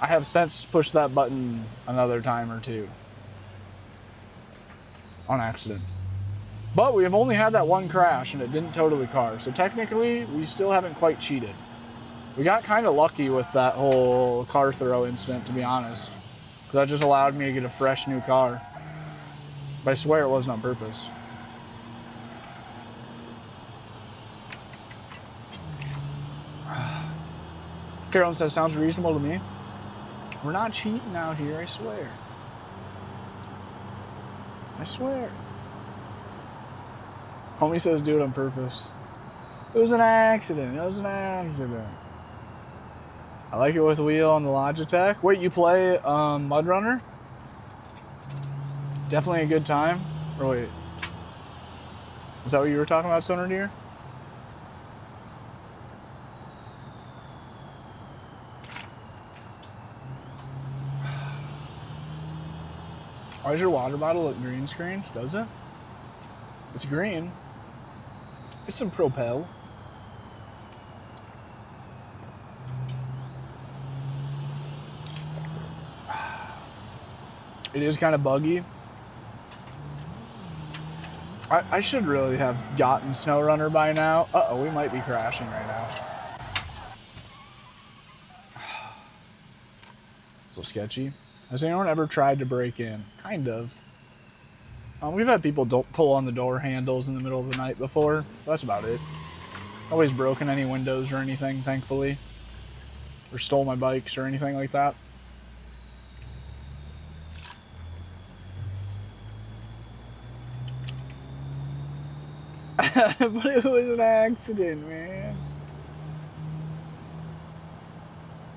I have since pushed that button another time or two. On accident. But we have only had that one crash and it didn't total the car. So technically, we still haven't quite cheated. We got kind of lucky with that whole car throw incident, to be honest. Because that just allowed me to get a fresh new car. But I swear it wasn't on purpose. Carolyn says, sounds reasonable to me. We're not cheating out here, I swear. I swear. Homie says do it on purpose. It was an accident. It was an accident. I like it with wheel on the Logitech. Wait, you play Mud Runner? Definitely a good time. Or wait. Is that what you were talking about, Sonar Deer? Why does your water bottle look green screen? Does it? It's green. It's some Propel. It is kind of buggy. I should really have gotten SnowRunner by now. Uh-oh, we might be crashing right now. So sketchy. Has anyone ever tried to break in? Kind of. We've had people pull on the door handles in the middle of the night before. That's about it. Nobody's broken any windows or anything, thankfully. Or stole my bikes or anything like that. But it was an accident, man.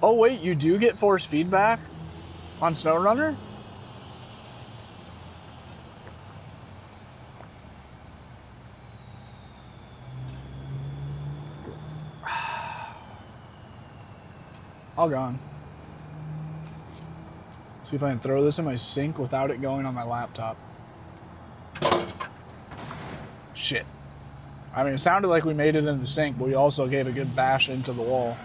Oh wait, you do get force feedback on SnowRunner? All gone. See if I can throw this in my sink without it going on my laptop. Shit. I mean, it sounded like we made it in the sink, but we also gave a good bash into the wall.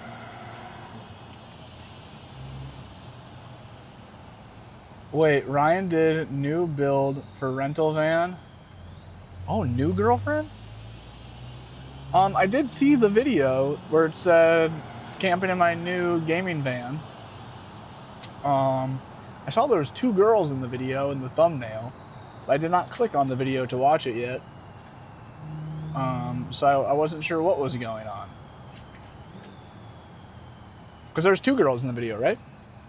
Wait, Ryan did new build for rental van. Oh, new girlfriend? I did see the video where it said camping in my new gaming van. I saw there was 2 girls in the video in the thumbnail. But I did not click on the video to watch it yet. So I wasn't sure what was going on. Because there's 2 girls in the video, right?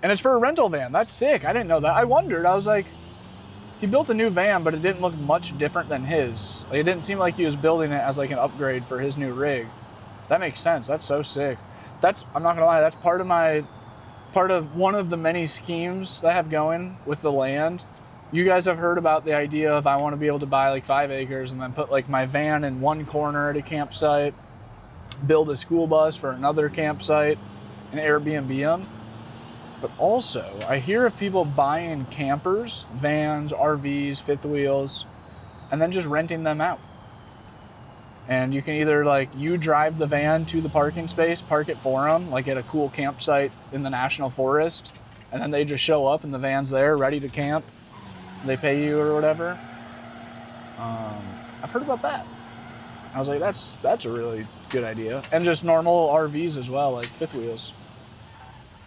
And it's for a rental van. That's sick. I didn't know that. I wondered. I was like, he built a new van, but it didn't look much different than his. Like, it didn't seem like he was building it as like an upgrade for his new rig. That makes sense. That's so sick. I'm not gonna lie, that's part of one of the many schemes that I have going with the land. You guys have heard about the idea of I want to be able to buy like 5 acres and then put like my van in one corner at a campsite, build a school bus for another campsite, and Airbnb them. But also, I hear of people buying campers, vans, RVs, fifth wheels, and then just renting them out. And you can either like, you drive the van to the parking space, park it for them, like at a cool campsite in the national forest, and then they just show up and the van's there ready to camp. They pay you or whatever. I've heard about that. I was like, that's a really good idea. And just normal RVs as well, like fifth wheels.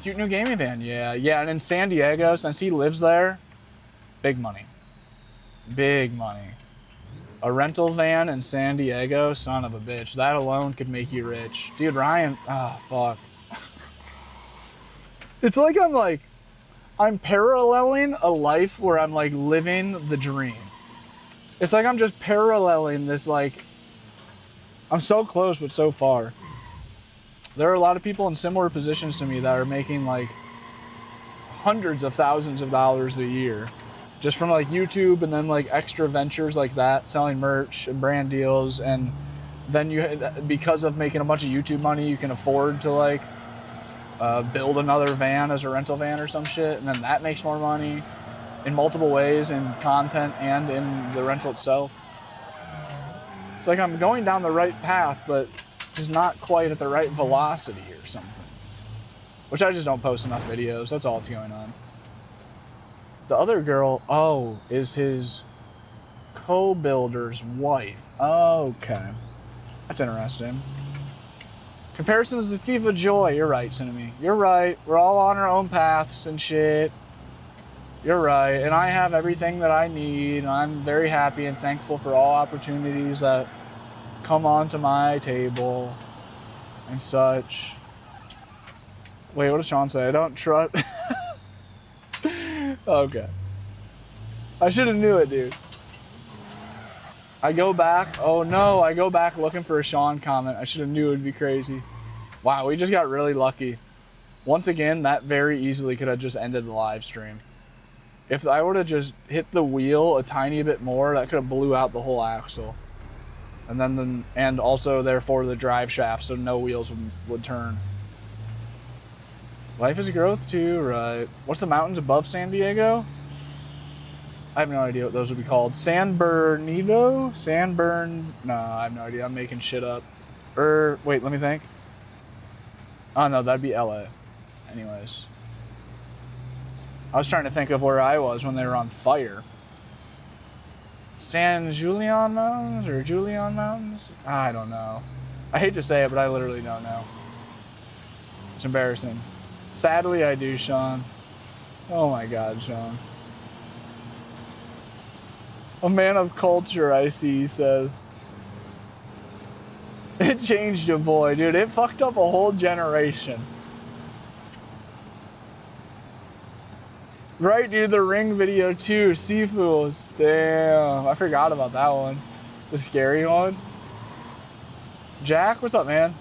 Cute new gaming van, yeah. And in San Diego, since he lives there, big money. Big money. A rental van in San Diego, son of a bitch. That alone could make you rich. Dude, Ryan, fuck. It's like I'm paralleling a life where I'm like living the dream. It's like I'm just paralleling this, like, I'm so close but so far. There are a lot of people in similar positions to me that are making like hundreds of thousands of dollars a year just from like YouTube and then like extra ventures like that, selling merch and brand deals. And then because of making a bunch of YouTube money, you can afford to like build another van as a rental van or some shit, and then that makes more money in multiple ways, in content and in the rental itself. It's like I'm going down the right path, but just not quite at the right velocity or something. Which I just don't post enough videos. That's all that's going on. The other girl, is his co-builder's wife. Okay. That's interesting. Comparison is the thief of joy. You're right, Cinemy. You're right. We're all on our own paths and shit. You're right. And I have everything that I need. And I'm very happy and thankful for all opportunities that come onto my table and such. Wait, what does Sean say? I don't trust. Okay. I should have knew it, dude. I go back. Oh no, I go back looking for a Sean comment. I should have knew it would be crazy. Wow, we just got really lucky. Once again, that very easily could have just ended the live stream. If I would have just hit the wheel a tiny bit more, that could have blew out the whole axle. And also therefore the drive shaft, so no wheels would turn. Life is growth too, right? What's the mountains above San Diego? I have no idea what those would be called. San Bernardino? No, I have no idea. I'm making shit up. Wait, let me think. Oh no, that'd be LA. Anyways. I was trying to think of where I was when they were on fire. San Julian Mountains or Julian Mountains? I don't know. I hate to say it, but I literally don't know. It's embarrassing. Sadly, I do, Sean. Oh my God, Sean. A man of culture, I see, he says. It changed a boy, dude. It fucked up a whole generation. Right, dude, the Ring video too. Seafools. Damn, I forgot about that one. The scary one. Jack, what's up, man?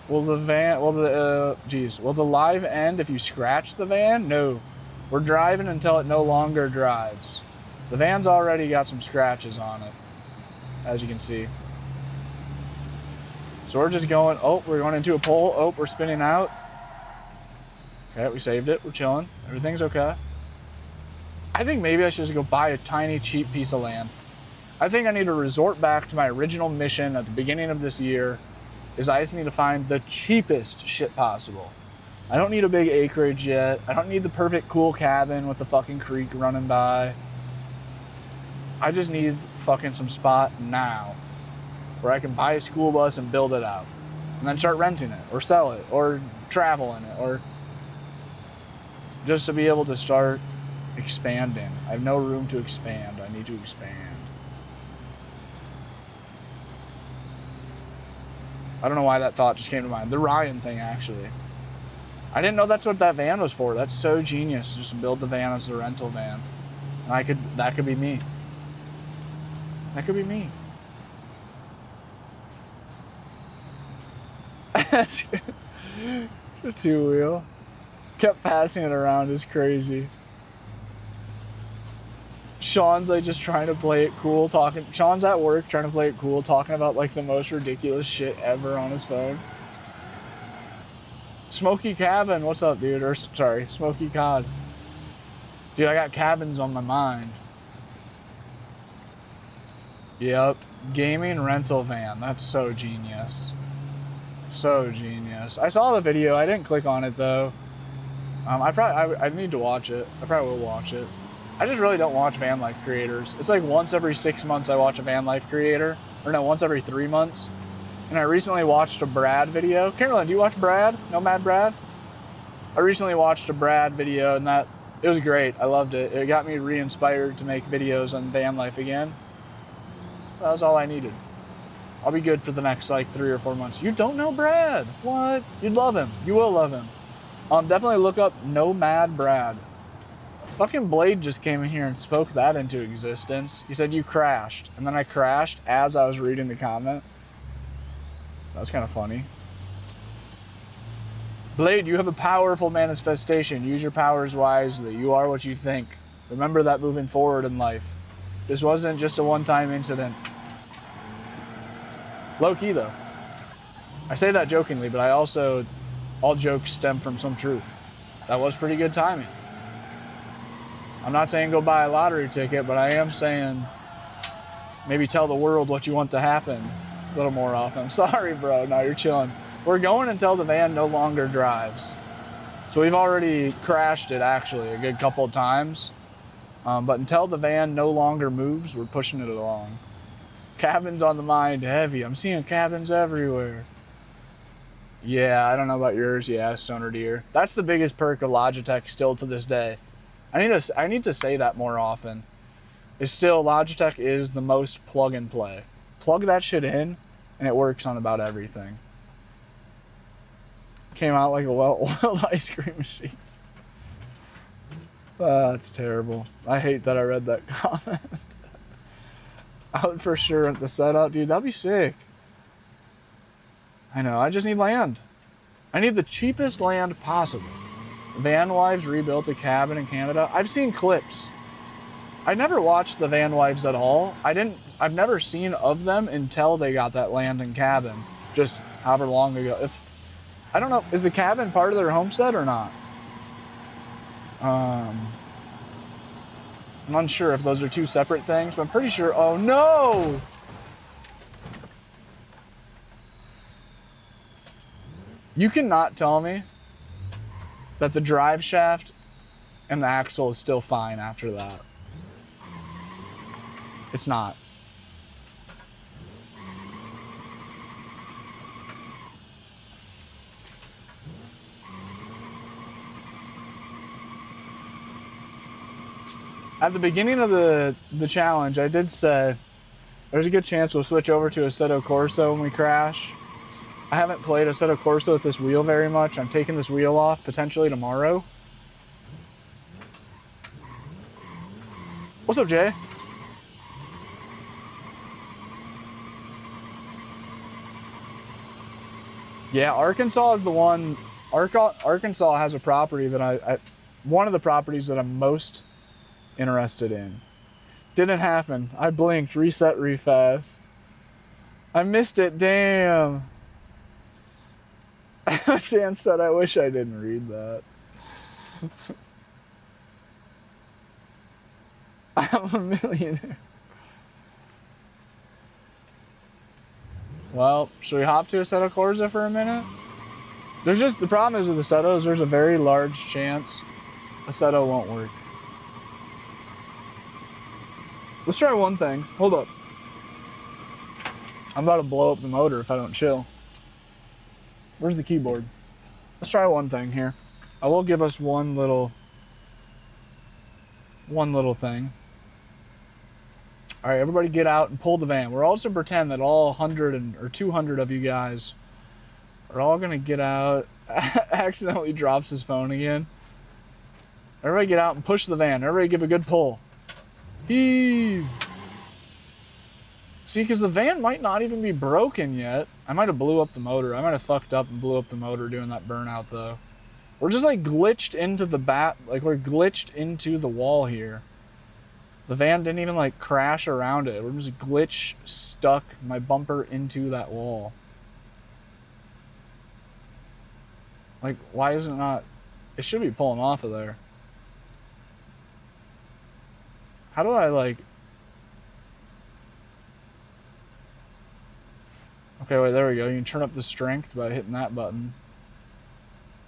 Will the live end if you scratch the van? No. We're driving until it no longer drives. The van's already got some scratches on it, as you can see. So we're just going, we're going into a pole. We're spinning out. Okay, we saved it. We're chilling. Everything's okay. I think maybe I should just go buy a tiny, cheap piece of land. I think I need to resort back to my original mission at the beginning of this year, is I just need to find the cheapest shit possible. I don't need a big acreage yet. I don't need the perfect cool cabin with the fucking creek running by. I just need fucking some spot now where I can buy a school bus and build it out and then start renting it or sell it or travel in it, or just to be able to start expanding. I have no room to expand. I need to expand. I don't know why that thought just came to mind. The Ryan thing, actually. I didn't know that's what that van was for. That's so genius. Just build the van as a rental van. And that could be me. That could be me. The two-wheel. Kept passing it around is crazy. Sean's like just trying to play it cool, Sean's at work trying to play it cool, talking about like the most ridiculous shit ever on his phone. Smoky Cabin, what's up, dude? Or sorry, Smoky Cod. Dude, I got cabins on my mind. Yep, gaming rental van. That's so genius. So genius. I saw the video. I didn't click on it though. I need to watch it. I probably will watch it. I just really don't watch van life creators. It's like once every 6 months I watch a van life creator, or no, once every 3 months. And I recently watched a Brad video. Carolyn, do you watch Brad? Nomad Brad? I recently watched a Brad video, and it was great. I loved it. It got me re-inspired to make videos on van life again. That was all I needed. I'll be good for the next like 3 or 4 months. You don't know Brad? What? You'd love him. You will love him. Definitely look up Nomad Brad. Fucking Blade just came in here and spoke that into existence. He said you crashed, and then I crashed as I was reading the comment. That was kind of funny. Blade, you have a powerful manifestation. Use your powers wisely. You are what you think. Remember that moving forward in life. This wasn't just a one-time incident. Low key though. I say that jokingly, but all jokes stem from some truth. That was pretty good timing. I'm not saying go buy a lottery ticket, but I am saying maybe tell the world what you want to happen a little more often. Sorry, bro. No, you're chilling. We're going until the van no longer drives. So we've already crashed it actually a good couple of times. But until the van no longer moves, we're pushing it along. Cabins on the mind heavy. I'm seeing cabins everywhere. Yeah, I don't know about yours. Yeah, Stoner Deer. That's the biggest perk of Logitech still to this day. I need to say that more often. It's still, Logitech is the most plug and play. Plug that shit in and it works on about everything. Came out like a well-oiled ice cream machine. That's terrible. I hate that I read that comment. I would for sure rent the setup, dude. That'd be sick. I know, I just need land. I need the cheapest land possible. Van Wives rebuilt a cabin in Canada. I've seen clips. I never watched the Van Wives at all. I've never seen of them until they got that land and cabin. Just however long ago. I don't know, is the cabin part of their homestead or not? I'm unsure if those are two separate things, but I'm pretty sure. Oh no! You cannot tell me that the drive shaft and the axle is still fine after that. It's not. At the beginning of the challenge, I did say there's a good chance we'll switch over to Assetto Corsa when we crash. I haven't played Assetto Corsa with this wheel very much. I'm taking this wheel off potentially tomorrow. What's up, Jay? Yeah, Arkansas is the one. Arkansas has a property that one of the properties that I'm most interested in. Didn't happen. I blinked. Reset refast. I missed it. Damn. Dan said, I wish I didn't read that. I'm a millionaire. Well, should we hop to Assetto Corsa for a minute? There's just, the problem is with Assettos, there's a very large chance Assetto won't work. Let's try one thing. Hold up. I'm about to blow up the motor if I don't chill. Where's the keyboard? Let's try one thing here. I will give us one little thing. All right, everybody get out and pull the van. We're also pretend that all 100 or 200 of you guys are all gonna get out. Accidentally drops his phone again. Everybody get out and push the van. Everybody give a good pull. Heave. See, because the van might not even be broken yet. I might have blew up the motor. I might have fucked up and blew up the motor doing that burnout though. We're just like glitched into the like we're glitched into the wall here. The van didn't even like crash around it. We're just stuck my bumper into that wall. Like, why isn't it not? It should be pulling off of there. How do I like? Okay, wait, there we go. You can turn up the strength by hitting that button.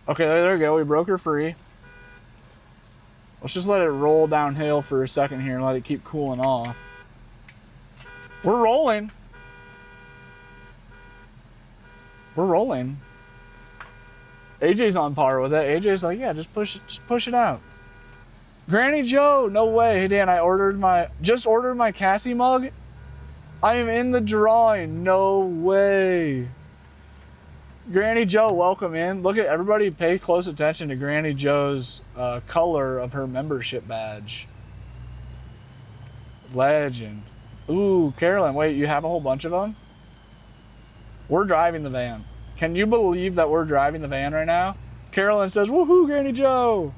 Okay, there we go. We broke her free. Let's just let it roll downhill for a second here and let it keep cooling off. We're rolling. We're rolling. AJ's on par with it. AJ's like, yeah, just push it out. Granny Joe, no way. Hey Dan, just ordered my Cassie mug. I am in the drawing. No way. Granny Joe, welcome in. Look at everybody, pay close attention to Granny Joe's color of her membership badge. Legend. Ooh, Carolyn, wait, you have a whole bunch of them? We're driving the van. Can you believe that we're driving the van right now? Carolyn says, woohoo, Granny Joe.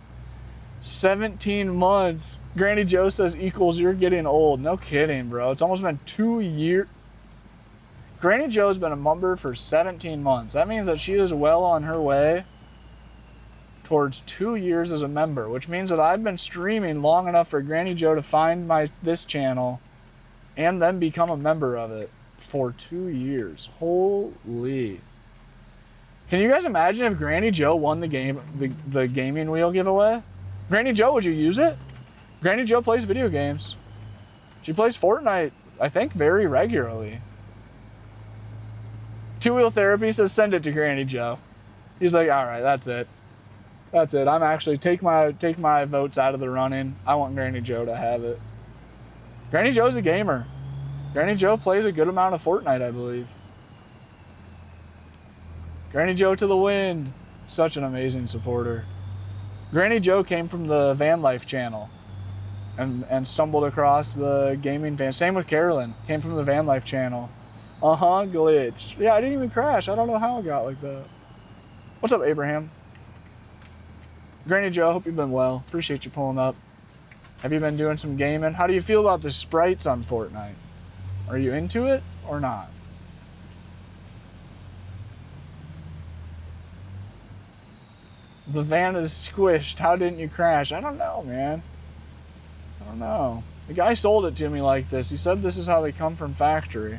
17 months. Granny Joe says equals you're getting old. No kidding, bro. It's almost been 2 years. Granny Joe's been a member for 17 months. That means that she is well on her way towards 2 years as a member, which means that I've been streaming long enough for Granny Joe to find this channel and then become a member of it for 2 years. Holy. Can you guys imagine if Granny Joe won the gaming wheel giveaway? Granny Joe, would you use it? Granny Joe plays video games. She plays Fortnite, I think, very regularly. Two Wheel Therapy says send it to Granny Joe. He's like, all right, that's it. That's it. I'm actually take my votes out of the running. I want Granny Joe to have it. Granny Joe's a gamer. Granny Joe plays a good amount of Fortnite, I believe. Granny Joe to the wind. Such an amazing supporter. Granny Joe came from the Van Life channel and stumbled across the gaming van. Same with Carolyn. Came from the Van Life channel. Glitched. Yeah, I didn't even crash. I don't know how it got like that. What's up, Abraham? Granny Joe, hope you've been well. Appreciate you pulling up. Have you been doing some gaming? How do you feel about the sprites on Fortnite? Are you into it or not? The van is squished. How didn't you crash? I don't know, man. I don't know. The guy sold it to me like this. He said this is how they come from factory.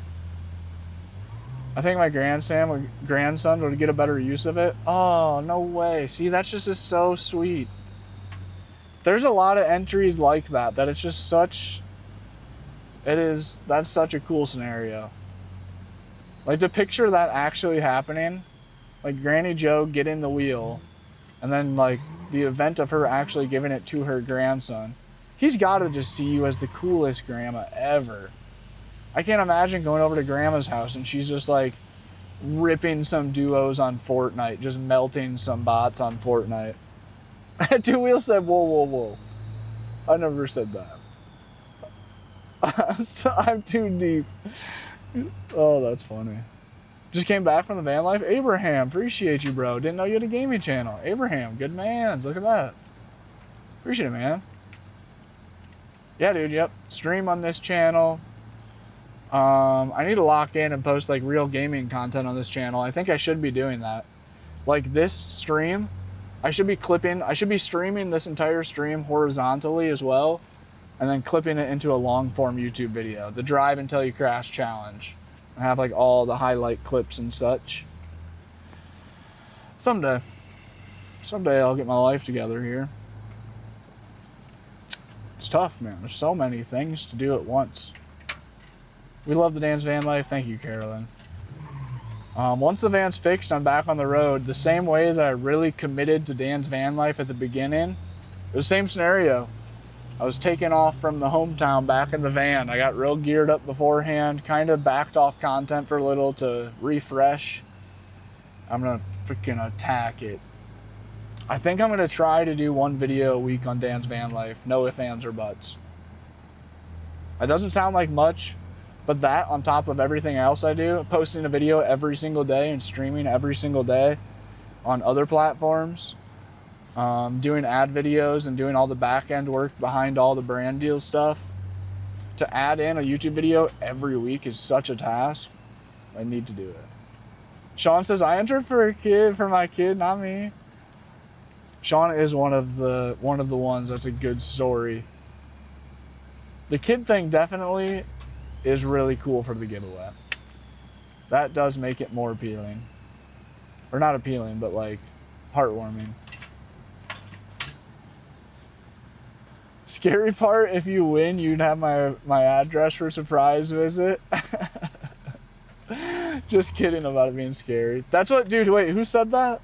I think my grandson would get a better use of it. Oh, no way. See, that's just so sweet. There's a lot of entries like that it's just such... That's such a cool scenario. Like, to picture that actually happening, like Granny Joe getting the wheel, and then like the event of her actually giving it to her grandson. He's got to just see you as the coolest grandma ever. I can't imagine going over to grandma's house and she's just like ripping some duos on Fortnite, just melting some bots on Fortnite. Two Wheel said, whoa, whoa, whoa. I never said that. I'm too deep. Oh, that's funny. Just came back from the van life. Abraham, appreciate you, bro. Didn't know you had a gaming channel. Abraham, good man. Look at that. Appreciate it, man. Yeah, dude, yep. Stream on this channel. I need to lock in and post like real gaming content on this channel. I think I should be doing that. Like this stream, I should be streaming this entire stream horizontally as well, and then clipping it into a long form YouTube video. The Drive Until You Crash Challenge. I have like all the highlight clips and such. Someday I'll get my life together here. It's tough, man. There's so many things to do at once. We love the Dan's van life. Thank you, Carolyn. Once the van's fixed, I'm back on the road. The same way that I really committed to Dan's van life at the beginning. It was the same scenario. I was taking off from the hometown back in the van. I got real geared up beforehand, kind of backed off content for a little to refresh. I'm gonna freaking attack it. I think I'm gonna try to do one video a week on Dan's van life. No ifs, ands, or buts. It doesn't sound like much, but that on top of everything else I do, posting a video every single day and streaming every single day on other platforms, doing ad videos and doing all the back end work behind all the brand deal stuff, to add in a YouTube video every week is such a task. I need to do it. Sean says, I entered for my kid, not me. Sean is one of the ones that's a good story. The kid thing definitely is really cool for the giveaway. That does make it more appealing. Or not appealing, but like heartwarming. Scary part, if you win, you'd have my address for a surprise visit. Just kidding about it being scary. That's what, dude, wait, who said that?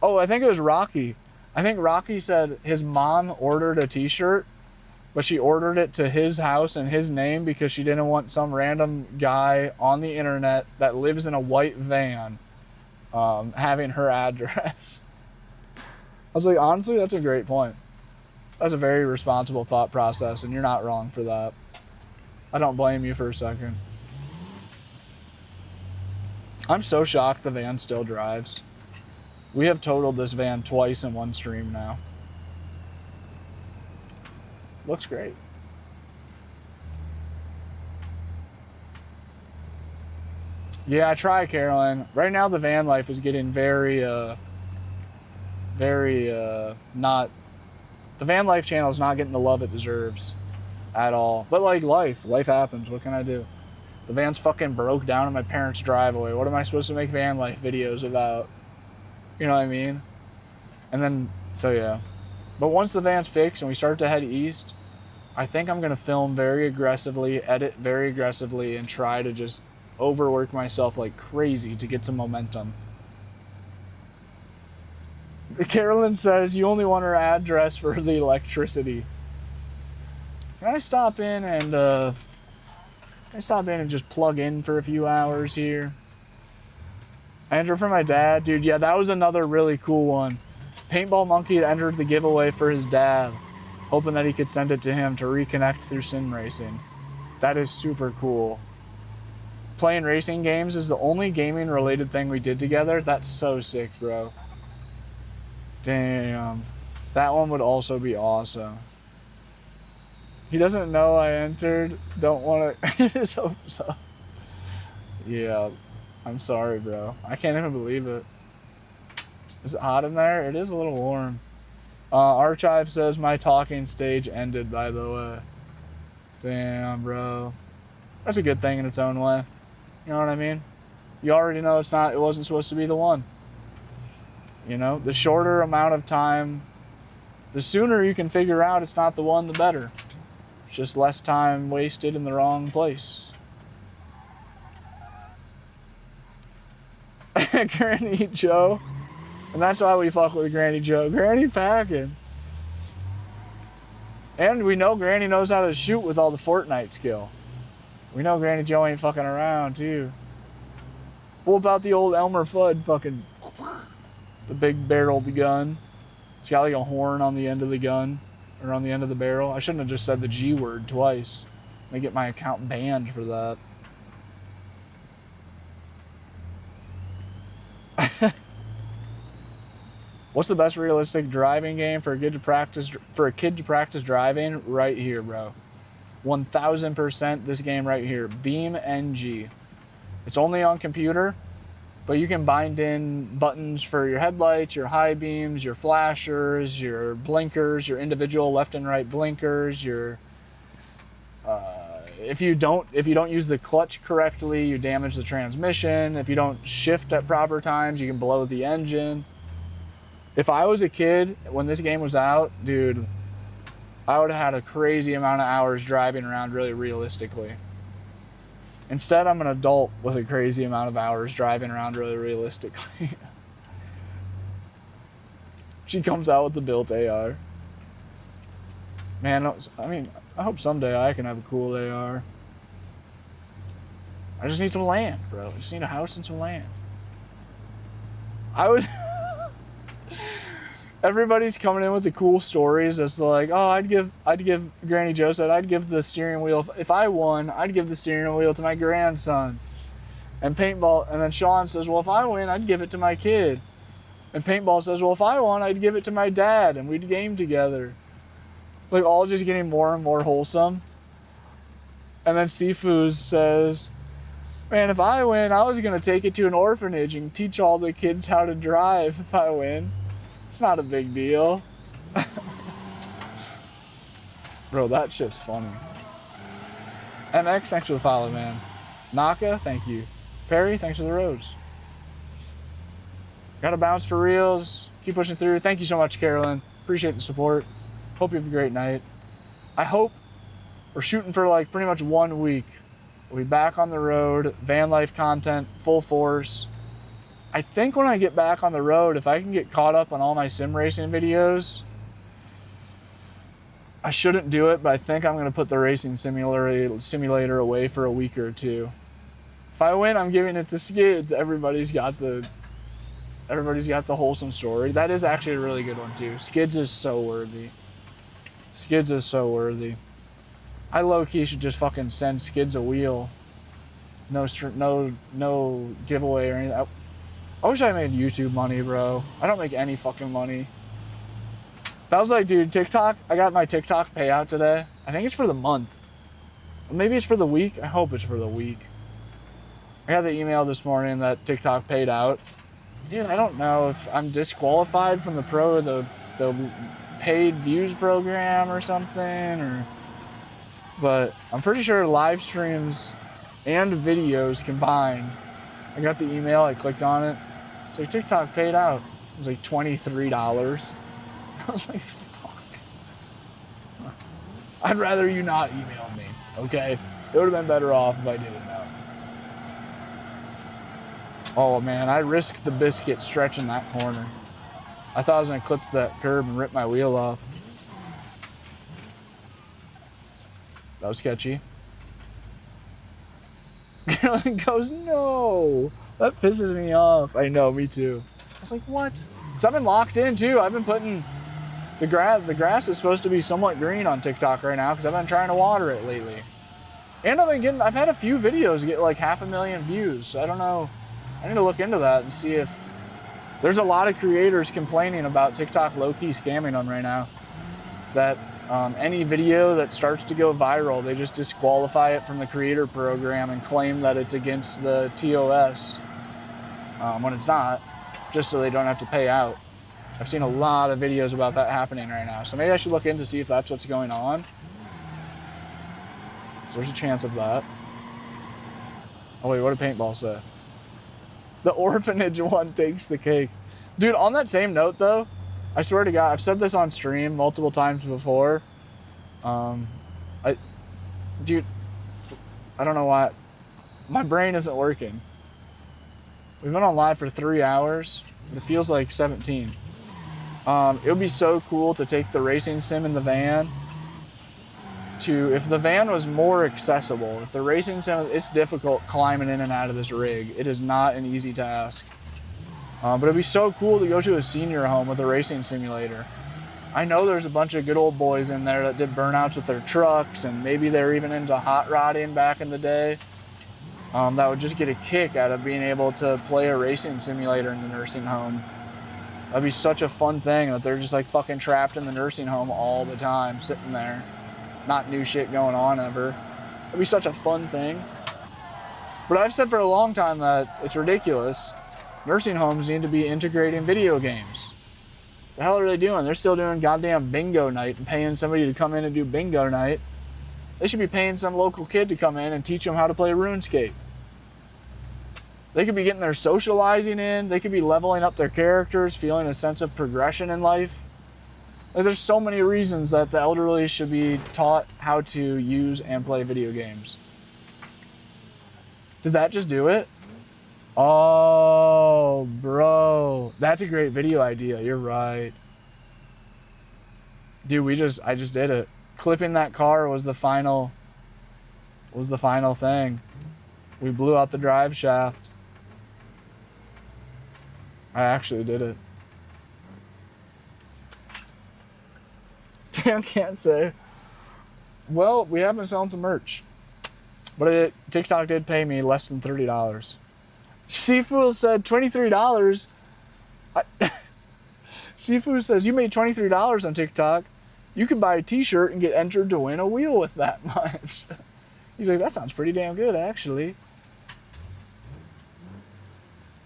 Oh, I think it was Rocky. I think Rocky said his mom ordered a t-shirt, but she ordered it to his house in his name because she didn't want some random guy on the internet that lives in a white van having her address. I was like, honestly, that's a great point. That's a very responsible thought process, and you're not wrong for that. I don't blame you for a second. I'm so shocked the van still drives. We have totaled this van twice in one stream now. Looks great. Yeah, I try, Carolyn. Right now the van life is getting very not... The van life channel is not getting the love it deserves at all. But like life happens. What can I do? The van's fucking broke down in my parents' driveway. What am I supposed to make van life videos about? You know what I mean? And then, so yeah. But once the van's fixed and we start to head east, I think I'm going to film very aggressively, edit very aggressively, and try to just overwork myself like crazy to get some momentum. Carolyn says you only want her address for the electricity. Can I stop in and just plug in for a few hours here? Enter for my dad. Dude, yeah, that was another really cool one. Paintball Monkey had entered the giveaway for his dad, hoping that he could send it to him to reconnect through sim racing. That is super cool. Playing racing games is the only gaming related thing we did together. That's so sick, bro. Damn. That one would also be awesome. He doesn't know I entered. Don't want to. His hopes up. Yeah. I'm sorry, bro. I can't even believe it. Is it hot in there? It is a little warm. Archive says my talking stage ended, by the way. Damn, bro. That's a good thing in its own way. You know what I mean? You already know it wasn't supposed to be the one. You know, the shorter amount of time, the sooner you can figure out it's not the one, the better. It's just less time wasted in the wrong place. Granny Joe. And that's why we fuck with Granny Joe. Granny packing. And we know Granny knows how to shoot with all the Fortnite skill. We know Granny Joe ain't fucking around, too. What about the old Elmer Fudd fucking... The big barreled gun. It's got like a horn on the end of the gun. Or on the end of the barrel. I shouldn't have just said the G word twice. I get my account banned for that. What's the best realistic driving game for a kid to practice driving? Right here, bro. 1000% this game right here. BeamNG. It's only on computer, but you can bind in buttons for your headlights, your high beams, your flashers, your blinkers, your individual left and right blinkers, your if you don't use the clutch correctly, you damage the transmission. If you don't shift at proper times, you can blow the engine. If I was a kid when this game was out, dude, I would have had a crazy amount of hours driving around really realistically. Instead, I'm an adult with a crazy amount of hours driving around really realistically. She comes out with the built AR. Man, I mean, I hope someday I can have a cool AR. I just need some land, bro. I just need a house and some land. I would... Everybody's coming in with the cool stories as to like, oh, I'd give Granny Joe said, I'd give the steering wheel, if I won, I'd give the steering wheel to my grandson. And Paintball, and then Sean says, well, if I win, I'd give it to my kid. And Paintball says, well, if I won, I'd give it to my dad, and we'd game together. Like, all just getting more and more wholesome. And then Sifu says, man, if I win, I was going to take it to an orphanage and teach all the kids how to drive if I win. It's not a big deal. Bro, that shit's funny. MX, thanks for the follow, man. Naka, thank you. Perry, thanks for the rose. Gotta bounce for reals. Keep pushing through. Thank you so much, Carolyn. Appreciate the support. Hope you have a great night. I hope we're shooting for like pretty much 1 week. We'll be back on the road, van life content, full force. I think when I get back on the road, if I can get caught up on all my sim racing videos, I shouldn't do it, but I think I'm going to put the racing simulator away for a week or two. If I win, I'm giving it to Skids. Everybody's got the wholesome story. That is actually a really good one too. Skids is so worthy. Skids is so worthy. I low-key should just fucking send Skids a wheel. No giveaway or anything. I wish I made YouTube money, bro. I don't make any fucking money. That was like, dude, TikTok. I got my TikTok payout today. I think it's for the month. Maybe it's for the week. I hope it's for the week. I got the email this morning that TikTok paid out. Dude, I don't know if I'm disqualified from the paid views program or something, but I'm pretty sure live streams and videos combined. I got the email, I clicked on it. It's like TikTok paid out. It was like $23. I was like, fuck. I'd rather you not email me, okay? It would have been better off if I didn't know. Oh man, I risked the biscuit stretching that corner. I thought I was gonna clip that curb and rip my wheel off. That was sketchy. Carolyn goes, no. That pisses me off. I know, me too. I was like, what? Because I've been locked in too. I've been putting the grass is supposed to be somewhat green on TikTok right now because I've been trying to water it lately. And I've had a few videos get like 500,000 views. So I don't know. I need to look into that and see if there's a lot of creators complaining about TikTok low-key scamming them right now. That any video that starts to go viral, they just disqualify it from the creator program and claim that it's against the TOS when it's not, just so they don't have to pay out. I've seen a lot of videos about that happening right now. So maybe I should look in to see if that's what's going on. So there's a chance of that. Oh wait, what did Paintball say? The orphanage one takes the cake. Dude, on that same note though, I swear to God, I've said this on stream multiple times before. Dude, I don't know why. My brain isn't working. We've been on live for 3 hours, but it feels like 17. It would be so cool to take the racing sim in the van if the van was more accessible. If the racing sim, it's difficult climbing in and out of this rig. It is not an easy task. But it'd be so cool to go to a senior home with a racing simulator. I know there's a bunch of good old boys in there that did burnouts with their trucks, and maybe they're even into hot rodding back in the day. That would just get a kick out of being able to play a racing simulator in the nursing home. That'd be such a fun thing that they're just like fucking trapped in the nursing home all the time, sitting there. Not new shit going on ever. It'd be such a fun thing. But I've said for a long time that it's ridiculous. Nursing homes need to be integrating video games. The hell are they doing? They're still doing goddamn bingo night and paying somebody to come in and do bingo night. They should be paying some local kid to come in and teach them how to play RuneScape. They could be getting their socializing in. They could be leveling up their characters, feeling a sense of progression in life. Like, there's so many reasons that the elderly should be taught how to use and play video games. Did that just do it? Oh, bro. That's a great video idea. You're right. Dude, I just did it. Clipping that car was the final thing. We blew out the drive shaft. I actually did it. Dan can't say. Well, we have been selling some merch. But TikTok did pay me less than $30. Seafood said $23. Seafood says, you made $23 on TikTok. You could buy a t-shirt and get entered to win a wheel with that much. He's like, that sounds pretty damn good, actually.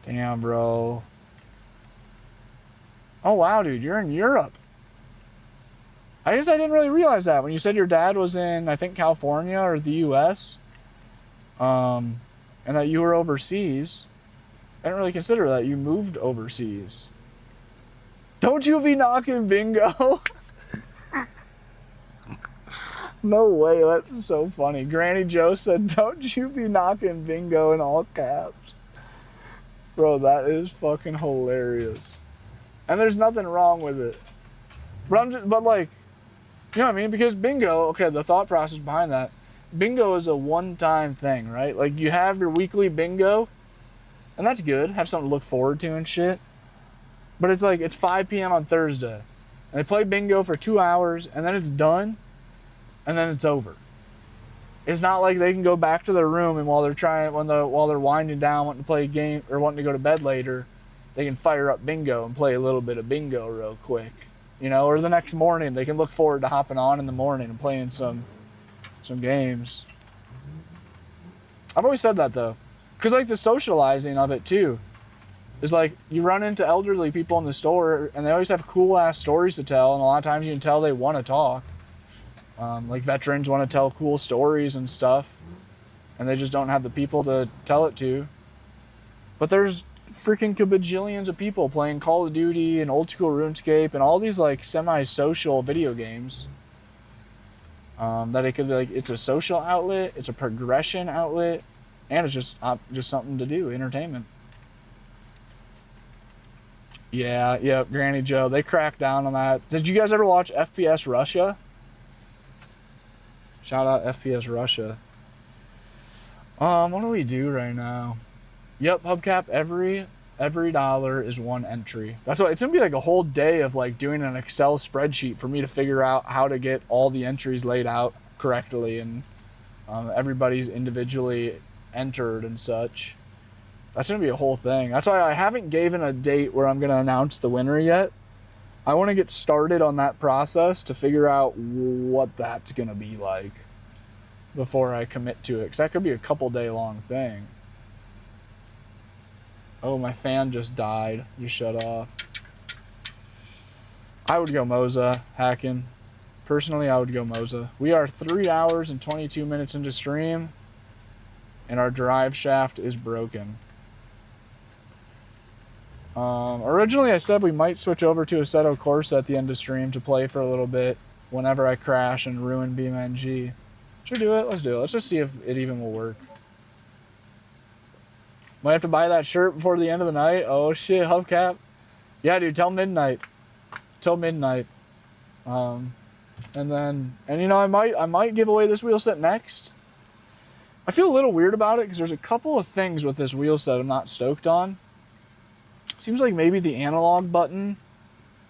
Damn, bro. Oh, wow, dude, you're in Europe. I guess I didn't really realize that. When you said your dad was in, I think, California or the U.S., and that you were overseas, I didn't really consider that you moved overseas. Don't you be knocking bingo? No way, that's so funny. Granny Joe said, "Don't you be knocking bingo" in all caps. Bro, that is fucking hilarious. And there's nothing wrong with it. But like, you know what I mean? Because bingo, okay, the thought process behind that, bingo is a one-time thing, right? Like, you have your weekly bingo, and that's good. Have something to look forward to and shit. But it's like, it's 5 p.m. on Thursday, and they play bingo for 2 hours, and then it's done, and then it's over. It's not like they can go back to their room and while they're winding down, wanting to play a game or wanting to go to bed later, they can fire up bingo and play a little bit of bingo real quick, you know. Or the next morning, they can look forward to hopping on in the morning and playing some games. I've always said that though, because like the socializing of it too is like you run into elderly people in the store and they always have cool ass stories to tell, and a lot of times you can tell they want to talk. Like veterans want to tell cool stories and stuff, and they just don't have the people to tell it to. But there's freaking bajillions of people playing Call of Duty and old school RuneScape and all these like semi-social video games. That it could be like, it's a social outlet, it's a progression outlet, and it's just something to do, entertainment. Yeah, Granny Joe, they cracked down on that. Did you guys ever watch FPS Russia? Shout out FPS Russia. What do we do right now? Yep, hubcap, every dollar is one entry. That's why it's gonna be like a whole day of like doing an Excel spreadsheet for me to figure out how to get all the entries laid out correctly and everybody's individually entered and such. That's gonna be a whole thing. That's why I haven't given a date where I'm gonna announce the winner yet. I want to get started on that process to figure out what that's gonna be like before I commit to it, because that could be a couple day long thing. Oh, my fan just died. You shut off. I would go Moza, hacking. Personally, I would go Moza. We are 3 hours and 22 minutes into stream, and our drive shaft is broken. Originally, I said we might switch over to Assetto Corsa at the end of stream to play for a little bit whenever I crash and ruin BeamNG. Should we do it? Let's do it. Let's just see if it even will work. Might have to buy that shirt before the end of the night. Oh shit, hubcap. Yeah, dude, till midnight. Till midnight. And you know, I might give away this wheel set next. I feel a little weird about it because there's a couple of things with this wheel set I'm not stoked on. Seems like maybe the analog button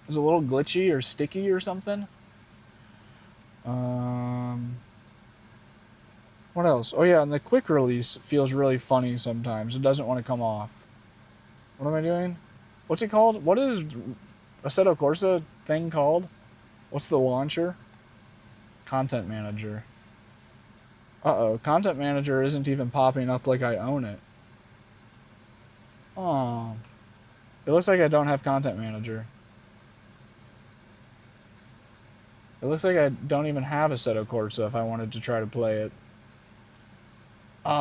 is a little glitchy or sticky or something. What else? Oh yeah, and the quick release feels really funny sometimes. It doesn't want to come off. What am I doing? What's it called? What is Assetto Corsa thing called? What's the launcher? Content Manager. Uh-oh, Content Manager isn't even popping up like I own it. Oh. It looks like I don't have Content Manager. It looks like I don't even have Assetto Corsa if I wanted to try to play it.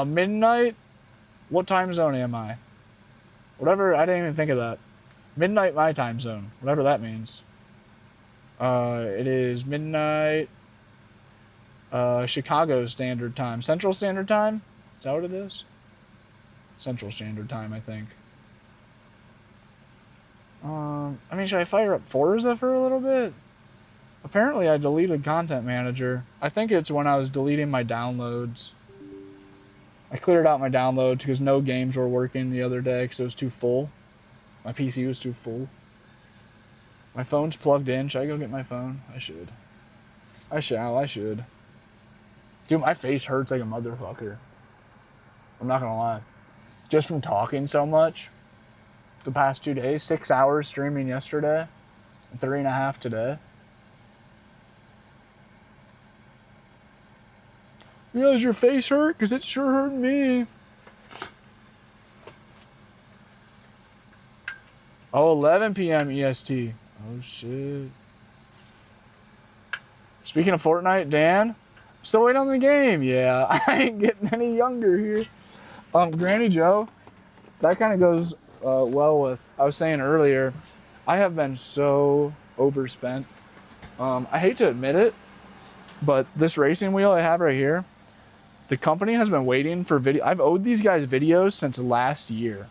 Midnight? What time zone am I? Whatever, I didn't even think of that. Midnight my time zone, whatever that means. It is midnight, Chicago Standard Time. Central Standard Time? Is that what it is? Central Standard Time, I think. I mean, should I fire up Forza for a little bit? Apparently I deleted Content Manager. I think it's when I was deleting my downloads. I cleared out my downloads because no games were working the other day because it was too full. My PC was too full. My phone's plugged in. Should I go get my phone? I should. I should. Dude, my face hurts like a motherfucker. I'm not gonna lie. Just from talking so much the past 2 days. 6 hours streaming yesterday. 3.5 today. Yeah, does your face hurt? Because it sure hurt me. Oh, 11 p.m. EST. Oh, shit. Speaking of Fortnite, Dan, still waiting on the game. Yeah, I ain't getting any younger here. Granny Joe, that kind of goes well with, I was saying earlier, I have been so overspent. I hate to admit it, But this racing wheel I have right here, the company has been waiting for video. I've owed these guys videos since last year.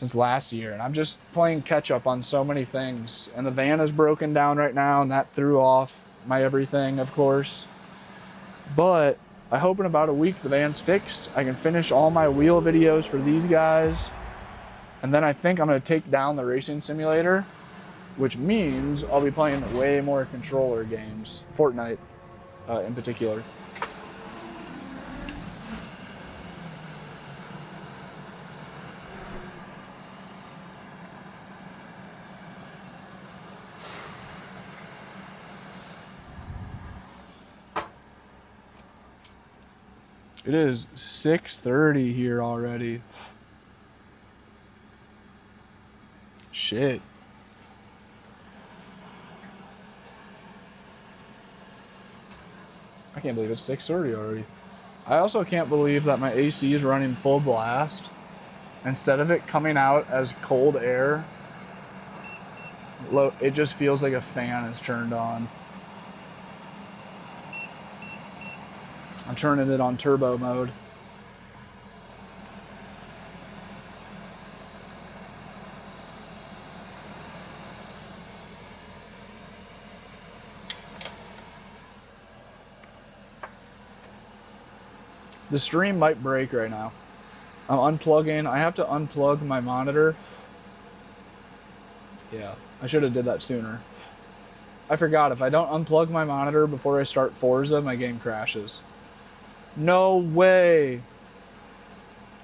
And I'm just playing catch up on so many things. And the van is broken down right now, and that threw off my everything, of course. But I hope in about a week the van's fixed. I can finish all my wheel videos for these guys. And then I think I'm going to take down the racing simulator, which means I'll be playing way more controller games, Fortnite in particular. It is 6:30 here already. Shit. I can't believe it's 6:30 already. I also can't believe that my AC is running full blast. Instead of it coming out as cold air, it just feels like a fan is turned on. I'm turning it on turbo mode. The stream might break right now. I'm unplugging. I have to unplug my monitor. Yeah, I should have did that sooner. I forgot, if I don't unplug my monitor before I start Forza, my game crashes. No way.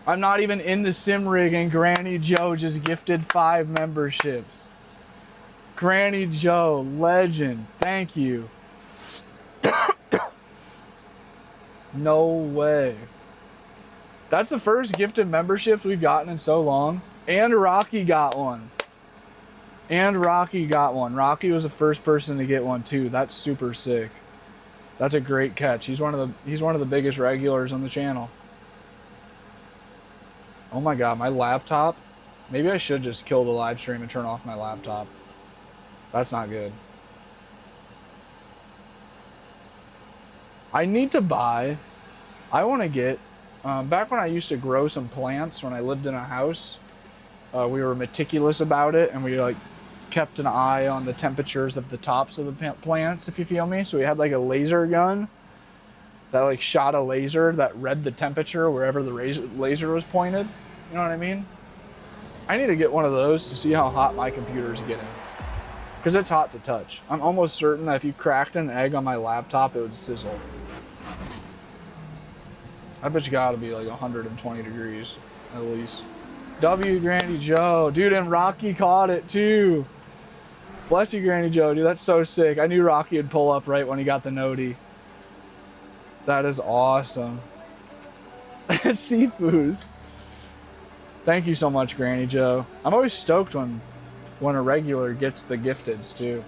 I'm not even in the sim rig and Granny Joe just gifted 5 memberships. Granny Joe, legend. Thank you. No way. That's the first gifted memberships we've gotten in so long. And Rocky got one. Rocky was the first person to get one too. That's super sick. That's a great catch. He's one of the biggest regulars on the channel. Oh my god, my laptop. Maybe I should just kill the live stream and turn off my laptop. That's not good. I need to buy. I want to get. Back when I used to grow some plants when I lived in a house, we were meticulous about it, and we like kept an eye on the temperatures of the tops of the plants, if you feel me. So we had like a laser gun that like shot a laser that read the temperature wherever the laser was pointed. You know what I mean? I need to get one of those to see how hot my computer is getting, because it's hot to touch. I'm almost certain that if you cracked an egg on my laptop, it would sizzle. I bet you gotta be like 120 degrees at least. W Granny Joe, dude, and Rocky caught it too. Bless you, Granny Joe, dude. That's so sick. I knew Rocky would pull up right when he got the noti. That is awesome. Seafoods. Thank you so much, Granny Joe. I'm always stoked when a regular gets the gifteds too.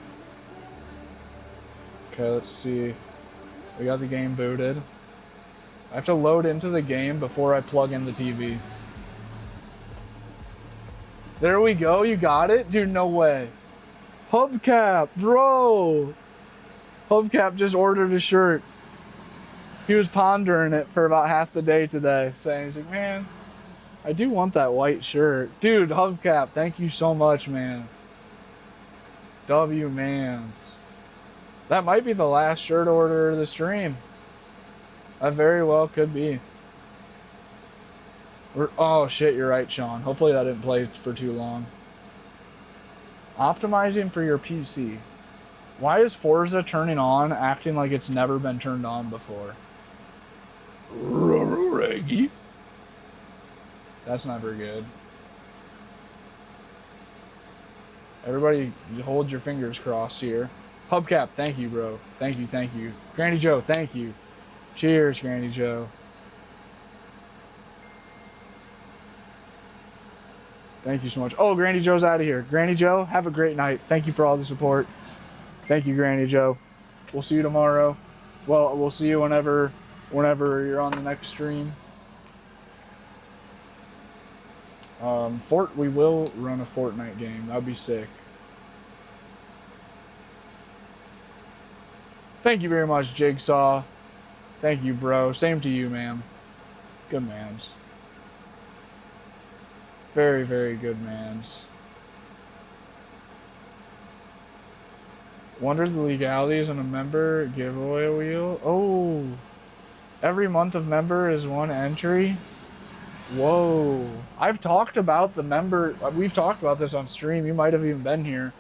Okay, let's see. We got the game booted. I have to load into the game before I plug in the TV. There we go. You got it? Dude, no way. Hubcap, bro. Hubcap just ordered a shirt. He was pondering it for about half the day today, saying, he's like, man, I do want that white shirt. Dude, Hubcap, thank you so much, man. W-mans. That might be the last shirt order of the stream. That very well could be. Oh shit, you're right, Sean. Hopefully that didn't play for too long. Optimizing for your PC. Why is Forza turning on acting like it's never been turned on before? Reggie. That's not very good. Everybody hold your fingers crossed here. Hubcap, thank you, bro. Thank you, thank you. Granny Joe, thank you. Cheers, Granny Joe. Thank you so much. Oh, Granny Joe's out of here. Granny Joe, have a great night. Thank you for all the support. Thank you, Granny Joe. We'll see you tomorrow. Well, we'll see you whenever you're on the next stream. We will run a Fortnite game. That'd be sick. Thank you very much, Jigsaw. Thank you, bro. Same to you, ma'am. Good mans. Very, very good mans. Wonder the legalities on a member giveaway wheel. Oh, every month of member is one entry. Whoa. I've talked about the member. We've talked about this on stream. You might have even been here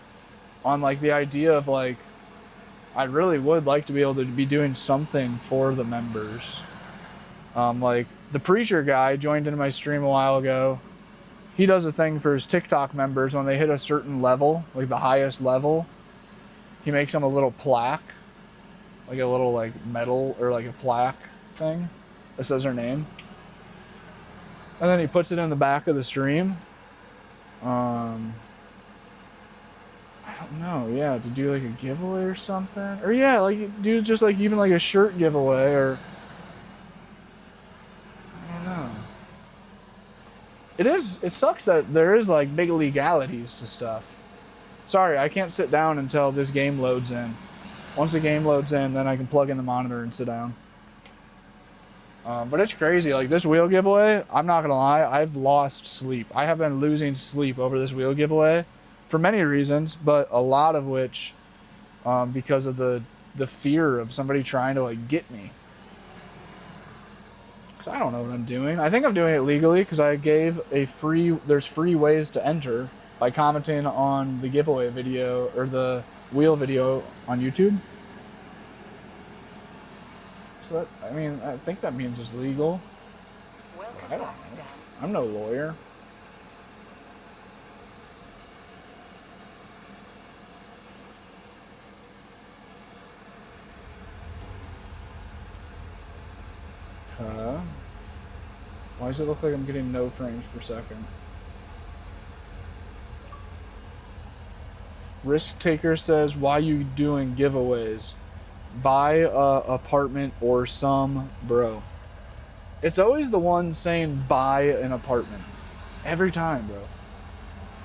on like the idea of like, I really would like to be able to be doing something for the members. Like the preacher guy joined into my stream a while ago. He does a thing for his TikTok members when they hit a certain level, like the highest level. He makes them a little plaque, like a little like metal or like a plaque thing that says their name. And then he puts it in the back of the stream. I don't know, yeah, to do like a giveaway or something. Or yeah, like do just like even like a shirt giveaway or I don't know. It sucks that there is like big legalities to stuff. Sorry, I can't sit down until this game loads in. Once the game loads in, then I can plug in the monitor and sit down. But it's crazy. Like this wheel giveaway, I'm not gonna lie, I've lost sleep. I have been losing sleep over this wheel giveaway for many reasons, but a lot of which because of the fear of somebody trying to like get me. Because I don't know what I'm doing. I think I'm doing it legally because I gave there's free ways to enter by commenting on the giveaway video or the wheel video on YouTube. So that, I mean, I think that means it's legal. I don't know. I'm no lawyer. Why does it look like I'm getting no frames per second? Risk Taker says, why you doing giveaways? Buy a apartment or some bro. It's always the one saying buy an apartment. Every time, bro.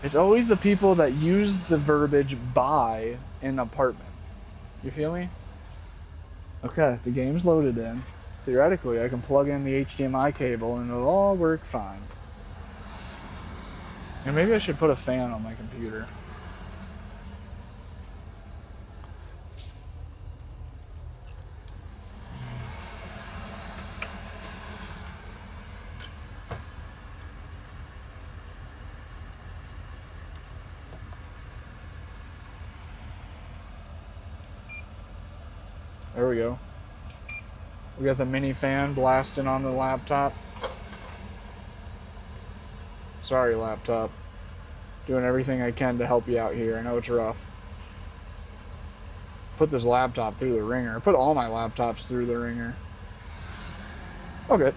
It's always the people that use the verbiage buy an apartment. You feel me? Okay, the game's loaded in. Theoretically, I can plug in the HDMI cable and it'll all work fine. And maybe I should put a fan on my computer. There we go. We got the mini fan blasting on the laptop. Sorry, laptop. Doing everything I can to help you out here. I know it's rough. Put this laptop through the ringer. Put all my laptops through the ringer. Okay.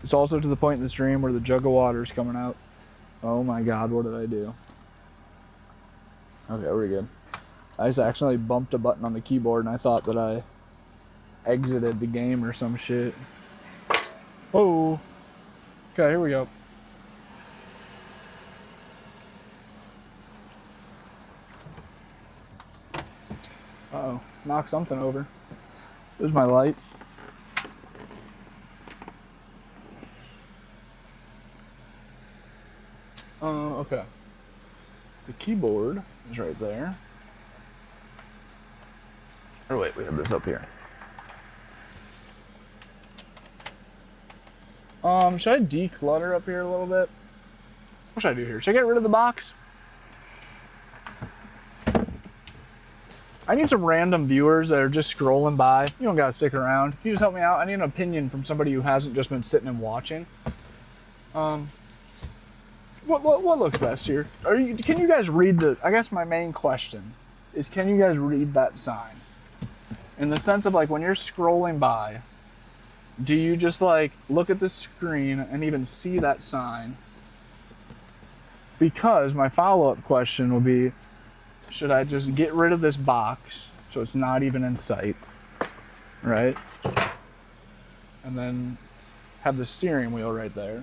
It's also to the point in the stream where the jug of water is coming out. Oh my god, what did I do? Okay, we're good. I just accidentally bumped a button on the keyboard and I thought that I exited the game or some shit. Oh. Okay, here we go. Uh-oh, knocked something over. There's my light. Okay. The keyboard is right there. Oh wait, we have this up here. Should I declutter up here a little bit? What should I do here? Should I get rid of the box? I need some random viewers that are just scrolling by. You don't gotta stick around. Can you just help me out? I need an opinion from somebody who hasn't just been sitting and watching. What looks best here? Can you guys read the, I guess my main question is, can you guys read that sign? In the sense of like, when you're scrolling by, do you just like look at the screen and even see that sign? Because my follow-up question will be, should I just get rid of this box, so it's not even in sight, right? And then have the steering wheel right there.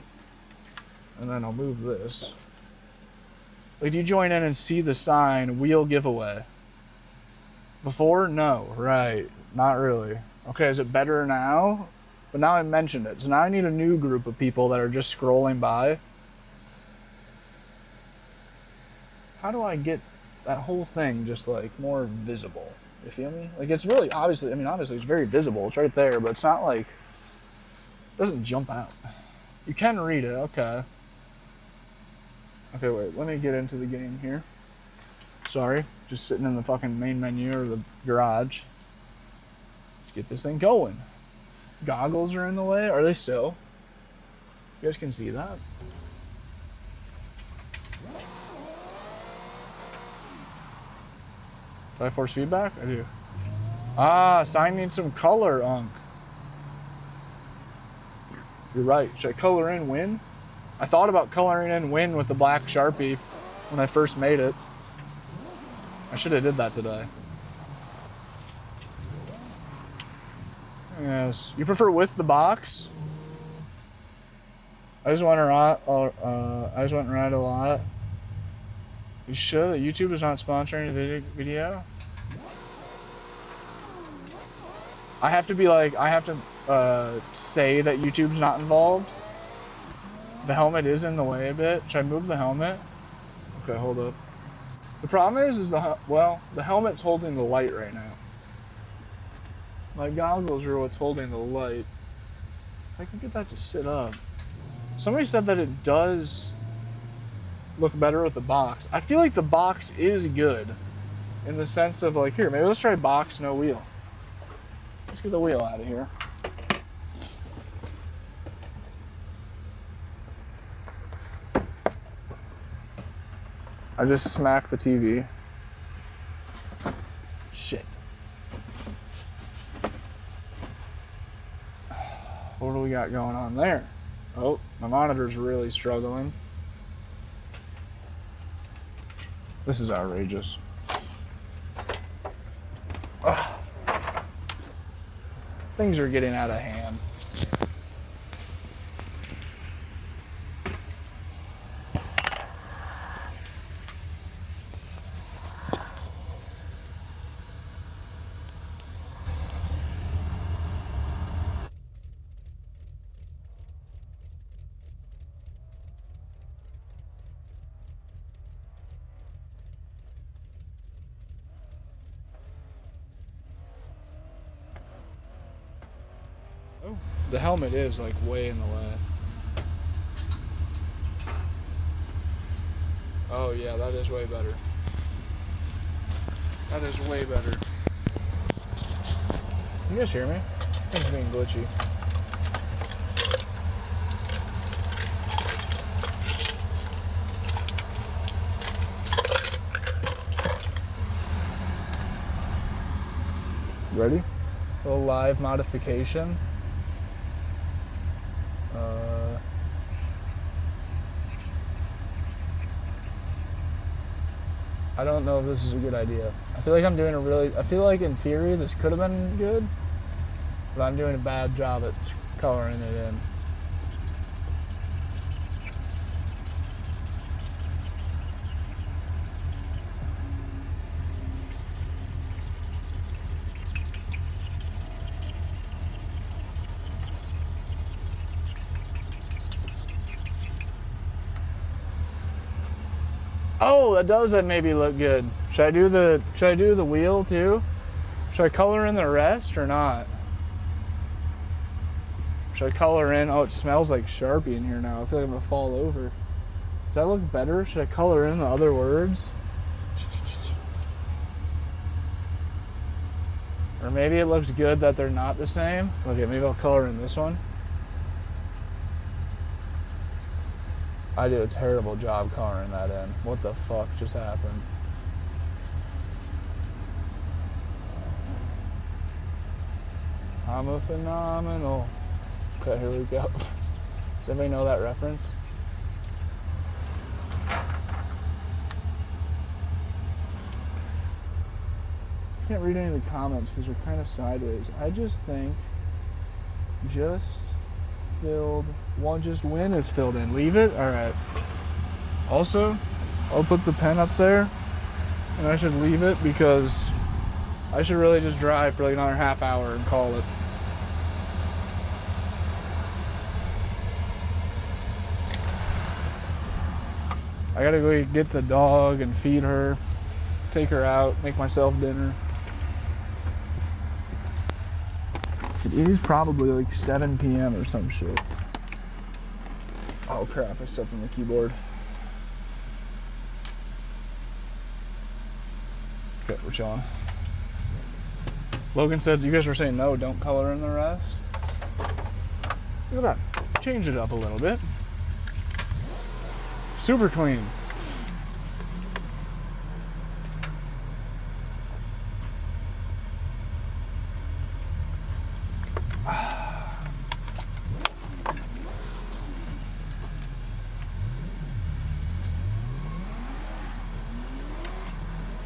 And then I'll move this. Like, do you join in and see the sign, wheel giveaway? Before? No, right, not really. Okay, is it better now? But now I mentioned it, so now I need a new group of people that are just scrolling by. How do I get that whole thing just like more visible? You feel me? Like, it's really obviously, I mean, obviously it's very visible. It's right there, but it's not like, it doesn't jump out. You can read it, okay. Okay, wait, let me get into the game here. Sorry, just sitting in the fucking main menu or the garage. Let's get this thing going. Goggles are in the way. Are they still? You guys can see that. Do I force feedback? I do. Ah, sign needs some color, Unk. You're right. Should I color in win? I thought about coloring in win with the black Sharpie when I first made it. I should have did that today. Yes. You prefer with the box? I just went around. I just went right a lot. You should. YouTube is not sponsoring the video. I have to be like. I have to say that YouTube's not involved. The helmet is in the way a bit. Should I move the helmet? Okay, hold up. The problem is the helmet's holding the light right now. My goggles are what's holding the light. If I can get that to sit up. Somebody said that it does look better with the box. I feel like the box is good in the sense of like, here, maybe let's try box, no wheel. Let's get the wheel out of here. I just smacked the TV. Shit. What do we got going on there? Oh, my monitor's really struggling. This is outrageous. Ugh. Things are getting out of hand. Oh, the helmet is like way in the way. Oh yeah, that is way better. That is way better. Can you guys hear me? Things being glitchy. Ready? A little live modification. I don't know if this is a good idea. I feel like I'm doing I feel like in theory this could have been good, but I'm doing a bad job at coloring it in. Oh, that does maybe look good. Should I do the wheel too? Should I color in the rest or not? Should I color in? Oh, it smells like Sharpie in here now. I feel like I'm gonna fall over. Does that look better? Should I color in the other words? Or maybe it looks good that they're not the same. Okay, maybe I'll color in this one. I did a terrible job coloring that in. What the fuck just happened? I'm a phenomenal. Okay, here we go. Does anybody know that reference? can't read any of the comments because they're kind of sideways. I just think just filled one, just when is filled in. Leave it. All right. Also, I'll put the pen up there, and I should leave it because I should really just drive for like another half hour and call it. I gotta go get the dog and feed her, take her out, make myself dinner. It is probably like 7 p.m. or some shit. Oh crap, I stepped on the keyboard. Okay, we're chilling. Logan said, you guys were saying no, don't color in the rest. Look at that. Change it up a little bit. Super clean.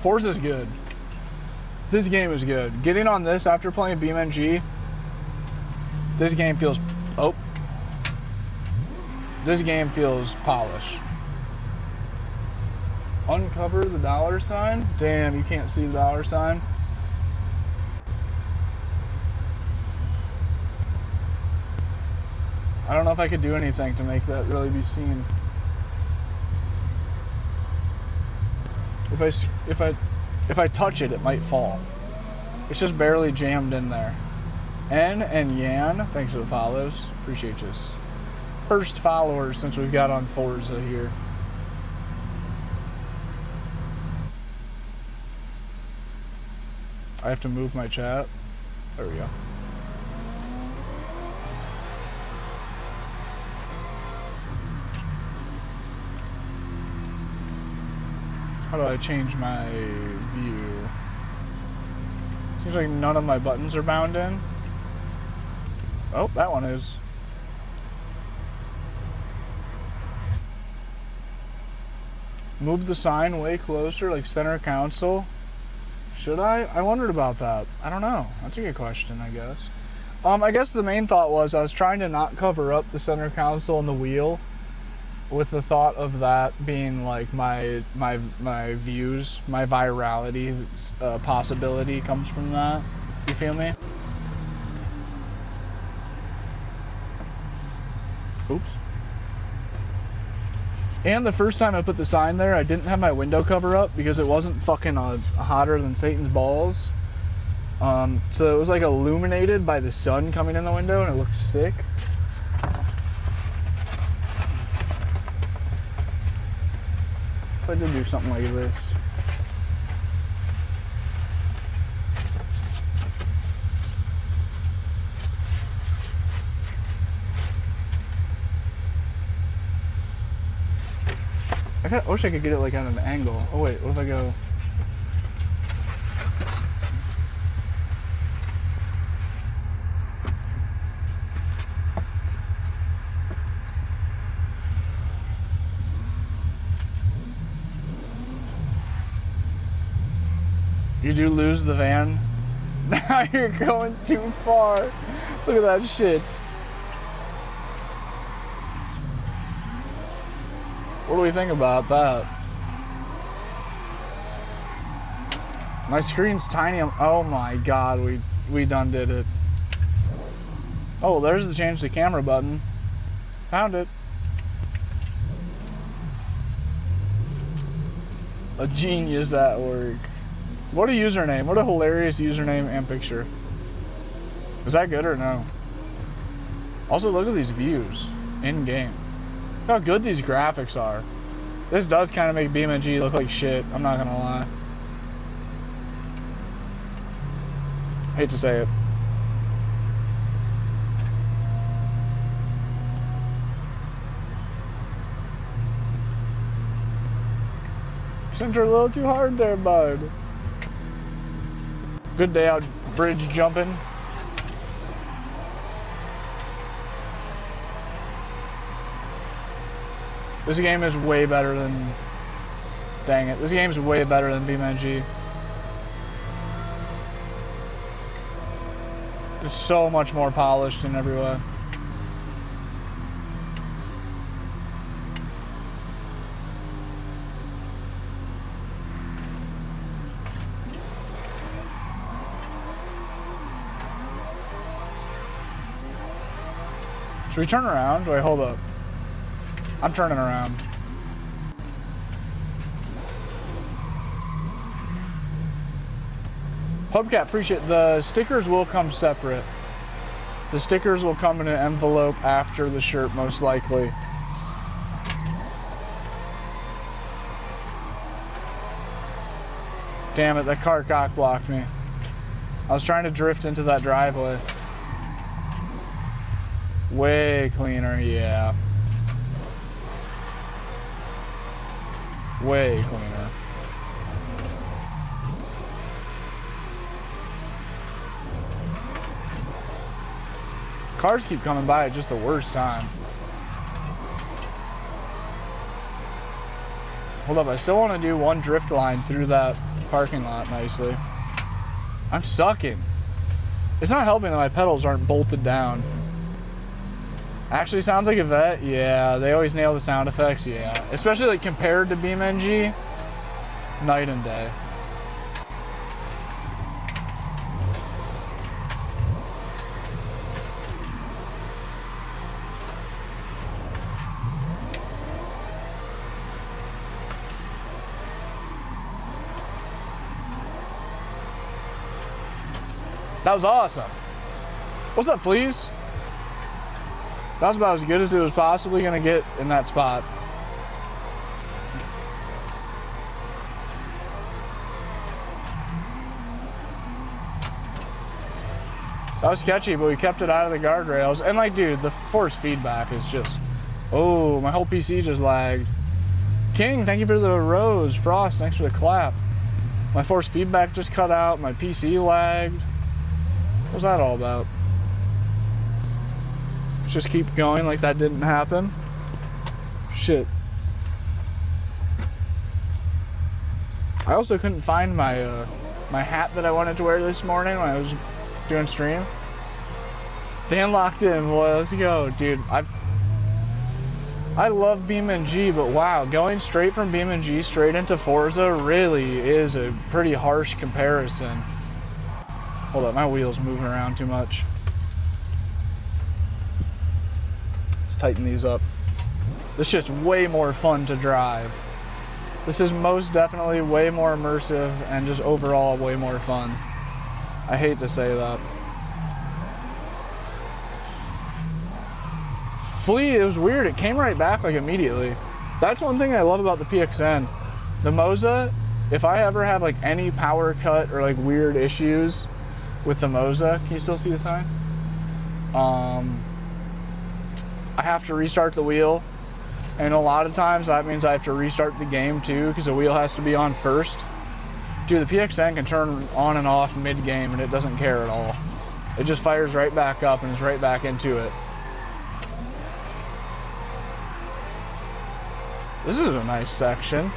Forza's good. This game is good. Getting on this after playing BeamNG, this game feels, this game feels polished. Uncover the dollar sign? Damn, you can't see the dollar sign. I don't know if I could do anything to make that really be seen. If I touch it, it might fall. It's just barely jammed in there. N and Yan, thanks for the follows. Appreciate you. First followers since we've got on Forza here. I have to move my chat. There we go. How do I change my view? Seems like none of my buttons are bound in. Oh, that one is. Move the sign way closer, like center console. Should I? I wondered about that. I don't know. That's a good question, I guess. I guess the main thought was I was trying to not cover up the center console and the wheel, with the thought of that being like my views, my virality possibility comes from that. You feel me? Oops. And the first time I put the sign there, I didn't have my window cover up because it wasn't fucking hotter than Satan's balls. So it was like illuminated by the sun coming in the window and it looked sick. If I did do something like this. I wish I could get it like at an angle. Oh wait, what if I go? You do lose the van. Now you're going too far. Look at that shit. What do we think about that? My screen's tiny. Oh my god, we done did it. Oh, there's the change the camera button. Found it. A genius at work. What a username. What a hilarious username and picture. Is that good or no? Also, look at these views in game. Look how good these graphics are. This does kind of make BeamNG look like shit. I'm not gonna lie. Hate to say it. Center a little too hard there, bud. Good day out bridge jumping. This game is way better than... Dang it. This game is way better than BeamNG. It's so much more polished in every way. Should we turn around? Wait, hold up. I'm turning around. Hubcap, appreciate the stickers will come separate. The stickers will come in an envelope after the shirt, most likely. Damn it, that car cock blocked me. I was trying to drift into that driveway. Way cleaner, yeah. Way cleaner. Cars keep coming by at just the worst time. Hold up, I still want to do one drift line through that parking lot nicely. I'm sucking. It's not helping that my pedals aren't bolted down. Actually sounds like a vet. Yeah, they always nail the sound effects. Yeah, especially like compared to BeamNG, night and day. That was awesome. What's up, Fleas? That was about as good as it was possibly gonna get in that spot. That was sketchy, but we kept it out of the guardrails. And like, dude, the force feedback is just, oh, my whole PC just lagged. King, thank you for the rose. Frost, thanks for the clap. My force feedback just cut out, my PC lagged. What's that all about? Just keep going like that didn't happen. Shit. I also couldn't find my my hat that I wanted to wear this morning when I was doing stream. Dan locked in, boy, let's go. Dude, I love BeamNG, but wow, going straight from BeamNG straight into Forza really is a pretty harsh comparison. Hold up, my wheel's moving around too much. Let's tighten these up. This shit's way more fun to drive. This is most definitely way more immersive and just overall way more fun. I hate to say that. Flea, it was weird. It came right back like immediately. That's one thing I love about the PXN. The Moza, if I ever have like any power cut or like weird issues with the Moza, can you still see the sign? I have to restart the wheel. And a lot of times that means I have to restart the game too, because the wheel has to be on first. Dude, the PXN can turn on and off mid-game and it doesn't care at all. It just fires right back up and is right back into it. This is a nice section.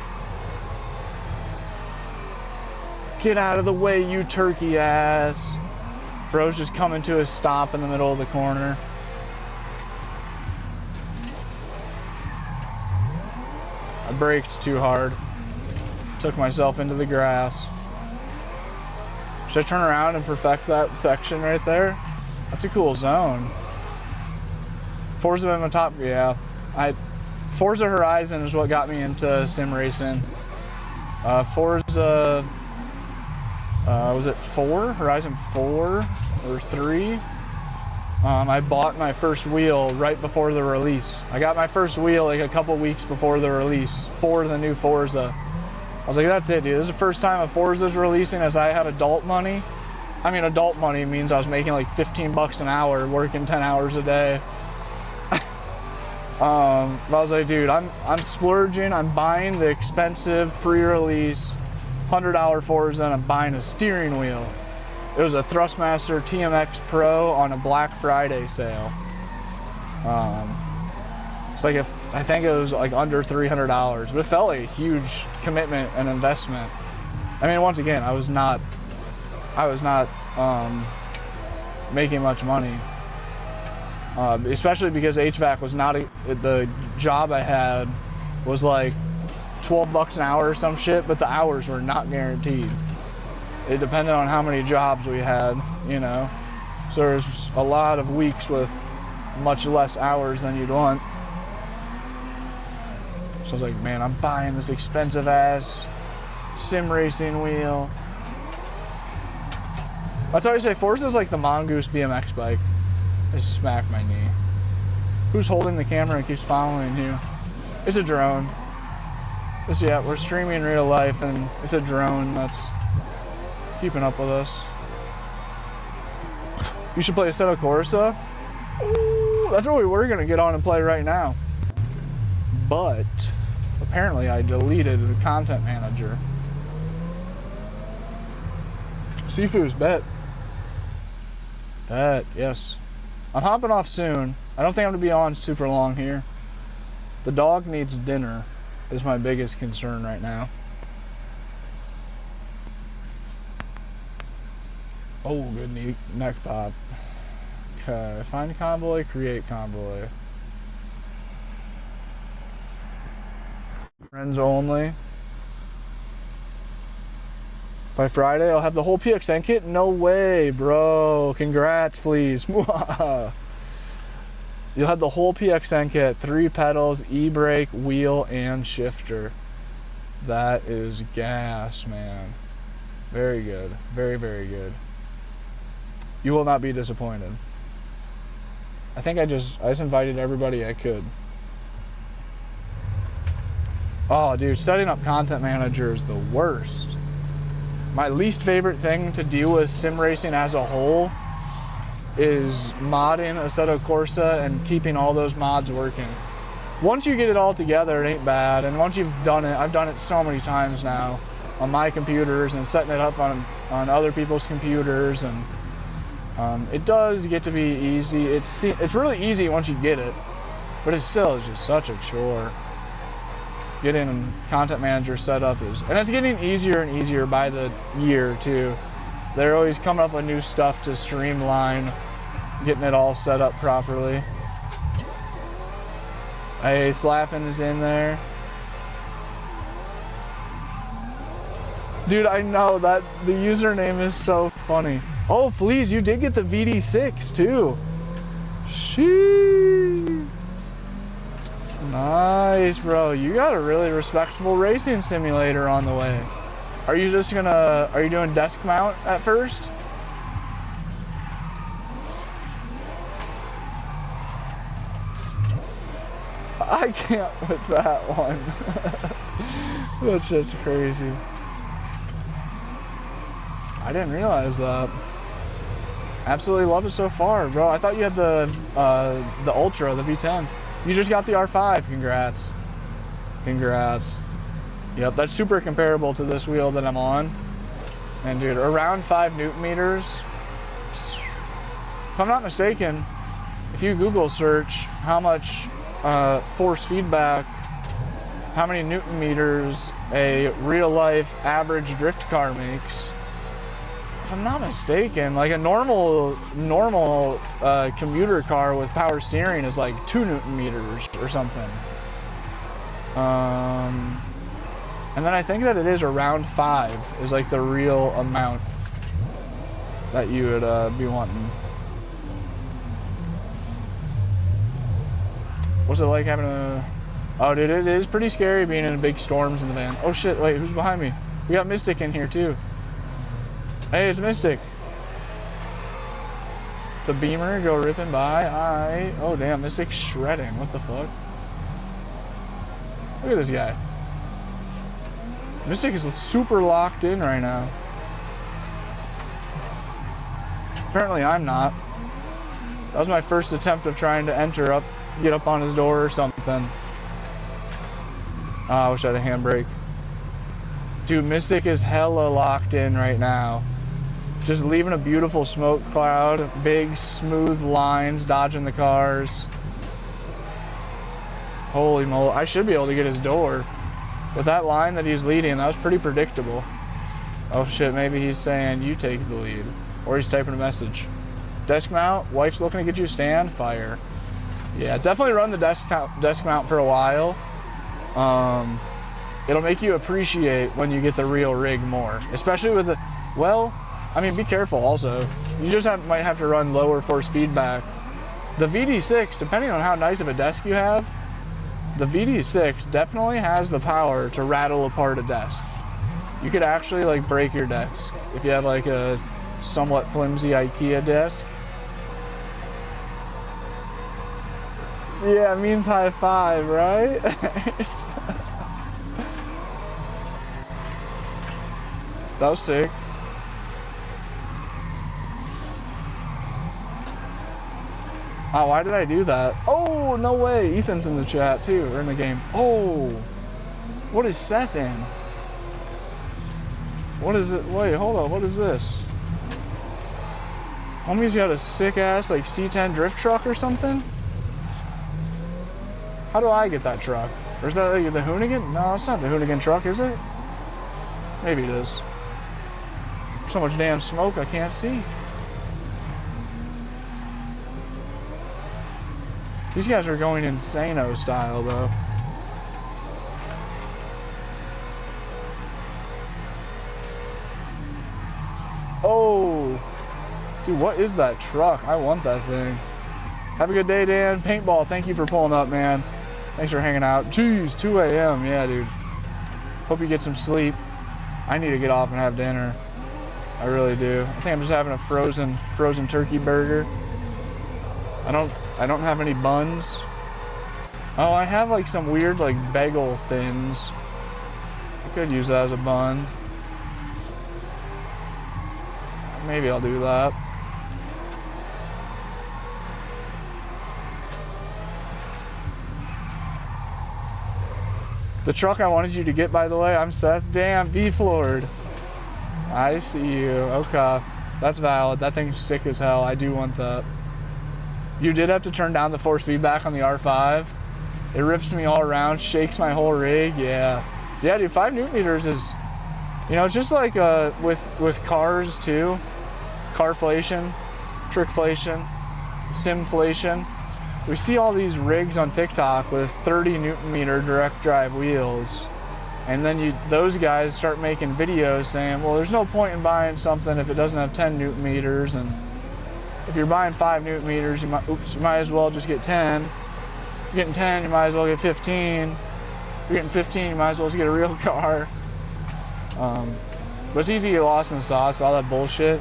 Get out of the way, you turkey ass. Bro's just coming to a stop in the middle of the corner. I braked too hard. Took myself into the grass. Should I turn around and perfect that section right there? That's a cool zone. Forza been my top, yeah. Forza Horizon is what got me into sim racing. Forza, was it 4? Horizon 4 or 3? I bought my first wheel right before the release. I got my first wheel like a couple weeks before the release for the new Forza. I was like, that's it, dude. This is the first time a Forza's releasing as I have adult money. I mean, adult money means I was making like 15 bucks an hour, working 10 hours a day. I was like, dude, I'm splurging. I'm buying the expensive pre-release $100 Forza, and I'm buying a steering wheel. It was a Thrustmaster TMX Pro on a Black Friday sale. It's like I think it was like under $300, but it felt like a huge commitment and investment. I mean, once again, I was not making much money. Especially because HVAC was not the job I had was like $12 an hour or some shit, but the hours were not guaranteed. It depended on how many jobs we had, you know. So there's a lot of weeks with much less hours than you'd want. So I was like, man, I'm buying this expensive ass sim racing wheel. That's how I say Forza's like the Mongoose BMX bike. I just smacked my knee. Who's holding the camera and keeps following you? It's a drone. Yeah, we're streaming in real life and it's a drone that's keeping up with us. You should play Assetto Corsa. Ooh, that's what we were gonna get on and play right now. But apparently I deleted the content manager. Sifu's bet. Bet, yes. I'm hopping off soon. I don't think I'm gonna be on super long here. The dog needs dinner is my biggest concern right now. Oh, good neck pop. Okay, find convoy, create convoy. Friends only. By Friday, I'll have the whole PXN kit? No way, bro. Congrats, please. You'll have the whole PXN kit, 3 pedals, e-brake, wheel, and shifter. That is gas, man. Very good. Very, very good. You will not be disappointed. I think I just invited everybody I could. Oh, dude, setting up content manager is the worst. My least favorite thing to deal with sim racing as a whole is modding Assetto Corsa and keeping all those mods working. Once you get it all together, it ain't bad. And once you've done it, I've done it so many times now on my computers and setting it up on other people's computers, and it does get to be easy. It's really easy once you get it, but it still is just such a chore. Getting content manager set up and it's getting easier and easier by the year too. They're always coming up with new stuff to streamline getting it all set up properly. Hey, Slappin' is in there. Dude, I know that the username is so funny. Oh, Fleas, you did get the VD6 too. Sheesh. Nice, bro. You got a really respectable racing simulator on the way. Are you doing desk mount at first? I can't with that one. That's just crazy. I didn't realize that. Absolutely love it so far, bro. I thought you had the Ultra, the V10. You just got the R5. Congrats. Congrats. Yep, that's super comparable to this wheel that I'm on. And dude, around 5 Newton meters. If I'm not mistaken, if you Google search how much force feedback, how many Newton meters a real life average drift car makes, if I'm not mistaken, like a normal commuter car with power steering is like 2 Newton meters or something. And then I think that it is around 5 is like the real amount that you would be wanting. What's it like having a... Oh, dude, it is pretty scary being in big storms in the van. Oh shit, wait, who's behind me? We got Mystic in here too. Hey, it's Mystic. It's a Beamer, go ripping by. Oh damn, Mystic's shredding. What the fuck? Look at this guy. Mystic is super locked in right now. Apparently I'm not. That was my first attempt of trying to get up on his door or something. Oh, I wish I had a handbrake. Dude, Mystic is hella locked in right now. Just leaving a beautiful smoke cloud, big smooth lines, dodging the cars. Holy moly, I should be able to get his door. With that line that he's leading, that was pretty predictable. Oh shit, maybe he's saying you take the lead. Or he's typing a message. Desk mount, wife's looking to get you a stand, fire. Yeah, definitely run the desk mount for a while. It'll make you appreciate when you get the real rig more, especially with the, well, I mean, be careful also. You just might have to run lower force feedback. The VD6, depending on how nice of a desk you have, the VD6 definitely has the power to rattle apart a desk. You could actually like break your desk if you have like a somewhat flimsy IKEA desk. Yeah, it means high five, right? That was sick. Oh, why did I do that? Oh, no way. Ethan's in the chat too, or in the game. Oh, what is Seth in? What is it? Wait, hold on. What is this? Homie's got a sick ass like C10 drift truck or something? How do I get that truck? Or is that like the Hoonigan? No, it's not the Hoonigan truck, is it? Maybe it is. So much damn smoke I can't see. These guys are going insano style though. Oh, dude, what is that truck? I want that thing. Have a good day, Dan. Paintball, thank you for pulling up, man. Thanks for hanging out. Jeez, 2 a.m. Yeah, dude. Hope you get some sleep. I need to get off and have dinner. I really do. I think I'm just having a frozen turkey burger. I don't have any buns. Oh, I have like some weird like bagel thins. I could use that as a bun. Maybe I'll do that. The truck I wanted you to get, by the way, I'm Seth. Damn, B-floored. I see you. Okay, that's valid. That thing's sick as hell. I do want that. You did have to turn down the force feedback on the R5. It rips me all around, shakes my whole rig. Yeah, dude. 5 newton meters is, you know, it's just like with cars too. Carflation, trickflation, simflation. We see all these rigs on TikTok with 30 newton meter direct drive wheels. And then those guys start making videos saying, well, there's no point in buying something if it doesn't have 10 newton meters. And if you're buying 5 newton meters, you might as well just get 10. If you're getting 10, you might as well get 15. If you're getting 15, you might as well just get a real car. But it's easy to get lost in the sauce, all that bullshit.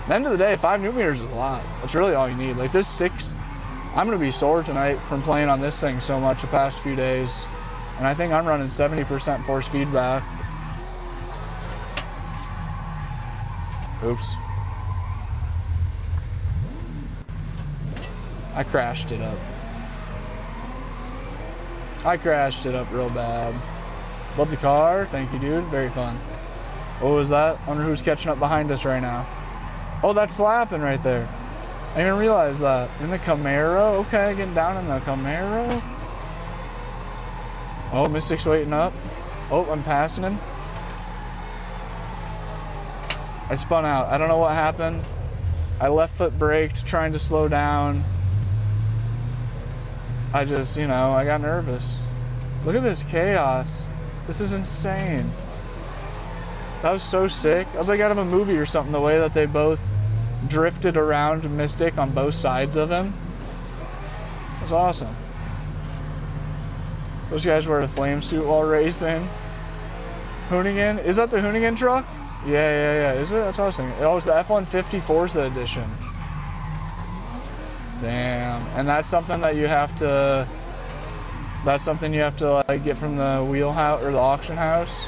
At the end of the day, 5 newton meters is a lot. That's really all you need. Like this 6, I'm gonna be sore tonight from playing on this thing so much the past few days. And I think I'm running 70% force feedback. Oops. I crashed it up. I crashed it up real bad. Love the car. Thank you, dude. Very fun. What was that? I wonder who's catching up behind us right now. Oh, that's slapping right there. I didn't even realize that. In the Camaro? Okay, getting down in the Camaro. Oh, Mystic's waiting up. Oh, I'm passing him. I spun out. I don't know what happened. I left foot braked, trying to slow down. I just, you know, I got nervous. Look at this chaos. This is insane. That was so sick. I was like out of a movie or something, the way that they both drifted around Mystic on both sides of him. It was awesome. Those guys wear a flame suit while racing. Hoonigan, is that the Hoonigan truck? Yeah. Is it? That's what I was thinking. Oh, it's the F-150 Forza edition. Damn. And that's something that you have to. That's something you have to like get from the wheelhouse or the auction house.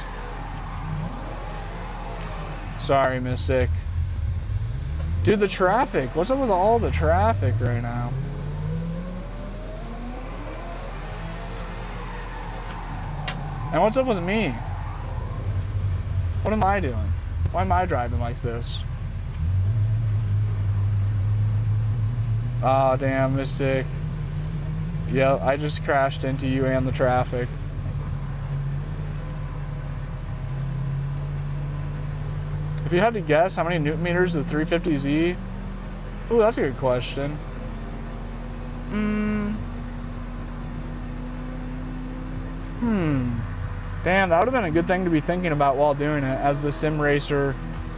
Sorry, Mystic. Dude, the traffic. What's up with all the traffic right now? And what's up with me? What am I doing? Why am I driving like this? Oh, damn, Mystic. Yeah, I just crashed into you and the traffic. If you had to guess how many newton meters the 350Z Ooh, that's a good question. Damn, that would have been a good thing to be thinking about while doing it as the sim racer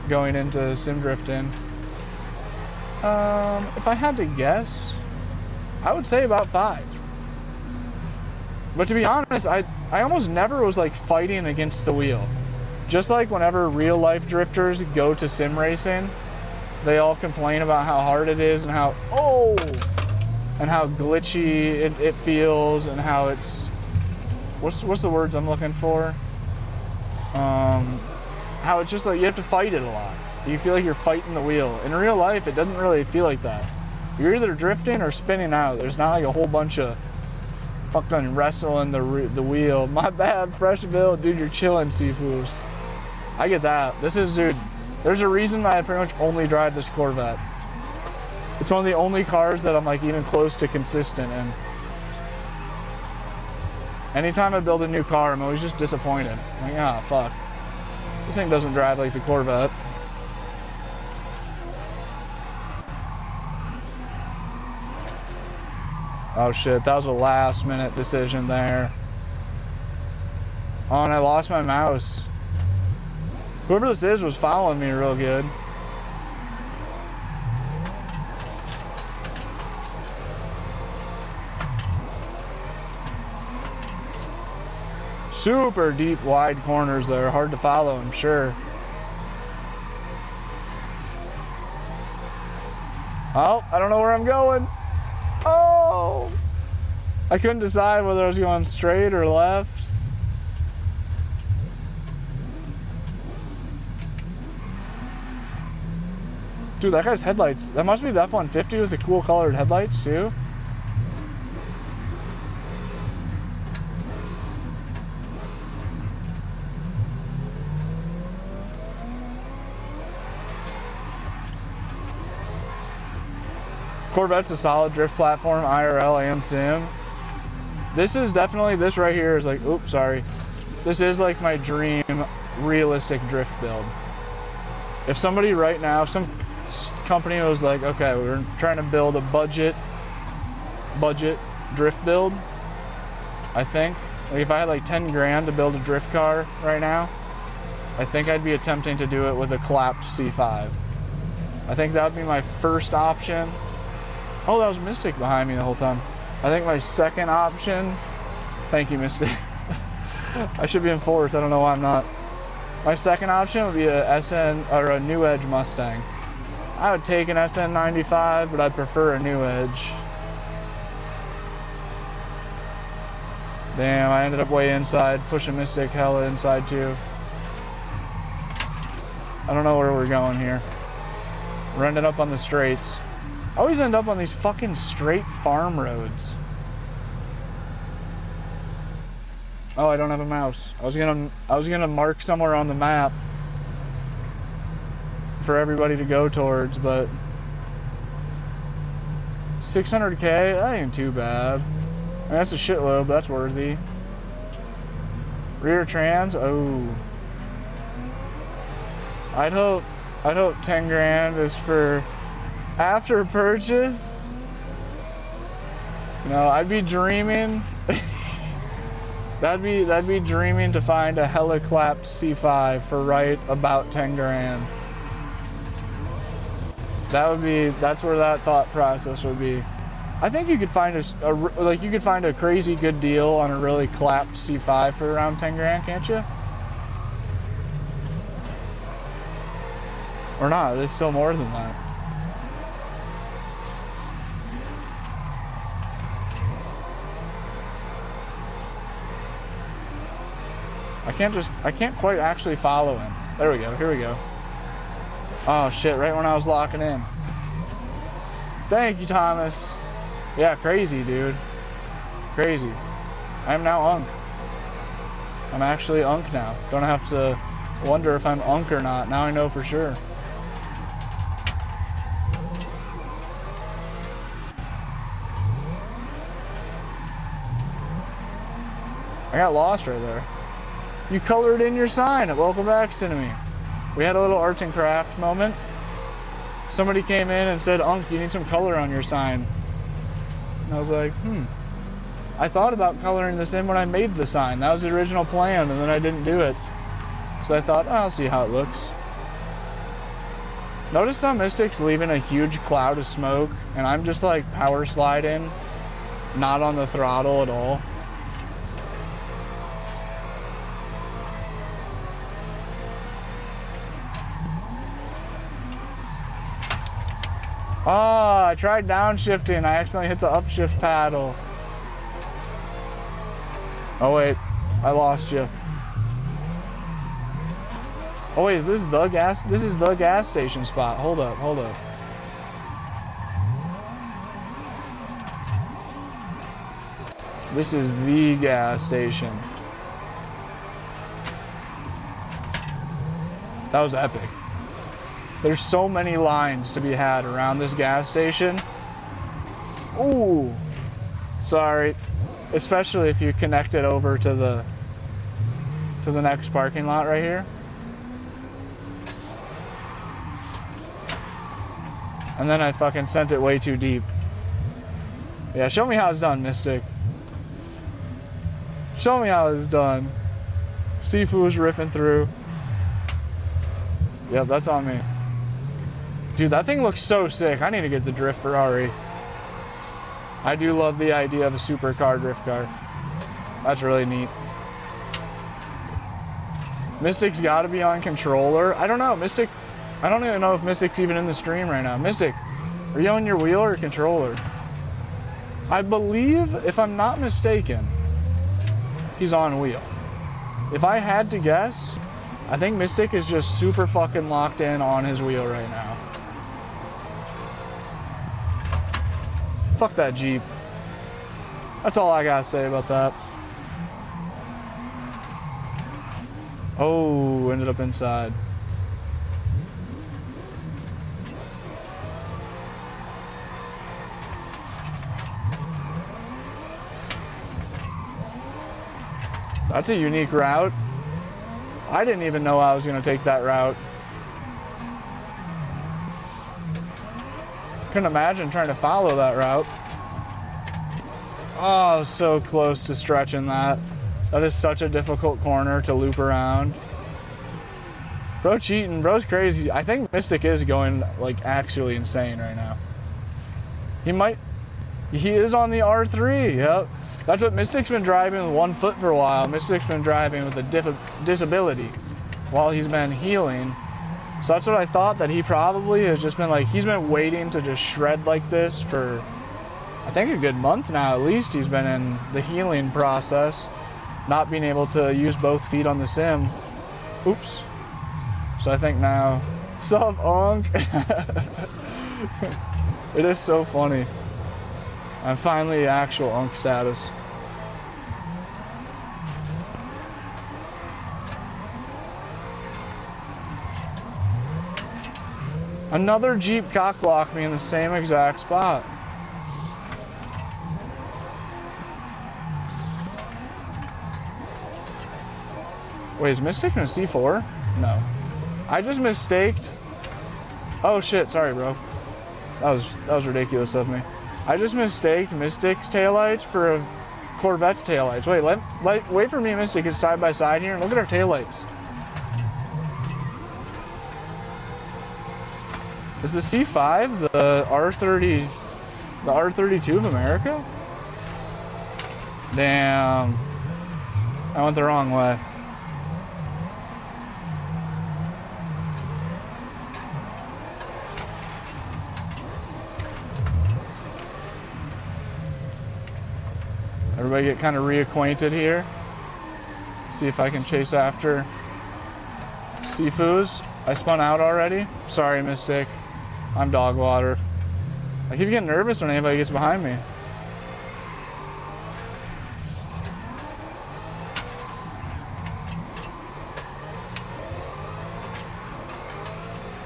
going into sim drifting. If I had to guess, I would say about 5. But to be honest, I almost never was like fighting against the wheel. Just like whenever real life drifters go to sim racing, they all complain about how hard it is and how, and how glitchy it feels and how it's, what's the words I'm looking for? How it's just like you have to fight it a lot. You feel like you're fighting the wheel. In real life, it doesn't really feel like that. You're either drifting or spinning out. There's not like a whole bunch of fucking wrestling the wheel. My bad, fresh build, dude. You're chilling, Seafoos. I get that. This is, dude. There's a reason I pretty much only drive this Corvette. It's one of the only cars that I'm like even close to consistent in. Anytime I build a new car, I'm always just disappointed. I'm like, ah, fuck. This thing doesn't drive like the Corvette. Oh shit, that was a last minute decision there. Oh, and I lost my mouse. Whoever this is was following me real good. Super deep, wide corners there. Hard to follow, I'm sure. Oh, I don't know where I'm going. Oh! I couldn't decide whether I was going straight or left. Dude, that guy's headlights. That must be the F-150 with the cool colored headlights, too. Corvette's a solid drift platform, IRL and sim. This is definitely, this right here is like, oops, sorry. This is like my dream realistic drift build. If somebody right now, if some company was like, okay, we're trying to build a budget drift build, I think, like if I had like 10 grand to build a drift car right now, I think I'd be attempting to do it with a clapped C5. I think that would be my first option. Oh, that was Mystic behind me the whole time. I think my second option, thank you, Mystic. I should be in fourth, I don't know why I'm not. My second option would be a SN or a New Edge Mustang. I would take an SN95, but I'd prefer a New Edge. Damn, I ended up way inside, pushing Mystic hella inside too. I don't know where we're going here. We're ending up on the straights. I always end up on these fucking straight farm roads. Oh, I don't have a mouse. I was gonna mark somewhere on the map for everybody to go towards, but 600K, that ain't too bad. I mean, that's a shitload, but that's worthy. Rear trans, oh. I'd hope 10 grand is for after purchase. No, I'd be dreaming. that'd be dreaming to find a hella clapped C5 for right about 10 grand. That's where that thought process would be. I think you could find a crazy good deal on a really clapped C5 for around 10 grand, can't you? Or not, it's still more than that. I can't quite actually follow him. There we go, here we go. Oh shit, right when I was locking in. Thank you, Thomas. Yeah, crazy, dude. Crazy. I am now Unk. I'm actually Unk now. Don't have to wonder if I'm Unk or not. Now I know for sure. I got lost right there. You colored in your sign at Welcome Back, Cinemy. We had a little arts and craft moment. somebody came in and said, Unc, you need some color on your sign. And I was like, I thought about coloring this in when I made the sign. That was the original plan, and then I didn't do it. So I thought, I'll see how it looks. Notice how Mystic's leaving a huge cloud of smoke, and I'm just like power sliding, not on the throttle at all. Oh, I tried downshifting. I accidentally hit the upshift paddle. Oh wait, I lost you. Oh wait, is this the gas? This is the gas station spot. Hold up, hold up. This is the gas station. That was epic. There's so many lines to be had around this gas station. Ooh, sorry. Especially if you connect it over to the next parking lot right here. And then I fucking sent it way too deep. Yeah, show me how it's done, Mystic. Show me how it's done. Sifu's ripping through. Yep, that's on me. Dude, that thing looks so sick. I need to get the drift Ferrari. I do love the idea of a supercar drift car. That's really neat. Mystic's got to be on controller. I don't know, Mystic. I don't even know if Mystic's even in the stream right now. Mystic, are you on your wheel or controller? I believe, if I'm not mistaken, he's on wheel. If I had to guess, I think Mystic is just super fucking locked in on his wheel right now. Fuck that Jeep. That's all I gotta say about that. Oh, ended up inside. That's a unique route. I didn't even know I was gonna take that route. Couldn't imagine trying to follow that route. Oh, so close to stretching that. That is such a difficult corner to loop around. Bro cheating, bro's crazy. I think Mystic is going like actually insane right now. He is on the R3, yep. That's what Mystic's been driving with 1 foot for a while. Mystic's been driving with a disability while he's been healing. So that's what I thought, that he probably has just been like, he's been waiting to just shred like this for, I think, a good month now at least. He's been in the healing process, not being able to use both feet on the sim. Oops. So I think now, sup, Unc? It is so funny. I'm finally actual Unc status. Another Jeep cockblocked me in the same exact spot. Wait, is Mystic in a C4? No. I just mistaked. Oh shit, sorry bro. That was ridiculous of me. I just mistaked Mystic's taillights for a Corvette's taillights. Wait, wait for me and Mystic. It's side by side here and look at our taillights. Is the C5 the R30, the R32 of America? Damn, I went the wrong way. Everybody get kind of reacquainted here. See if I can chase after Sifu's. I spun out already. Sorry, Mystic. I'm dog water. I keep getting nervous when anybody gets behind me.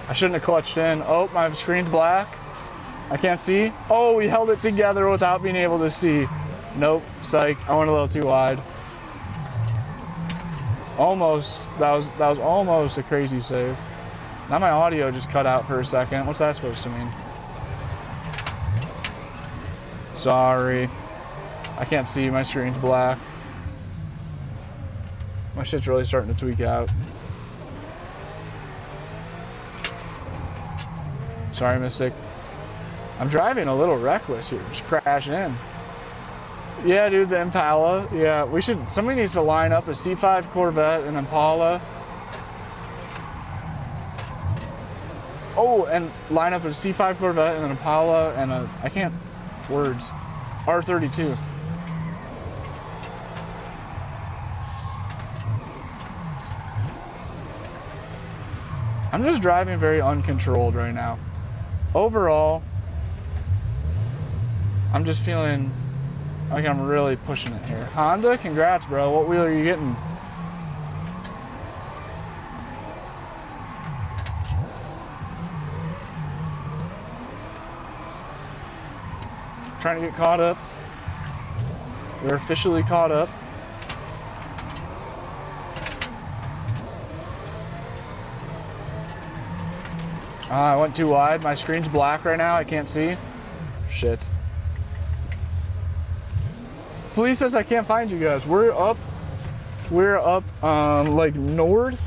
I shouldn't have clutched in. Oh, my screen's black. I can't see. Oh, we held it together without being able to see. Nope, psych. I went a little too wide. Almost. That was almost a crazy save. Now my audio just cut out for a second. What's that supposed to mean? Sorry. I can't see, my screen's black. My shit's really starting to tweak out. Sorry, Mystic. I'm driving a little reckless here, just crashing in. Yeah, dude, the Impala. Yeah, somebody needs to line up a C5 Corvette, an Impala. Oh, and line up a C5 Corvette and an Impala and words, R32. I'm just driving very uncontrolled right now. Overall, I'm just feeling like I'm really pushing it here. Honda, congrats, bro. What wheel are you getting? Trying to get caught up. We're officially caught up. I went too wide. My screen's black right now. I can't see. Shit. Flea says I can't find you guys. We're up like north,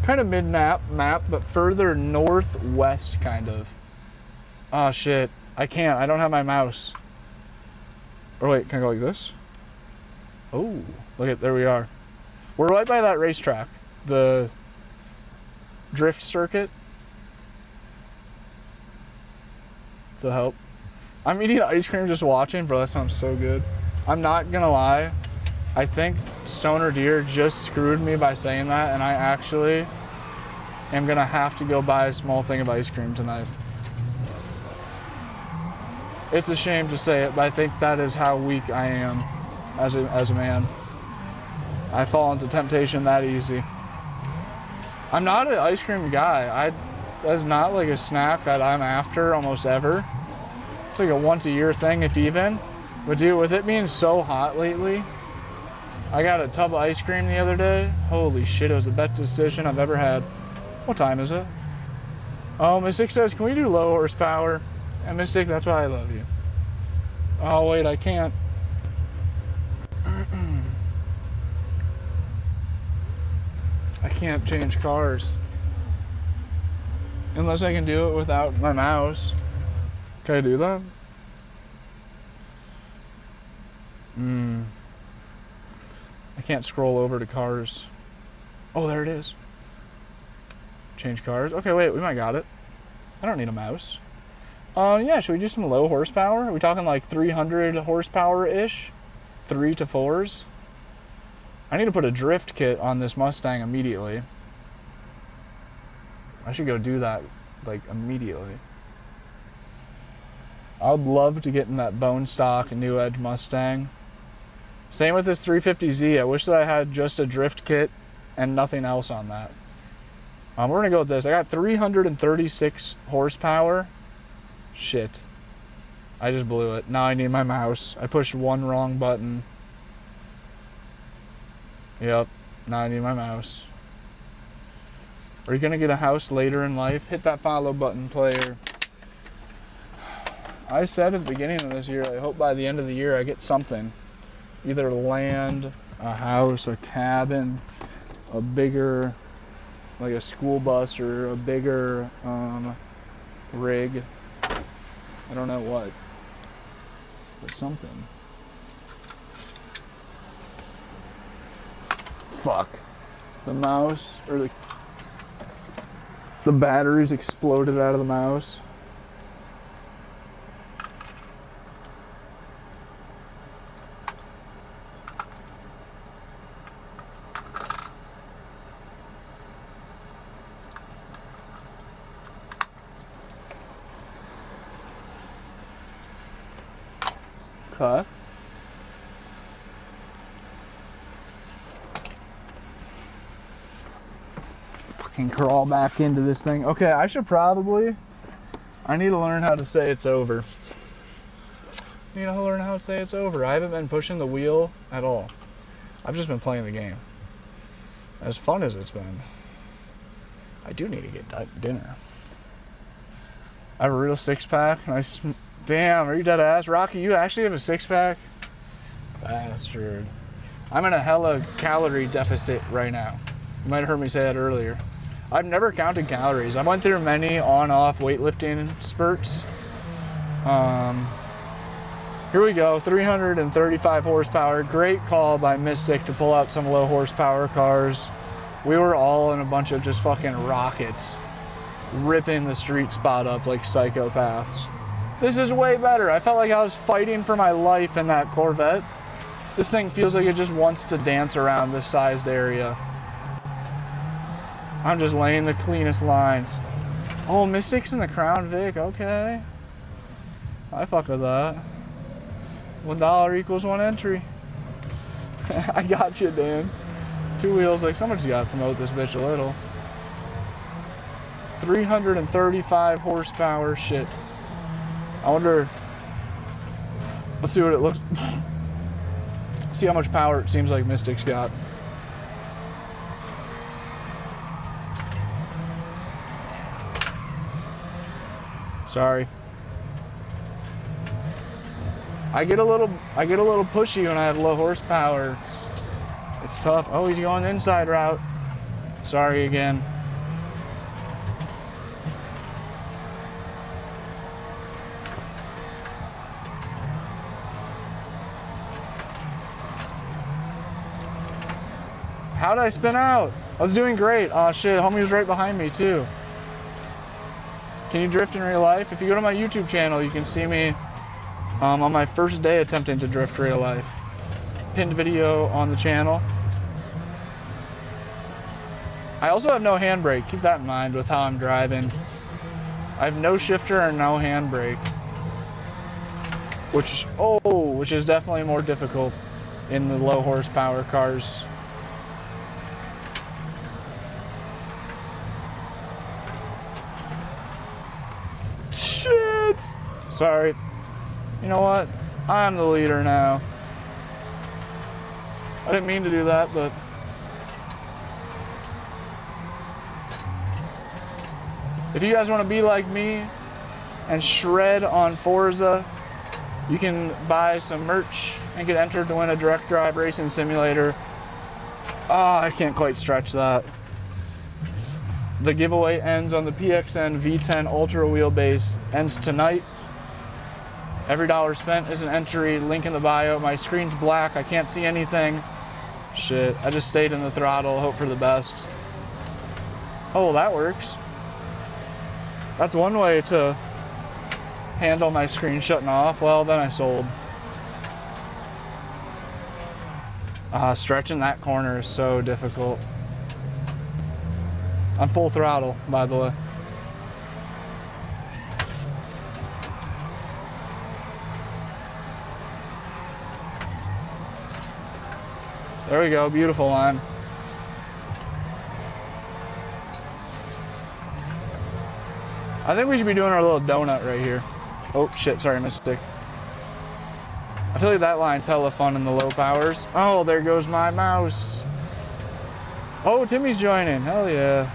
kind of mid-map, but further northwest kind of. Oh shit. I can't. I don't have my mouse. Or wait, can I go like this? Oh, look at, there we are. We're right by that racetrack. The drift circuit. To help. I'm eating ice cream just watching, bro. That sounds so good. I'm not gonna lie. I think Stoner Deer just screwed me by saying that, and I actually am gonna have to go buy a small thing of ice cream tonight. It's a shame to say it, but I think that is how weak I am as a man. I fall into temptation that easy. I'm not an ice cream guy. That's not like a snack that I'm after almost ever. It's like a once a year thing, if even. But dude, with it being so hot lately, I got a tub of ice cream the other day. Holy shit, it was the best decision I've ever had. What time is it? Oh, Mystic says, can we do low horsepower? And Mystic, that's why I love you. Oh wait, I can't. I can't change cars. Unless I can do it without my mouse. Can I do that? I can't scroll over to cars. Oh, there it is. Change cars. Okay, wait, we might got it. I don't need a mouse. Yeah, should we do some low horsepower? Are we talking like 300 horsepower-ish? 3 to 4s? I need to put a drift kit on this Mustang immediately. I should go do that, like, immediately. I would love to get in that bone stock New Edge Mustang. Same with this 350Z. I wish that I had just a drift kit and nothing else on that. We're gonna go with this. I got 336 horsepower. Shit. I just blew it. Now I need my mouse. I pushed one wrong button. Yep. Now I need my mouse. Are you gonna get a house later in life? Hit that follow button, player. I said at the beginning of this year, I hope by the end of the year I get something. Either land, a house, a cabin, a bigger, like a school bus, or a bigger rig. I don't know what, but something. Fuck. The mouse, or the batteries exploded out of the mouse. Okay. Fucking crawl back into this thing. Okay, I need to learn how to say it's over. I need to learn how to say it's over. I haven't been pushing the wheel at all. I've just been playing the game. As fun as it's been. I do need to get dinner. I have a real six-pack. Nice. Damn, are you dead ass? Rocky, you actually have a six-pack? Bastard. I'm in a hella calorie deficit right now. You might have heard me say that earlier. I've never counted calories. I went through many on-off weightlifting spurts. Here we go, 335 horsepower. Great call by Mystic to pull out some low horsepower cars. We were all in a bunch of just fucking rockets, ripping the street spot up like psychopaths. This is way better. I felt like I was fighting for my life in that Corvette. This thing feels like it just wants to dance around this sized area. I'm just laying the cleanest lines. Oh, Mystic's in the Crown Vic, okay. I fuck with that. $1 equals 1 entry. I got you, Dan. 2 wheels, like somebody's gotta promote this bitch a little. 335 horsepower, shit. I wonder, let's see what it looks, see how much power it seems like Mystic's got. Sorry. I get a little pushy when I have low horsepower. It's tough. Oh, he's going the inside route. Sorry again. How'd I spin out? I was doing great. Oh shit, homie was right behind me too. Can you drift in real life? If you go to my YouTube channel, you can see me on my first day attempting to drift real life. Pinned video on the channel. I also have no handbrake. Keep that in mind with how I'm driving. I have no shifter and no handbrake, which is definitely more difficult in the low horsepower cars. Shit! Sorry. You know what? I'm the leader now. I didn't mean to do that, but if you guys want to be like me and shred on Forza, you can buy some merch and get entered to win a direct drive racing simulator. Ah, I can't quite stretch that. The giveaway ends on the PXN V10 Ultra wheelbase. Ends tonight. Every dollar spent is an entry. Link in the bio. My screen's black. I can't see anything. Shit. I just stayed in the throttle. Hope for the best. Oh, that works. That's one way to handle my screen shutting off. Well, then I sold. Stretching that corner is so difficult. I'm full throttle, by the way. There we go, beautiful line. I think we should be doing our little donut right here. Oh shit, sorry, mistake. I feel like that line's hella fun in the low powers. Oh, there goes my mouse. Oh, Timmy's joining, hell yeah.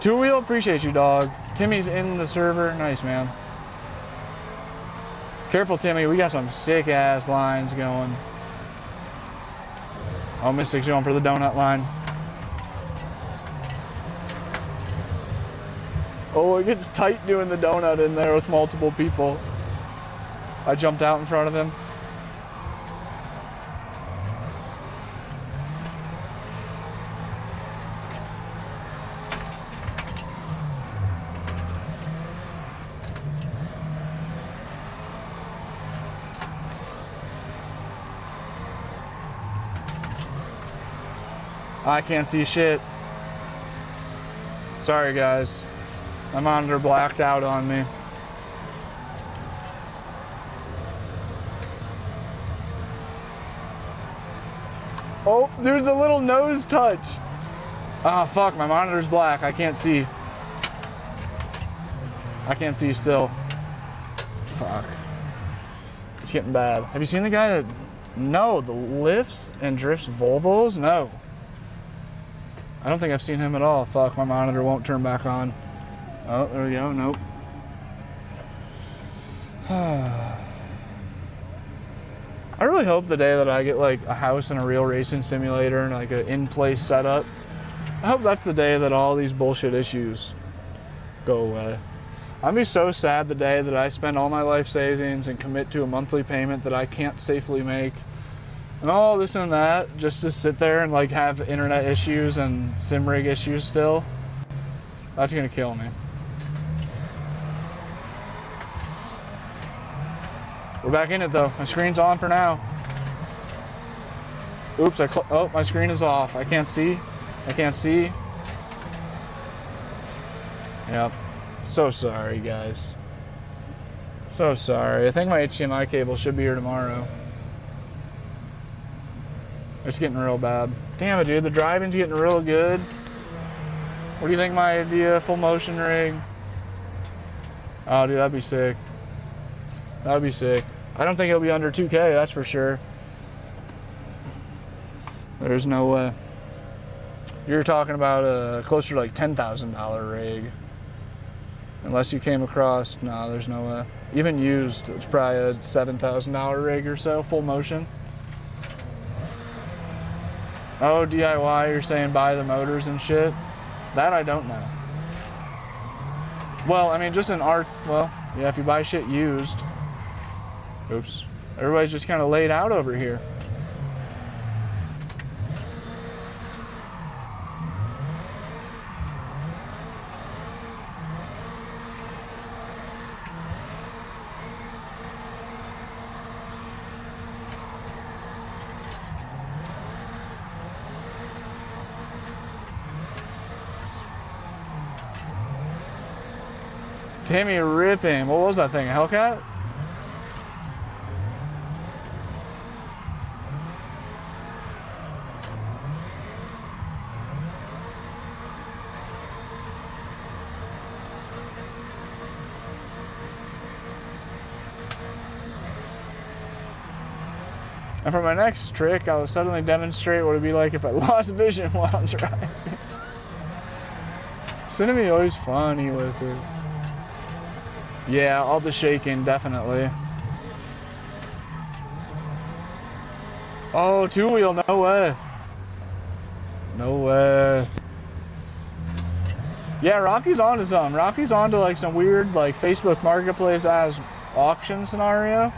Two wheel, appreciate you, dog. Timmy's in the server, nice, man. Careful, Timmy, we got some sick ass lines going. Oh, Mystic's going for the donut line. Oh, it gets tight doing the donut in there with multiple people. I jumped out in front of him. I can't see shit. Sorry, guys. My monitor blacked out on me. Oh, there's a little nose touch. Ah, fuck, my monitor's black. I can't see. I can't see still. Fuck. It's getting bad. Have you seen the guy that No, the lifts and drifts Volvos? No. I don't think I've seen him at all. Fuck, my monitor won't turn back on. Oh, there we go. Nope. I really hope the day that I get like a house and a real racing simulator and like an in-place setup, I hope that's the day that all these bullshit issues go away. I'd be so sad the day that I spend all my life savings and commit to a monthly payment that I can't safely make and all this and that just to sit there and like have internet issues and sim rig issues still. That's gonna kill me. We're back in it though. My screen's on for now. Oops, oh, my screen is off. I can't see. I can't see. Yep. So sorry, guys. So sorry. I think my HDMI cable should be here tomorrow. It's getting real bad. Damn it, dude. The driving's getting real good. What do you think my idea? Full motion rig? Oh, dude, that'd be sick. That'd be sick. I don't think it'll be under 2K, that's for sure. There's no way. You're talking about a closer to like $10,000 rig. Unless you came across, no, there's no way. Even used, it's probably a $7,000 rig or so, full motion. Oh, DIY, you're saying buy the motors and shit? That I don't know. Well, I mean, just in art, well, yeah, if you buy shit used. Oops. Everybody's just kind of laid out over here. Timmy ripping. What was that thing? A Hellcat? And for my next trick, I will suddenly demonstrate what it'd be like if I lost vision while driving. Cinema always funny with it. Yeah, all the shaking, definitely. Oh, two-wheel, no way. No way. Yeah, Rocky's onto something. Rocky's onto like some weird like Facebook Marketplace as auction scenario.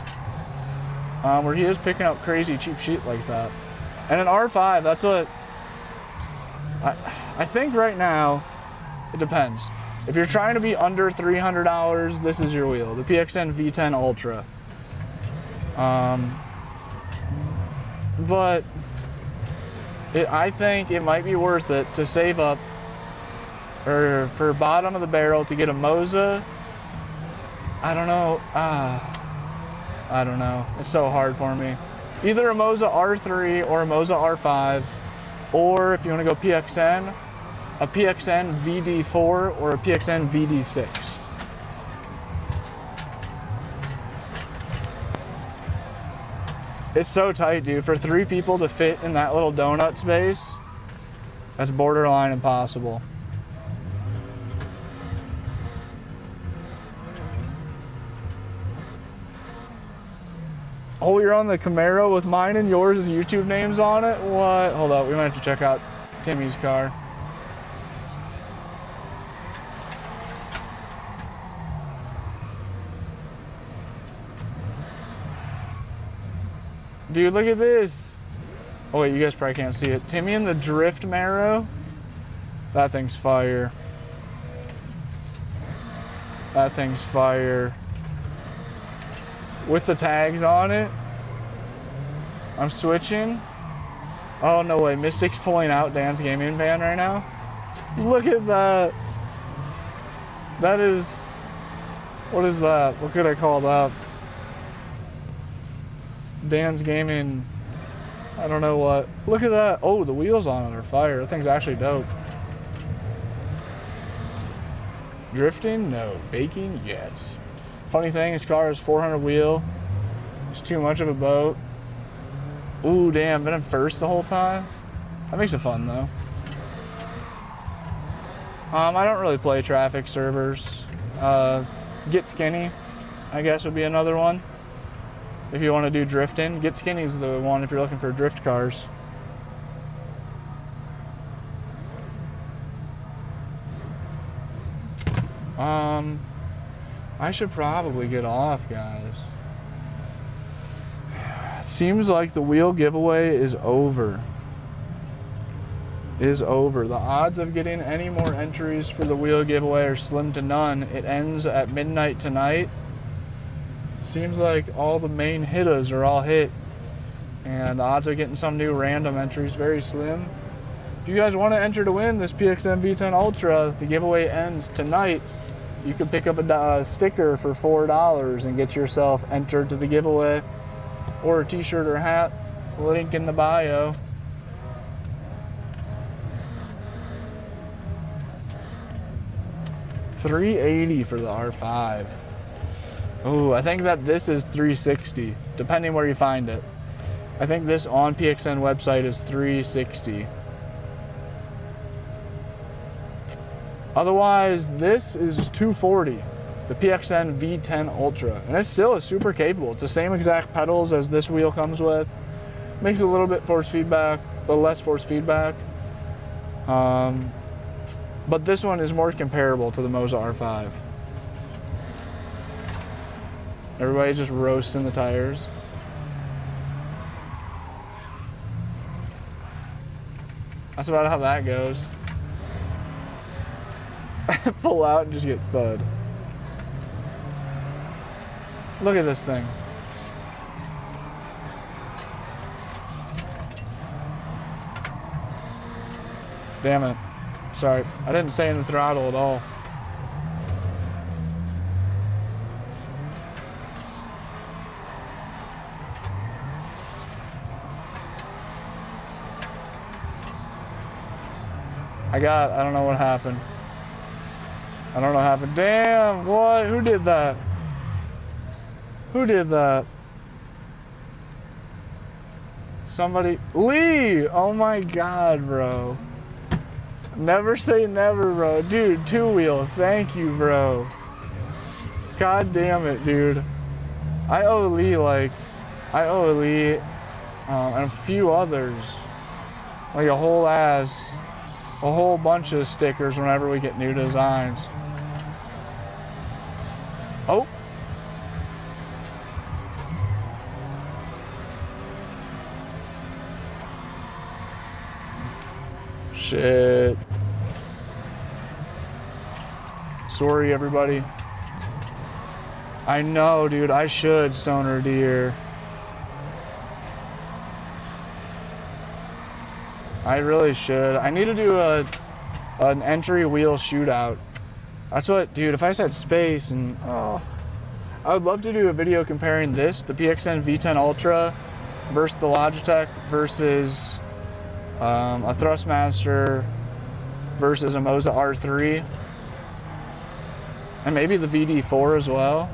Where he is picking up crazy cheap shit like that. And an R5, that's what... I think right now, it depends. If you're trying to be under $300, this is your wheel. The PXN V10 Ultra. But I think it might be worth it to save up or for bottom of the barrel to get a Moza. I don't know. I don't know. It's so hard for me. Either a Moza R3 or a Moza R5, or if you want to go PXN, a PXN VD4 or a PXN VD6. It's so tight, dude. For 3 people to fit in that little donut space, that's borderline impossible. Oh, you're on the Camaro with mine and yours YouTube names on it? What? Hold up, we might have to check out Timmy's car. Dude, look at this. Oh wait, you guys probably can't see it. Timmy and the Drift Marrow. That thing's fire. That thing's fire. With the tags on it. I'm switching. Oh, no way. Mystic's pulling out Dan's gaming van right now. Look at that. That is... What is that? What could I call that? Dan's gaming... I don't know what. Look at that. Oh, the wheels on it are fire. That thing's actually dope. Drifting? No. Baking? Yes. Funny thing, his car is 400 wheel. It's too much of a boat. Ooh, damn, been in first the whole time? That makes it fun, though. I don't really play traffic servers. Get Skinny, I guess, would be another one. If you want to do drifting, Get Skinny is the one if you're looking for drift cars. I should probably get off, guys. Seems like the wheel giveaway is over. The odds of getting any more entries for the wheel giveaway are slim to none. It ends at midnight tonight. Seems like all the main hitters are all hit, and the odds of getting some new random entries very slim. If you guys want to enter to win this PXN V10 Ultra, the giveaway ends tonight. You can pick up a sticker for $4 and get yourself entered to the giveaway, or a t-shirt or hat. Link in the bio. $380 for the R5. Oh, I think that this is $360, depending where you find it. I think this on PXN website is $360. Otherwise, this is $240, the PXN V10 Ultra. And it's still super capable. It's the same exact pedals as this wheel comes with. Makes a little bit force feedback, but less force feedback. But this one is more comparable to the Moza R5. Everybody just roasting the tires. That's about how that goes. Pull out and just get thud. Look at this thing. Damn it. Sorry, I didn't stay in the throttle at all. I don't know what happened. I don't know what happened. Damn, what? Who did that? Who did that? Somebody. Lee! Oh my God, bro. Never say never, bro. Dude, two-wheel. Thank you, bro. God damn it, dude. I owe Lee and a few others, like a whole bunch of stickers whenever we get new designs. Oh. Shit. Sorry, everybody. I know, dude. I should, Stoner Deer. I really should. I need to do an entry wheel shootout. That's what, dude, if I just had space and, oh. I would love to do a video comparing this, the PXN V10 Ultra, versus the Logitech, versus a Thrustmaster, versus a Moza R3, and maybe the VD4 as well.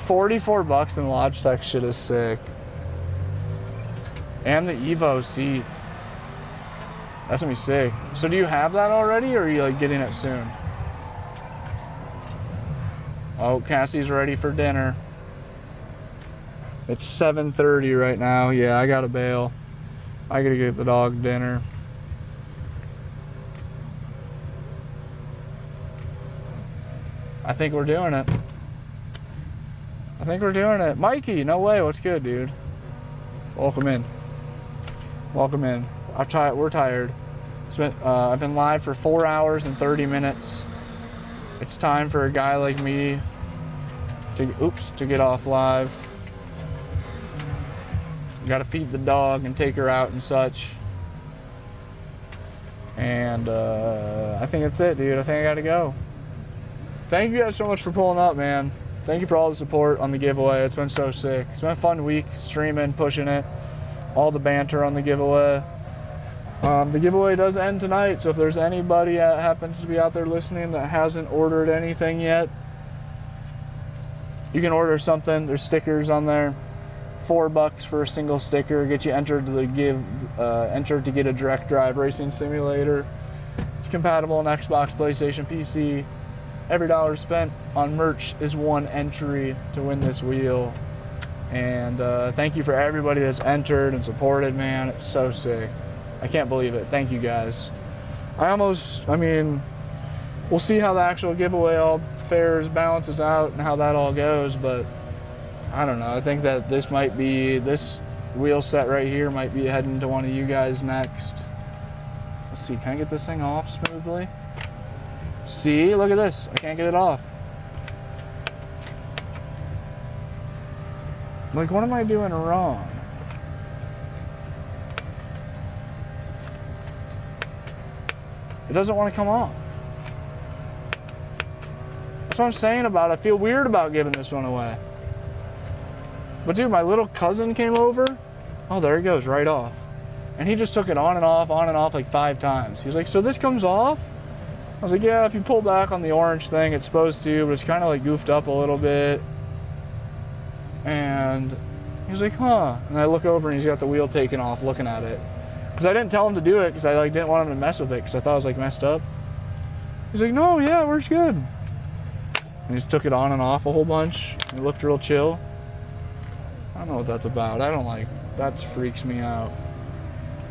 $44 in the Logitech shit is sick. And the Evo seat. That's gonna be sick. So do you have that already, or are you like getting it soon? Oh, Cassie's ready for dinner. It's 7:30 right now. Yeah, I gotta bail. I gotta get the dog dinner. I think we're doing it. I think we're doing it. Mikey, no way. What's good, dude? Welcome in. Welcome in. We're tired. I've been live for 4 hours and 30 minutes. It's time for a guy like me to get off live. Got to feed the dog and take her out and such. And I think that's it, dude. I think I got to go. Thank you guys so much for pulling up, man. Thank you for all the support on the giveaway. It's been so sick. It's been a fun week streaming, pushing it. All the banter on the giveaway. The giveaway does end tonight, so if there's anybody that happens to be out there listening that hasn't ordered anything yet, you can order something. There's stickers on there. $4 for a single sticker, get you entered to get a direct drive racing simulator. It's compatible on Xbox, PlayStation, PC. Every dollar spent on merch is one entry to win this wheel. And thank you for everybody that's entered and supported, man. It's so sick. I can't believe it. Thank you guys. I mean, we'll see how the actual giveaway all fares, balances out, and how that all goes, but I don't know. I think that this wheel set right here might be heading to one of you guys next. Let's see, can I get this thing off smoothly? See, look at this. I can't get it off. Like, what am I doing wrong? It doesn't want to come off. That's what I'm saying about it. I feel weird about giving this one away. But dude, my little cousin came over. Oh, there he goes, right off. And he just took it on and off like 5 times. He's like, so this comes off? I was like, yeah, if you pull back on the orange thing, it's supposed to, but it's kind of like goofed up a little bit. And he's like, huh. And I look over and he's got the wheel taken off looking at it. Because I didn't tell him to do it because I like didn't want him to mess with it because I thought it was like messed up. He's like, no, yeah, it works good. And he just took it on and off a whole bunch. It looked real chill. I don't know what that's about. I don't like, that freaks me out.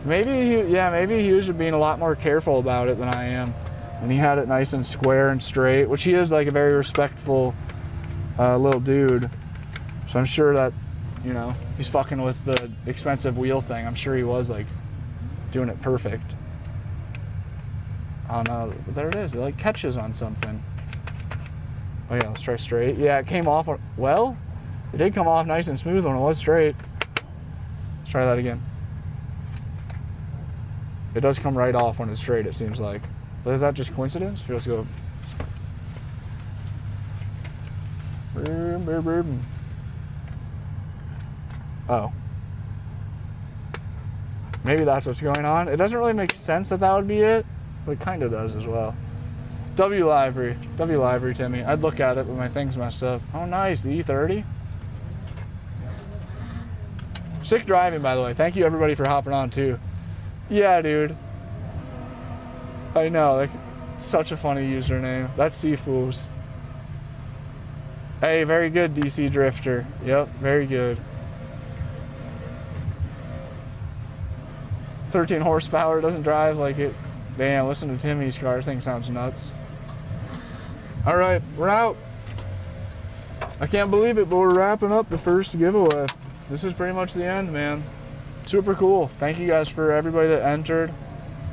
Maybe he was being a lot more careful about it than I am. And he had it nice and square and straight, which he is like a very respectful little dude. So I'm sure that, you know, he's fucking with the expensive wheel thing. I'm sure he was like doing it perfect. Oh no, there it is. It like catches on something. Oh yeah, let's try straight. Yeah, it came off, well, it did come off nice and smooth when it was straight. Let's try that again. It does come right off when it's straight, it seems like. But is that just coincidence? Here, let's go. Oh. Maybe that's what's going on. It doesn't really make sense that would be it, but it kind of does as well. W livery, Timmy. I'd look at it, but my thing's messed up. Oh, nice, the E30. Sick driving, by the way. Thank you, everybody, for hopping on, too. Yeah, dude. I know, like, such a funny username. That's Seafools. Hey, very good, DC Drifter. Yep, very good. 13 horsepower, doesn't drive like it. Damn, listen to Timmy's car. Thing sounds nuts. All right, we're out. I can't believe it, but we're wrapping up the first giveaway. This is pretty much the end, man. Super cool. Thank you guys for everybody that entered,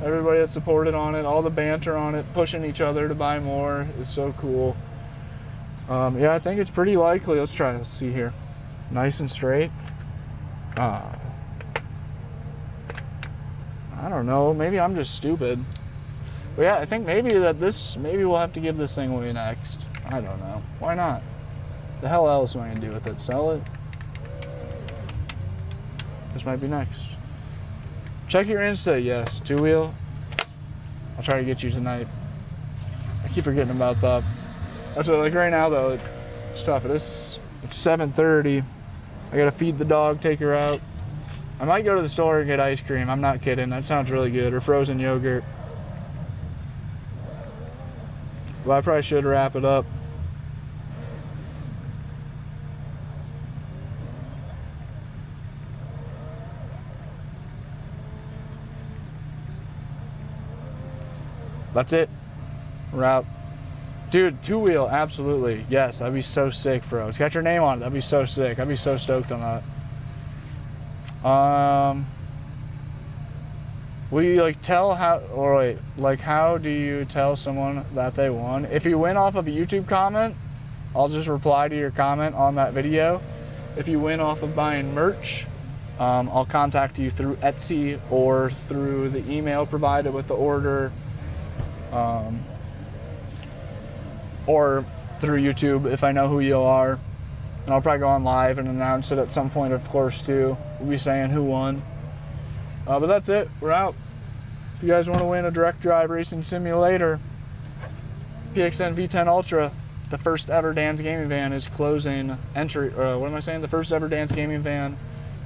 everybody that supported on it, all the banter on it, pushing each other to buy more is so cool. Yeah, I think it's pretty likely. Let's try to see here. Nice and straight. I don't know. Maybe I'm just stupid. But yeah, I think maybe we'll have to give this thing away next. I don't know. Why not? The hell else am I gonna do with it? Sell it? This might be next. Check your Insta, yes. 2-wheel. I'll try to get you tonight. I keep forgetting about that. That's what, like right now though, it's tough. It's 7:30. I gotta feed the dog, take her out. I might go to the store and get ice cream. I'm not kidding. That sounds really good. Or frozen yogurt. But I probably should wrap it up. That's it. We're out. Dude, 2-wheel, absolutely. Yes, that'd be so sick, bro. It's got your name on it. That'd be so sick. I'd be so stoked on that. Will you like tell how, or wait, like how do you tell someone that they won? If you win off of a YouTube comment, I'll just reply to your comment on that video. If you win off of buying merch, I'll contact you through Etsy or through the email provided with the order, or through YouTube if I know who you are. And I'll probably go on live and announce it at some point, of course, too. We'll be saying who won. But that's it. We're out. If you guys want to win a direct drive racing simulator, PXN V10 Ultra, the first ever Dan's Gaming Van is closing entry. What am I saying? The first ever Dan's Gaming Van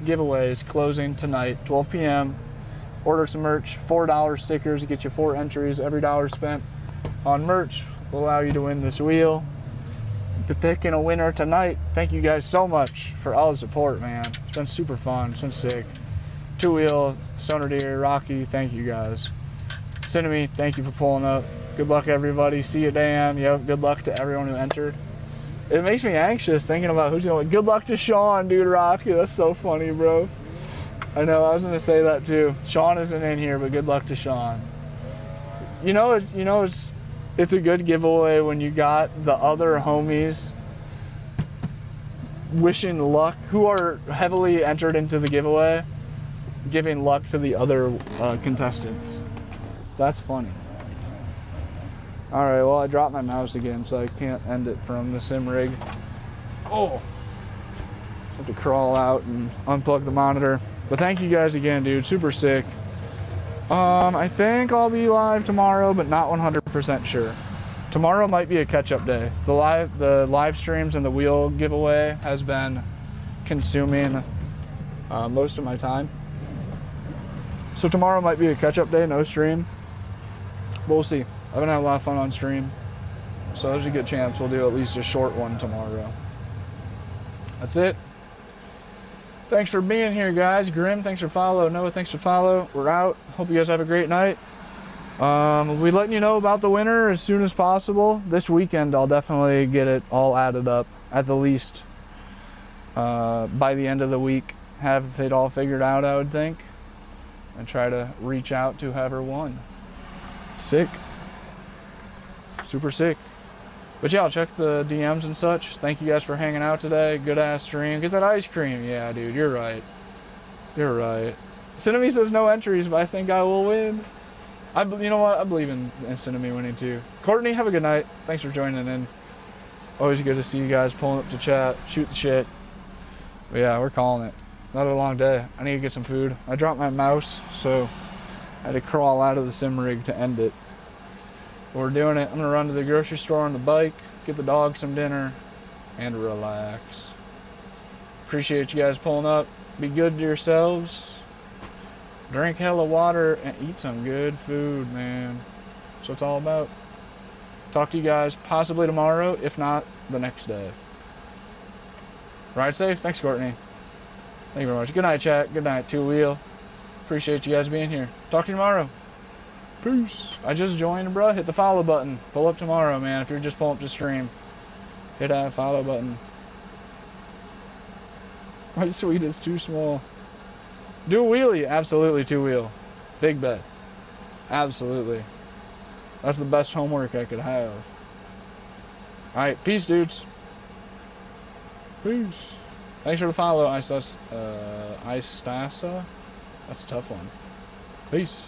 giveaway is closing tonight, 12 p.m. Order some merch, $4 stickers, get you 4 entries. Every dollar spent on merch will allow you to win this wheel. To picking a winner tonight. Thank you guys so much for all the support, man. It's been super fun. It's been sick. Two Wheel, Stoner Deer, Rocky, thank you guys. Cinnamon, thank you for pulling up. Good luck, everybody. See you, Dan. Yep, good luck to everyone who entered. It makes me anxious thinking about who's going to win. Good luck to Sean, dude, Rocky. That's so funny, bro. I know, I was going to say that too. Sean isn't in here, but good luck to Sean. It's a good giveaway when you got the other homies wishing luck, who are heavily entered into the giveaway, giving luck to the other contestants. That's funny. All right, well, I dropped my mouse again, so I can't end it from the sim rig. Oh, have to crawl out and unplug the monitor. But thank you guys again, dude. Super sick. I think I'll be live tomorrow, but not 100% sure. Tomorrow might be a catch-up day. The live streams and the wheel giveaway has been consuming most of my time. So tomorrow might be a catch-up day, no stream. But we'll see. I've been having a lot of fun on stream. So there's a good chance we'll do at least a short one tomorrow. That's it. Thanks for being here, guys. Grim, thanks for follow. Noah, thanks for follow. We're out. Hope you guys have a great night. We'll be letting you know about the winner as soon as possible. This weekend, I'll definitely get it all added up, at the least. By the end of the week, have it all figured out, I would think. And try to reach out to whoever won. Sick. Super sick. But yeah, I'll check the DMs and such. Thank you guys for hanging out today. Good ass stream. Get that ice cream. Yeah, dude, you're right. You're right. Cinnamon says no entries, but I think I will win. You know what? I believe in Cinnamon winning too. Courtney, have a good night. Thanks for joining in. Always good to see you guys pulling up to chat, shoot the shit. But yeah, we're calling it. Another long day. I need to get some food. I dropped my mouse, so I had to crawl out of the sim rig to end it. We're doing it. I'm gonna run to the grocery store on the bike, get the dog some dinner, and relax. Appreciate you guys pulling up. Be good to yourselves. Drink hella water and eat some good food, man. That's what it's all about. Talk to you guys possibly tomorrow, if not the next day. Ride safe. Thanks, Courtney. Thank you very much. Good night, chat. Good night, Two Wheel. Appreciate you guys being here. Talk to you tomorrow. Peace. I just joined, bro. Hit the follow button. Pull up tomorrow, man. If you're just pulling up to stream, hit that follow button. My suite is too small. Do a wheelie. Absolutely, Two Wheel. Big bet. Absolutely. That's the best homework I could have. All right. Peace, dudes. Peace. Thanks for the follow, Istasa. That's a tough one. Peace.